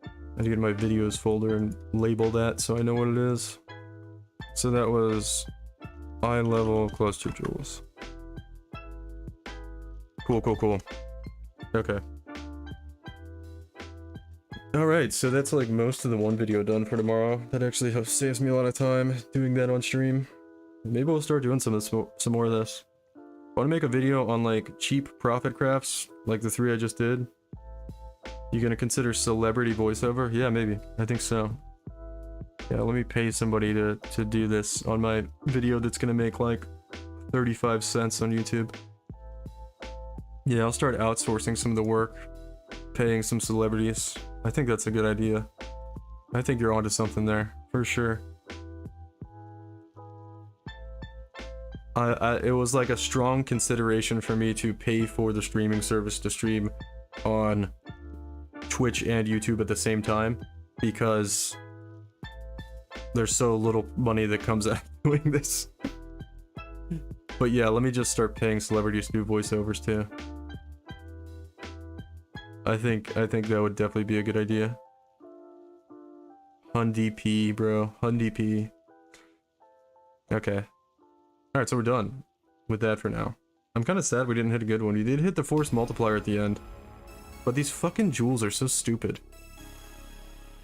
I had to get my videos folder and label that so I know what it is. So that was eye level cluster jewels. Cool, cool, cool. Okay. Alright, so that's like most of the one video done for tomorrow. That actually saves me a lot of time doing that on stream. Maybe we'll start doing some more of this. I want to make a video on like cheap profit crafts, like the 3 I just did. You gonna consider celebrity voiceover? Yeah, maybe. I think so. Yeah, let me pay somebody to do this on my video that's gonna make like 35 cents on YouTube. Yeah, I'll start outsourcing some of the work, paying some celebrities. I think that's a good idea. I think you're onto something there, for sure. It was like a strong consideration for me to pay for the streaming service to stream on Twitch and YouTube at the same time, because there's so little money that comes out of doing this. But yeah, let me just start paying celebrities to do voiceovers too. I think that would definitely be a good idea. HunDP, bro. HunDP. Okay. Alright, so we're done with that for now. I'm kind of sad we didn't hit a good one. We did hit the force multiplier at the end. But these fucking jewels are so stupid.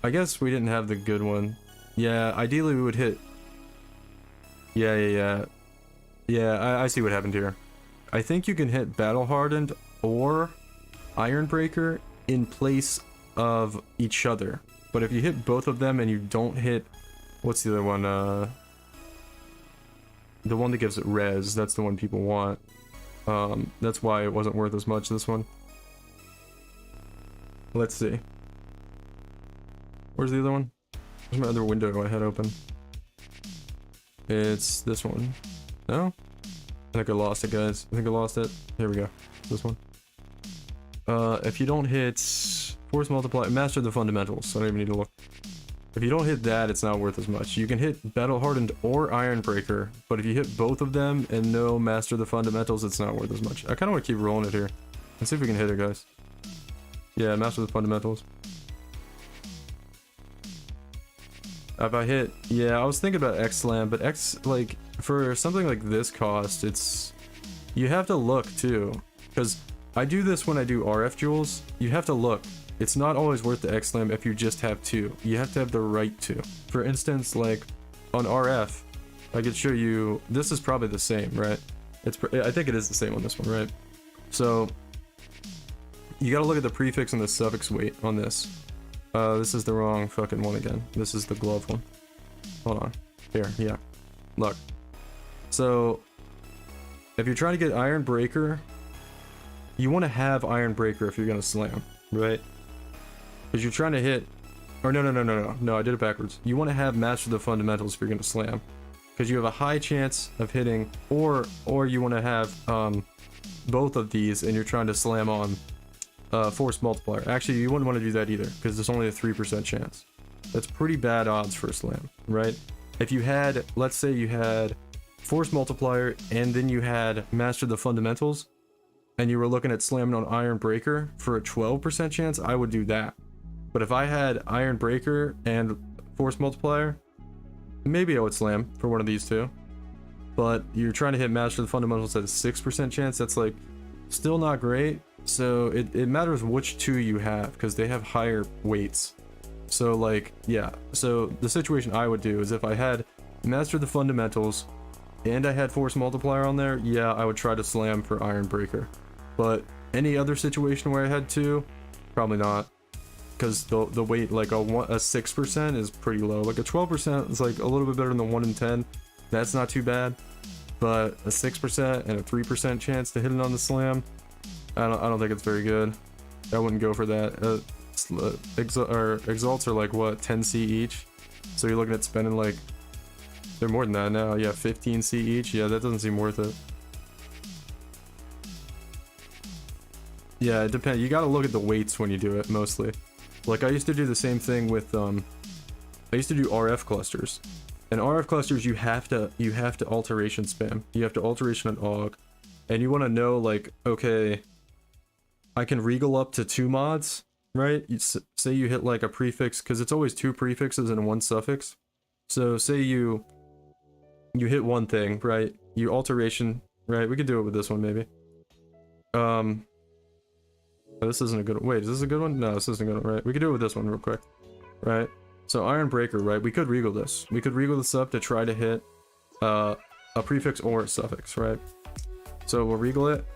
I guess we didn't have the good one. Yeah, ideally we would hit... Yeah, I see what happened here. I think you can hit Battle Hardened or Ironbreaker in place of each other. But if you hit both of them and you don't hit... What's the other one? The one that gives it res, that's the one people want. That's why it wasn't worth as much, this one. Let's see. Where's the other one? Where's my other window I had open? It's this one. No? I think I lost it, guys. I think I lost it. Here we go. This one. If you don't hit force multiply, master the fundamentals. So I don't even need to look. If you don't hit that, it's not worth as much. You can hit Battle Hardened or Ironbreaker, but if you hit both of them and no master the fundamentals, it's not worth as much. I kind of want to keep rolling it here. Let's see if we can hit it, guys. Yeah, master the fundamentals. If I hit, yeah, I was thinking about X-Slam, but like, for something like this cost, it's, you have to look too, because I do this when I do RF jewels. You have to look. It's not always worth the X slam if you just have 2. You have to have the right 2. For instance, like on RF, I could show you. This is probably the same, right? I think it is the same on this one, right? So you gotta look at the prefix and the suffix weight on this. This is the wrong fucking one again. This is the glove one. Hold on. Here, yeah. Look. So if you're trying to get Iron Breaker, you want to have Iron Breaker if you're gonna slam, right? Because you're trying to hit. Or no, I did it backwards. You want to have Master the Fundamentals if you're gonna slam, because you have a high chance of hitting, or you want to have both of these and you're trying to slam on Force Multiplier. Actually, you wouldn't want to do that either, because there's only a 3% chance. That's pretty bad odds for a slam, right? If you had, let's say you had Force Multiplier and then you had Master the Fundamentals, and you were looking at slamming on Iron Breaker for a 12% chance, I would do that. But if I had Iron Breaker and Force Multiplier, maybe I would slam for one of these two. But you're trying to hit Master the Fundamentals at a 6% chance, that's like still not great. So it matters which 2 you have, because they have higher weights. So like, yeah. So the situation I would do is if I had Master the Fundamentals and I had Force Multiplier on there, yeah, I would try to slam for Iron Breaker. But any other situation where I had 2, probably not. Because the weight, like a 6% is pretty low. Like a 12% is like a little bit better than the 1 in 10. That's not too bad. But a 6% and a 3% chance to hit it on the slam, I don't think it's very good. I wouldn't go for that. Exalts are like what, 10C each? So you're looking at spending like, they're more than that now. Yeah, 15C each. Yeah, that doesn't seem worth it. Yeah, it depends. You gotta look at the weights when you do it, mostly. Like I used to do the same thing with I used to do RF clusters. And RF clusters, you have to alteration spam. You have to alteration and aug. And you want to know, like, okay, I can regal up to 2 mods, right? Say you hit like a prefix, because it's always 2 prefixes and 1 suffix. So say you hit one thing, right? You alteration, right? We could do it with this one maybe. This isn't a good one. Wait, is this a good one? No, this isn't a good one, right? We could do it with this one real quick, right? So Iron Breaker, right? We could regal this. We could regal this up to try to hit a prefix or a suffix, right? So we'll regal it.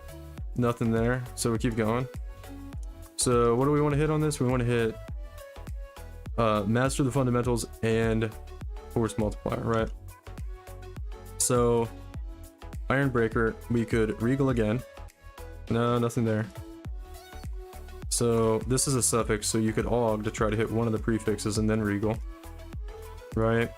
Nothing there. So we keep going. So what do we want to hit on this? We want to hit Master the Fundamentals and Force Multiplier, right? So Iron Breaker, we could regal again. No, nothing there. So this is a suffix, so you could aug to try to hit one of the prefixes and then regal, right?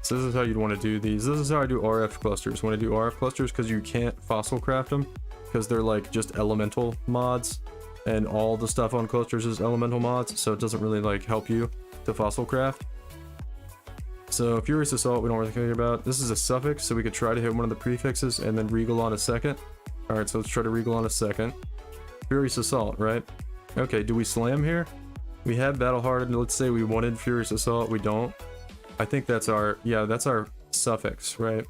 So this is how you'd want to do these. This is how I do RF clusters. When I do RF clusters, because you can't fossil craft them, because they're like just elemental mods, and all the stuff on clusters is elemental mods, so it doesn't really like help you to fossil craft. So Furious Assault, we don't really care about. This is a suffix, so we could try to hit one of the prefixes and then regal on a second. All right, so let's try to regal on a second. Furious Assault, right? Okay, do we slam here? We have Battle Hardened. Let's say we wanted Furious Assault. We don't. I think that's our, yeah, that's our suffix, right?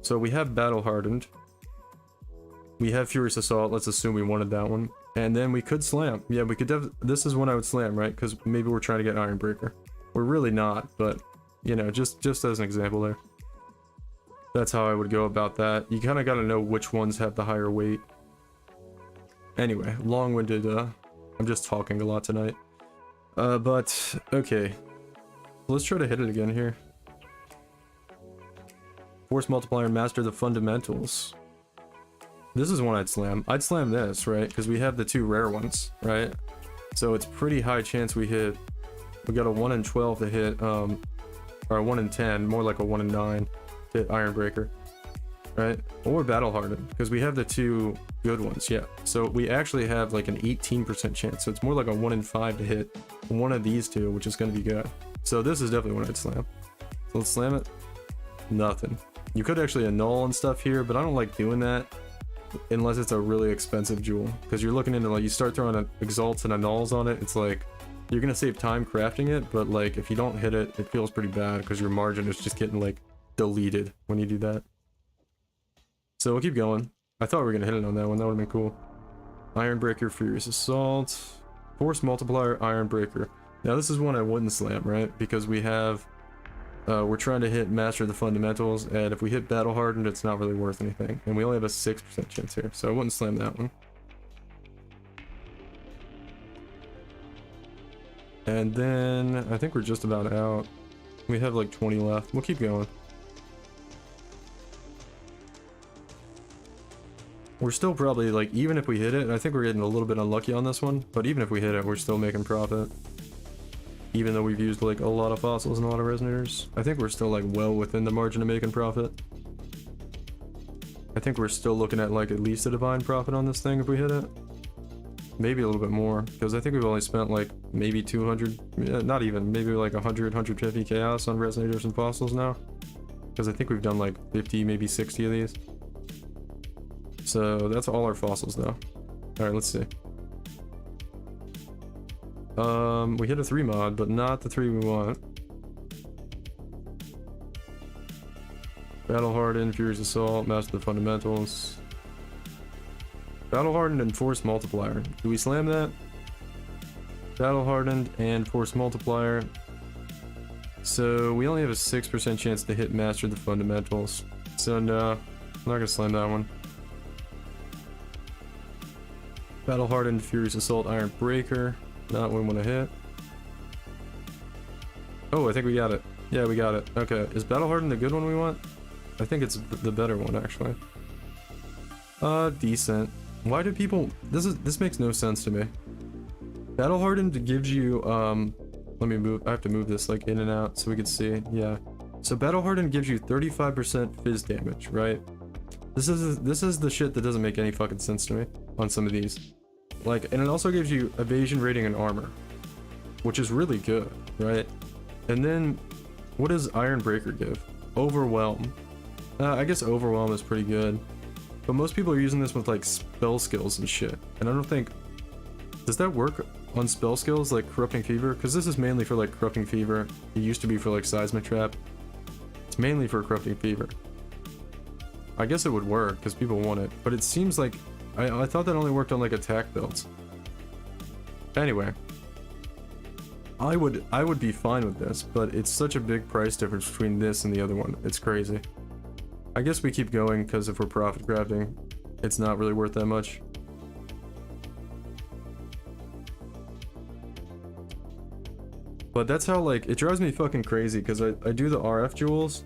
So we have Battle Hardened. We have Furious Assault. Let's assume we wanted that one. And then we could slam. Yeah, we could this is when I would slam, right? Because maybe we're trying to get Iron Breaker. We're really not, but, you know, just as an example there. That's how I would go about that. You kind of got to know which ones have the higher weight. Anyway, long-winded, I'm just talking a lot tonight. But, okay. Let's try to hit it again here. Force Multiplier, Master the Fundamentals. This is one I'd slam. I'd slam this, right? Because we have the 2 rare ones, right? So it's pretty high chance we hit... We got a 1 in 12 to hit, or a 1 in 10, more like a 1 in 9 to hit Iron Breaker. Right? Or Battle Hardened, because we have the 2 good ones, yeah. So we actually have like an 18% chance, so it's more like a 1 in 5 to hit one of these 2, which is going to be good. So this is definitely one I'd slam. So let's slam it. Nothing. You could actually annul and stuff here, but I don't like doing that unless it's a really expensive jewel, because you're looking into, like, you start throwing exalts and annuls on it, it's like you're going to save time crafting it, but like if you don't hit it, it feels pretty bad because your margin is just getting like deleted when you do that. So we'll keep going. I thought we were going to hit it on that one. That would have been cool. Iron Breaker, Furious Assault, Force Multiplier, Iron Breaker. Now this is one I wouldn't slam, right? Because we have, we're trying to hit Master the Fundamentals, and if we hit Battle Hardened, it's not really worth anything. And we only have a 6% chance here, so I wouldn't slam that one. And then, I think we're just about out. We have like 20 left. We'll keep going. We're still probably, like, even if we hit it, I think we're getting a little bit unlucky on this one, but even if we hit it, we're still making profit. Even though we've used, like, a lot of fossils and a lot of resonators. I think we're still, like, well within the margin of making profit. I think we're still looking at, like, at least a divine profit on this thing if we hit it. Maybe a little bit more, because I think we've only spent, like, maybe 200, not even, maybe like 100, 150 chaos on resonators and fossils now. Because I think we've done, like, 50, maybe 60 of these. So that's all our fossils though. Alright, let's see. We hit a 3 mod, but not the 3 we want. Battle Hardened, Furious Assault, Master the Fundamentals. Battle Hardened and Force Multiplier. Do we slam that? Battle Hardened and Force Multiplier. So we only have a 6% chance to hit Master the Fundamentals. So no, I'm not gonna slam that one. Battle Hardened, Furious Assault, Iron Breaker. Not what we want to hit. Oh, I think we got it. Yeah, we got it. Okay, is Battle Hardened the good one we want? I think it's the better one, actually. Decent. Why do people... This makes no sense to me. Battle Hardened gives you, let me move... I have to move this, like, in and out so we can see. Yeah. So Battle Hardened gives you 35% fizz damage, right? This is the shit that doesn't make any fucking sense to me on some of these. Like, and it also gives you evasion rating and armor, which is really good, right? And then, what does Iron Breaker give? Overwhelm. I guess Overwhelm is pretty good, but most people are using this with like spell skills and shit. And I don't think, does that work on spell skills like Corrupting Fever? Because this is mainly for like Corrupting Fever. It used to be for like Seismic Trap. It's mainly for Corrupting Fever. I guess it would work because people want it, but it seems like I thought that only worked on like attack builds. Anyway, I would be fine with this, but it's such a big price difference between this and the other one. It's crazy. I guess we keep going because if we're profit grabbing, it's not really worth that much. But that's how, like, it drives me fucking crazy because I do the RF jewels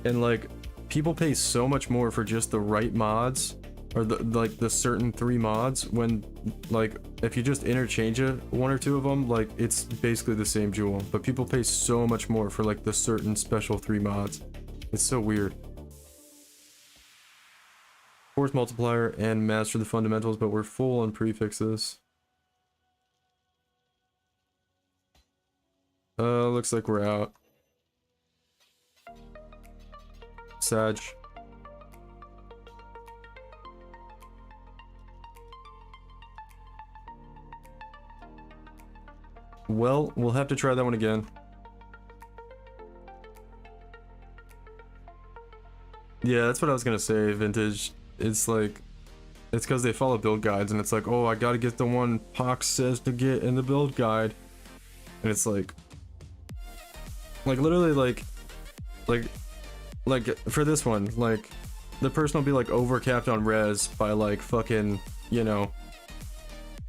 and like people pay so much more for just the right mods, or the certain 3 mods, when like if you just interchange it, 1 or 2 of them, like it's basically the same jewel, but people pay so much more for like the certain special 3 mods. It's so weird. Force Multiplier and Master the Fundamentals, but we're full on prefixes. Looks like we're out. Sag. Well, we'll have to try that one again. Yeah, that's what I was gonna say, Vintage. It's like, it's because they follow build guides, and it's like, oh, I gotta get the one Pox says to get in the build guide. And it's like literally like for this one, like the person will be like overcapped on res by like fucking, you know,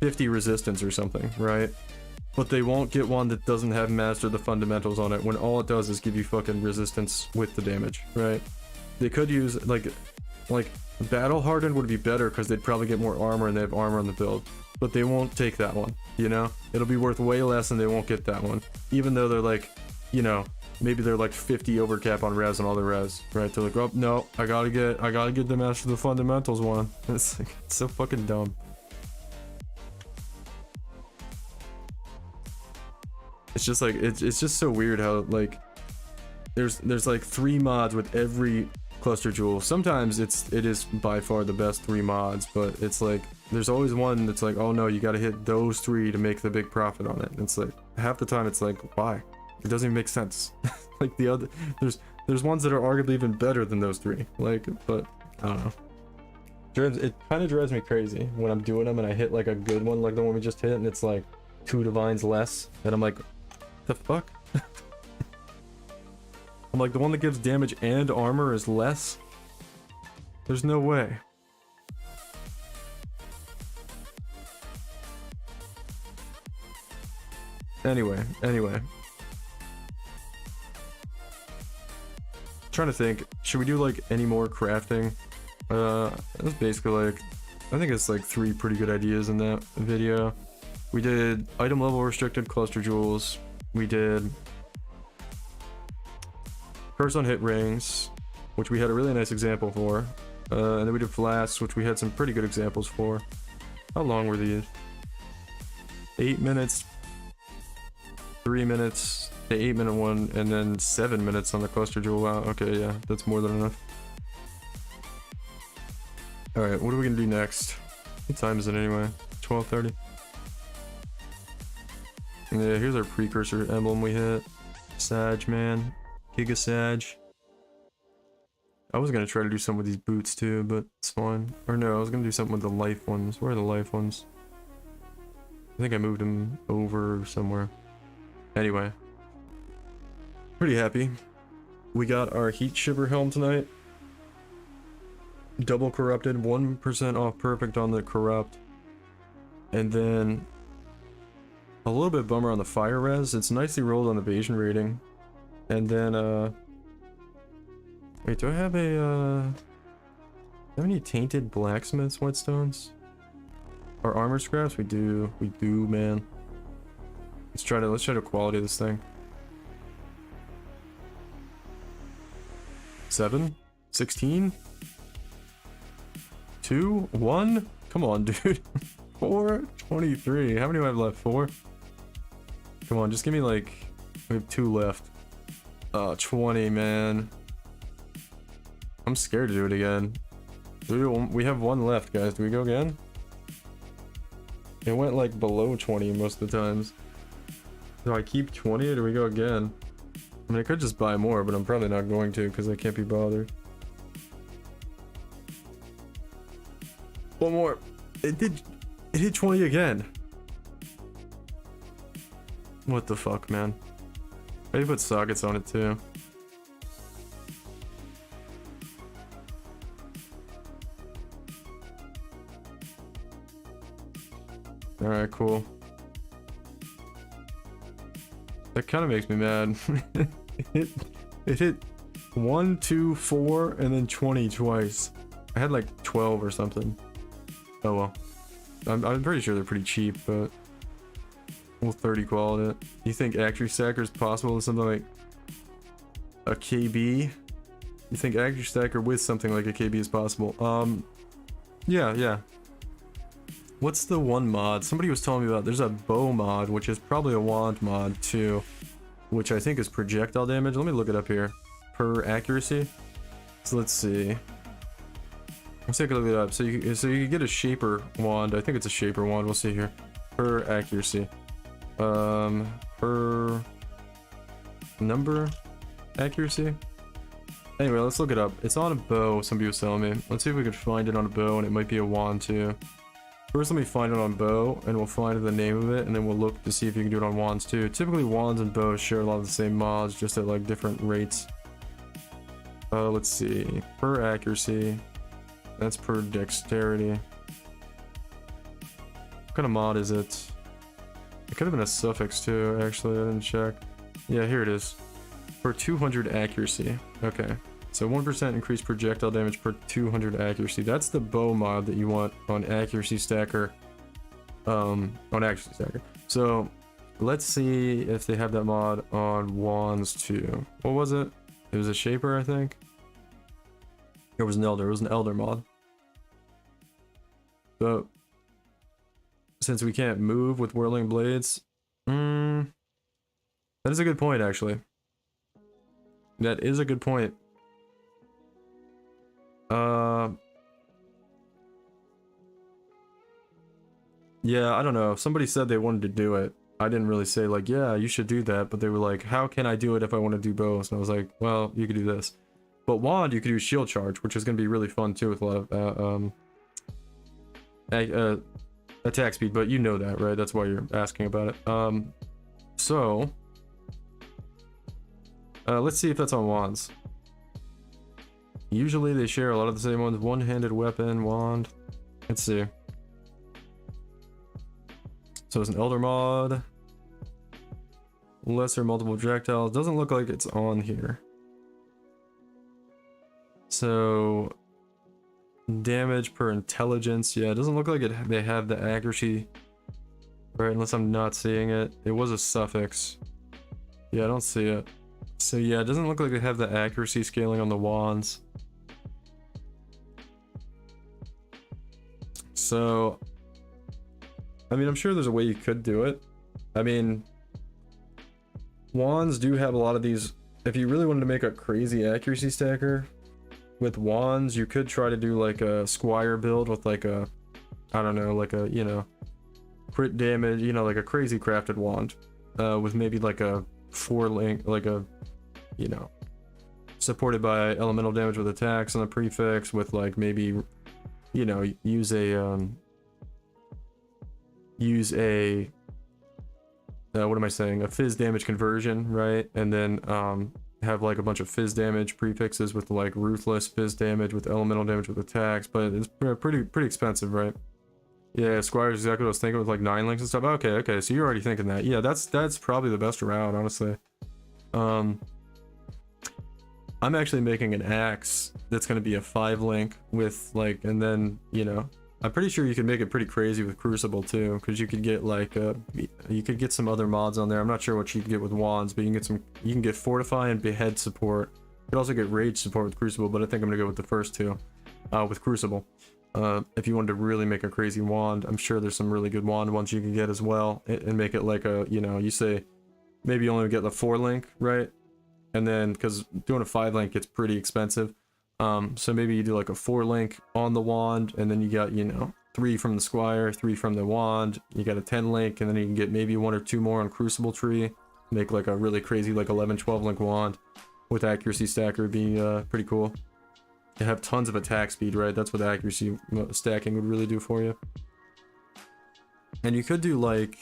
50 resistance or something, right? But they won't get one that doesn't have Master the Fundamentals on it, when all it does is give you fucking resistance with the damage, right? They could use like Battle Hardened would be better because they'd probably get more armor and they have armor on the build, but they won't take that one, you know? It'll be worth way less and they won't get that one, even though they're like, you know, maybe they're like 50 overcap on res and all the res, right? They're like, oh no, I gotta get the Master the Fundamentals one. It's like, it's so fucking dumb. It's just like, it's just so weird how like there's like 3 mods with every cluster jewel. Sometimes it is by far the best 3 mods, but it's like there's always one that's like, oh no, you gotta hit those 3 to make the big profit on it. And it's like half the time it's like, why? It doesn't even make sense. Like the other, there's ones that are arguably even better than those 3, like, but I don't know. It kind of drives me crazy when I'm doing them and I hit like a good one like the one we just hit and it's like 2 divines less. And I'm like, the fuck? I'm like, the one that gives damage and armor is less? There's no way. Anyway. Trying to think, should we do like any more crafting? That's basically like, I think it's like 3 pretty good ideas in that video. We did item level restricted cluster jewels. We did curse on hit rings, which we had a really nice example for. And then we did flasks, which we had some pretty good examples for. How long were these? 8 minutes, 3 minutes, the 8-minute one, and then 7 minutes on the cluster jewel. Wow, okay, yeah, that's more than enough. Alright, what are we gonna do next? What time is it anyway? 12:30. Yeah, here's our precursor emblem we hit. Sag, man. Giga Sag. I was gonna try to do something with these boots too, but it's fine. Or no, I was gonna do something with the life ones. Where are the life ones? I think I moved them over somewhere. Anyway. Pretty happy. We got our Heat Shiver helm tonight. Double corrupted, 1% off perfect on the corrupt. And then a little bit bummer on the fire res. It's nicely rolled on the evasion rating. And then wait, do I have any tainted blacksmith's whetstones? Or armor scraps? We do, man. Let's try to quality this thing. 7? 16? 2? 1? Come on, dude. 4? 23. How many do I have left? 4? Come on, just give me like... We have 2 left. 20, man. I'm scared to do it again. We have 1 left, guys. Do we go again? It went like below 20 most of the times. Do I keep 20 or do we go again? I mean, I could just buy more, but I'm probably not going to because I can't be bothered. 1 more. It hit 20 again. What the fuck, man? Maybe put sockets on it too. Alright, cool. That kind of makes me mad. it hit 1, 2, 4, and then 20 twice. I had like 12 or something. Oh well. I'm pretty sure they're pretty cheap, but we'll 30 quality it. You think Accuracy Stacker is possible with something like a KB? You think Accuracy Stacker with something like a KB is possible? Yeah. What's the one mod? Somebody was telling me about, there's a bow mod, which is probably a wand mod too, which I think is projectile damage. Let me look it up here. Per accuracy. So let's see. Let's take a look at it up. So you can get a shaper wand. I think it's a shaper wand. We'll see here. Per accuracy. Per number accuracy. Anyway, let's look it up. It's on a bow, somebody was telling me. Let's see if we can find it on a bow, and it might be a wand too. First, let me find it on bow, and we'll find the name of it, and then we'll look to see if you can do it on wands too. Typically, wands and bows share a lot of the same mods, just at like different rates. Let's see. Per accuracy. That's per dexterity. What kind of mod is it? It could have been a suffix too, actually. I didn't check. Yeah, here it is. Per 200 accuracy. Okay. So 1% increased projectile damage per 200 accuracy. That's the bow mod that you want on Accuracy Stacker. On Accuracy Stacker. So let's see if they have that mod on wands too. What was it? It was a shaper, I think. It was an elder. It was an elder mod. So since we can't move with whirling blades, that is a good point, actually. That is a good point. Yeah, I don't know. Somebody said they wanted to do it. I didn't really say like, yeah, you should do that, but they were like, how can I do it if I want to do both? And I was like, well, you could do this. But wand, you could do shield charge, which is going to be really fun too with a lot of attack speed, but you know that, right? That's why you're asking about it. So let's see if that's on wands. Usually they share a lot of the same ones. One-handed weapon, wand. Let's see. So it's an elder mod. Lesser multiple projectiles. Doesn't look like it's on here. So damage per intelligence. Yeah, it doesn't look like they have the accuracy. Right, unless I'm not seeing it. It was a suffix. Yeah, I don't see it. So yeah, it doesn't look like they have the accuracy scaling on the wands. So, I mean, I'm sure there's a way you could do it. I mean, wands do have a lot of these. If you really wanted to make a crazy accuracy stacker with wands, you could try to do like a squire build with like a, I don't know, like a, you know, crit damage, you know, like a crazy crafted wand with maybe like a 4-link, like a, you know, supported by elemental damage with attacks on the prefix with like maybe, you know, use a what am I saying, a fizz damage conversion, right? And then have like a bunch of fizz damage prefixes with like ruthless fizz damage with elemental damage with attacks, but it's pretty expensive, right? Yeah, Squire's exactly what I was thinking with like 9 links and stuff. Okay, so you're already thinking that. Yeah, that's probably the best route, honestly. I'm actually making an axe that's going to be a 5-link with like, and then, you know, I'm pretty sure you can make it pretty crazy with Crucible too, because you could get like you could get some other mods on there. I'm not sure what you can get with wands, but you can get Fortify and Behead support. You could also get Rage support with Crucible, but I think I'm gonna go with the first two with Crucible. If you wanted to really make a crazy wand, I'm sure there's some really good wand ones you can get as well, and make it like a, you know, you say maybe you only get the 4-link, right? And then, because doing a 5-link gets pretty expensive, so maybe you do like a 4-link on the wand, and then you got, you know, 3 from the Squire, 3 from the wand, you got a 10-link, and then you can get maybe 1 or 2 more on Crucible tree, make like a really crazy like 11-12-link wand with accuracy stacker would be pretty cool. You have tons of attack speed, right? That's what accuracy stacking would really do for you. And you could do like,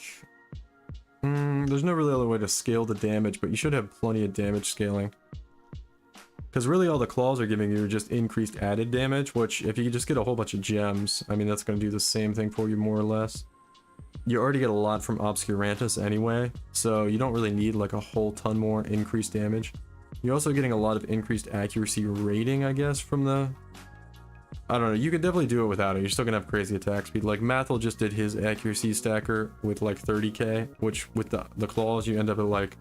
there's no really other way to scale the damage, but you should have plenty of damage scaling. Because really all the claws are giving you just increased added damage, which if you just get a whole bunch of gems, I mean, that's going to do the same thing for you more or less. You already get a lot from Obscurantus anyway, so you don't really need like a whole ton more increased damage. You're also getting a lot of increased accuracy rating, I guess, from the... I don't know, you could definitely do it without it. You're still gonna have crazy attack speed. Like Mathil just did his accuracy stacker with like 30k, which with the claws you end up at like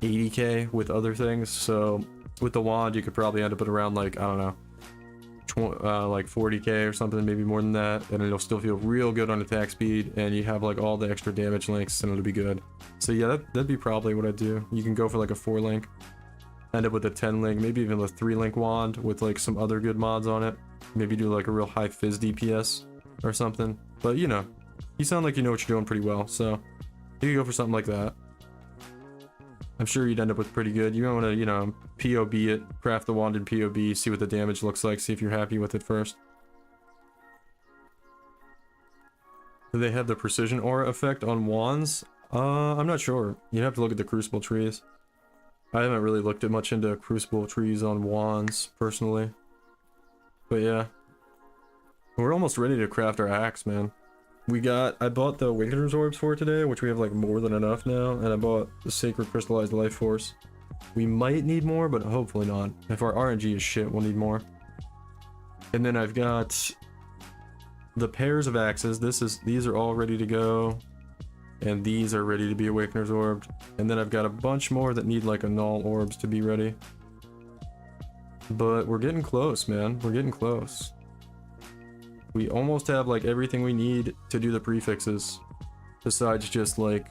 80k with other things. So with the wand you could probably end up at around like, I don't know, like 40k or something, maybe more than that, and it'll still feel real good on attack speed, and you have like all the extra damage links and it'll be good. So yeah, that'd be probably what I'd do. You can go for like a 4-link, end up with a 10-link, maybe even a 3-link wand with like some other good mods on it. Maybe do like a real high fizz DPS or something. But you know, you sound like you know what you're doing pretty well, so you could go for something like that. I'm sure you'd end up with pretty good. You want to, you know, POB it, craft the wand in POB, see what the damage looks like, see if you're happy with it first. Do they have the precision aura effect on wands? I'm not sure. You'd have to look at the Crucible trees. I haven't really looked at much into Crucible trees on wands, personally. But yeah. We're almost ready to craft our axe, man. I bought the Awakener's Orbs for today, which we have like more than enough now, and I bought the Sacred Crystallized Life Force. We might need more, but hopefully not. If our RNG is shit, we'll need more. And then I've got the pairs of axes. These are all ready to go. And these are ready to be Awakener's Orbed. And then I've got a bunch more that need like a null orbs to be ready. But we're getting close, man. We're getting close. We almost have like everything we need to do the prefixes. Besides just like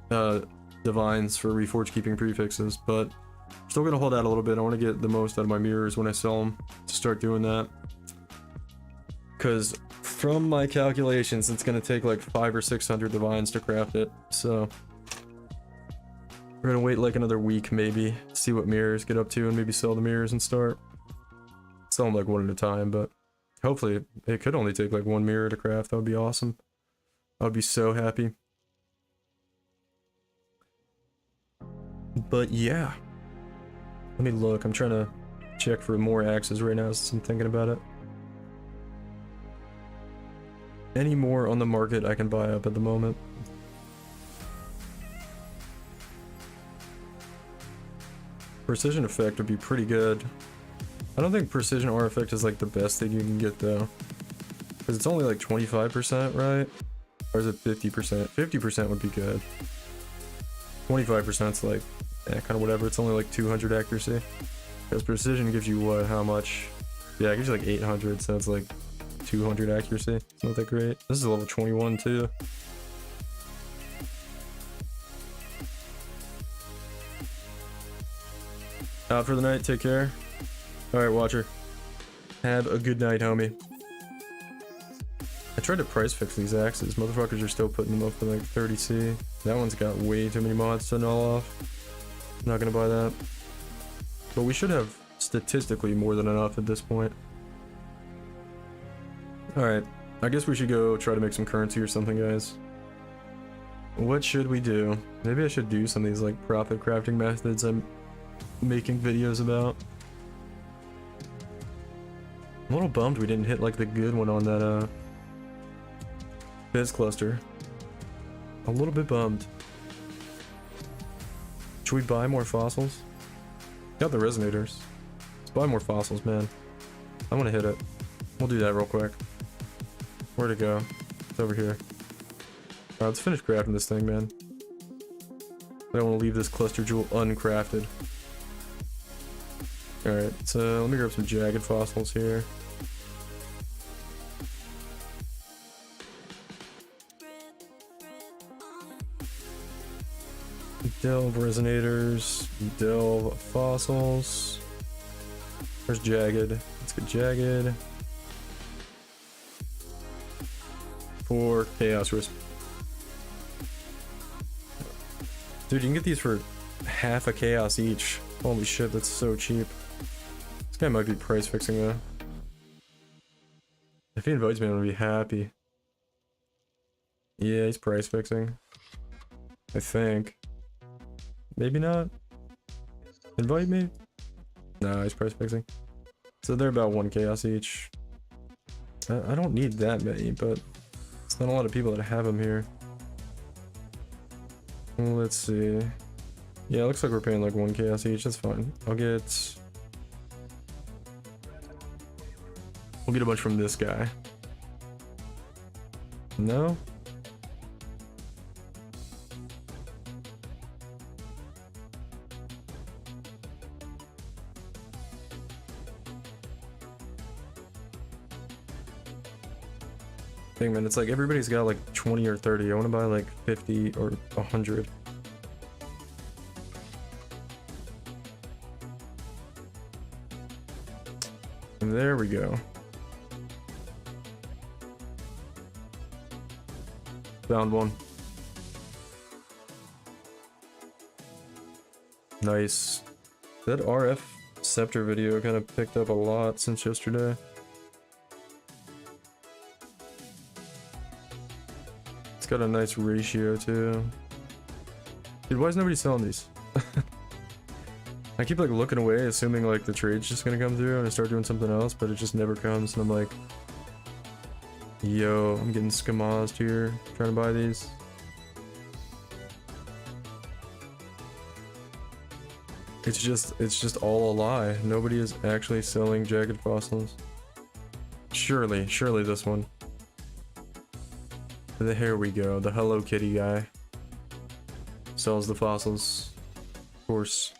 divines for Reforged Keeping prefixes. But I'm still gonna hold out a little bit. I want to get the most out of my mirrors when I sell them to start doing that. Because from my calculations, it's gonna take like 500 or 600 divines to craft it. So we're gonna wait like another week maybe, see what mirrors get up to, and maybe sell the mirrors and start. Sell them like one at a time, but Hopefully, it could only take like 1 mirror to craft. That would be awesome. I would be so happy. But yeah. Let me look. I'm trying to check for more axes right now since I'm thinking about it. Any more on the market I can buy up at the moment? Precision effect would be pretty good. I don't think precision R effect is like the best thing you can get though. Because it's only like 25%, right? Or is it 50%? 50% would be good. 25% is like, kind of whatever. It's only like 200 accuracy. Because precision gives you what? How much? Yeah, it gives you like 800, so it's like 200 accuracy. It's not that great. This is level 21 too. Out for the night. Take care. Alright, Watcher. Have a good night, homie. I tried to price fix these axes. Motherfuckers are still putting them up for like 30C. That one's got way too many mods to null off. I'm not gonna buy that. But we should have statistically more than enough at this point. Alright, I guess we should go try to make some currency or something, guys. What should we do? Maybe I should do some of these like profit crafting methods I'm making videos about. I'm a little bummed we didn't hit like the good one on that Biz cluster. A little bit bummed. Should we buy more fossils? Got the resonators. Let's buy more fossils, man. I want to hit it. We'll do that real quick. Where'd it go? It's over here. Alright, let's finish crafting this thing, man. I don't want to leave this cluster jewel uncrafted. Alright, so let me grab some jagged fossils here. Delve resonators, delve fossils. Where's jagged? Let's get jagged. For chaos risk. Dude, you can get these for half a chaos each. Holy shit, that's so cheap. This guy might be price fixing though. If he invites me, I'm gonna be happy. Yeah, he's price fixing. I think. Maybe not. Invite me? No, he's price fixing. So they're about 1 chaos each. I don't need that many, but it's not a lot of people that have them here. Let's see. Yeah, it looks like we're paying like 1 chaos each. That's fine. We'll get a bunch from this guy. No? Thing, man, it's like everybody's got like 20 or 30. I want to buy like 50 or 100. And there we go. Found one. Nice. That RF scepter video kind of picked up a lot since yesterday. It's got a nice ratio too. Dude, why is nobody selling these? I keep like looking away, assuming like the trade's just gonna come through and I start doing something else, but it just never comes, and I'm like, yo, I'm getting skamazed here, trying to buy these. It's just all a lie. Nobody is actually selling jagged fossils. Surely this one. Here we go, the Hello Kitty guy. Sells the fossils. Of course.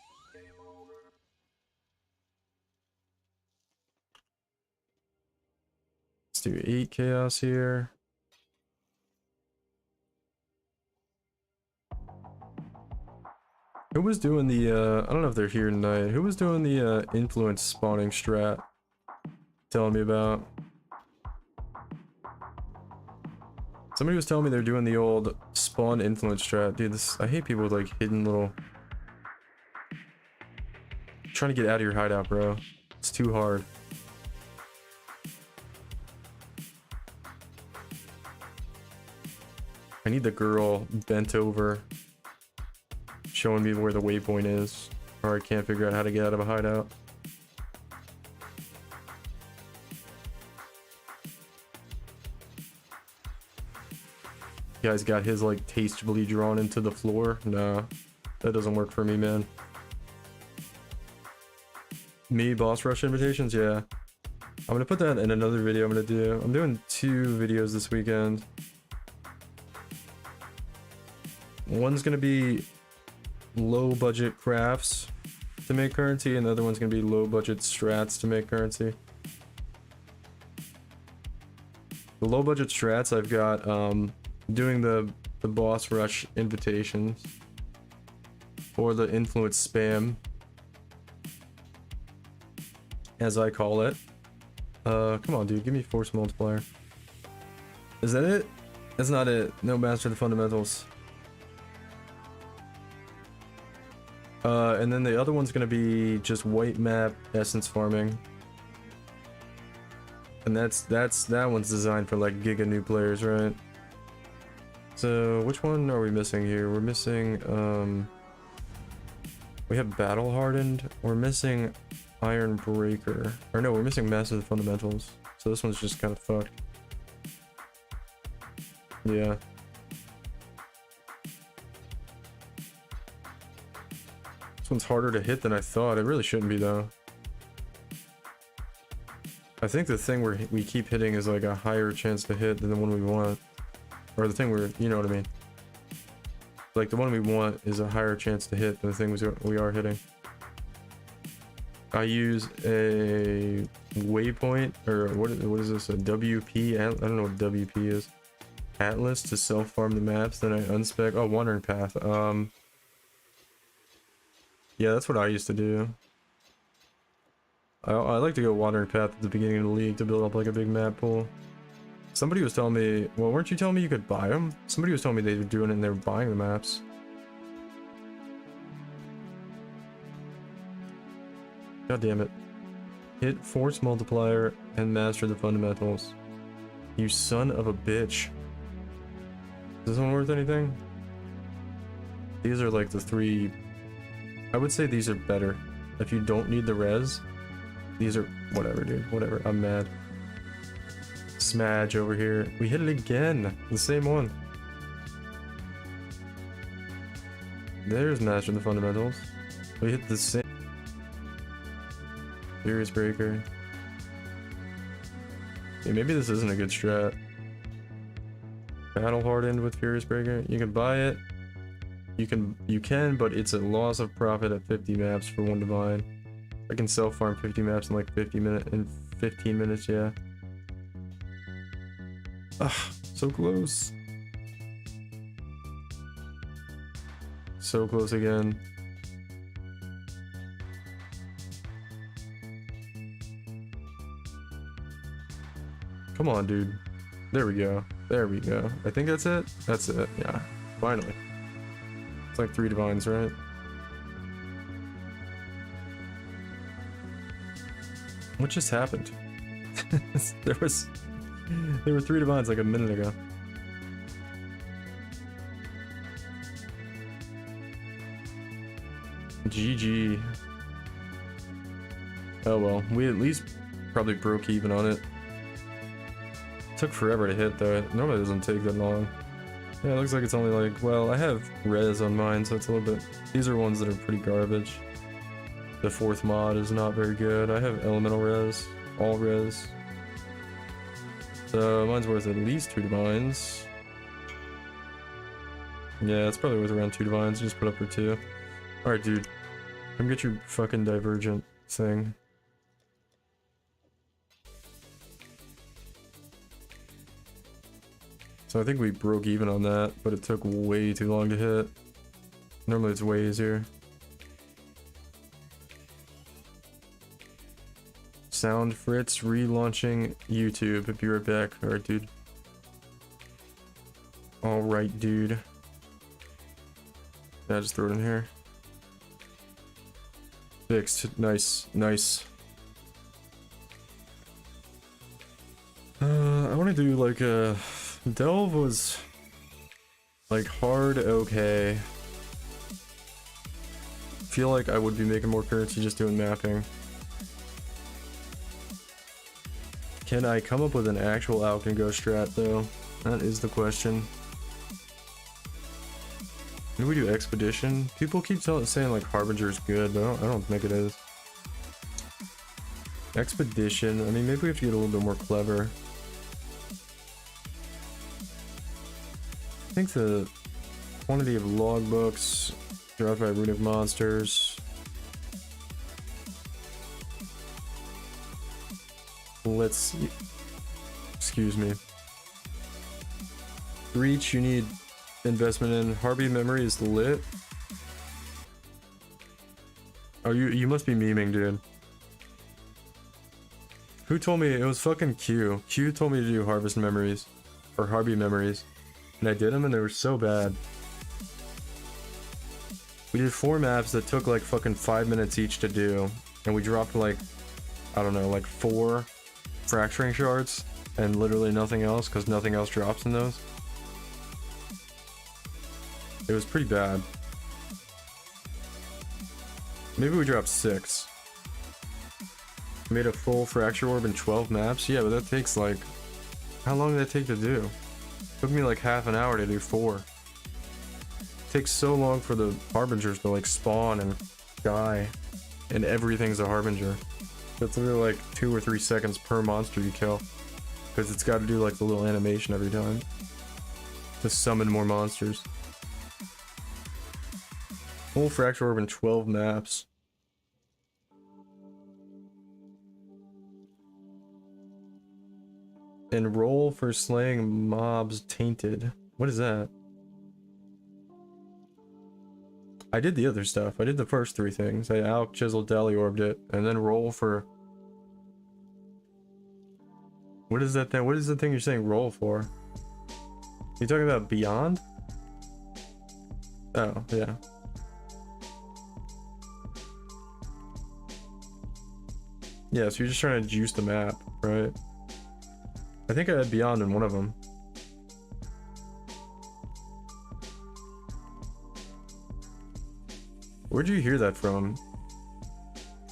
Let's do 8 chaos here. Who was doing the, I don't know if they're here tonight. Who was doing the, influence spawning strat? Telling me about. Somebody was telling me they're doing the old spawn influence strat. Dude, this, I hate people with like hidden little... Trying to get out of your hideout, bro. It's too hard. I need the girl bent over, showing me where the waypoint is, or I can't figure out how to get out of a hideout. Guy's got his like tastefully drawn into the floor. No, that doesn't work for me, man. Me boss rush invitations, yeah. I'm gonna put that in another video I'm gonna do. I'm doing 2 videos this weekend. One's gonna be low budget crafts to make currency, and the other one's gonna be low budget strats to make currency. The low budget strats I've got doing the boss rush invitations or the influence spam, as I call it. Come on, dude, give me force multiplier. Is that it? That's not it. No master the fundamentals. And then the other one's gonna be just white map essence farming. And that one's designed for like giga new players, right? So which one are we missing here? We're missing we have battle hardened. We're missing iron breaker. Or no, we're missing master the fundamentals. So this one's just kind of fucked. Yeah. This one's harder to hit than I thought. It really shouldn't be though. I think the thing we keep hitting is like a higher chance to hit than the one we want. Or the thing you know what I mean. Like the one we want is a higher chance to hit than the thing we are hitting. I use a waypoint, or what is this, a WP? I don't know what WP is. Atlas to self-farm the maps, then I unspec. Oh, wandering path. Yeah, that's what I used to do. I like to go wandering path at the beginning of the league to build up like a big map pool. Somebody was telling me, well, weren't you telling me you could buy them? Somebody was telling me they were doing it and they were buying the maps. God damn it. Hit force multiplier and master the fundamentals. You son of a bitch. Is this one worth anything? These are like the 3. I would say these are better. If you don't need the res, these are whatever, dude. Whatever. I'm mad. Smudge over here. We hit it again. The same one. There's master the fundamentals. We hit the same. Furious breaker. Hey, maybe this isn't a good strat. Battle hardened with furious breaker. You can buy it. You can, but it's a loss of profit at 50 maps for 1 divine. I can self farm 50 maps in like 15 minutes, yeah. Ah, so close. So close again. Come on, dude. There we go. There we go. I think that's it. That's it. Yeah. Finally. It's like 3 divines, right? What just happened? There were 3 divines like a minute ago. GG. Oh well, we at least probably broke even on it. Took forever to hit though. It normally doesn't take that long. Yeah, it looks like it's only like, well, I have res on mine, so it's a little bit. These are ones that are pretty garbage. The 4th mod is not very good. I have elemental res, all res. So mine's worth at least 2 divines. Yeah, it's probably worth around 2 divines. Just put up for 2. Alright, dude. Come get your fucking divergent thing. So I think we broke even on that, but it took way too long to hit. Normally it's way easier. Sound Fritz relaunching YouTube. Be right back. Alright, dude. Alright, dude. Yeah, just throw it in here. Fixed. Nice. Nice. I want to do like a... Delve was... Like hard, okay. Feel like I would be making more currency just doing mapping. Can I come up with an actual out and go strat though? That is the question. When we do expedition, people keep saying like Harbinger's good, but I don't think it is. Expedition, I mean maybe we have to get a little bit more clever. I think the quantity of logbooks dropped by runic monsters. Let's see. Excuse me. Reach, you need investment in. Harvey memory is lit. Oh, you must be memeing, dude. Who told me? It was fucking Q. Q told me to do harvest memories. Or Harvey memories. And I did them and they were so bad. We did 4 maps that took like fucking 5 minutes each to do. And we dropped like, I don't know, like 4 fracturing shards. And literally nothing else, because nothing else drops in those. It was pretty bad. Maybe we dropped 6. Made a full fracture orb in 12 maps? Yeah, but that takes like... How long did that take to do? Took me like half an hour to do 4. It takes so long for the harbingers to like spawn and die. And everything's a harbinger. It's literally like 2 or 3 seconds per monster you kill. Because it's got to do like the little animation every time. To summon more monsters. Full fracture orb in 12 maps. And roll for slaying mobs tainted. What is that? I did the other stuff. I did the first 3 things. I alch, chiseled, dally orbed it, and then roll for... What is that thing? What is the thing you're saying roll for? You talking about beyond? Oh, yeah. Yeah, so you're just trying to juice the map, right? I think I had beyond in one of them. Where'd you hear that from?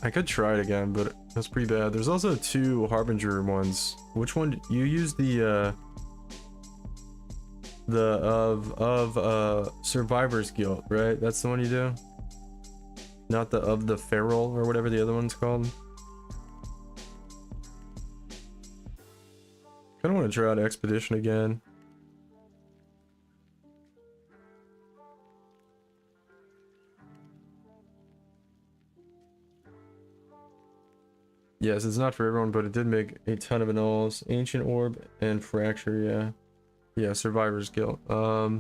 I could try it again, but that's pretty bad. There's also 2 Harbinger ones. Which one? You use the Survivor's Guilt, right? That's the one you do? Not the of the Feral or whatever the other one's called. I don't want to try out Expedition again. Yes, it's not for everyone, but it did make a ton of annuls. Ancient Orb and Fracture, yeah. Yeah, Survivor's Guilt. I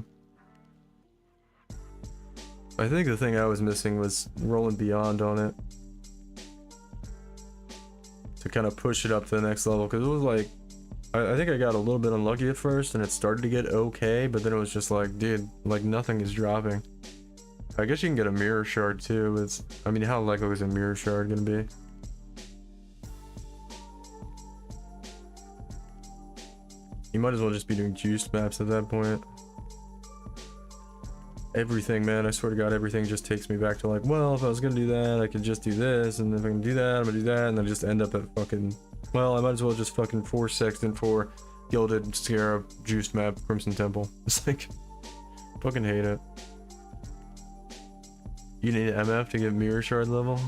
think the thing I was missing was rolling Beyond on it. To kind of push it up to the next level, because it was like... I think I got a little bit unlucky at first, and it started to get okay, but then it was just like, dude, like nothing is dropping. I guess you can get a Mirror Shard too, but it's... I mean, how likely is a Mirror Shard gonna be? You might as well just be doing juiced maps at that point. Everything, man, I swear to God, everything just takes me back to like, well, if I was gonna do that, I could just do this, and if I can do that, I'm gonna do that, and then just end up at fucking... Well, I might as well just fucking 4 Sextant, 4 Gilded Scarab, juiced map, Crimson Temple. It's like... Fucking hate it. You need an MF to get Mirror Shard level?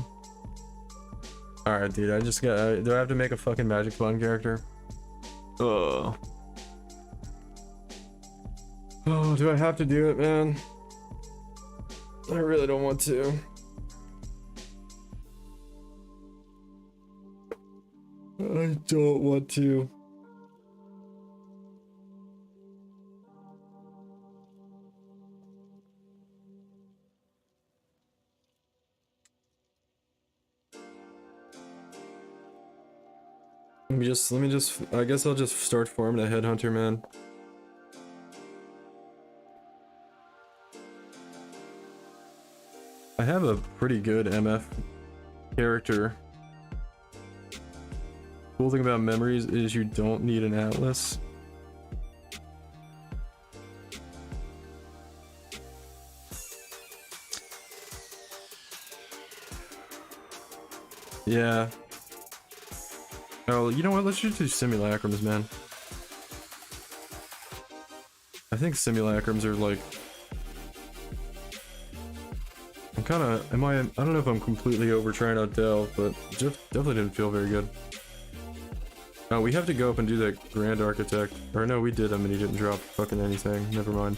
Alright, dude, I just got... do I have to make a fucking Magic Fun character? Oh, do I have to do it, man? I really don't want to. I don't want to. Let me just, I guess I'll just start farming a headhunter, man. I have a pretty good MF character. Cool thing about memories is you don't need an atlas. Yeah. Oh, you know what? Let's just do simulacrums, man. I think simulacrums are like... I'm kind of... I don't know if I'm completely over trying out Delve, but definitely didn't feel very good. Oh, we have to go up and do that Grand Architect. Or no, we did him and he didn't drop fucking anything. Never mind.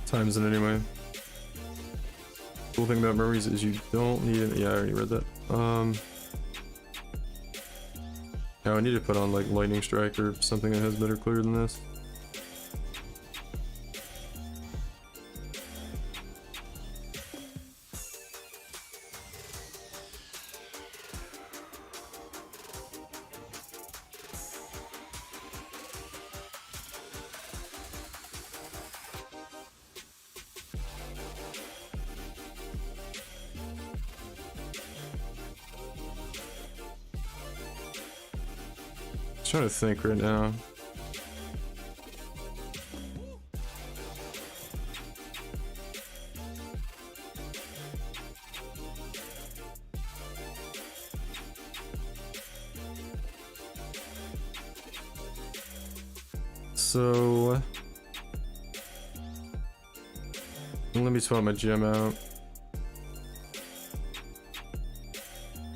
Times it anyway. Cool thing about Murray's is you don't need it. Yeah, I already read that. Now I need to put on like Lightning Strike or something that has better clear than this. I'm trying to think right now. So let me swap my gem out.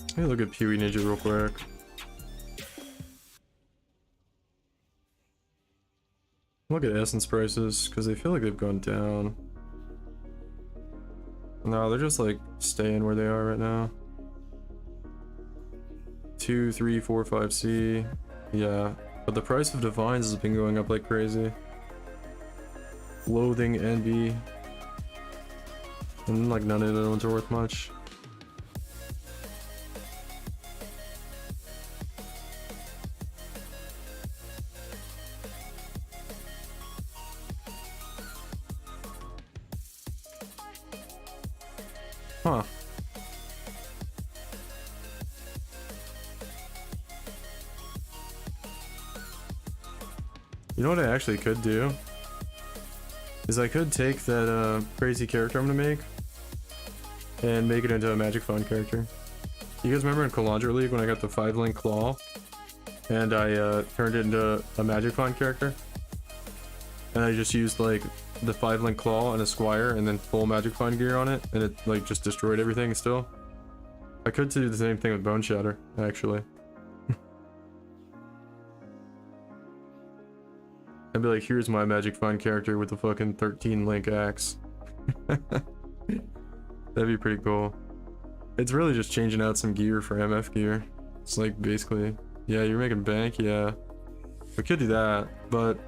Let me look at Pewee Ninja real quick. Look at essence prices, because they feel like they've gone down. No, they're just like staying where they are right now. 2, 3, 4, 5C. Yeah, but the price of divines has been going up like crazy. Loathing, envy. And like none of the ones are worth much. Huh. You know what I actually could do? Is I could take that crazy character I'm gonna make and make it into a Magic Fund character. You guys remember in Calandra League when I got the 5-link claw and I turned it into a Magic Fund character? And I just used like the 5-link claw and a squire and then full Magic Fund gear on it, and it like just destroyed everything still. I could do the same thing with Bone Shatter, actually. I'd be like, here's my Magic Fund character with the fucking 13-link axe. That'd be pretty cool. It's really just changing out some gear for MF gear. It's like basically, yeah, you're making bank, yeah. We could do that, but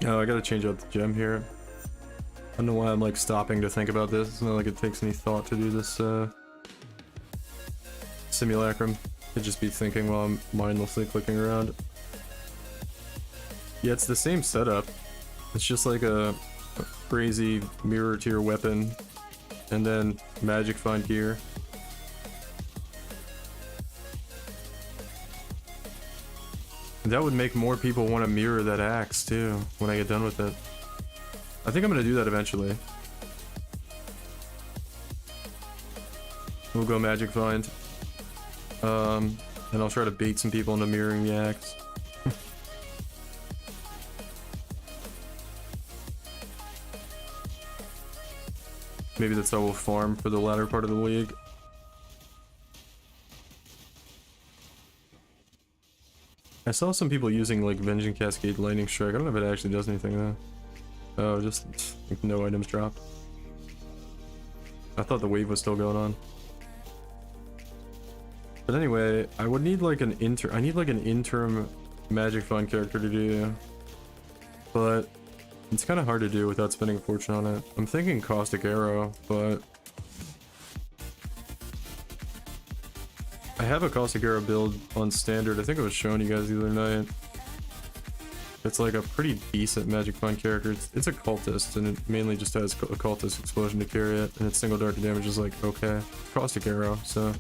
oh, I gotta change out the gem here. I don't know why I'm like stopping to think about this. It's not like it takes any thought to do this simulacrum. I'd just be thinking while I'm mindlessly clicking around. Yeah, it's the same setup. It's just like a crazy mirror tier weapon and then Magic Fund gear. That would make more people want to mirror that axe too when I get done with it. I think I'm gonna do that eventually. We'll go Magic Fund. And I'll try to bait some people into mirroring the axe. Maybe that's how we'll farm for the latter part of the league. I saw some people using like Vengeance Cascade Lightning Strike. I don't know if it actually does anything though. Oh, just like, no items dropped. I thought the wave was still going on. But anyway, I would need like an interim Magic Fund character to do. But it's kind of hard to do without spending a fortune on it. I'm thinking Caustic Arrow, but I have a Caustic Arrow build on standard. I think I was showing you guys the other night. It's like a pretty decent Magic Fund character. It's a cultist, and it mainly just has a cultist explosion to carry it, and its single dark damage is like, okay. Caustic Arrow, so.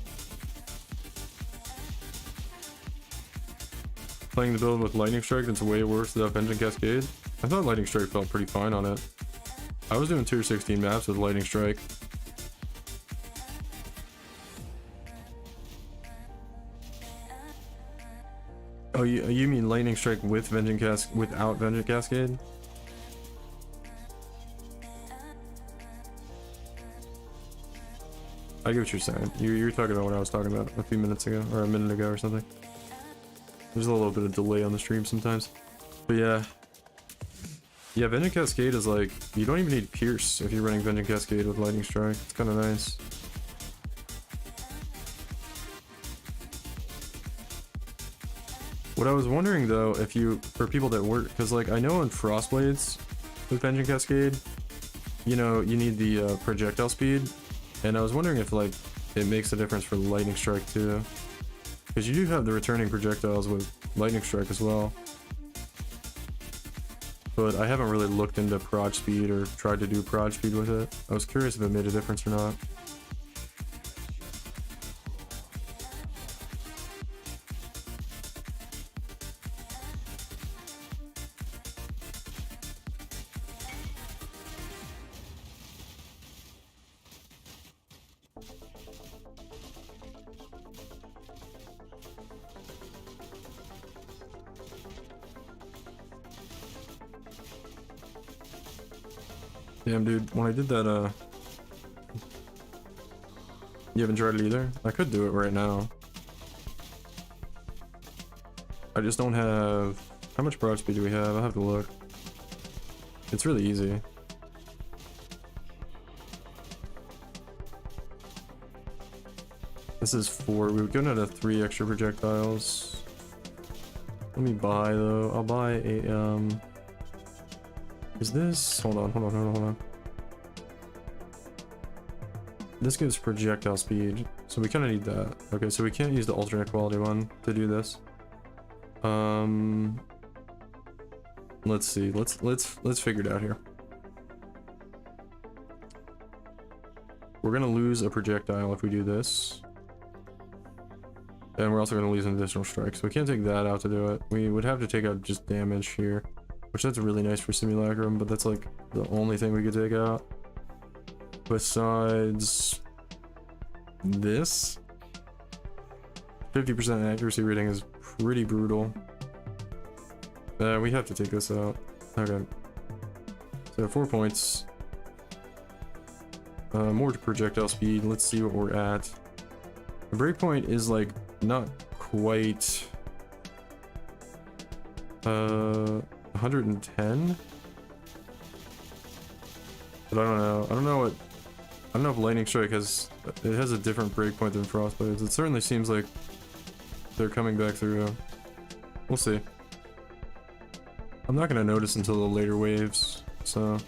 Playing the build with Lightning Strike, it's way worse without Vengeance Cascade. I thought Lightning Strike felt pretty fine on it. I was doing tier 16 maps with Lightning Strike. Oh, you mean Lightning Strike with without Vengeance Cascade? I get what you're saying. You're talking about what I was talking about a few minutes ago, or a minute ago or something. There's a little bit of delay on the stream sometimes. But yeah. Yeah, Vengeance Cascade is like, you don't even need Pierce if you're running Vengeance Cascade with Lightning Strike. It's kind of nice. What I was wondering though, if you, for people that work, because like I know on Frostblades with Vengeance Cascade, you know, you need the projectile speed, and I was wondering if like it makes a difference for Lightning Strike too, because you do have the returning projectiles with Lightning Strike as well. But I haven't really looked into proj speed or tried to do proj speed with it. I was curious if it made a difference or not. Damn, dude, when I did that, you haven't tried it either? I could do it right now. I just don't have... How much broad speed do we have? I'll have to look. It's really easy. This is 4. We would go down to 3 extra projectiles. Let me buy, though. I'll buy a, Is this... Hold on. This gives projectile speed, so we kind of need that. Okay, so we can't use the alternate quality one to do this. Let's see. Let's figure it out here. We're gonna lose a projectile if we do this. And we're also gonna lose an additional strike, so we can't take that out to do it. We would have to take out just damage here. Which that's really nice for Simulacrum, but that's like the only thing we could take out. Besides this, 50% accuracy rating is pretty brutal. We have to take this out. Okay. So 4 points. More projectile speed. Let's see what we're at. The breakpoint is like not quite 110, but I don't know. I don't know if Lightning Strike has a different breakpoint than Frostblades. It certainly seems like they're coming back through. We'll see. I'm not gonna notice until the later waves, so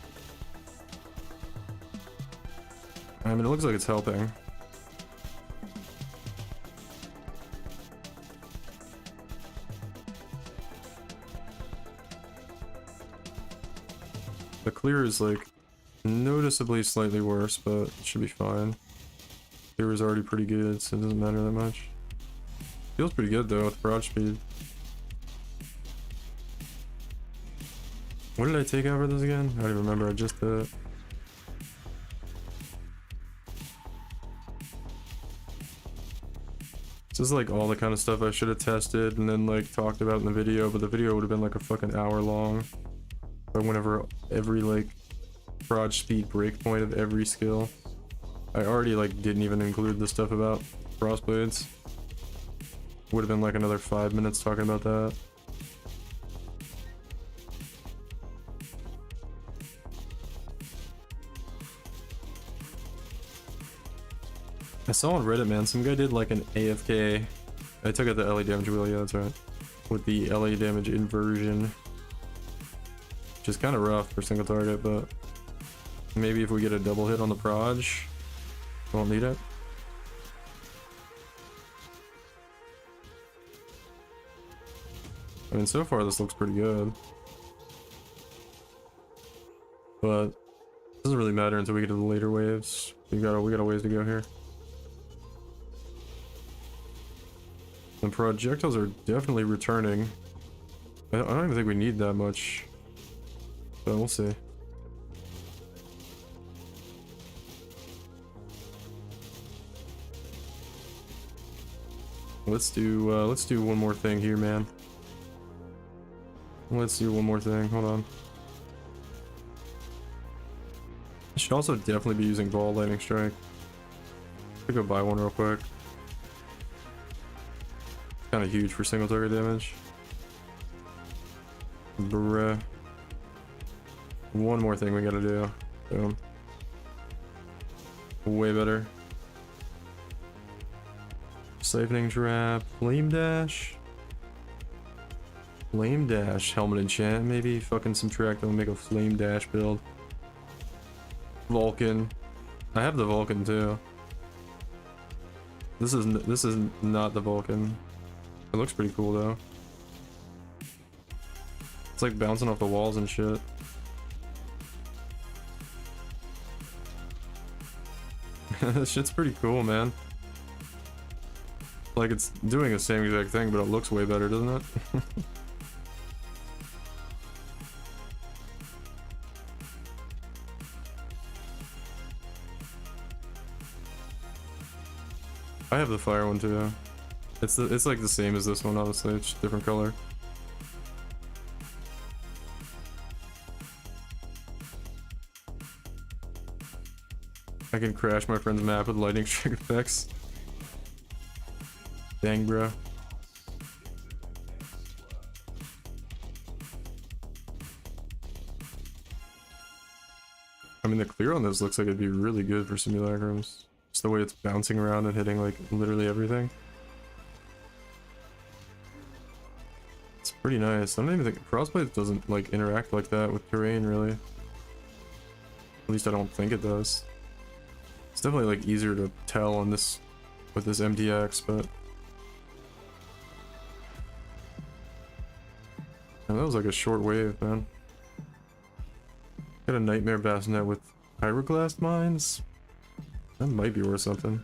I mean, it looks like it's helping. The clear is like noticeably slightly worse, but it should be fine. Clear is already pretty good, so it doesn't matter that much. Feels pretty good though with broad speed. What did I take out for this again? I don't even remember. I just did it. This is like all the kind of stuff I should have tested and then like talked about in the video, but the video would have been like a fucking hour long. But whenever every like proj speed breakpoint of every skill, I already like didn't even include the stuff about Frostblades. Would have been like another 5 minutes talking about that. I saw on Reddit, man, some guy did like an AFK. I took out the LA damage wheel, yeah, that's right. With the LA damage inversion. Which is kind of rough for single target, but maybe if we get a double hit on the proj, won't need it. I mean, so far this looks pretty good. But it doesn't really matter until we get to the later waves. We got a ways to go here. The projectiles are definitely returning. I don't even think we need that much. But we'll see. Let's do one more thing here, man. Let's do one more thing. Hold on. I should also definitely be using Ball Lightning Strike. I'll go buy one real quick. Kind of huge for single target damage. Bruh. One more thing we gotta do. Boom. Way better. Siphoning Trap. Flame Dash. Flame Dash. Helmet Enchant maybe. Fucking subtract. We'll make a Flame Dash build. Vulcan. I have the Vulcan too. This is not the Vulcan. It looks pretty cool though. It's like bouncing off the walls and shit. This shit's pretty cool, man. Like, it's doing the same exact thing, but it looks way better, doesn't it? I have the fire one too. It's like the same as this one, honestly. It's just different color. I can crash my friend's map with lightning strike effects. Dang, bro. I mean, the clear on this looks like it'd be really good for simulacrums. Just the way it's bouncing around and hitting like literally everything. It's pretty nice. I don't even think Frostblade doesn't like interact like that with terrain, really. At least I don't think it does. It's definitely like easier to tell on this with this MTX, but and that was like a short wave, man. Got a Nightmare Bassinet with Pyroblast Mines. That might be worth something.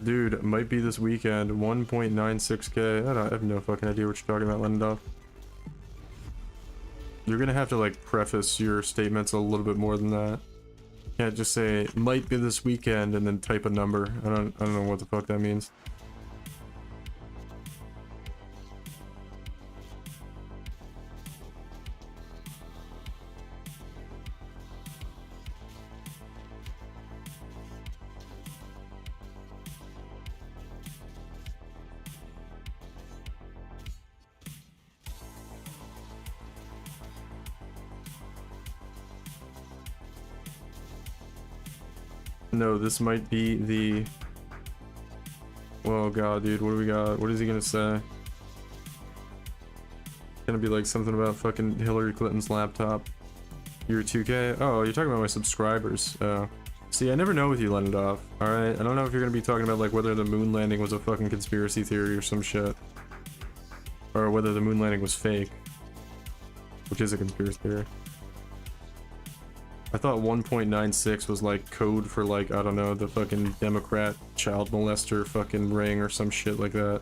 Dude, it might be this weekend. 1.96k. I have no fucking idea what you're talking about, Lendorf. You're gonna have to like preface your statements a little bit more than that. You can't just say might be this weekend and then type a number. I don't know what the fuck that means. No, this might be the... Oh god, dude, what do we got? What is he gonna say? Gonna be like something about fucking Hillary Clinton's laptop. You're 2K? Oh, you're talking about my subscribers. See, I never know with you, Lendoff. Alright? I don't know if you're gonna be talking about like whether the moon landing was a fucking conspiracy theory or some shit. Or whether the moon landing was fake. Which is a conspiracy theory. I thought 1.96 was like code for like, I don't know, the fucking Democrat child molester fucking ring or some shit like that.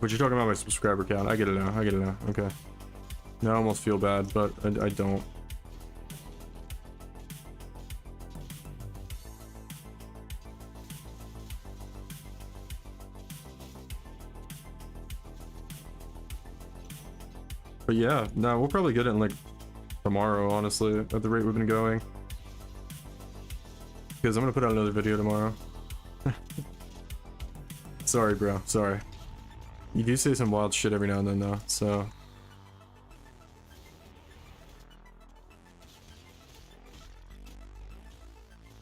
But you're talking about my subscriber count. I get it now. I get it now. Okay. Now I almost feel bad, but I don't. But yeah, no, we'll probably get it in like tomorrow, honestly, at the rate we've been going. Because I'm gonna put out another video tomorrow. Sorry, bro. Sorry. You do say some wild shit every now and then, though, so...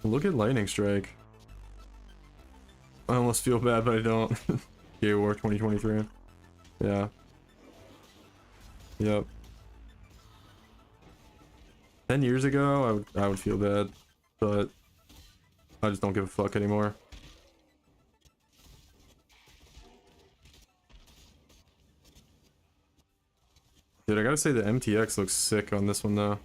Look at Lightning Strike. I almost feel bad, but I don't. Gay War 2023. Yeah. Yep. 10 years ago, I would feel bad, but I just don't give a fuck anymore. Dude, I gotta say the MTX looks sick on this one though.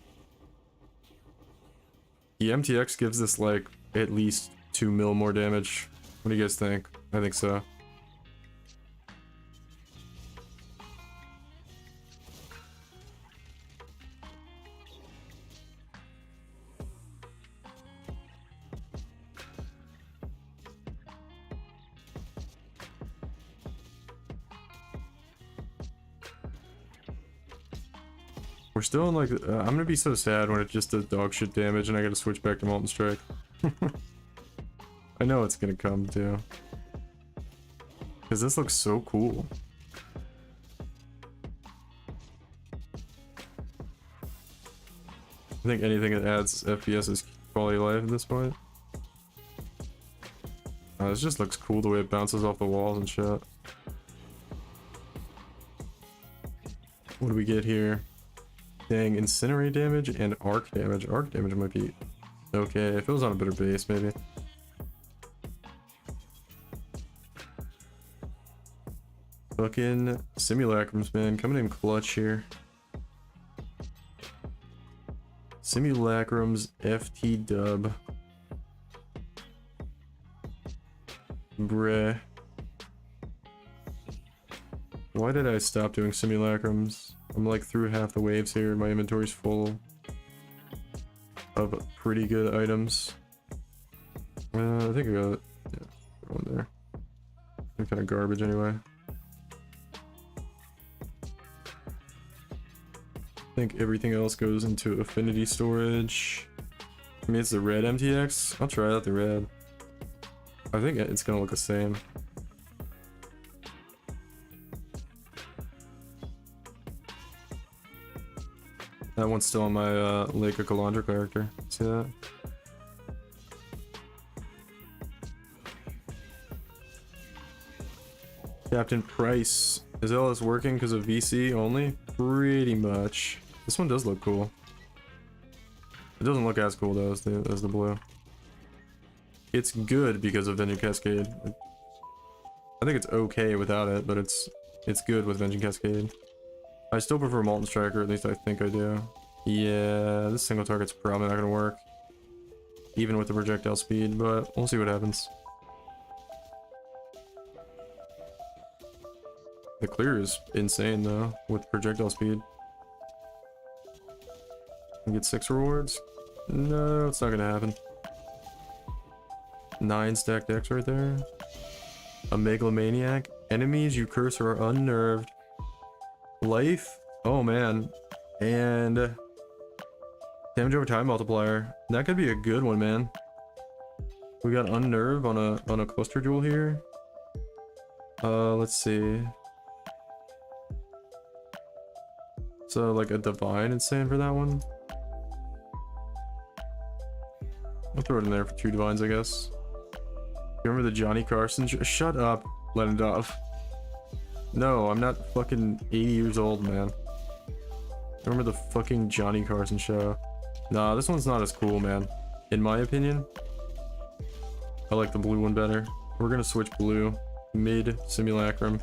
The MTX gives this like at least 2 mil more damage. What do you guys think? I think so. We're still in like, I'm gonna be so sad when it just does dog shit damage and I gotta switch back to Molten Strike. I know it's gonna come too. Cause this looks so cool. I think anything that adds FPS is quality of life at this point. This just looks cool the way it bounces off the walls and shit. What do we get here? Dang, incinerate damage and arc damage. Arc damage might be okay if it was on a better base, maybe. Fucking simulacrums, man, coming in clutch here. Simulacrums FT dub. Bruh. Why did I stop doing simulacrums? I'm like through half the waves here. My inventory's full of pretty good items. I think I got it. Yeah, go in there. They're kind of garbage anyway. I think everything else goes into affinity storage. I mean, it's the red MTX. I'll try out the red. I think it's gonna look the same. That one's still on my Lake of Calandra character. See that? Captain Price. Is LS working because of VC only? Pretty much. This one does look cool. It doesn't look as cool though as the blue. It's good because of Vengeance Cascade. I think it's okay without it, but it's good with Vengeance Cascade. I still prefer Molten Striker, at least I think I do. Yeah, this single target's probably not gonna work. Even with the projectile speed, but we'll see what happens. The clear is insane though, with projectile speed. You get 6 rewards? No, it's not gonna happen. 9 stacked decks right there. A Megalomaniac. Enemies you curse are unnerved. Life? Oh man. And damage over time multiplier. That could be a good one, man. We got unnerve on a cluster jewel here. Let's see. So like a divine insane for that one. I'll throw it in there for 2 divines, I guess. You remember the Johnny Carson? Shut up, Lenendov. No, I'm not fucking 80 years old, man. Remember the fucking Johnny Carson show? Nah, this one's not as cool, man. In my opinion, I like the blue one better. We're gonna switch blue. Mid simulacrum.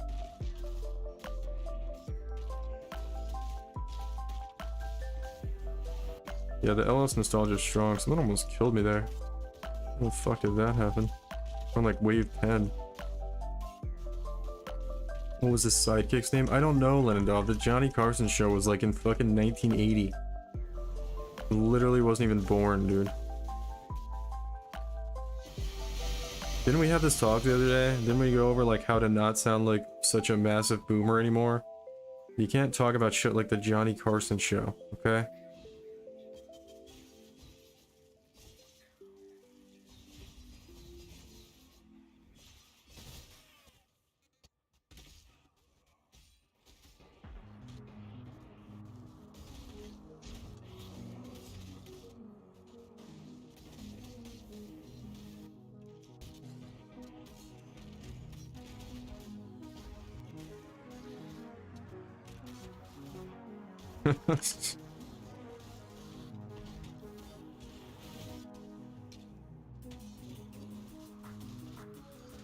Yeah, the LS nostalgia is strong. Someone almost killed me there. How the fuck did that happen? On like wave 10. What was his sidekick's name? I don't know, Lenendov. The Johnny Carson show was like in fucking 1980. Literally wasn't even born, dude. Didn't we have this talk the other day? Didn't we go over like how to not sound like such a massive boomer anymore? You can't talk about shit like the Johnny Carson show, okay?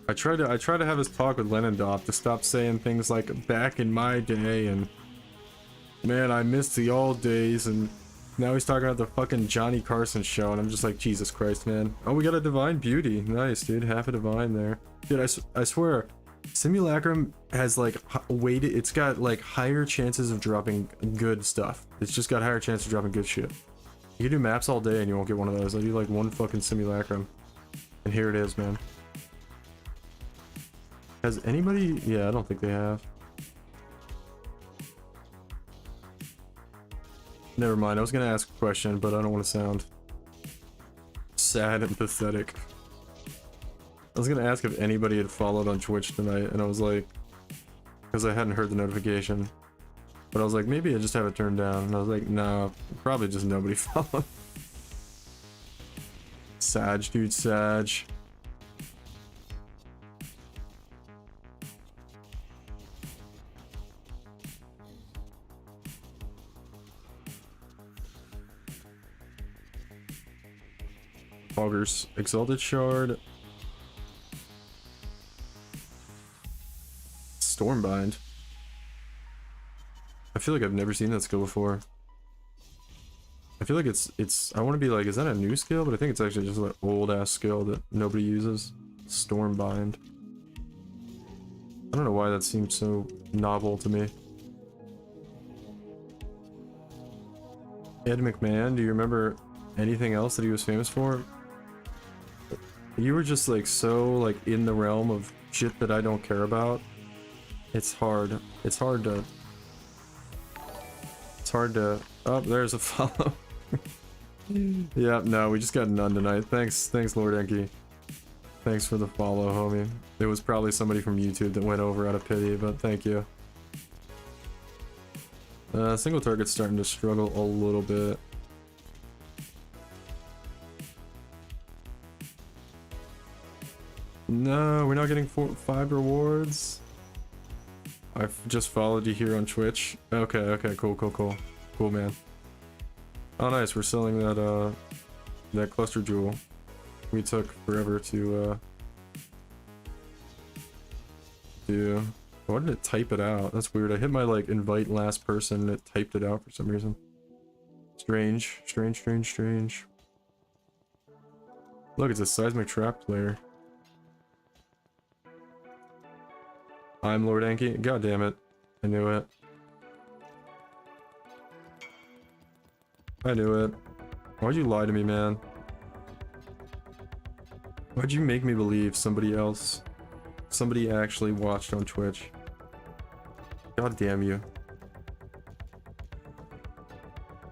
I try to have this talk with Lenendov to stop saying things like back in my day and man, I missed the old days, and now he's talking about the fucking Johnny Carson show and I'm just like, Jesus Christ, man. Oh, we got a divine beauty. Nice, dude. Half a divine there. Dude, I swear Simulacrum has like weighted, it's got like higher chances of dropping good stuff. It's just got higher chances of dropping good shit. You can do maps all day and you won't get one of those. I do like one fucking Simulacrum and here it is, man. Has anybody? Yeah, I don't think they have. Never mind, I was gonna ask a question, but I don't want to sound sad and pathetic. I was gonna ask if anybody had followed on Twitch tonight, and I was like, because I hadn't heard the notification. But I was like, maybe I just have it turned down, and I was like, no, probably just nobody followed. Sag, dude, Sag. Augers, Exalted Shard. Stormbind. I feel like I've never seen that skill before. I feel like it's I want to be like, is that a new skill? But I think it's actually just an old ass skill that nobody uses. Stormbind. I don't know why that seems so novel to me. Ed McMahon, do you remember anything else that he was famous for? You were just like so like in the realm of shit that I don't care about. It's hard to oh, there's a follow. Yeah, no, we just got none tonight. Thanks Lord Enki. Thanks for the follow, homie. It was probably somebody from YouTube that went over out of pity, but thank you. Single target's starting to struggle a little bit. No, we're not getting 5 rewards. I've just followed you here on Twitch. Okay, cool. Cool, man. Oh, nice, we're selling that, that cluster jewel. We took forever to, do. Why did it type it out? That's weird. I hit my, like, invite last person and it typed it out for some reason. Strange. Look, it's a seismic trap player. I'm Lord Enki. God damn it. I knew it. I knew it. Why'd you lie to me, man? Why'd you make me believe somebody actually watched on Twitch? God damn you.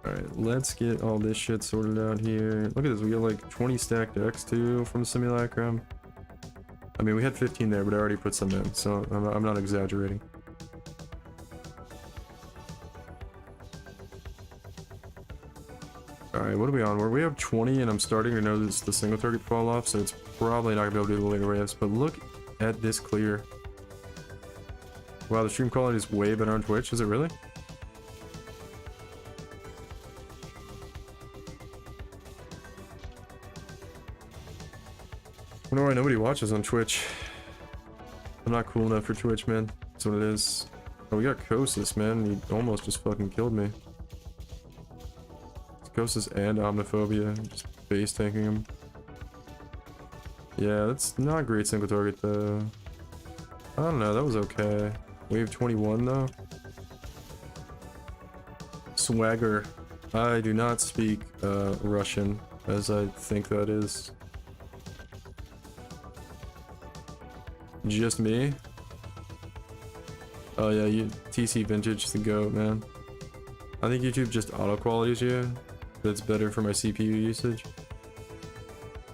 Alright, let's get all this shit sorted out here. Look at this, we got like 20 stacked decks too from Simulacrum. I mean, we had 15 there, but I already put some in, so I'm not exaggerating. Alright, what are we on? We have 20, and I'm starting to notice the single target fall off, so it's probably not going to be able to do the later waves, but look at this clear. Wow, the stream quality is way better on Twitch. Is it really? I don't know why nobody watches on Twitch. I'm not cool enough for Twitch, man. That's what it is. Oh, we got Kosis, man. He almost just fucking killed me. It's Kosis and Omniphobia. Just base tanking him. Yeah, that's not a great single target, though. I don't know, that was okay. Wave 21, though. Swagger. I do not speak Russian, as I think that is. Just me? Oh yeah, TC Vintage is the GOAT, man. I think YouTube just auto-qualities you. That's better for my CPU usage.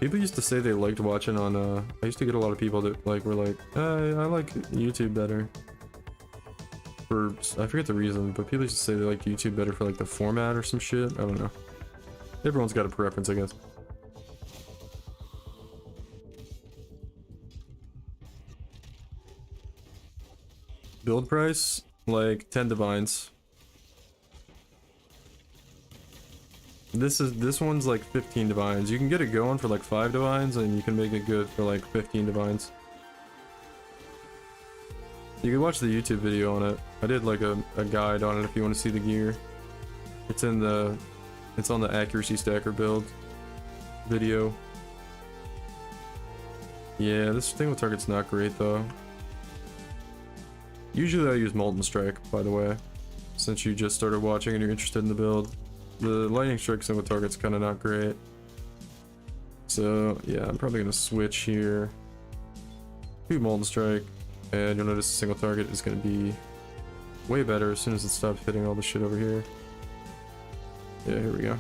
People used to say they liked watching on, I used to get a lot of people that like were like, I like YouTube better. I forget the reason, but people used to say they liked YouTube better for like the format or some shit. I don't know. Everyone's got a preference, I guess. Build price, like 10 divines. This one's like 15 divines. You can get it going for like 5 divines, and you can make it good for like 15 divines. You can watch the YouTube video on it. I did like a guide on it if you want to see the gear. It's on the accuracy stacker build video. Yeah, this single target's not great though. Usually I use Molten Strike, by the way, since you just started watching and you're interested in the build. The Lightning Strike single target's kind of not great. So yeah, I'm probably gonna switch here to Molten Strike, and you'll notice the single target is gonna be way better as soon as it stops hitting all the shit over here. Yeah, here we go.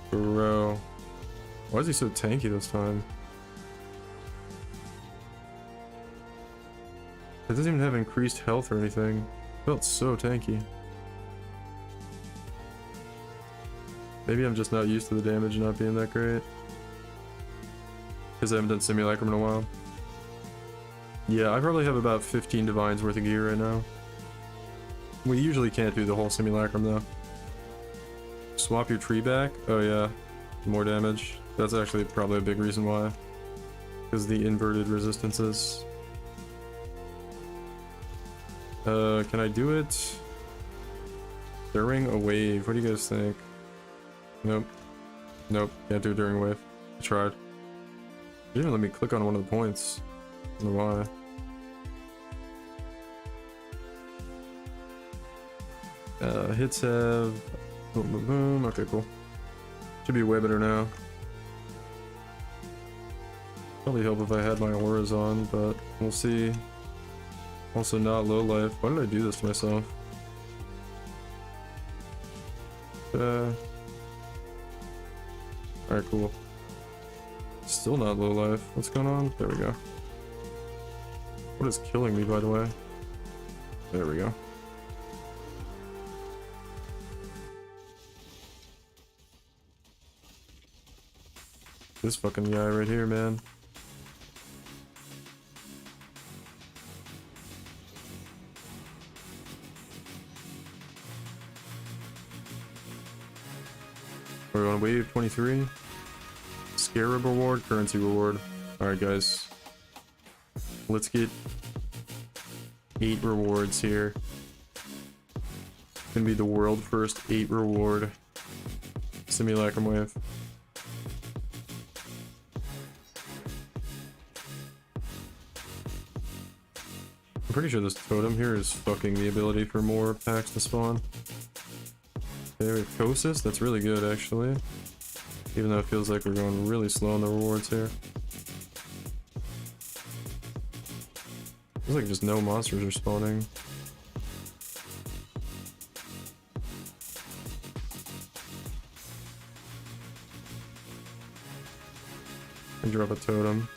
Bro. Why is he so tanky this time? It doesn't even have increased health or anything. Felt so tanky. Maybe I'm just not used to the damage not being that great. Because I haven't done Simulacrum in a while. Yeah, I probably have about 15 Divines worth of gear right now. We usually can't do the whole Simulacrum though. Swap your tree back? Oh yeah, more damage. That's actually probably a big reason why. Because the inverted resistances. Can I do it? During a wave, what do you guys think? Nope. Nope, can't do it during a wave. I tried. It didn't even let me click on one of the points. I don't know why. Hits have... Boom, boom, boom. Okay, cool. Should be way better now. Probably help if I had my auras on, but we'll see. Also not low life. Why did I do this to myself? Alright, cool. Still not low life. What's going on? There we go. What is killing me, by the way? There we go. This fucking guy right here, man. We're on wave 23. Scarab reward, currency reward. Alright, guys. Let's get 8 rewards here. Gonna be the world first 8 reward Simulacrum wave. I'm pretty sure this totem here is fucking the ability for more packs to spawn. Okay, Kosis, that's really good actually. Even though it feels like we're going really slow on the rewards here. Feels like just no monsters are spawning. And drop a totem.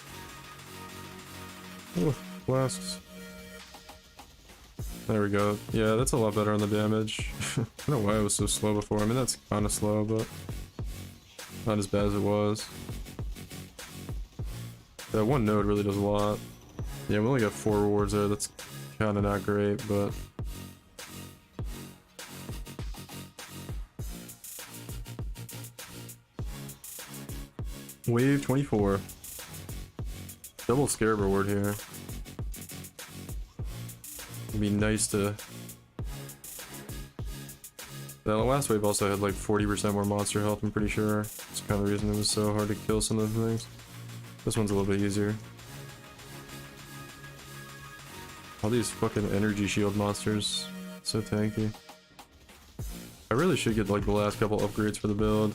Oh, flasks. There we go. Yeah, that's a lot better on the damage. I don't know why it was so slow before. I mean, that's kind of slow, but not as bad as it was. That one node really does a lot. Yeah, we only got 4 rewards there. That's kind of not great, but... Wave 24. Double Scarab reward here. It'd be nice to... The last wave also had like 40% more monster health, I'm pretty sure. That's kind of the reason it was so hard to kill some of the things. This one's a little bit easier. All these fucking energy shield monsters. So tanky. I really should get like the last couple upgrades for the build.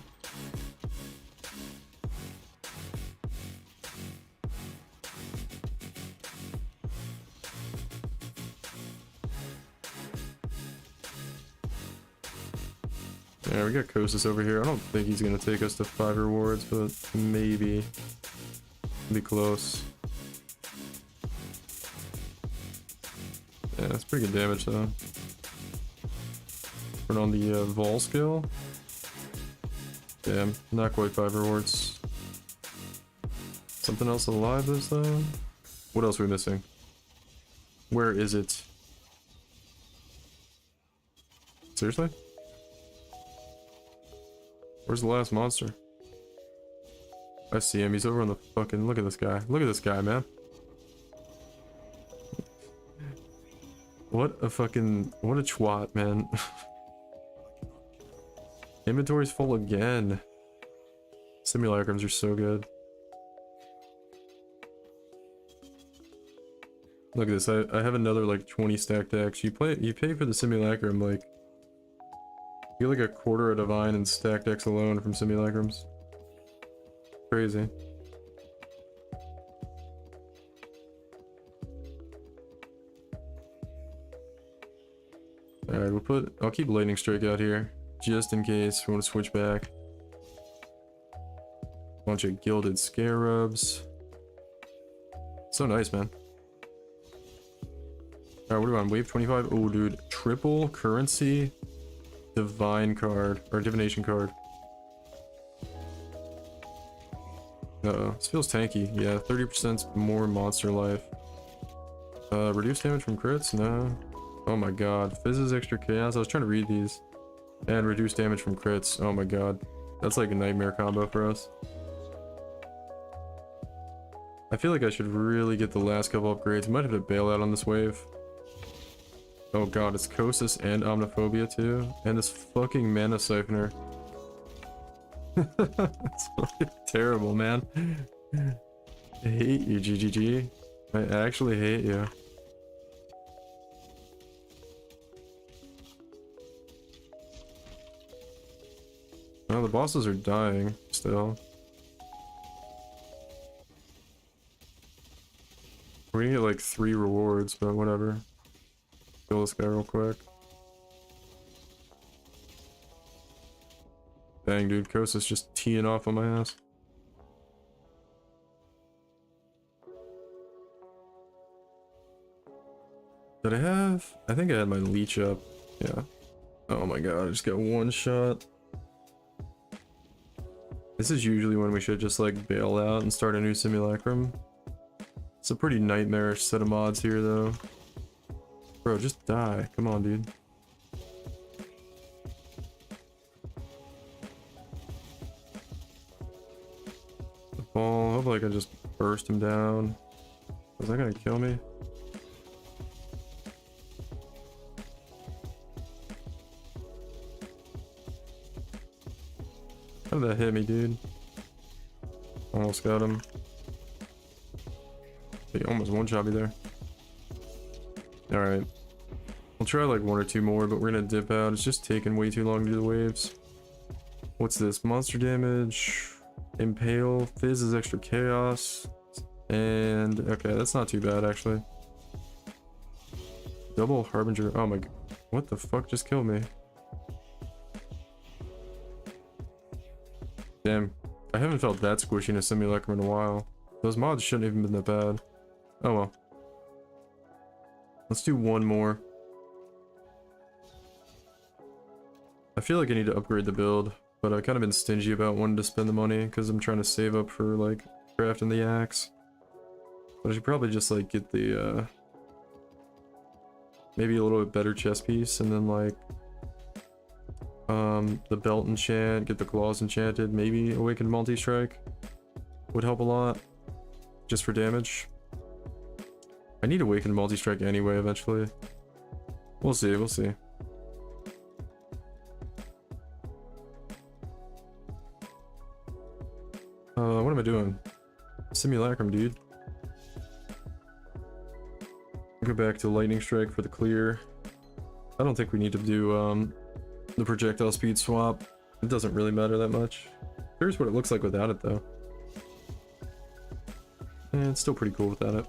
Yeah, we got Kosis over here. I don't think he's gonna take us to 5 rewards, but maybe. Be close. Yeah, that's pretty good damage though. Turn on the Vol skill. Damn, not quite 5 rewards. Something else alive this time? What else are we missing? Where is it? Seriously? Where's the last monster? I see him. He's over on the fucking... Look at this guy. Look at this guy, man. What a fucking... What a twat, man. Inventory's full again. Simulacrums are so good. Look at this. I have another like 20 stacked decks. You pay for the Simulacrum like... You get like a quarter of Divine and stacked decks alone from Simulacrums. Crazy. Alright, I'll keep Lightning Strike out here, just in case we want to switch back. Bunch of Gilded Scarabs. So nice, man. Alright, what are we on? Wave 25? Oh, dude. Triple currency divine card. Or divination card. Uh-oh. This feels tanky. Yeah, 30% more monster life. Reduce damage from crits? No. Oh my god. Fizz's extra chaos. I was trying to read these. And reduce damage from crits. Oh my god. That's like a nightmare combo for us. I feel like I should really get the last couple upgrades. Might have to bail out on this wave. Oh god, it's Kosis and Omniphobia too. And this fucking Mana Siphoner. It's fucking terrible, man. I hate you, GGG. I actually hate you. Oh, the bosses are dying still. We're gonna get like 3 rewards, but whatever. Kill this guy real quick. Dang, dude, Kosis just teeing off on my ass. Did I have? I think I had my leech up. Yeah. Oh my god, I just got one shot. This is usually when we should just like bail out and start a new simulacrum. It's a pretty nightmarish set of mods here though. Bro, just die. Come on, dude. The ball. Hopefully I can just burst him down. Is that gonna kill me? How did that hit me, dude? Almost got him. He almost one-shot me there. Alright. We'll try like 1 or 2 more, but we're gonna dip out. It's just taking way too long to do the waves. What's this? Monster damage. Impale. Fizz is extra chaos. And okay, that's not too bad actually. Double Harbinger. Oh my god. What the fuck just killed me? Damn. I haven't felt that squishy in a simulacrum in a while. Those mods shouldn't even been that bad. Oh well. Let's do 1 more. I feel like I need to upgrade the build, but I've kind of been stingy about wanting to spend the money because I'm trying to save up for like crafting the axe. But I should probably just like get the maybe a little bit better chest piece and then like the belt enchant, get the claws enchanted, maybe awakened multi-strike would help a lot just for damage. I need awakened multi-strike anyway eventually. We'll see, we'll see. What am I doing? Simulacrum, dude. Go back to lightning strike for the clear. I don't think we need to do the projectile speed swap. It doesn't really matter that much. Here's what it looks like without it though. And it's still pretty cool without it.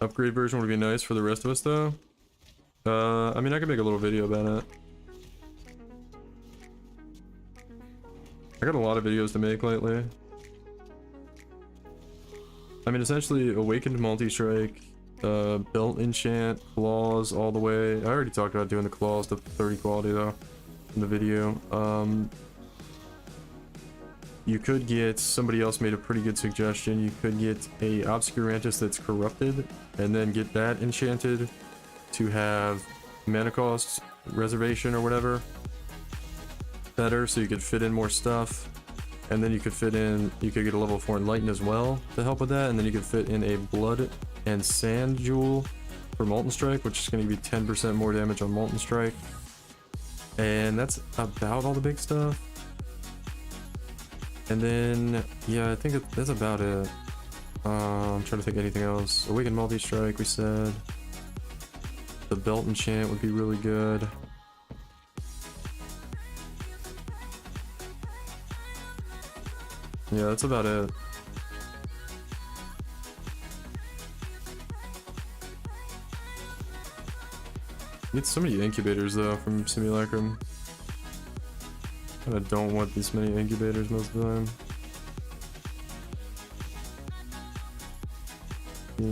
Upgrade version would be nice for the rest of us though. I mean I could make a little video about it. I got a lot of videos to make lately. I mean essentially awakened multi-strike, belt enchant, claws all the way. I already talked about doing the claws to 30 quality though in the video. You could get, somebody else made a pretty good suggestion, you could get a Obscurantis that's corrupted and then get that enchanted to have mana cost reservation or whatever better, so you could fit in more stuff. And then you could fit in, you could get a level 4 Enlighten as well to help with that, and then you could fit in a Blood and Sand Jewel for Molten Strike, which is going to be 10% more damage on Molten Strike. And that's about all the big stuff. And then, yeah, I think that's about it. I'm trying to think of anything else. Awakened Multi-Strike, we said. the belt enchant would be really good. Yeah, that's about it. Need so many incubators though from Simulacrum. I don't want this many incubators most of the time.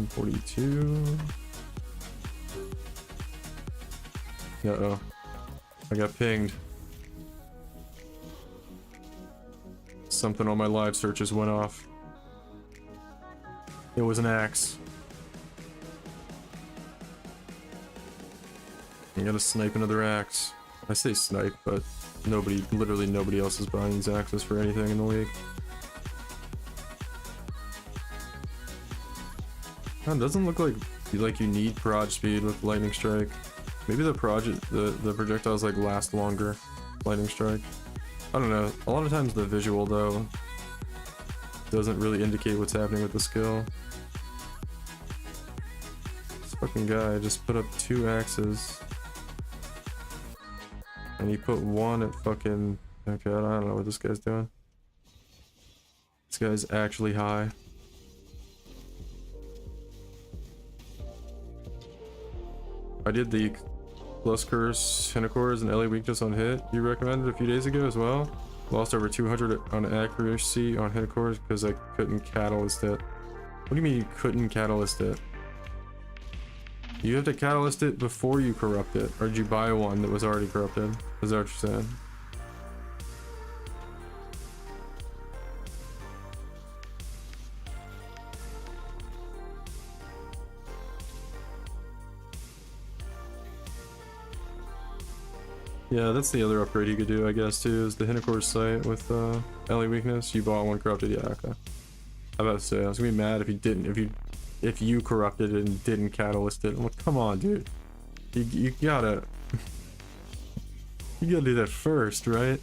42. Uh-oh. I got pinged. Something on my live searches went off. It was an axe. I gotta snipe another axe. I say snipe, but literally nobody else is buying these axes for anything in the league. It doesn't look like you need proj speed with lightning strike. Maybe the projectiles like last longer. Lightning strike. I don't know. A lot of times the visual though doesn't really indicate what's happening with the skill. This fucking guy just put up 2 axes. And he put 1 at fucking... Okay, I don't know what this guy's doing. This guy's actually high. I did the plus curse, Hennacores, and LA weakness on hit you recommended a few days ago as well. Lost over 200 on accuracy on Hennacores because I couldn't catalyst it. What do you mean you couldn't catalyst it? You have to catalyst it before you corrupt it, or did you buy one that was already corrupted? Is that what you're saying? Yeah, that's the other upgrade you could do, I guess, too, is the Hennacores sight with LA weakness. You bought one corrupted, yeah, okay. I was about to say, I was gonna be mad if you didn't, if you corrupted it and didn't catalyst it. I'm like, come on, dude. You gotta... you gotta do that first, right?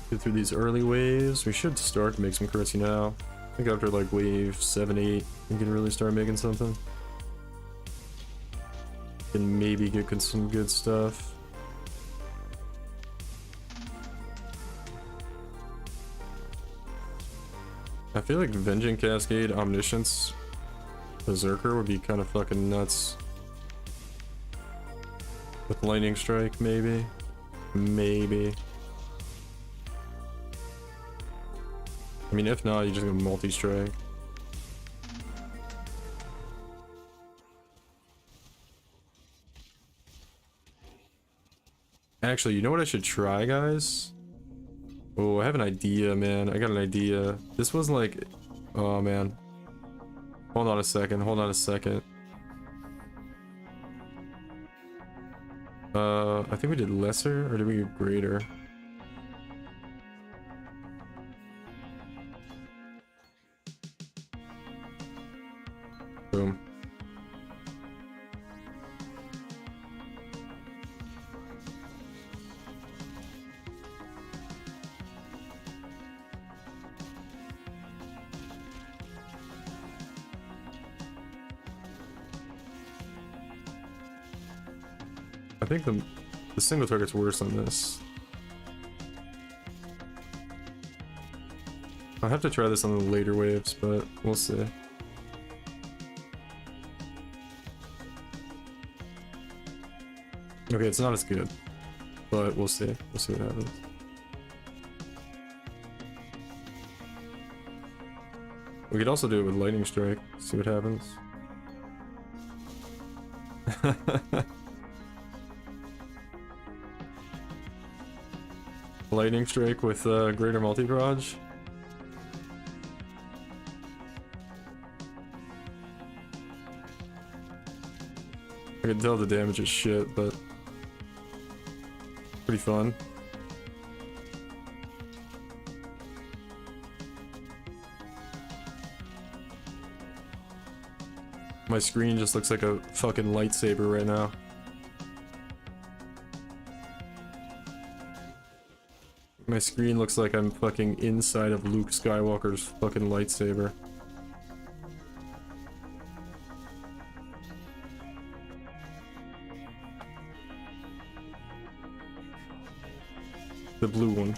Get through these early waves. We should start to make some currency now. I think after like wave 7, 8, we can really start making something. And maybe get some good stuff. I feel like Vengeance Cascade, Omniscience, Berserker would be kind of fucking nuts. With Lightning Strike, maybe. Maybe. I mean, if not, you just go multi-strike. Actually, you know what I should try, guys? Oh, I have an idea, man. I got an idea. This was like... Oh, man. Hold on a second. Hold on a second. I think we did lesser, or did we do greater? Boom. I think the single target's worse on this. I'll have to try this on the later waves, but we'll see. Okay, it's not as good, but we'll see. We'll see what happens. We could also do it with Lightning Strike, see what happens. Lightning Strike with greater multi-proj. I can tell the damage is shit, but pretty fun. My screen just looks like a fucking lightsaber right now. My screen looks like I'm fucking inside of Luke Skywalker's fucking lightsaber. The blue one.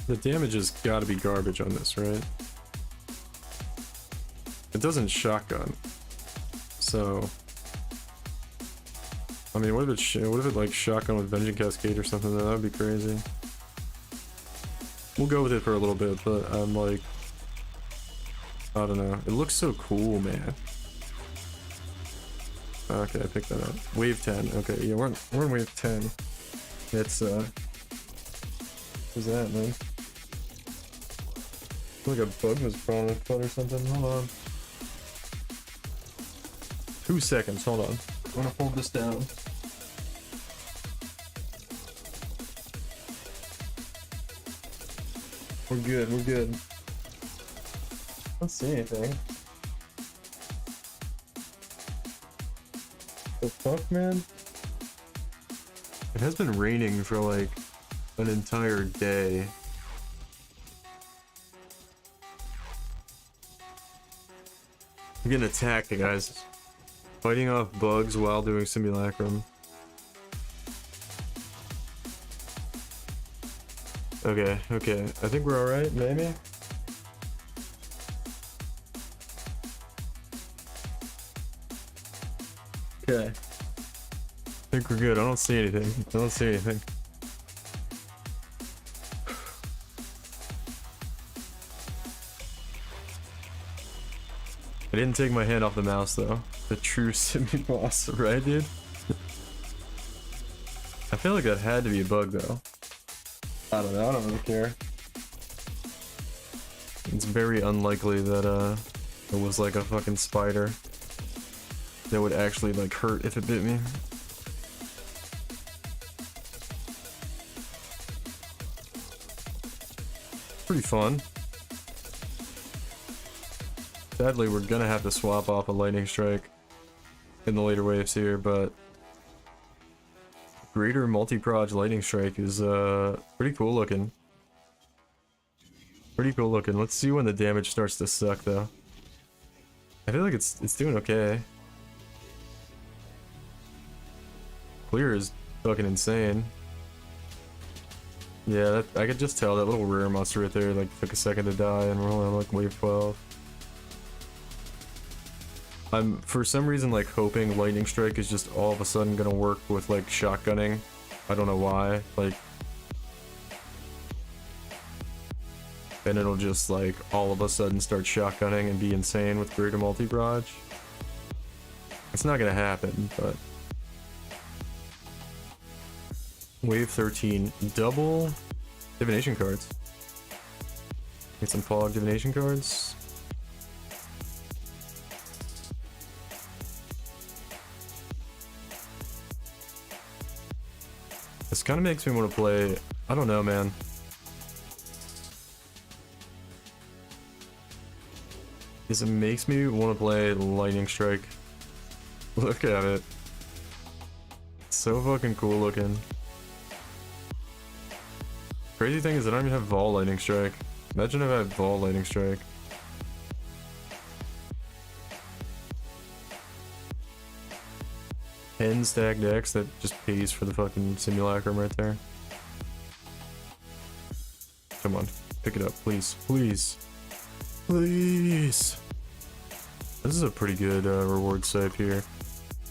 The damage has got to be garbage on this, right? It doesn't shotgun, so I mean, what if it like shotgun with Vengeance Cascade or something? That would be crazy. We'll go with it for a little bit, but I'm like, I don't know. It looks so cool, man. Okay, I picked that up. Wave 10. Okay, yeah, we're in wave 10. It's what's that, man? Like a bug was crawling in foot or something. Hold on. 2 seconds, hold on. I'm gonna hold this down. We're good, we're good. I don't see anything. The fuck, man? It has been raining for like an entire day. I'm getting attacked, guys. Fighting off bugs while doing simulacrum. Okay, okay. I think we're alright, maybe? Okay. I think we're good. I don't see anything. I don't see anything. I didn't take my hand off the mouse though. The true Simi boss, right, dude? I feel like that had to be a bug though. I don't know, I don't really care. It's very unlikely that it was like a fucking spider that would actually like hurt if it bit me. Pretty fun. Sadly, we're gonna have to swap off a Lightning Strike in the later waves here, but greater multi-proj Lightning Strike is pretty cool looking. Pretty cool looking. Let's see when the damage starts to suck though. I feel like it's doing okay. Clear is fucking insane. Yeah, I could just tell that little rare monster right there like took a second to die, and we're only on like wave 12. I'm for some reason like hoping Lightning Strike is just all of a sudden gonna work with like shotgunning. I don't know why. Like, and it'll just like all of a sudden start shotgunning and be insane with greater multi-proj. It's not gonna happen, but wave 13, double divination cards. Get some fog divination cards. This kind of makes me want to play, I don't know, man. It makes me want to play Lightning Strike. Look at it. It's so fucking cool looking. Crazy thing is I don't even have Vol Lightning Strike. Imagine if I had Vol Lightning Strike. Ten stack decks that just pays for the fucking simulacrum right there. Come on, pick it up, please, please. Please. This is a pretty good reward type here.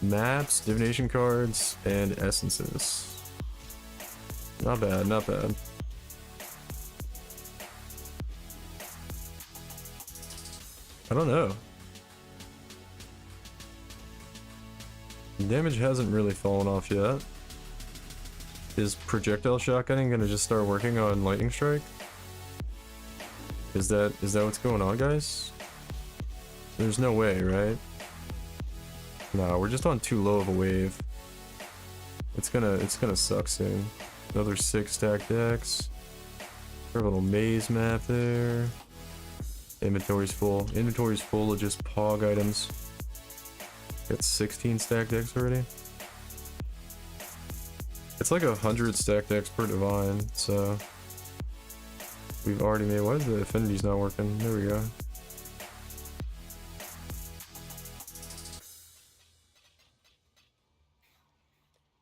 Maps, divination cards, and essences. Not bad, not bad. I don't know. Damage hasn't really fallen off yet. Is projectile shotgunning gonna just start working on lightning strike? Is that what's going on, guys? There's no way, right? No, we're just on too low of a wave. It's gonna suck soon. Another 6 stack decks. Our little maze map there. Inventory's full. Inventory's full of just pog items. Got 16 stack decks already. It's like 100 stack decks per divine, so we've already made. Why is the affinity's not working? There we go.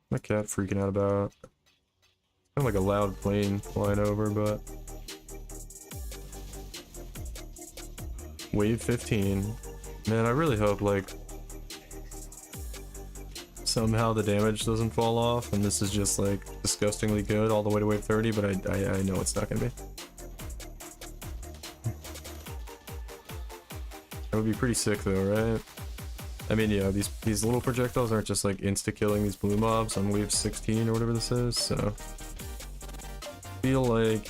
My cat freaking out about. Kind of like a loud plane flying over, but wave 15. Man, I really hope like somehow the damage doesn't fall off and this is just like disgustingly good all the way to wave 30, but I know it's not gonna be. That would be pretty sick though, right? I mean, yeah, these little projectiles aren't just like insta-killing these blue mobs on wave 16 or whatever this is, so I feel like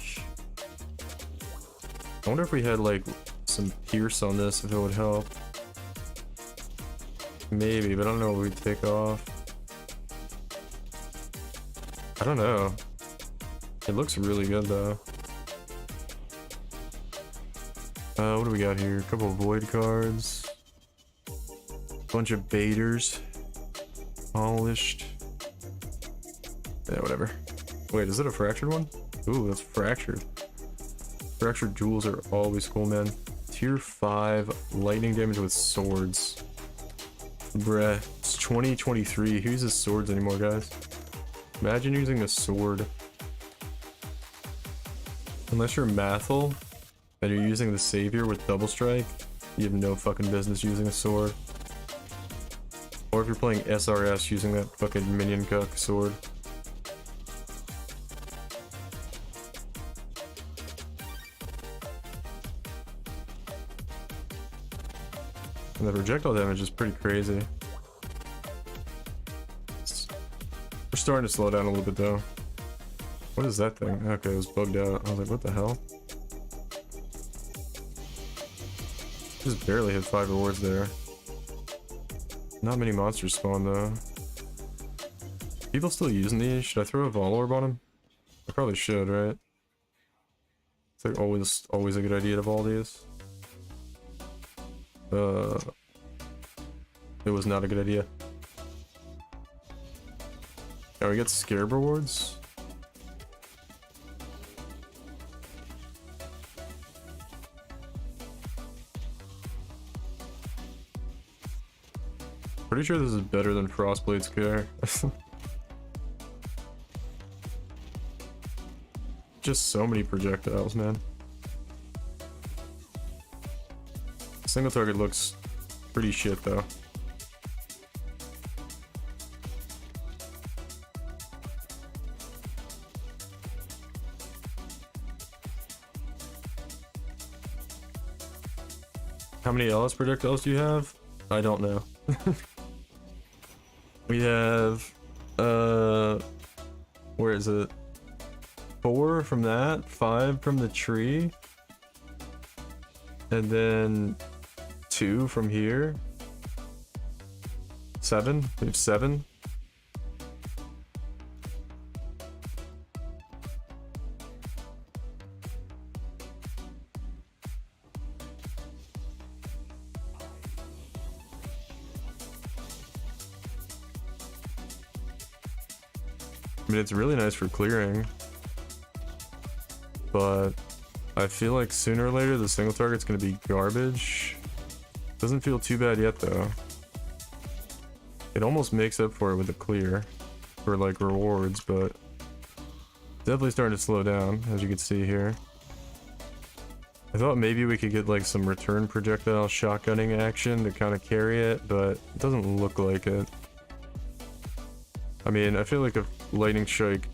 I wonder if we had like some pierce on this, if it would help. Maybe, but I don't know what we'd take off. I don't know. It looks really good though. What do we got here? A couple of void cards. Bunch of baiters. Polished. Yeah, whatever. Wait, is it a fractured one? Ooh, that's fractured. Fractured jewels are always cool, man. Tier 5 lightning damage with swords. Bruh, it's 2023. Who uses swords anymore, guys? Imagine using a sword. Unless you're Mathel and you're using the Savior with double strike, you have no fucking business using a sword. Or if you're playing SRS using that fucking minion cuck sword. And the projectile damage is pretty crazy. We're starting to slow down a little bit though. What is that thing? Okay, it was bugged out. I was like, what the hell? Just barely hit 5 rewards there. Not many monsters spawn though. People still using these? Should I throw a Vol Orb on them? I probably should, right? It's like always a good idea to Vol these. It was not a good idea. Oh, we get Scarab rewards? Pretty sure this is better than Frostblade Scare. Just so many projectiles, man. Single target looks pretty shit though. How many LS projectiles do you have? I don't know. We have, where is it? 4 from that, 5 from the tree, and then 2 from here. 7? We have 7. I mean, it's really nice for clearing, but I feel like sooner or later the single target's gonna be garbage. Doesn't feel too bad yet though. It almost makes up for it with a clear for like rewards, but definitely starting to slow down, as you can see here. I thought maybe we could get like some return projectile shotgunning action to kind of carry it, but it doesn't look like it. I mean, I feel like if lightning strike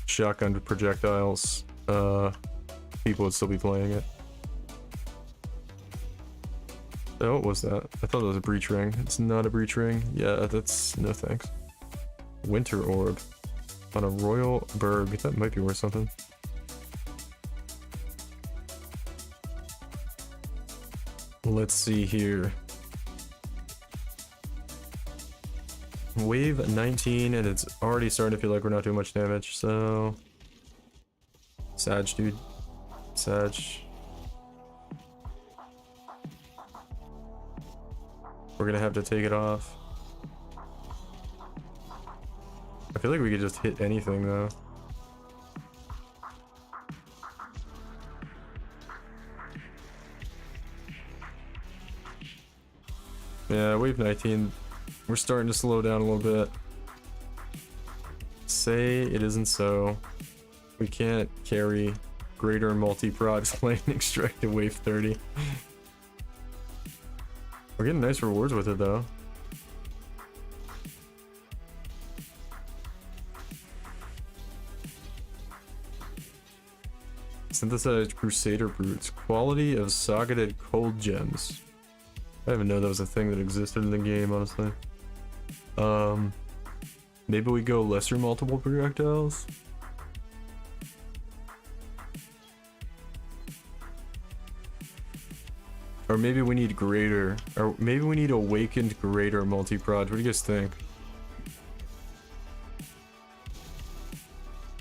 shotgun projectiles, people would still be playing it. Oh, what was that? I thought it was a breach ring. It's not a breach ring. Yeah, that's no thanks. Winter orb on a royal berg. That might be worth something. Let's see here. Wave 19, and it's already starting to feel like we're not doing much damage, so... Sag, dude. Sag. We're gonna have to take it off. I feel like we could just hit anything, though. Yeah, wave 19. We're starting to slow down a little bit. Say it isn't so. We can't carry greater multi-prod lightning strike to wave 30. We're getting nice rewards with it though. Synthesized Crusader Brutes. Quality of Soggated Cold Gems. I didn't even know that was a thing that existed in the game, honestly. Maybe we go lesser multiple projectiles? Or maybe we need greater, or maybe we need awakened greater multi-prod. What do you guys think?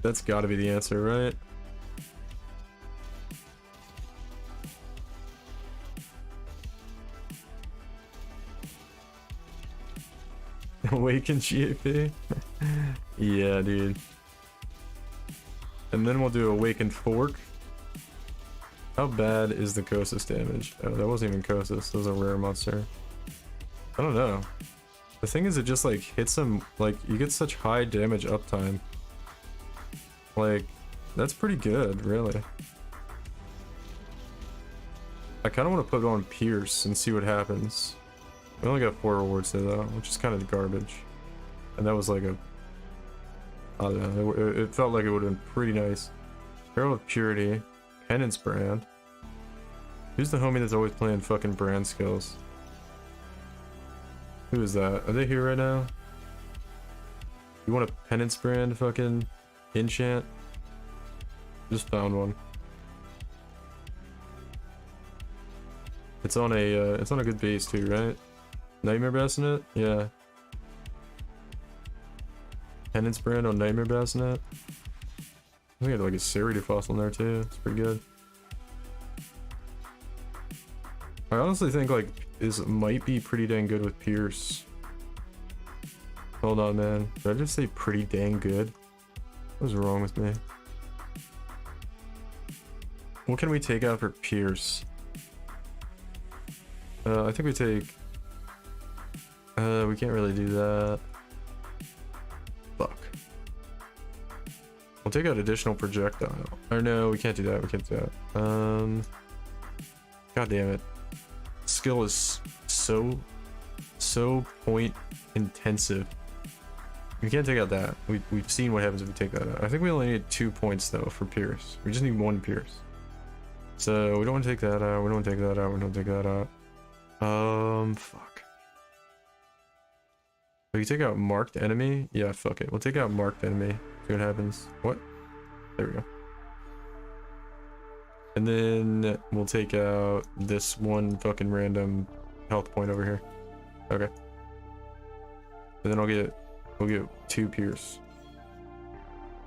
That's gotta be the answer, right? Awakened GAP? Yeah, dude. And then we'll do awakened fork. How bad is the Kosis damage? Oh, that wasn't even Kosis. That was a rare monster. I don't know. The thing is, it just like hits him, like you get such high damage uptime. Like, that's pretty good, really. I kind of want to put it on Pierce and see what happens. We only got 4 rewards there though, which is kind of garbage. And that was like a... I don't know, it felt like it would have been pretty nice. Herald of Purity. Penance Brand. Who's the homie that's always playing fucking brand skills? Who is that? Are they here right now? You want a Penance Brand fucking enchant? Just found one. It's on a good base too, right? Nightmare Bassinet? Yeah. Penance Brand on Nightmare Bassinet? I think I had like a Serrated Fossil in there too. It's pretty good. I honestly think like this might be pretty dang good with Pierce. Hold on, man. Did I just say pretty dang good? What was wrong with me? What can we take out for Pierce? I think we take... we can't really do that. Fuck. We'll take out additional projectile. Or no, we can't do that. We can't do that. God damn it. Skill is so point intensive. We can't take out that. We've seen what happens if we take that out. I think we only need 2 points though for Pierce. We just need 1 Pierce. So we don't want to take that out. We don't want to take that out. We don't take that out. Fuck. We can take out marked enemy. Yeah, fuck it. We'll take out marked enemy. See what happens. What? There we go. And then we'll take out this one fucking random health point over here. Okay. And then we'll get 2 Pierce.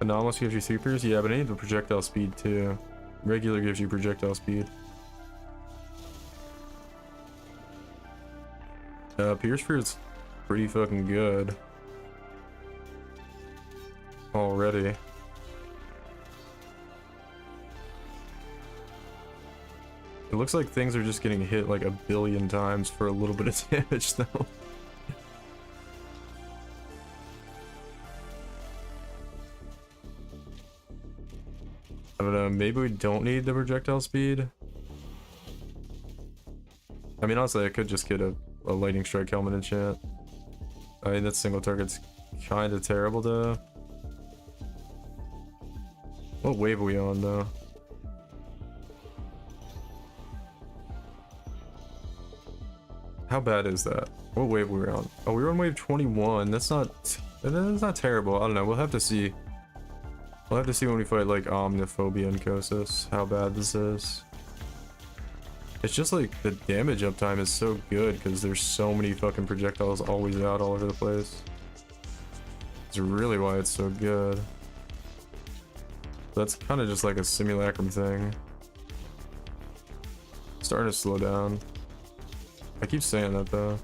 Anomalous gives you 3 Pierce? Yeah, but I need the projectile speed too. Regular gives you projectile speed. Pierce Fruit's pretty fucking good. Already. It looks like things are just getting hit like 1 billion times for a little bit of damage though. I don't know, maybe we don't need the projectile speed. I mean, honestly, I could just get a lightning strike helmet enchant. I mean, that single target's kind of terrible though. What wave are we on though? How bad is that? What wave were we on? Oh, we were on wave 21. That's not terrible. I don't know. We'll have to see. We'll have to see when we fight like Omniphobia and Kosas how bad this is. It's just like the damage uptime is so good because there's so many fucking projectiles always out all over the place. It's really why it's so good. That's kind of just like a simulacrum thing. Starting to slow down. I keep saying that though.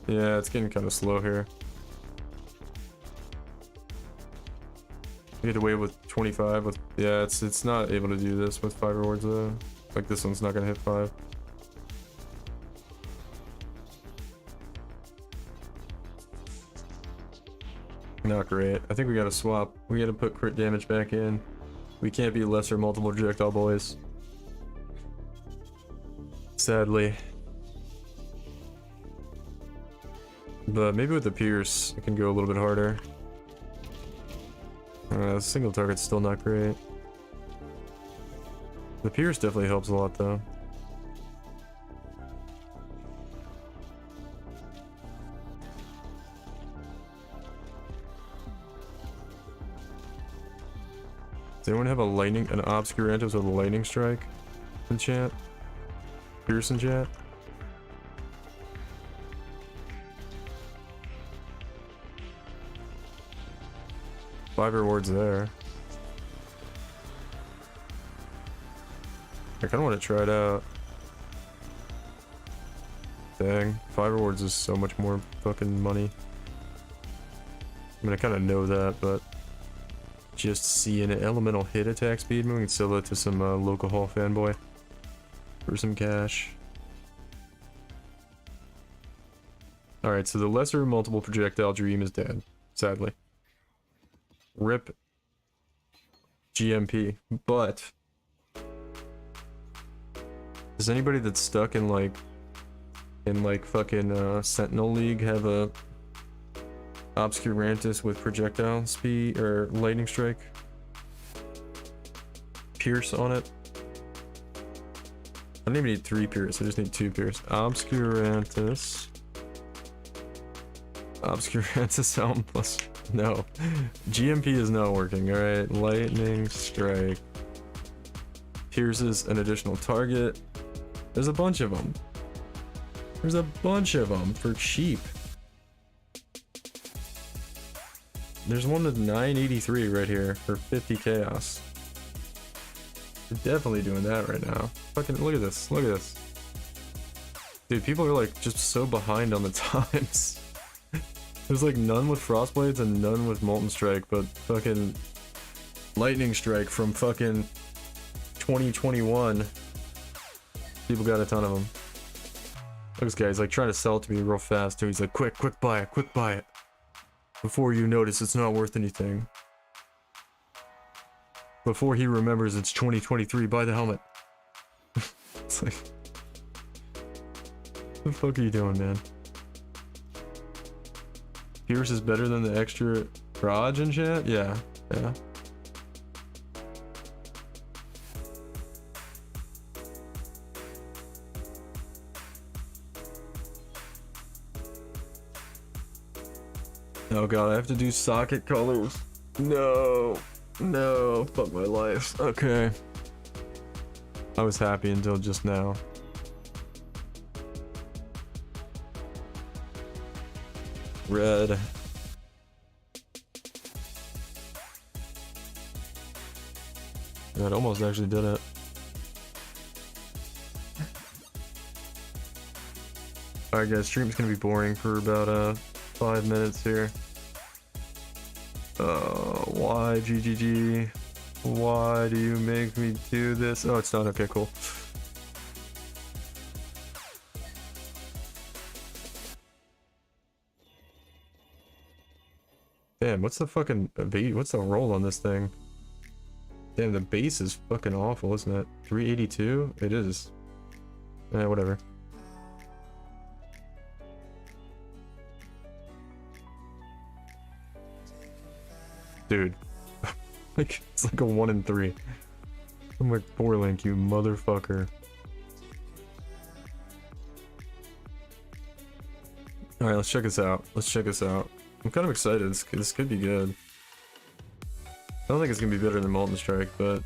Yeah, it's getting kind of slow here. You get away with 25 with, yeah, it's not able to do this with 5 rewards though. Like this one's not gonna hit 5. Not great. I think we gotta swap. We gotta put crit damage back in. We can't be lesser multiple projectile boys. Sadly. But maybe with the Pierce, it can go a little bit harder. Single target's still not great. The Pierce definitely helps a lot though. Does anyone have an Obscurantis with a lightning strike enchant? Pierce enchant? Five rewards there. I kinda wanna try it out. Dang, 5 rewards is so much more fucking money. I mean, I kinda know that, but just seeing an elemental hit attack speed, we can sell that to some local hall fanboy for some cash. Alright, so the lesser multiple projectile dream is dead, sadly. RIP GMP, but does anybody that's stuck in like fucking Sentinel League have a Obscurantis with projectile speed or lightning strike Pierce on it? I don't even need 3 Pierce, I just need 2 Pierce. Obscurantis Helm plus. No. GMP is not working, alright. Lightning strike. Pierces an additional target. There's a bunch of them. There's a bunch of them for cheap. There's one with 983 right here for 50 chaos. We're definitely doing that right now. Fucking look at this. Look at this. Dude, people are like just so behind on the times. There's like none with Frostblades and none with Molten Strike, but fucking Lightning Strike from fucking 2021. People got a ton of them. Look, this guy's like trying to sell it to me real fast too. He's like, quick buy it. Before you notice it's not worth anything. Before he remembers it's 2023, buy the helmet. It's like, what the fuck are you doing, man? Pierce is better than the extra Raj enchant? Yeah. Oh god, I have to do socket colors. No, fuck my life. Okay. I was happy until just now. Red. That almost actually did it. Alright guys, stream's gonna be boring for about 5 minutes here. Why GGG? Why do you make me do this? Oh, it's not. Okay, cool. Damn, what's the fucking what's the roll on this thing? Damn, the base is fucking awful, isn't it? 382? It is. Eh, whatever. Dude. Like, it's like a 1 in 3. I'm like, poor Link, you motherfucker. Alright, let's check this out. Let's check this out. I'm kind of excited. This could be good. I don't think it's gonna be better than Molten Strike, but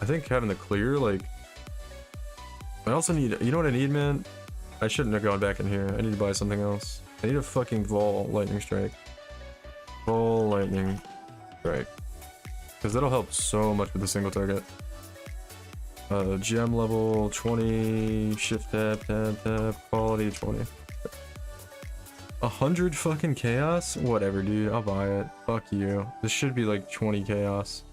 I think having the clear, like... I also need... You know what I need, man? I shouldn't have gone back in here. I need to buy something else. I need a fucking Vol Lightning Strike. Vol Lightning Strike. Because that'll help so much with the single target. Gem level 20, shift tap, quality 20. 100 fucking chaos? Whatever, dude. I'll buy it. Fuck you. This should be like 20 chaos.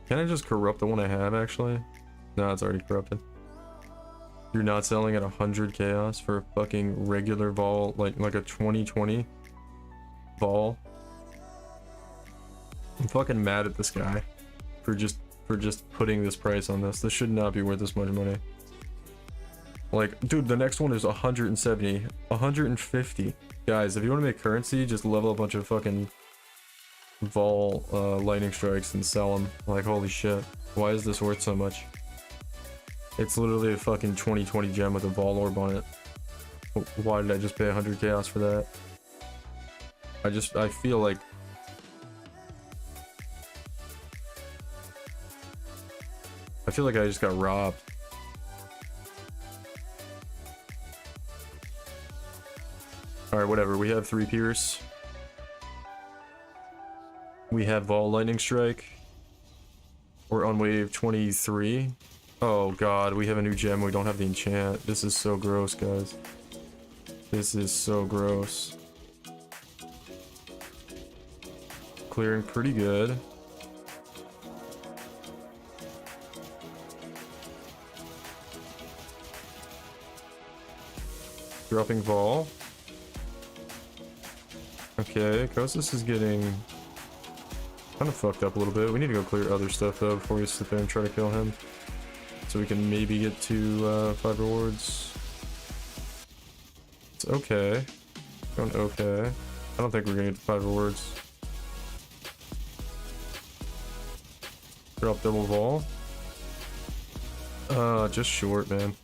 Can I just corrupt the one I have, actually? No, it's already corrupted. You're not selling at 100 chaos for a fucking regular Vol, like a 2020 Vol? I'm fucking mad at this guy for just putting this price on this. This should not be worth this much money. Like, dude, the next one is 170, 150. Guys, if you want to make currency, just level a bunch of fucking Vol lightning strikes and sell them. Like, holy shit. Why is this worth so much? It's literally a fucking 2020 gem with a Vol orb on it. Why did I just pay 100 chaos for that? I feel like... I feel like I just got robbed. Alright, whatever. We have 3 Pierce. We have Vol Lightning Strike. We're on wave 23. Oh god, we have a new gem. We don't have the enchant. This is so gross, guys. This is so gross. Clearing pretty good. Dropping Vol. Okay, Kosis is getting kind of fucked up a little bit. We need to go clear other stuff though before we sit there and try to kill him. So we can maybe get to 5 rewards. It's okay. Going okay. I don't think we're gonna get to 5 rewards. Drop double Vol. Just short, man.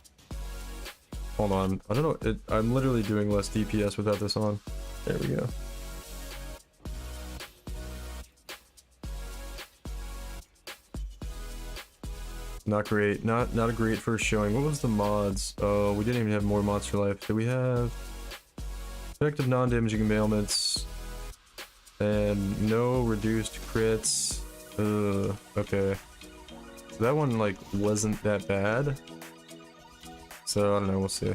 Hold on. I don't know. I'm literally doing less DPS without this on. There we go. Not great. Not a great first showing. What was the mods? Oh, we didn't even have more mods for life. Do we have effective non-damaging ailments and no reduced crits? Okay. So that one like wasn't that bad. So I don't know. We'll see.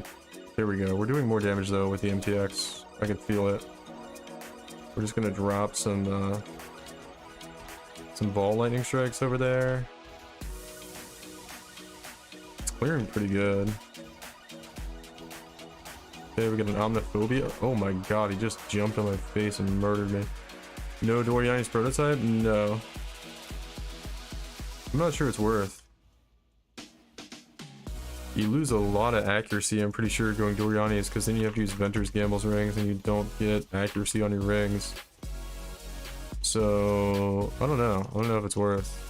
Here we go. We're doing more damage though with the MTX. I can feel it. We're just gonna drop some Vol lightning strikes over there. Clearing pretty good. Okay, we got an Omniphobia. Oh my god, he just jumped on my face and murdered me. No Doriani's prototype? No. I'm not sure it's worth. You lose a lot of accuracy, I'm pretty sure, going Doriani's, because then you have to use Venter's Gamble's rings and you don't get accuracy on your rings. So, I don't know. I don't know if it's worth.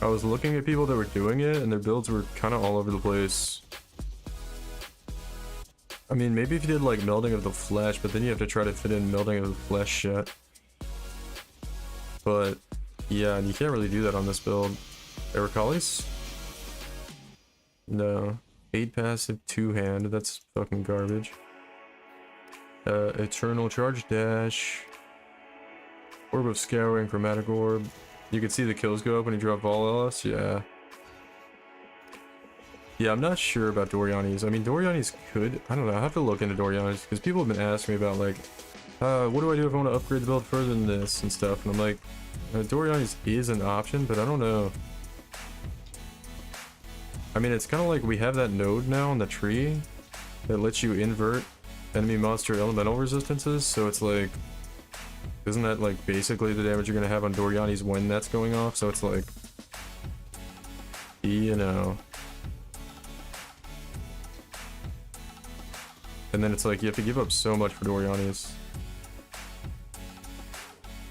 I was looking at people that were doing it, and their builds were kind of all over the place. I mean, maybe if you did like Melding of the Flesh, but then you have to try to fit in Melding of the Flesh shit. But, yeah, and you can't really do that on this build. Ericalis? No. 8 passive, 2 hand, that's fucking garbage. Eternal Charge Dash. Orb of Scouring, Chromatic Orb. You can see the kills go up when you drop Vol LS, yeah. Yeah, I'm not sure about Doriani's. I mean, Doriani's could... I don't know, I have to look into Doriani's, because people have been asking me about, like, what do I do if I want to upgrade the build further than this and stuff, and I'm like, Doriani's is an option, but I don't know. I mean, it's kind of like we have that node now on the tree that lets you invert enemy monster elemental resistances, so it's like, isn't that like basically the damage you're gonna have on Doriani's when that's going off? So it's like, you know. And then it's like you have to give up so much for Doriani's.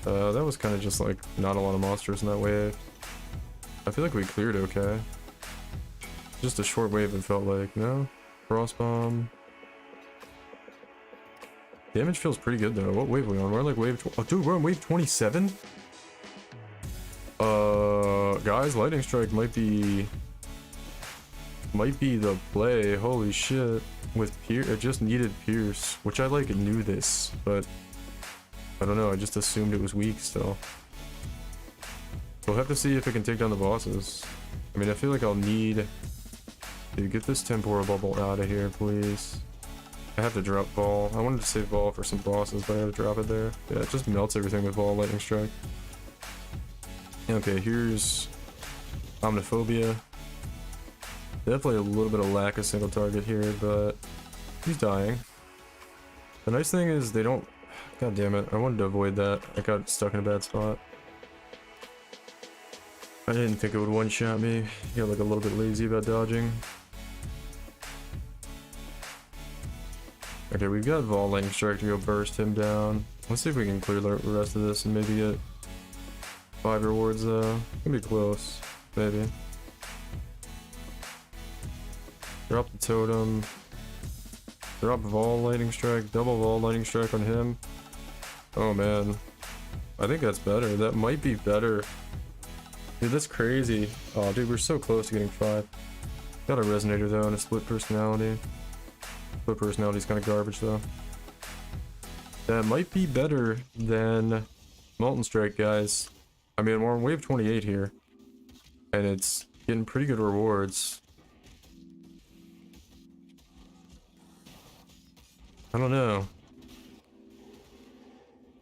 That was kind of just like not a lot of monsters in that wave. I feel like we cleared okay. Just a short wave, it felt like, no? Frost Bomb. Damage feels pretty good though. What wave are we on? We're on like wave oh dude, we're on wave 27? Guys, Lightning Strike might be the play. Holy shit. With Pierce, it just needed Pierce, which I like knew this, but I don't know, I just assumed it was weak still. We'll have to see if it can take down the bosses. I mean, I feel like I'll need to get this temporal bubble out of here, please. I have to drop Vol. I wanted to save Vol for some bosses, but I had to drop it there. Yeah, it just melts everything with Vol Lightning Strike. Okay, here's Omniphobia. Definitely a little bit of lack of single target here, but he's dying. The nice thing is they don't... God damn it, I wanted to avoid that. I got stuck in a bad spot. I didn't think it would one-shot me. Got like a little bit lazy about dodging. Okay, we've got Vol Lightning Strike to go burst him down. Let's see if we can clear the rest of this and maybe get 5 rewards though. Gonna be close, maybe. Drop the totem. Drop Vol Lightning Strike. Double Vol Lightning Strike on him. Oh man. I think that's better. That might be better. Dude, that's crazy. Oh dude, we're so close to getting 5. Got a Resonator though and a Split Personality. Split Personality's kind of garbage though. That might be better than Molten Strike, guys. I mean, we're on wave 28 here. And it's getting pretty good rewards. I don't know.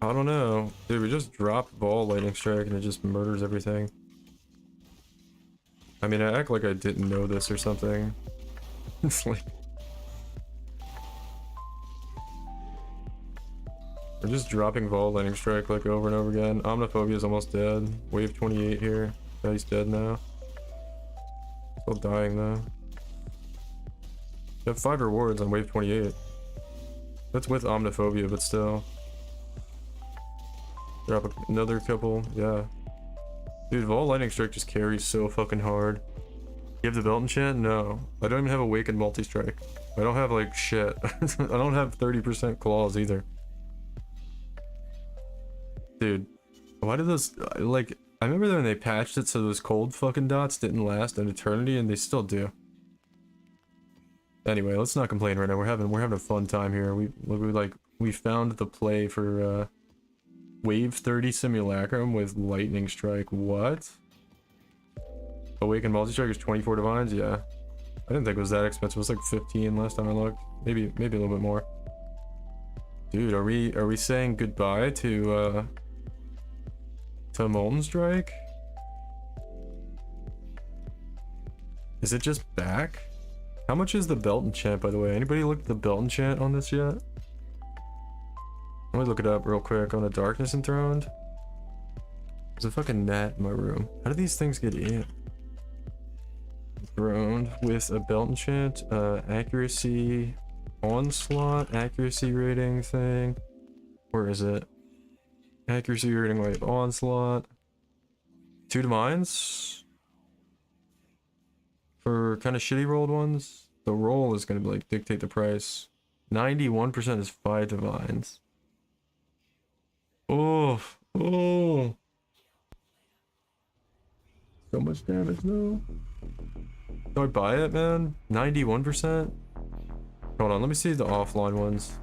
I don't know. Dude, we just dropped Vol Lightning Strike and it just murders everything. I mean, I act like I didn't know this or something. It's like... We're just dropping Vol Lightning Strike like over and over again. Omniphobia is almost dead. Wave 28 here. Yeah, he's dead now. Still dying though. You have 5 rewards on wave 28. That's with Omniphobia, but still. Drop another couple, yeah. Dude, Vol Lightning Strike just carries so fucking hard. You have the belt enchant? No. I don't even have Awakened Multi-Strike. I don't have like shit. I don't have 30% claws either. Dude, why did those, like, I remember when they patched it so those cold fucking dots didn't last an eternity, and they still do. Anyway, let's not complain right now. We're having a fun time here. We found the play for wave 30 Simulacrum with Lightning Strike. What? Awakened Multi-Strike is 24 divines? Yeah. I didn't think it was that expensive. It was like 15 last time I looked. Maybe a little bit more. Dude, are we saying goodbye to Molten Strike? Is it just back? How much is the belt enchant, by the way? Anybody looked at the belt enchant on this yet? Let me look it up real quick. On the Darkness Enthroned. There's a fucking gnat in my room. How do these things get in? Enthroned with a belt enchant, accuracy, onslaught, accuracy rating thing. Where is it? Accuracy rating, like onslaught. 2 divines? For kind of shitty rolled ones, the roll is going to like dictate the price. 91% is 5 divines. Oh, oh. So much damage though. Do I buy it, man? 91%? Hold on, let me see the offline ones.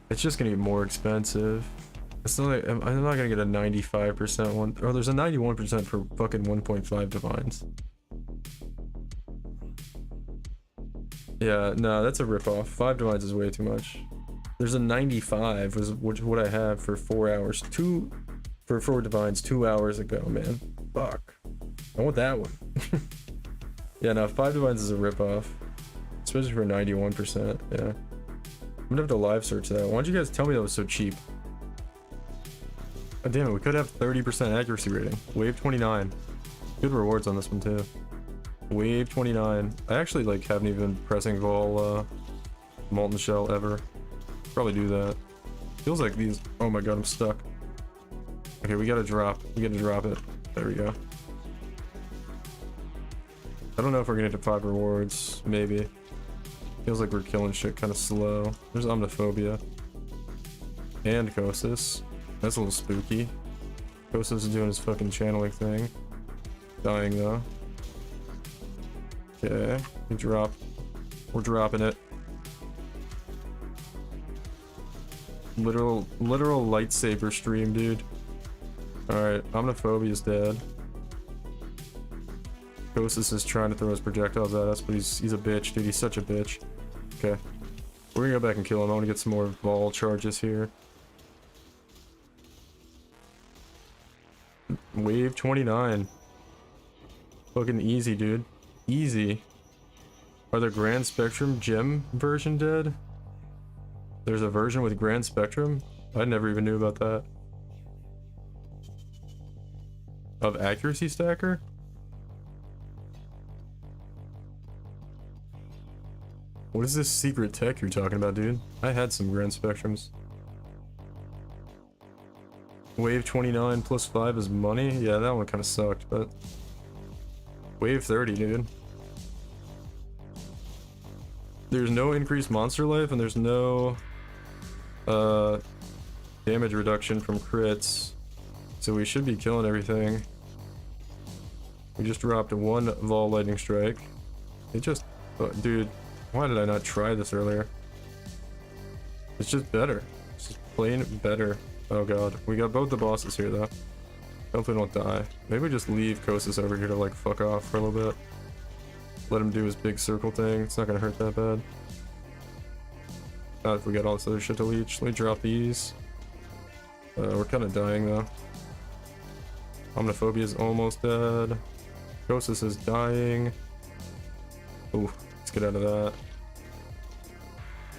It's just gonna get more expensive. It's not like, I'm not gonna get a 95% one. Oh, there's a 91% for fucking 1.5 divines. Yeah, no, that's a ripoff. 5 divines is way too much. There's a 95, which what I have for 4 hours. For 4 divines 2 hours ago, man. Fuck. I want that one. Yeah, no, 5 divines is a ripoff. Especially for 91%, yeah. gonna have to live search that. Why don't you guys tell me that was so cheap? Oh, damn it, we could have 30% accuracy rating. Wave 29. Good rewards on this one too. Wave 29. I actually like haven't even been pressing Vol Molten Shell ever. Probably do that. Feels like these. Oh my god, I'm stuck. Okay, we gotta drop. We gotta drop it. There we go. I don't know if we're gonna get to 5 rewards. Maybe. Feels like we're killing shit kind of slow. There's Omniphobia. And Kosis. That's a little spooky. Kosis is doing his fucking channeling thing. Dying though. Okay, we drop. We're dropping it. Literal lightsaber stream, dude. Alright, Omniphobia is dead. Kosis is trying to throw his projectiles at us, but he's a bitch, dude. He's such a bitch. Okay. We're gonna go back and kill him. I want to get some more Vol charges here. Wave 29. Fucking easy, dude. Easy. Are there Grand Spectrum gem version dead? There's a version with Grand Spectrum? I never even knew about that. Of Accuracy Stacker? What is this secret tech you're talking about, dude? I had some Grand Spectrums. Wave 29 plus 5 is money? Yeah, that one kind of sucked, but... Wave 30, dude. There's no increased monster life, and there's no... damage reduction from crits. So we should be killing everything. We just dropped 1 Vol Lightning Strike. It just... dude, why did I not try this earlier? It's just better. It's just plain better. Oh god, we got both the bosses here though. Hopefully don't die. Maybe we just leave Kosis over here to like fuck off for a little bit. Let him do his big circle thing. It's not gonna hurt that bad. Not if we got all this other shit to leech. Let me drop these. We're kind of dying though. Omniphobia is almost dead. Kosis is dying. Ooh, let's get out of that.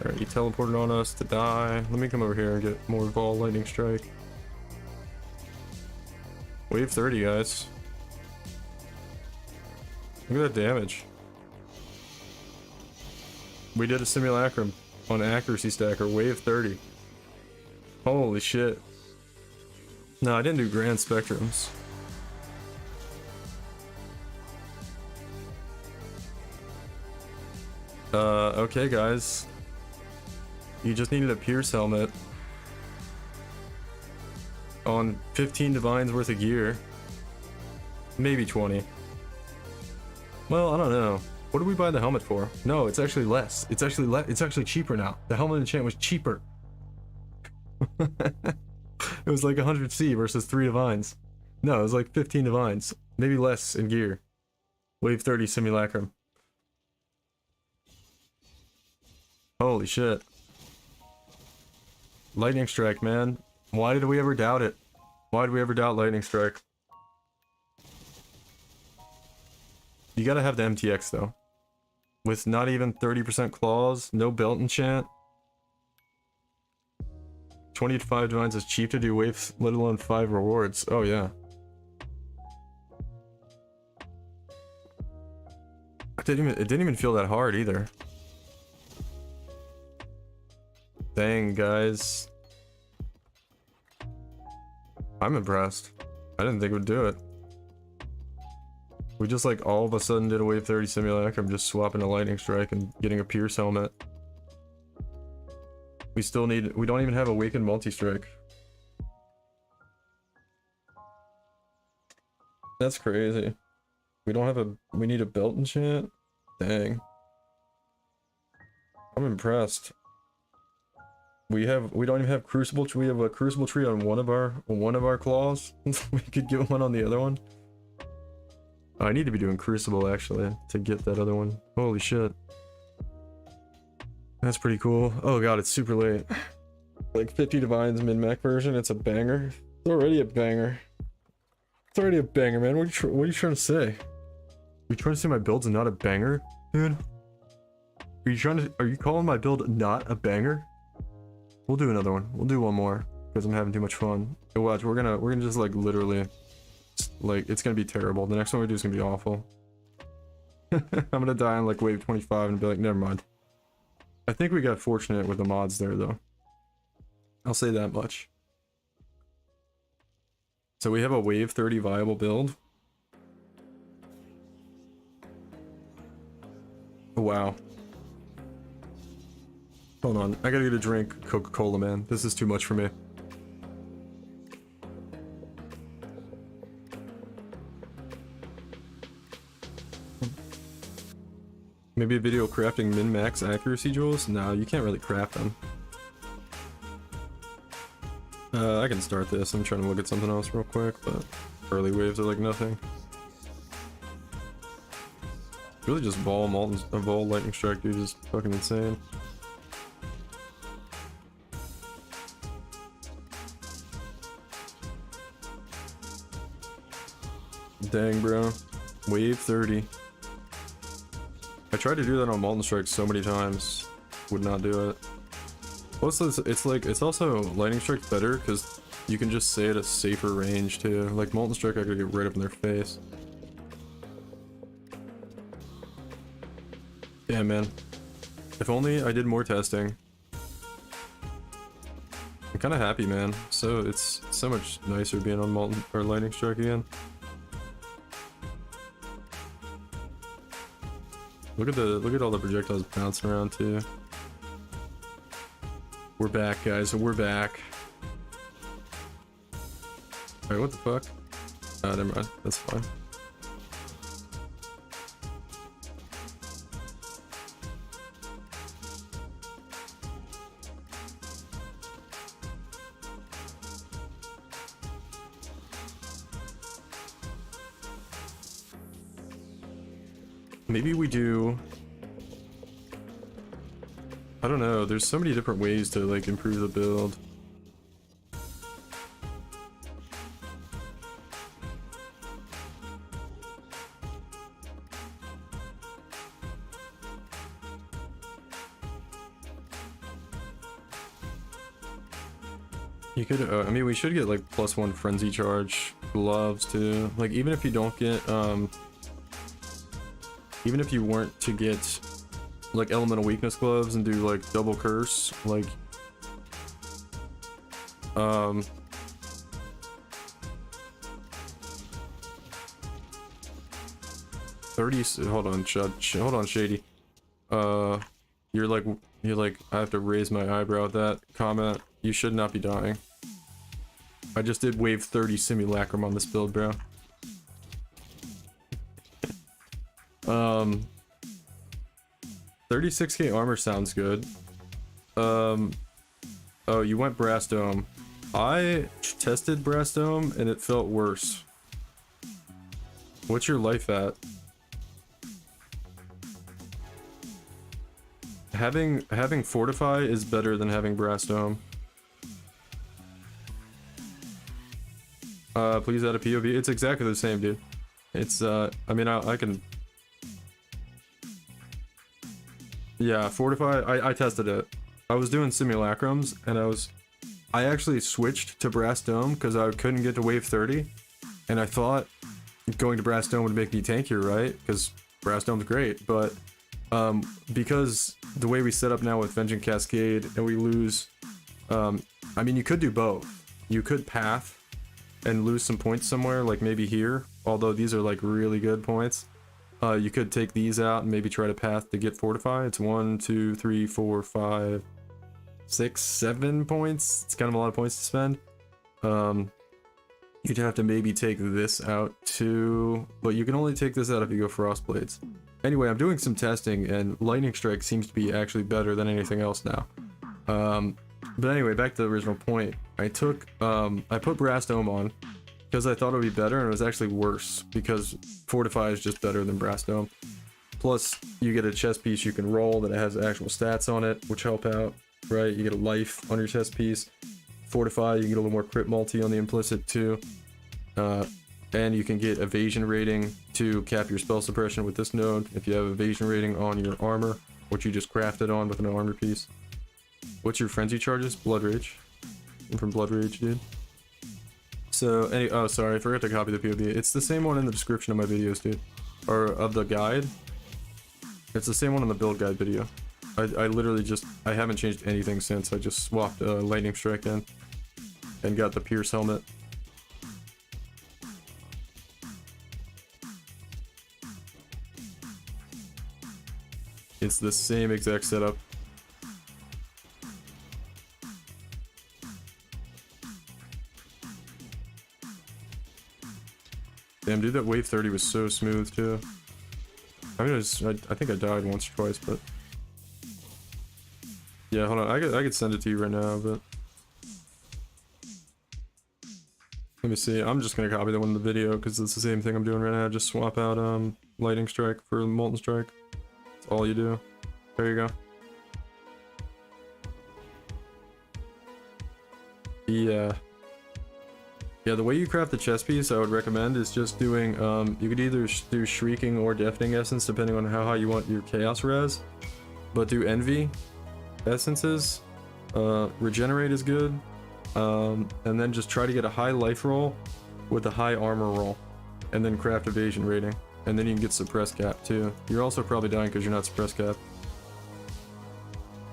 Alright, he teleported on us to die. Let me come over here and get more Vol Lightning Strike. Wave 30, guys. Look at that damage. We did a simulacrum on Accuracy Stacker, Wave 30. Holy shit. No, I didn't do Grand Spectrums. Okay guys. You just needed a Pierce helmet on 15 Divines worth of gear. Maybe 20. Well, I don't know. What did we buy the helmet for? No, it's actually less. It's actually cheaper now. The helmet enchant was cheaper. It was like 100C versus 3 Divines. No, it was like 15 Divines. Maybe less in gear. Wave 30 Simulacrum. Holy shit. Lightning Strike, man. Why did we ever doubt it? Why did we ever doubt Lightning Strike? You gotta have the MTX though. With not even 30% claws, no belt enchant. 20 to 5 divines is cheap to do waves, let alone 5 rewards. Oh yeah. It didn't even feel that hard either. Dang, guys. I'm impressed. I didn't think it would do it. We just like all of a sudden did a wave 30 simulacrum, just swapping a lightning strike and getting a pierce helmet. We don't even have a awakened multi-strike. That's crazy. We need a belt enchant? Dang. I'm impressed. We don't even have Crucible. We have a Crucible tree on one of our claws. We could get one on the other one. Oh, I need to be doing Crucible actually to get that other one. Holy shit. That's pretty cool. Oh god, it's super late. Like 50 divines min-max version. It's a banger. It's already a banger. It's already a banger, man. What are you trying to say? Are you trying to say my build's not a banger, dude? Are you calling my build not a banger? We'll do another one. We'll do one more because I'm having too much fun. And watch, we're gonna just like literally, like it's gonna be terrible. The next one we do is gonna be awful. I'm gonna die on like wave 25 and be like, never mind. I think we got fortunate with the mods there though. I'll say that much. So we have a wave 30 viable build. Wow. Hold on, I gotta get a drink Coca-Cola, man. This is too much for me. Maybe a video crafting min-max accuracy jewels? No, you can't really craft them. I can start this. I'm trying to look at something else real quick, but early waves are like nothing. Really just Vol, Vol, Lightning Strike, dude, is fucking insane. Dang, bro. Wave 30. I tried to do that on Molten Strike so many times. Would not do it. Also, it's also Lightning Strike's better because you can just say at a safer range too. Like Molten Strike, I could get right up in their face. Yeah, man. If only I did more testing. I'm kind of happy, man. So it's so much nicer being on Molten or Lightning Strike again. Look at all the projectiles bouncing around too. We're back, guys. We're back. Alright, what the fuck? Ah, never mind. That's fine. Maybe we do... I don't know, there's so many different ways to like improve the build. You could, I mean, we should get like +1 frenzy charge gloves too. Like even if you don't get, even if you weren't to get like elemental weakness gloves and do like double curse, like 30, hold on, hold on, Shady. You're like I have to raise my eyebrow at that comment. You should not be dying. I just did wave 30 simulacrum on this build, bro. 36k armor sounds good. Oh, you went Brass Dome. I tested Brass Dome and it felt worse. What's your life at? Having Fortify is better than having Brass Dome. Please add a POV. It's exactly the same, dude. It's I mean I can. Yeah, Fortify, I tested it. I was doing simulacrums and I actually switched to Brass Dome because I couldn't get to wave 30 and I thought going to Brass Dome would make me tankier, right? Because Brass Dome's great, but because the way we set up now with Vengeance Cascade and we lose, I mean you could do both. You could path and lose some points somewhere, like maybe here, although these are like really good points. You could take these out and maybe try to path to get Fortify. It's 1, 2, 3, 4, 5, 6, 7 points. It's kind of a lot of points to spend. You'd have to maybe take this out too, but you can only take this out if you go Frostblades. Anyway, I'm doing some testing and Lightning Strike seems to be actually better than anything else now. But anyway, back to the original point. I put Brass Dome on because I thought it would be better, and it was actually worse because Fortify is just better than Brass Dome. Plus, you get a chest piece you can roll that has actual stats on it, which help out, right? You get a life on your chest piece. Fortify, you get a little more crit multi on the implicit too. And you can get evasion rating to cap your spell suppression with this node if you have evasion rating on your armor, which you just crafted on with an armor piece. What's your frenzy charges? Blood Rage. I'm from Blood Rage, dude. So, oh, sorry, I forgot to copy the POB. It's the same one in the description of my videos, dude. Or of the guide. It's the same one on the build guide video. I literally just, I haven't changed anything since. I just swapped Lightning Strike in. And got the Pierce helmet. It's the same exact setup. Damn, dude, that wave 30 was so smooth too. I mean, I think I died once or twice, but yeah, hold on. I could send it to you right now, but let me see. I'm just gonna copy the one in the video because it's the same thing I'm doing right now. Just swap out Lightning Strike for Molten Strike. That's all you do. There you go. Yeah, the way you craft the chest piece I would recommend is just doing, you could either do Shrieking or Deafening Essence depending on how high you want your Chaos res, but do Envy Essences, Regenerate is good, and then just try to get a high life roll with a high armor roll, and then craft Evasion rating, and then you can get Suppress Cap too. You're also probably dying because you're not Suppress Cap.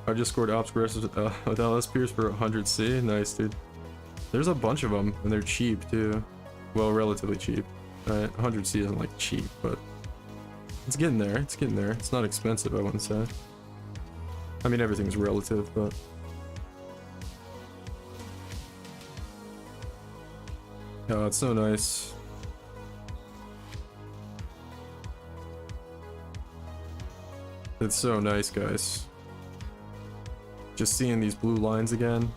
I just scored Ops with LS Pierce for 100C, nice dude. There's a bunch of them, and they're cheap too. Well, relatively cheap. Right, 100C isn't like cheap, but it's getting there. It's getting there. It's not expensive, I wouldn't say. I mean, everything's relative, but oh, it's so nice. It's so nice, guys. Just seeing these blue lines again.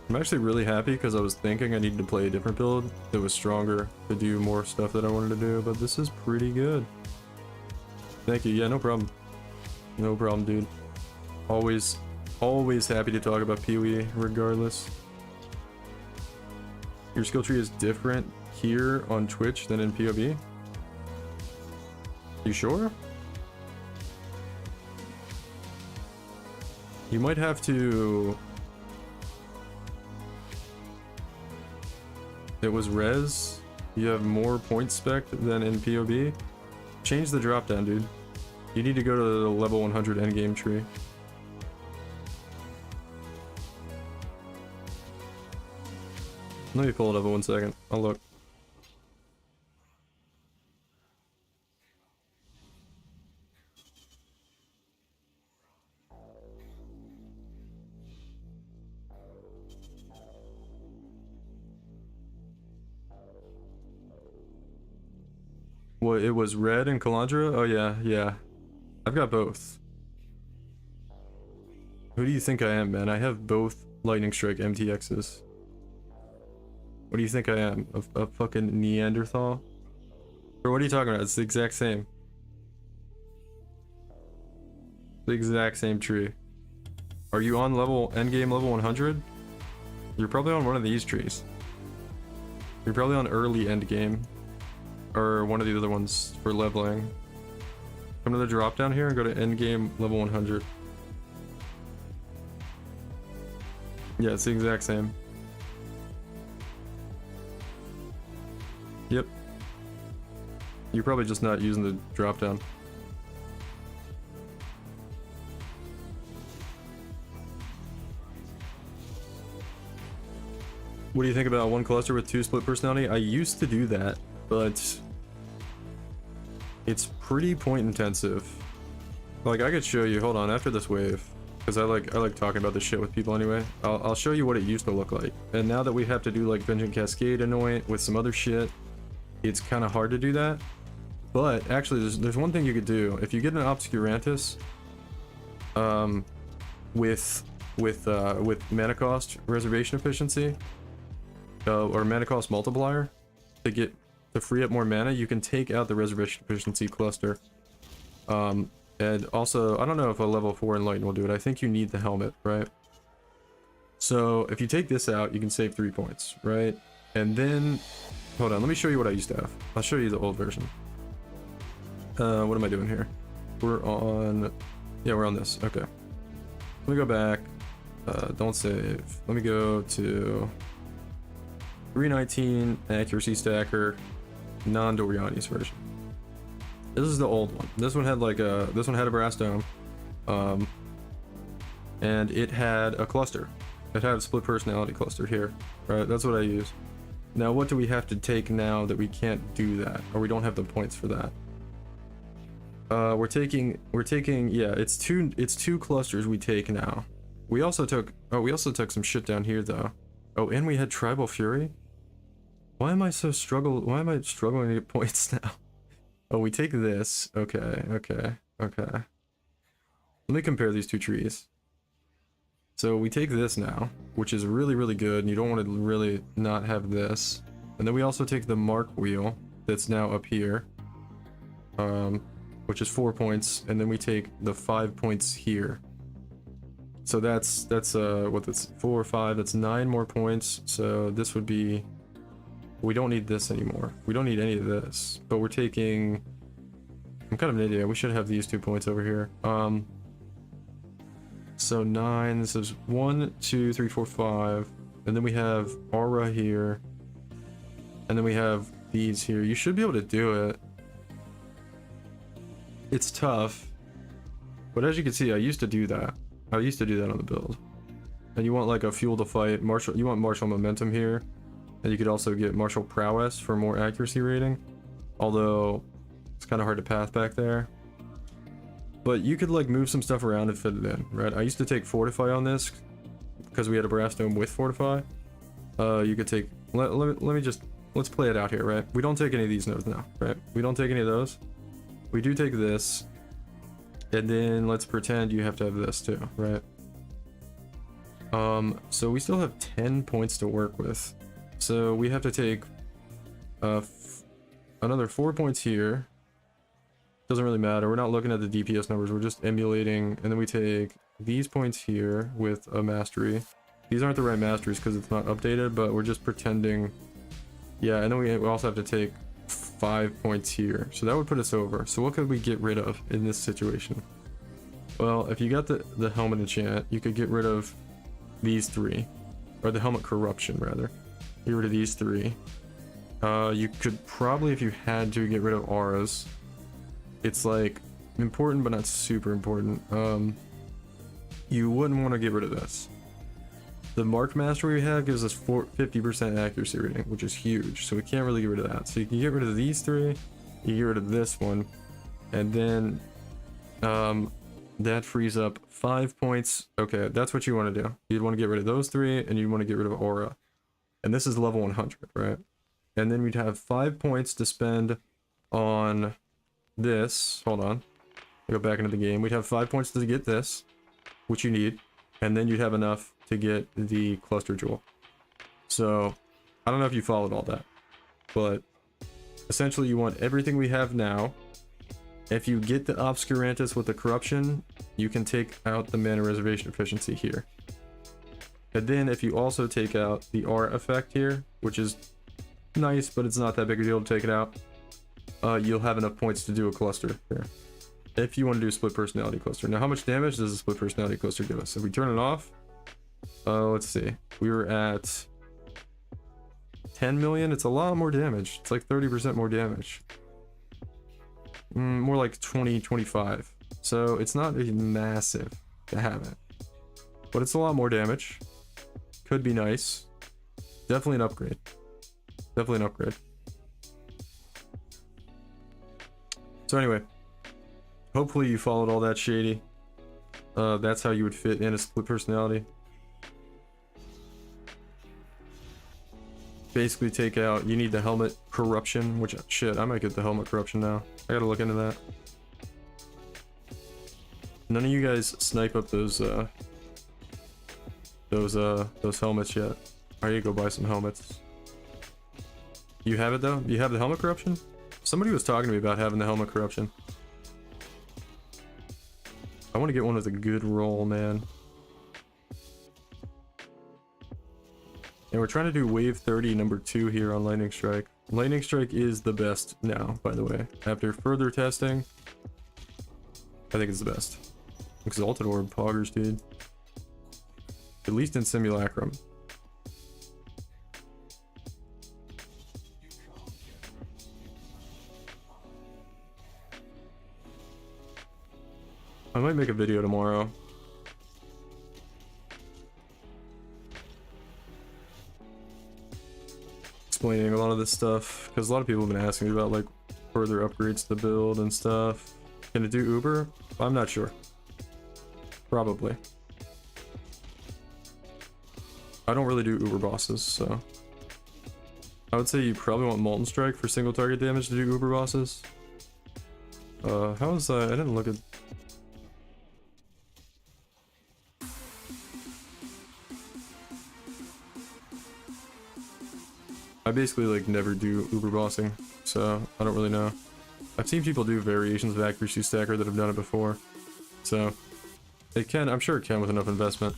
I'm actually really happy because I was thinking I needed to play a different build that was stronger to do more stuff that I wanted to do, but this is pretty good. Thank you. Yeah, no problem. No problem, dude. Always happy to talk about PoE regardless. Your skill tree is different here on Twitch than in PoB? You sure? You might have to... It was res. You have more point spec than in PoB. Change the drop down, dude. You need to go to the level 100 endgame tree. Let me pull it up in 1 second. I'll look. What, it was red in Calandra? Oh yeah, yeah. I've got both. Who do you think I am, man? I have both Lightning Strike MTXs. What do you think I am? A fucking Neanderthal? Or what are you talking about? It's the exact same. The exact same tree. Are you on endgame level 100? You're probably on one of these trees. You're probably on early endgame. Or one of the other ones for leveling. Come to the drop down here and go to endgame level 100. Yeah, it's the exact same. Yep. You're probably just not using the drop down. What do you think about one cluster with 2 split personality? I used to do that, but it's pretty point intensive. Like, I could show you, hold on, after this wave, because I like talking about this shit with people anyway. I'll show you what it used to look like. And now that we have to do like Vengeance Cascade Anoint with some other shit, it's kind of hard to do that. But actually, there's one thing you could do. If you get an Obscurantis, with mana cost reservation efficiency, or mana cost multiplier, to free up more mana, you can take out the reservation efficiency cluster. And also, I don't know if a level 4 Enlighten will do it. I think you need the helmet, right? So if you take this out, you can save 3 points, right? And then, hold on, let me show you what I used to have. I'll show you the old version. What am I doing here? We're on, yeah, we're on this, okay. Let me go back. Don't save. Let me go to 319 accuracy stacker, non-Doriani's version. This is the old one. This one had like a brass dome, and it had a cluster. It had a split personality cluster here, right? That's what I use. Now, what do we have to take now that we can't do that, or we don't have the points for that? We're taking, yeah, it's two clusters we take now. We also took some shit down here though. Oh, and we had Tribal Fury. Why am I struggling to get points now? Oh, we take this. Okay. Let me compare these two trees. So we take this now, which is really, really good, and you don't want to really not have this. And then we also take the mark wheel that's now up here, which is 4 points, and then we take the 5 points here. So that's what, that's 4 or 5, that's 9 more points. So this would be, we don't need this anymore. We don't need any of this, but we're taking, I'm kind of an idiot. We should have these 2 points over here. So 9, this is 1, 2, 3, 4, 5, and then we have aura here, and then we have these here. You should be able to do it. It's tough, but as you can see, I used to do that. I used to do that on the build. And you want like a fuel to fight, martial, you want martial momentum here, and you could also get martial prowess for more accuracy rating, although it's kind of hard to path back there. But you could like move some stuff around and fit it in, right? I used to take fortify on this because we had a brass dome with fortify. You could take, let's play it out here, right? We don't take any of these nodes now, right? We don't take any of those. We do take this, and then let's pretend you have to have this too, right? So we still have 10 points to work with. So we have to take another 4 points here. Doesn't really matter. We're not looking at the DPS numbers. We're just emulating, and then we take these points here with a mastery. These aren't the right masteries because it's not updated, but we're just pretending. Yeah, and then we also have to take 5 points here. So that would put us over. So what could we get rid of in this situation? Well, if you got the helmet enchant, you could get rid of these 3, or the helmet corruption rather. Get rid of these 3. You could probably, if you had to, get rid of auras. It's like important but not super important. You wouldn't want to get rid of this. The mark mastery we have gives us 50% accuracy rating, which is huge, so we can't really get rid of that. So you can get rid of these 3, you get rid of this one, and then that frees up 5 points. Okay, that's what you want to do. You'd want to get rid of those 3, and you'd want to get rid of aura. And this is level 100, right? And then we'd have 5 points to spend on this. Hold on, I'll go back into the game. We'd have 5 points to get this, which you need, and then you'd have enough to get the cluster jewel. So I don't know if you followed all that, but essentially you want everything we have now. If you get the obscurantis with the corruption, you can take out the mana reservation efficiency here. And then if you also take out the aura effect here, which is nice, but it's not that big a deal to take it out, you'll have enough points to do a cluster here. If you want to do a split personality cluster. Now, how much damage does a split personality cluster give us? If we turn it off, let's see. We were at 10 million. It's a lot more damage. It's like 30% more damage. More like 20, 25. So it's not massive to have it, but it's a lot more damage. Could be nice. Definitely an upgrade. Definitely an upgrade. So anyway, hopefully you followed all that, Shady. That's how you would fit in a split personality. Basically take out, you need the helmet corruption, which, shit, I might get the helmet corruption now. I gotta look into that. None of you guys snipe up those helmets yet. I need to go buy some helmets. You have it though? You have the helmet corruption? Somebody was talking to me about having the helmet corruption. I want to get one with a good roll, man. And we're trying to do wave 30 number 2 here on Lightning Strike. Lightning Strike is the best now, by the way. After further testing, I think it's the best. Exalted Orb poggers, dude. At least in Simulacrum. I might make a video tomorrow. Explaining a lot of this stuff, because a lot of people have been asking me about like further upgrades to the build and stuff. Can it do Uber? I'm not sure. Probably. I don't really do Uber bosses, so I would say you probably want Molten Strike for single target damage to do Uber bosses. How is that? I didn't look at. I basically like never do Uber bossing, so I don't really know. I've seen people do variations of accuracy stacker that have done it before, so it can. I'm sure it can with enough investment.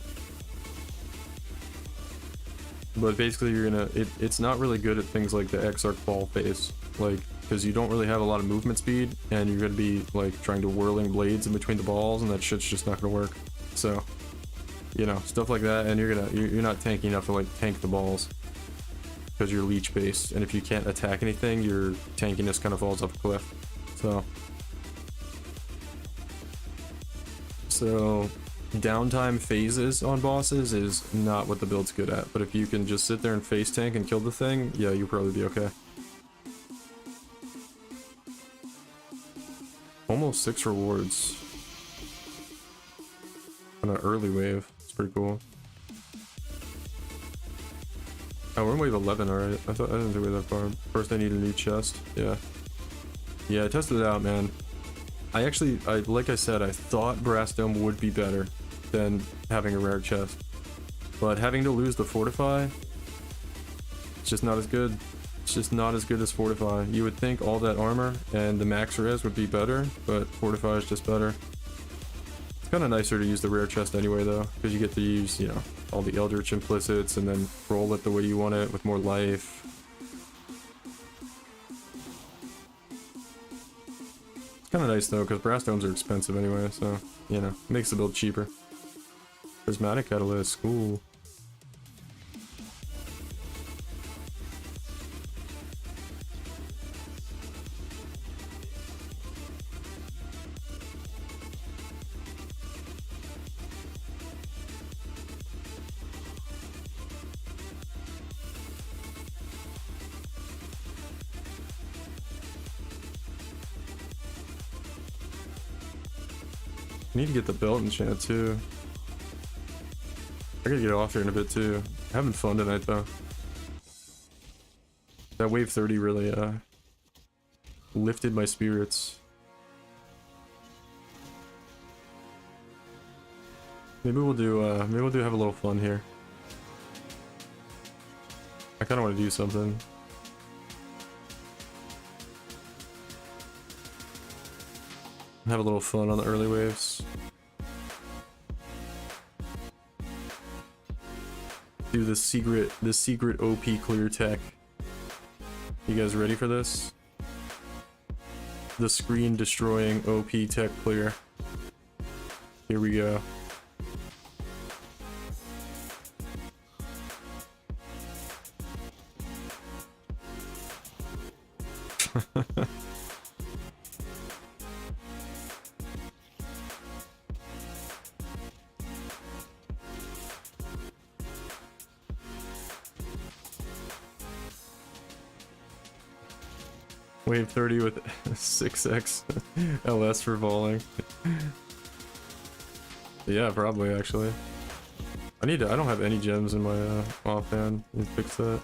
But basically, you're gonna. It's not really good at things like the X-Arc ball phase, like because you don't really have a lot of movement speed, and you're gonna be like trying to whirling blades in between the balls, and that shit's just not gonna work. So, you know, stuff like that, and you're not tanky enough to like tank the balls. Because you're leech based, and if you can't attack anything, your tankiness kind of falls off a cliff. So downtime phases on bosses is not what the build's good at, but if you can just sit there and face tank and kill the thing, yeah, you'll probably be okay. Almost 6 rewards on an early wave. It's pretty cool. Oh, we're in wave 11 alright. I didn't think we were that far. First I need a new chest. Yeah, I tested it out, man. Like I said, I thought Brass Dome would be better than having a rare chest. But having to lose the Fortify, it's just not as good. It's just not as good as Fortify. You would think all that armor and the max res would be better, but Fortify is just better. It's kind of nicer to use the rare chest anyway, though, because you get to use, you know, all the Eldritch implicits and then roll it the way you want it with more life. It's kind of nice though, because Brass Domes are expensive anyway, so, you know, makes the build cheaper. Prismatic Catalyst, cool. I need to get the belt enchant too. I gotta get off here in a bit too. Having fun tonight though. That wave 30 really lifted my spirits. Maybe we'll do have a little fun here. I kinda wanna do something. Have a little fun on the early waves. Do the secret OP clear tech. You guys ready for this? The screen destroying OP tech clear. Here we go. Wave 30 with 6x LS for volleying. Yeah, probably actually. I don't have any gems in my offhand. Need to fix that.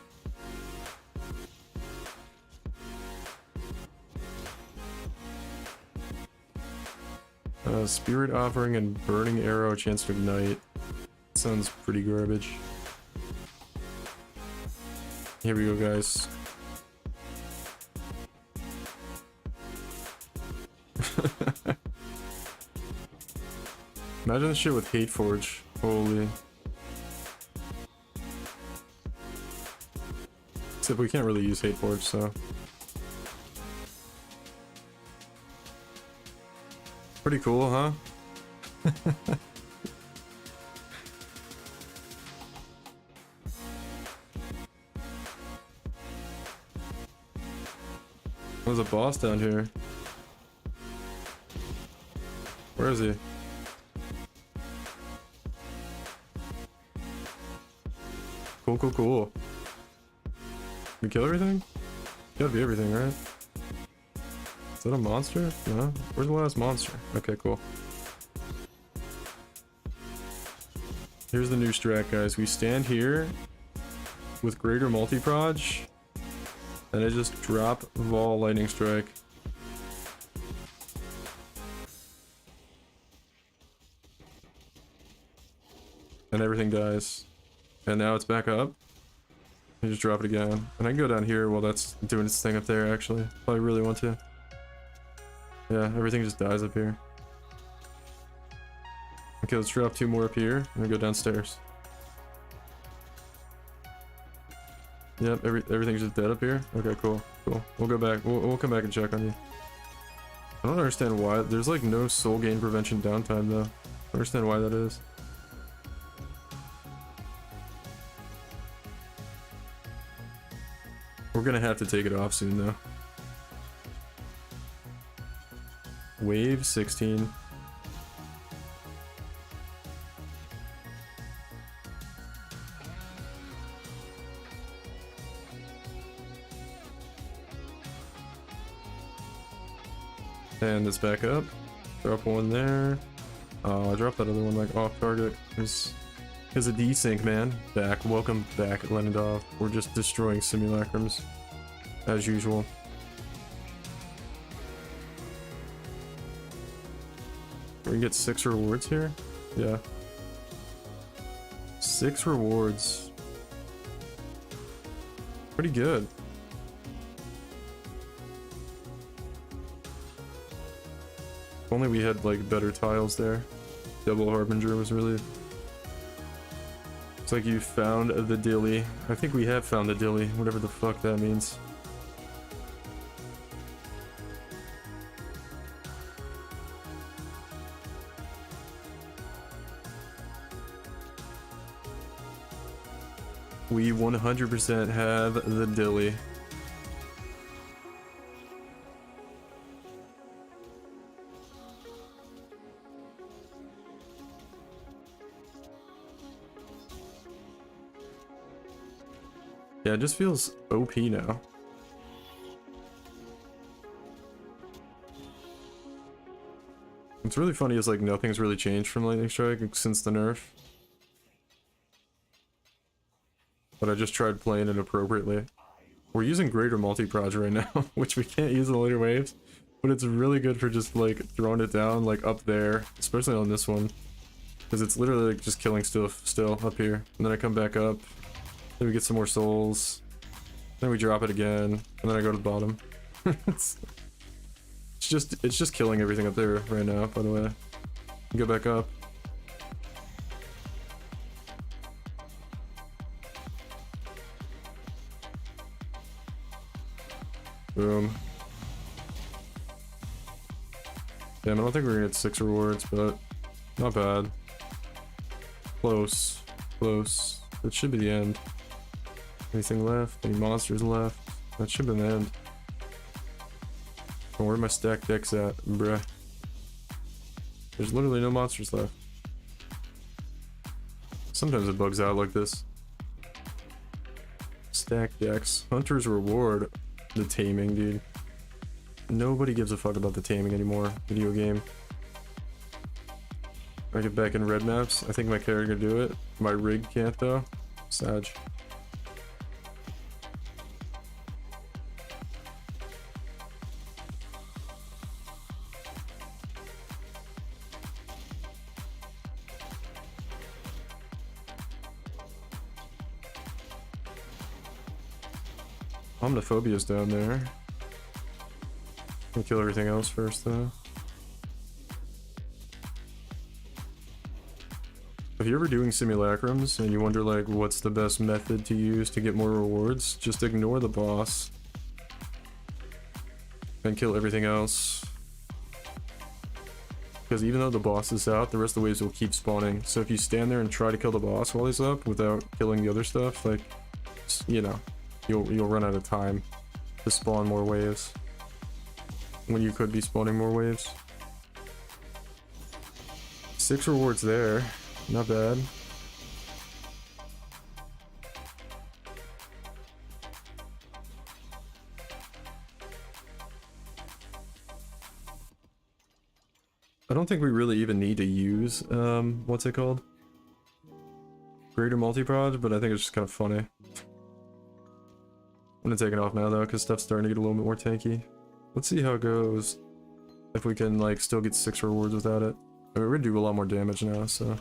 Spirit Offering and Burning Arrow, chance to ignite. Sounds pretty garbage. Here we go, guys. Imagine this shit with Hate Forge. Holy. Except we can't really use Hate Forge, so. Pretty cool, huh? There's a boss down here. Where is he? Cool, cool, cool. We kill everything? Gotta be everything, right? Is that a monster? No? Where's the last monster? Okay, cool. Here's the new strat, guys. We stand here with greater multi-proj, and I just drop Vol Lightning Strike. And everything dies. And now it's back up. I just drop it again. And I can go down here while that's doing its thing up there, actually. If I really want to. Yeah, everything just dies up here. Okay, let's drop 2 more up here, and then go downstairs. Yep, everything's just dead up here? Okay, cool, cool. We'll go back, we'll come back and check on you. I don't understand why, there's like no soul gain prevention downtime though. I don't understand why that is. We're gonna have to take it off soon though. Wave 16. And it's back up. Drop 1 there. I dropped that other one like off target. There's a desync, man. Back. Welcome back, Lenidov. We're just destroying simulacrums. As usual. We can get 6 rewards here? Yeah. 6 rewards. Pretty good. If only we had like better tiles there. Double Harbinger was really... It's like you found the dilly. I think we have found the dilly, whatever the fuck that means. We 100% have the dilly. Yeah, it just feels OP now. What's really funny is like nothing's really changed from Lightning Strike since the nerf. But I just tried playing it appropriately. We're using greater multi-proj right now, which we can't use in later waves. But it's really good for just like throwing it down like up there, especially on this one. Because it's literally like just killing stuff still up here. And then I come back up. Then we get some more souls. Then we drop it again. And then I go to the bottom. it's just killing everything up there right now, by the way. Go back up. Boom. Damn, I don't think we're gonna get 6 rewards, but not bad. Close. Close. That should be the end. Anything left? Any monsters left? That should be the end. Oh, where are my stacked decks at, bruh? There's literally no monsters left. Sometimes it bugs out like this. Stacked decks. Hunter's Reward. The taming, dude. Nobody gives a fuck about the taming anymore. Video game. I get back in red maps. I think my character can do it. My rig can't though. Sag. Omniphobia's down there. We'll kill everything else first though. If you're ever doing simulacrums and you wonder like what's the best method to use to get more rewards, just ignore the boss and kill everything else. Because even though the boss is out, the rest of the waves will keep spawning. So if you stand there and try to kill the boss while he's up without killing the other stuff, like, you know, you'll run out of time to spawn more waves. when you could be spawning more waves. 6 rewards there. Not bad. I don't think we really even need to use, what's it called? Greater multi-prod, but I think it's just kind of funny. I'm gonna take it off now though, because stuff's starting to get a little bit more tanky. Let's see how it goes. If we can, like, still get 6 rewards without it. I mean, we're gonna do a lot more damage now, so...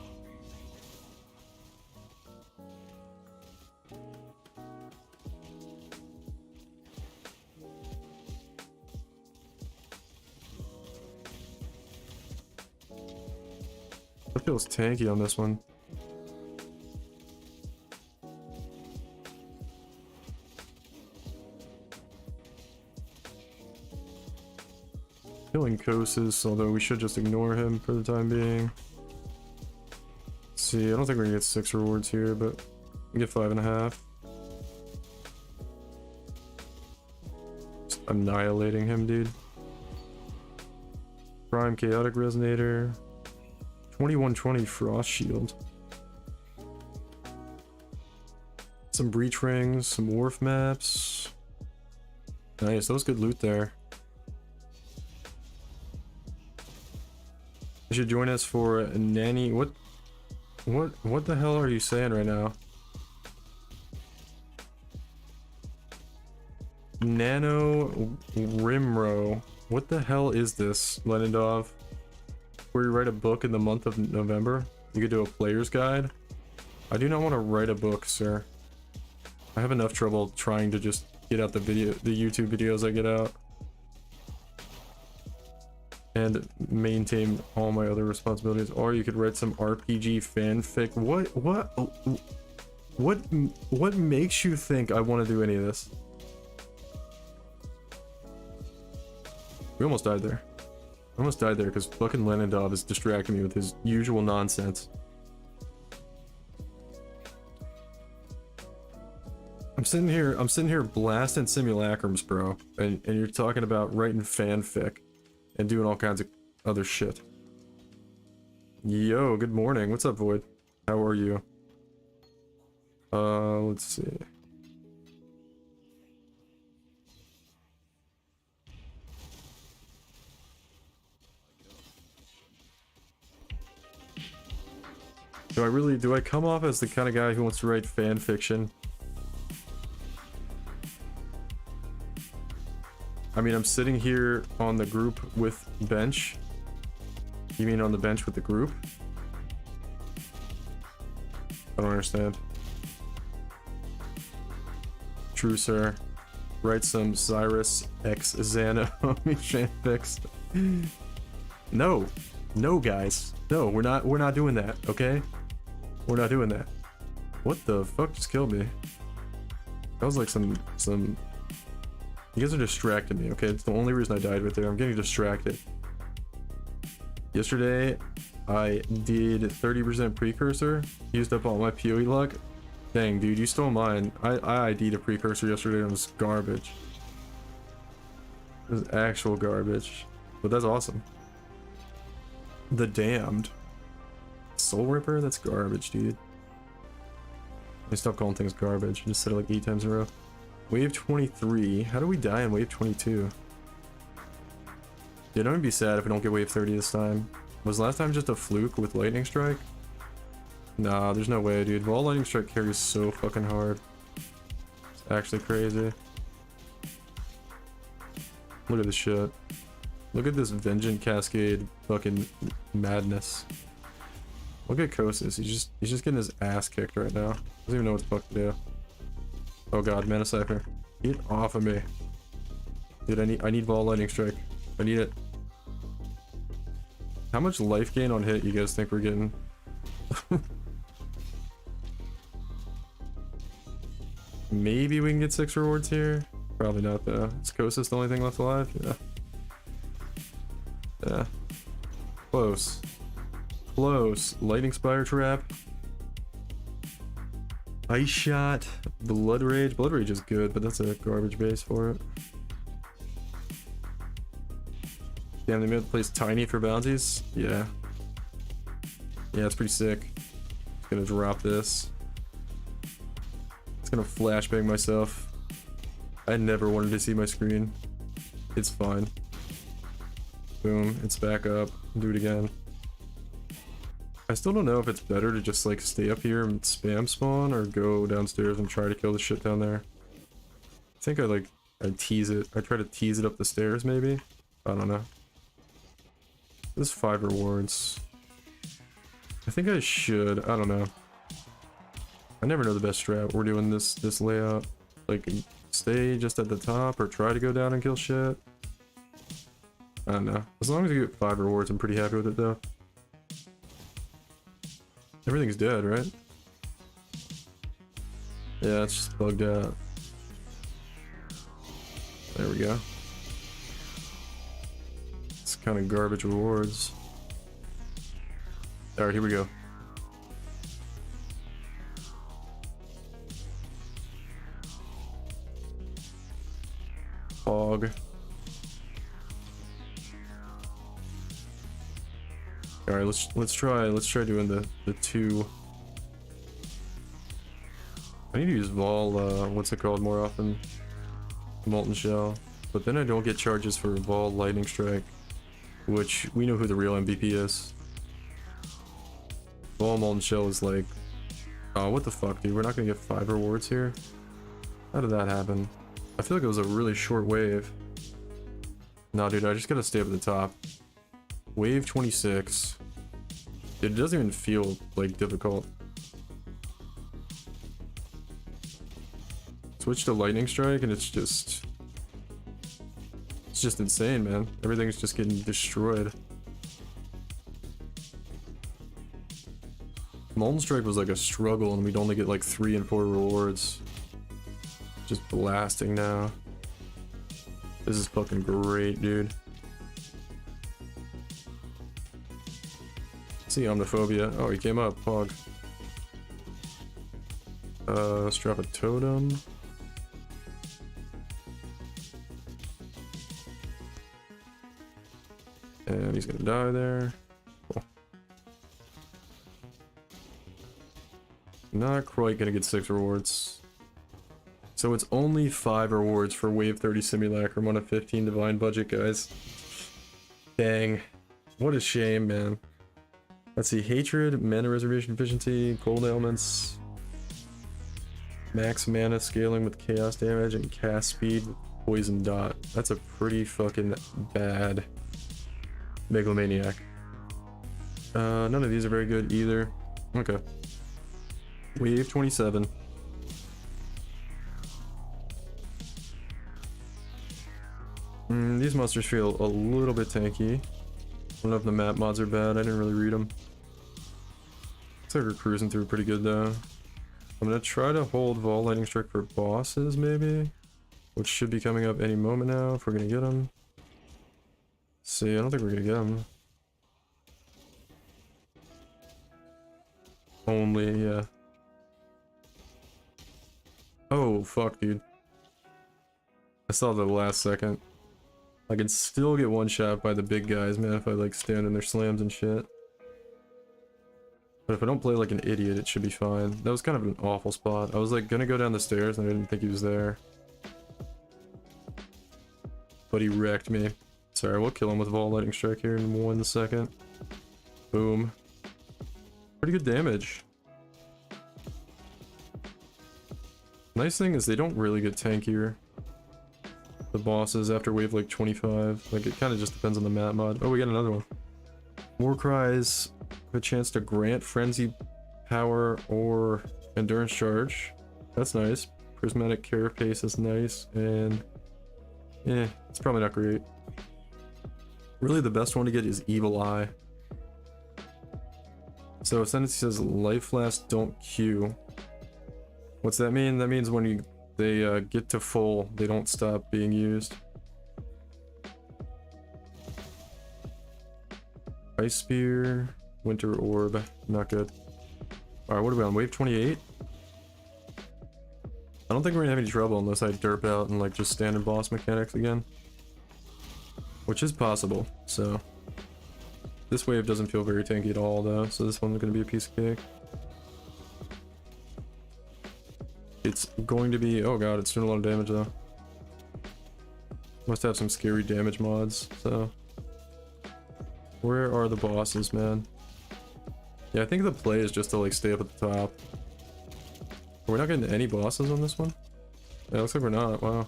That feels tanky on this one. Killing Kosis, although we should just ignore him for the time being. Let's see, I don't think we're gonna get 6 rewards here, but we get 5.5. Just annihilating him, dude. Prime Chaotic Resonator. 2120 Frost Shield. Some Breach Rings, some Wharf Maps. Nice, that was good loot there. You should join us for Nanny. What the hell are you saying right now? Nano Rimro. What the hell is this, Lenindov? Where you write a book in the month of November? You could do a player's guide? I do not want to write a book, sir. I have enough trouble trying to just get out the YouTube videos I get out. And maintain all my other responsibilities. Or you could write some RPG fanfic. What makes you think I want to do any of this? We almost died there. I almost died there because fucking Lenindov is distracting me with his usual nonsense. I'm sitting here blasting simulacrums, bro, and you're talking about writing fanfic and doing all kinds of other shit. Yo, good morning. What's up, Void? How are you? Let's see. Do I come off as the kind of guy who wants to write fan fiction? I mean, I'm sitting here on the group with bench. You mean on the bench with the group? I don't understand. True, sir. Write some Cyrus X Xana fanfics. No. No, guys. No, we're not doing that, okay? We're not doing that. What the fuck just killed me? That was like some... You guys are distracting me, okay? It's the only reason I died right there. I'm getting distracted. Yesterday, I did 30% precursor, used up all my PoE luck. Dang, dude, you stole mine. I ID'd a precursor yesterday and it was garbage. It was actual garbage. But that's awesome. The Damned. Soul Ripper? That's garbage, dude. I stop calling things garbage. I just said it like 8 times in a row. Wave 23. How do we die in wave 22? Yeah, don't even be sad if we don't get wave 30 this time. Was last time just a fluke with Lightning Strike? Nah, there's no way, dude. Wall Lightning Strike carries so fucking hard. It's actually crazy. Look at this shit. Look at this Vengeance Cascade fucking madness. Look at Kosis. He's just getting his ass kicked right now. Doesn't even know what the fuck to do. Oh god, Mana Cypher. Get off of me. Dude, I need Ball Lightning Strike. I need it. How much life gain on hit you guys think we're getting? Maybe we can get 6 rewards here. Probably not though. Is Kosis the only thing left alive? Yeah. Yeah. Close. Close. Lightning Spire Trap. Ice Shot. Blood Rage. Blood Rage is good, but that's a garbage base for it. Damn, they made the place tiny for bounties? Yeah. Yeah, it's pretty sick. Just gonna drop this. It's gonna flashbang myself. I never wanted to see my screen. It's fine. Boom, it's back up. Do it again. I still don't know if it's better to just like stay up here and spam spawn or go downstairs and try to kill the shit down there. I think I tease it. I try to tease it up the stairs maybe. I don't know. There's 5 rewards. I think I should. I don't know. I never know the best strat. We're doing this layout. Like stay just at the top or try to go down and kill shit. I don't know. As long as you get 5 rewards, I'm pretty happy with it though. Everything's dead, right? Yeah, it's just bugged out. There we go. It's kind of garbage rewards. Alright, here we go. Fog. Alright, let's try doing the 2. I need to use Vol, what's it called more often? Molten Shell. But then I don't get charges for Vol Lightning Strike, which we know who the real MVP is. Vol Molten Shell is like, oh, what the fuck, dude? We're not gonna get 5 rewards here? How did that happen? I feel like it was a really short wave. Nah, dude, I just gotta stay up at the top. Wave 26. It doesn't even feel like difficult. Switch to Lightning Strike and it's just insane, man. Everything's just getting destroyed. Molten Strike was like a struggle and we'd only get like 3 and 4 rewards. Just blasting now. This is fucking great, dude. See Omniphobia. Oh, he came up. Pog. Let's drop a totem. And he's gonna die there. Cool. Not quite gonna get 6 rewards. So it's only 5 rewards for Wave 30 Simulacrum on a 15 Divine budget, guys. Dang. What a shame, man. Let's see. Hatred, Mana Reservation Efficiency, Cold Elements, Max Mana Scaling with Chaos Damage, and Cast Speed with Poison Dot. That's a pretty fucking bad Megalomaniac. None of these are very good either. Okay. Wave 27. These monsters feel a little bit tanky. I don't know if the map mods are bad. I didn't really read them. Looks like we're cruising through pretty good though. I'm gonna try to hold Vol Lightning Strike for bosses maybe, which should be coming up any moment now if we're gonna get them. See, I don't think we're gonna get them. Only, yeah. Oh, fuck, dude. I saw the last second. I can still get one shot by the big guys, man, if I like stand in their slams and shit. But if I don't play like an idiot, it should be fine. That was kind of an awful spot. I was like gonna go down the stairs and I didn't think he was there. But he wrecked me. Sorry, we'll kill him with Vol Lightning Strike here in 1 second. Boom. Pretty good damage. Nice thing is they don't really get tankier. The bosses after wave like 25. Like it kind of just depends on the map mod. Oh, we got another one. War Cries have a chance to grant Frenzy Power or Endurance Charge. That's nice. Prismatic Carapace is nice. And yeah, it's probably not great. Really the best one to get is Evil Eye. So Ascendancy says Life Last don't queue. What's that mean? That means when they get to full, they don't stop being used. Ice Spear, Winter Orb, not good. Alright, what are we on? Wave 28? I don't think we're gonna have any trouble unless I derp out and like just standard boss mechanics again. which is possible. So this wave doesn't feel very tanky at all though, so this one's gonna be a piece of cake. It's going to be, oh god, it's doing a lot of damage though. Must have some scary damage mods. So where are the bosses, man? Yeah, I think the play is just to like stay up at the top. Are we not getting any bosses on this one? Yeah, looks like we're not. Wow.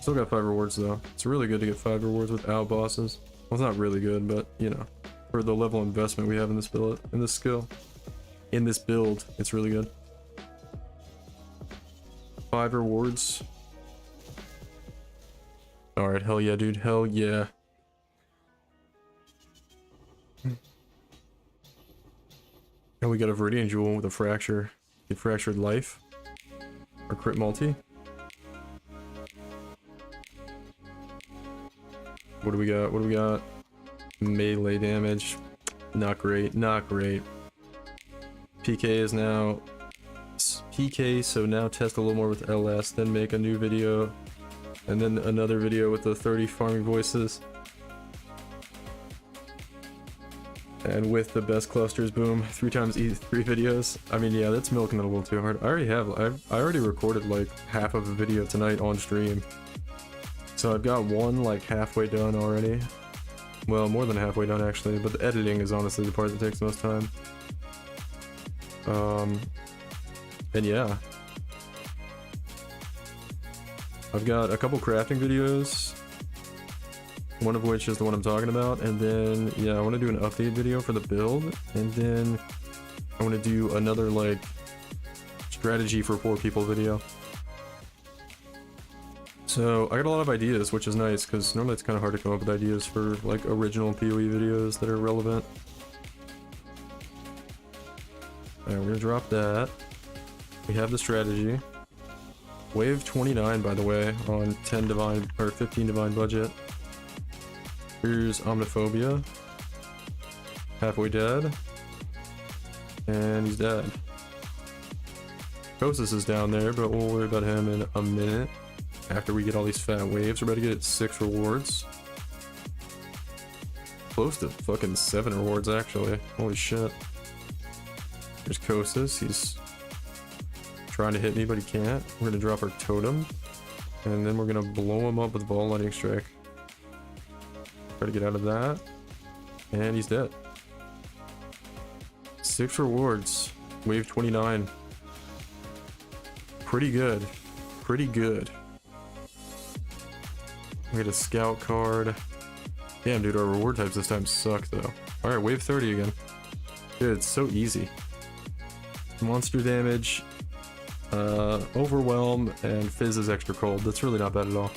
Still got 5 rewards though. It's really good to get 5 rewards without bosses. Well, it's not really good, but you know, for the level of investment we have in this build, in this skill, in this build, it's really good. 5 rewards. Alright, hell yeah, dude. Hell yeah. And we got a Viridian Jewel with a fracture. A fractured life. Or crit multi. What do we got? What do we got? Melee damage. Not great. Not great. PK is now PK, so now test a little more with LS, then make a new video, and then another video with the 30 farming voices. And with the best clusters, boom, 3 times 3 videos. I mean, yeah, that's milking it a little too hard. I already recorded like half of a video tonight on stream. So I've got one like halfway done already. Well, more than halfway done actually, but the editing is honestly the part that takes the most time. And yeah. I've got a couple crafting videos. One of which is the one I'm talking about, and then yeah, I want to do an update video for the build, and then I want to do another like strategy for poor people video. So I got a lot of ideas, which is nice because normally it's kind of hard to come up with ideas for like original PoE videos that are relevant. Alright, we're gonna drop that. We have the strategy. Wave 29, by the way, on 10 divine or 15 divine budget. Here's Omniphobia. Halfway dead. And he's dead. Kosis is down there, but we'll worry about him in a minute. After we get all these fat waves, we're about to get 6 rewards. Close to fucking 7 rewards, actually. Holy shit. There's Kosis. He's trying to hit me, but he can't. We're gonna drop our totem. And then we're gonna blow him up with Ball Lightning Strike. Try to get out of that. And he's dead. 6 rewards. Wave 29. Pretty good. Pretty good. We get a scout card. Damn, dude, our reward types this time suck, though. Alright, wave 30 again. Dude, it's so easy. Monster damage, overwhelm, and fizz is extra cold. That's really not bad at all.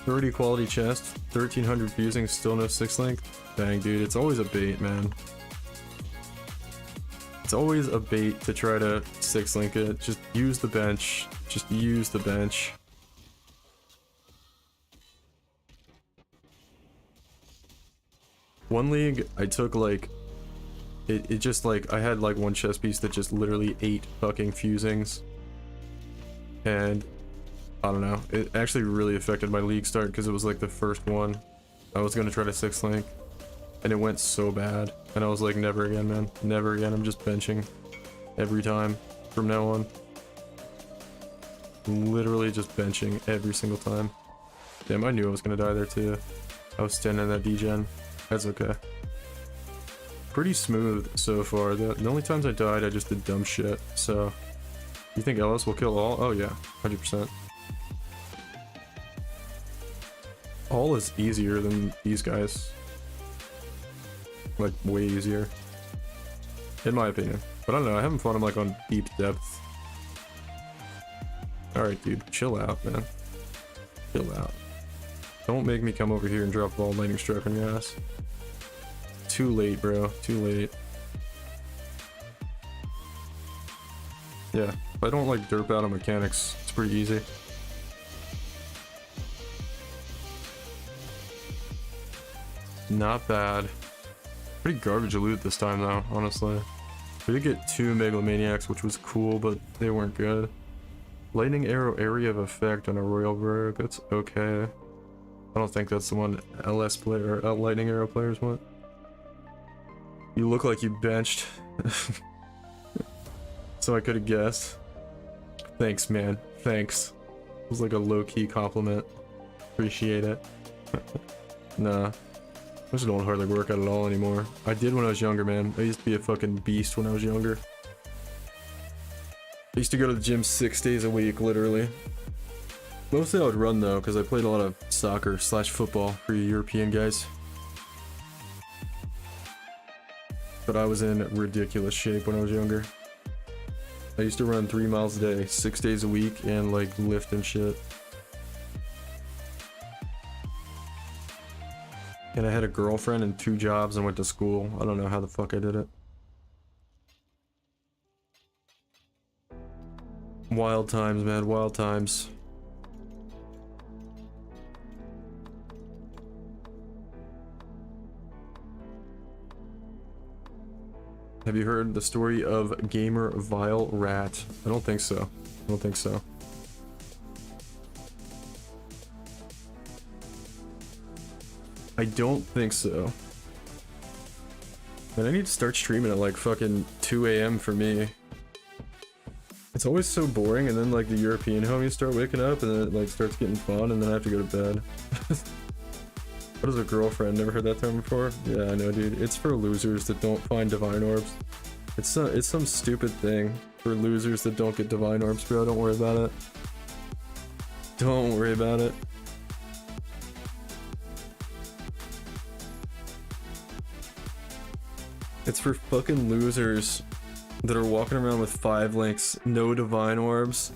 30 quality chest, 1300 fusing, still no 6 link. Dang, dude, it's always a bait, man. It's always a bait to try to 6 link it. Just use the bench. Just use the bench. One league, I took like it just like I had like one chest piece that just literally ate fucking fusings, and I don't know, it actually really affected my league start because it was like the first one I was gonna try to 6 link, and it went so bad, and I was like, never again, man, never again. I'm just benching every time from now on. Literally just benching every single time. Damn, I knew I was gonna die there too. I was standing in that degen. That's okay. Pretty smooth so far. The only times I died, I just did dumb shit. So, you think LS will kill all? Oh yeah, 100%. All is easier than these guys. Like, way easier. In my opinion. But I don't know, I haven't fought him like on deep depth. Alright dude, chill out, man. Chill out. Don't make me come over here and drop Ball Lightning Strike on your ass. Too late, bro. Too late. Yeah, if I don't like derp out on mechanics, it's pretty easy. Not bad. Pretty garbage loot this time though, honestly. We did get 2 Megalomaniacs, which was cool, but they weren't good. Lightning arrow area of effect on a royal bird. That's okay. I don't think that's the one LS player, lightning arrow players want. You look like you benched. So I could have guessed. Thanks, man. Thanks. It was like a low-key compliment. Appreciate it. Nah. I just don't hardly work out at all anymore. I did when I was younger, man. I used to be a fucking beast when I was younger. I used to go to the gym 6 days a week, literally. Mostly I would run though, because I played a lot of soccer / football for you European guys. But I was in ridiculous shape when I was younger. I used to run 3 miles a day, 6 days a week, and like lift and shit. And I had a girlfriend and 2 jobs and went to school. I don't know how the fuck I did it. Wild times, man, wild times. Have you heard the story of gamer Vile Rat? I don't think so. I don't think so. I don't think so. And I need to start streaming at like fucking 2 AM for me. It's always so boring, and then like the European homies start waking up, and then it like starts getting fun, and then I have to go to bed. What is a girlfriend? Never heard that term before? Yeah, I know, dude. It's for losers that don't find divine orbs. It's some stupid thing for losers that don't get divine orbs, bro. Don't worry about it. Don't worry about it. It's for fucking losers that are walking around with 5 links, no divine orbs,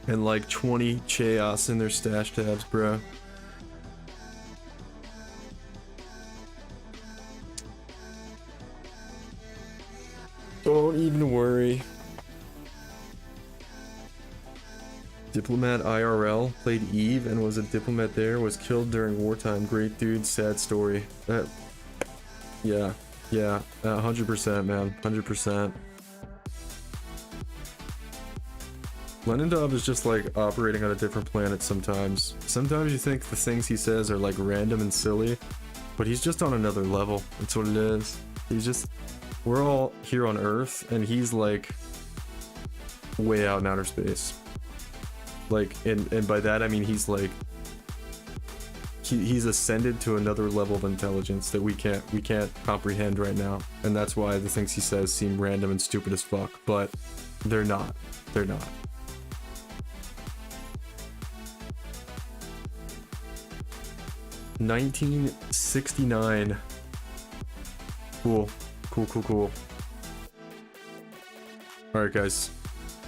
and like 20 chaos in their stash tabs, bro. Don't even worry. Diplomat IRL played Eve and was a diplomat there, was killed during wartime. Great dude, sad story. Yeah, 100%, man, 100%. Lenindov is just like operating on a different planet sometimes. Sometimes you think the things he says are like random and silly, but he's just on another level. That's what it is. He's just, we're all here on Earth, and he's like way out in outer space. Like, and by that I mean he's like, he's ascended to another level of intelligence that we can't comprehend right now, and that's why the things he says seem random and stupid as fuck, but they're not. They're not. $1969. Cool. Alright guys,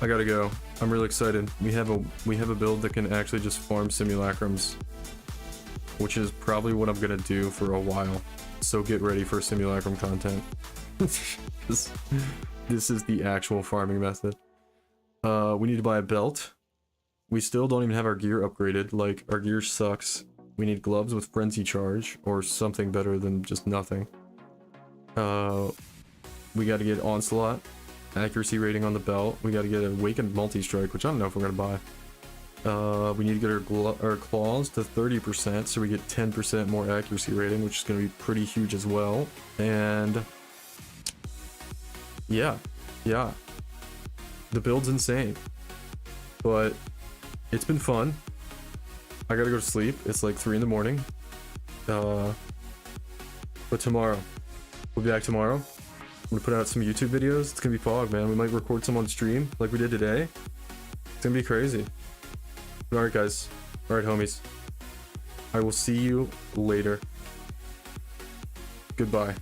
I gotta go. I'm really excited. We have a build that can actually just farm simulacrums, which is probably what I'm gonna do for a while. So get ready for simulacrum content. this is the actual farming method. We need to buy a belt. We still don't even have our gear upgraded. Like, our gear sucks. We need gloves with frenzy charge, or something better than just nothing. We gotta get onslaught accuracy rating on the belt. We gotta get a awakened multi-strike, which I don't know if we're gonna buy. We need to get our claws to 30%, so we get 10% more accuracy rating, which is gonna be pretty huge as well. And yeah, the build's insane, but it's been fun. I gotta go to sleep. It's like 3 in the morning. But tomorrow, we'll be back tomorrow. I'm gonna put out some YouTube videos. It's gonna be fog, man. We might record some on stream like we did today. It's gonna be crazy. Alright guys, alright homies, I will see you later. Goodbye.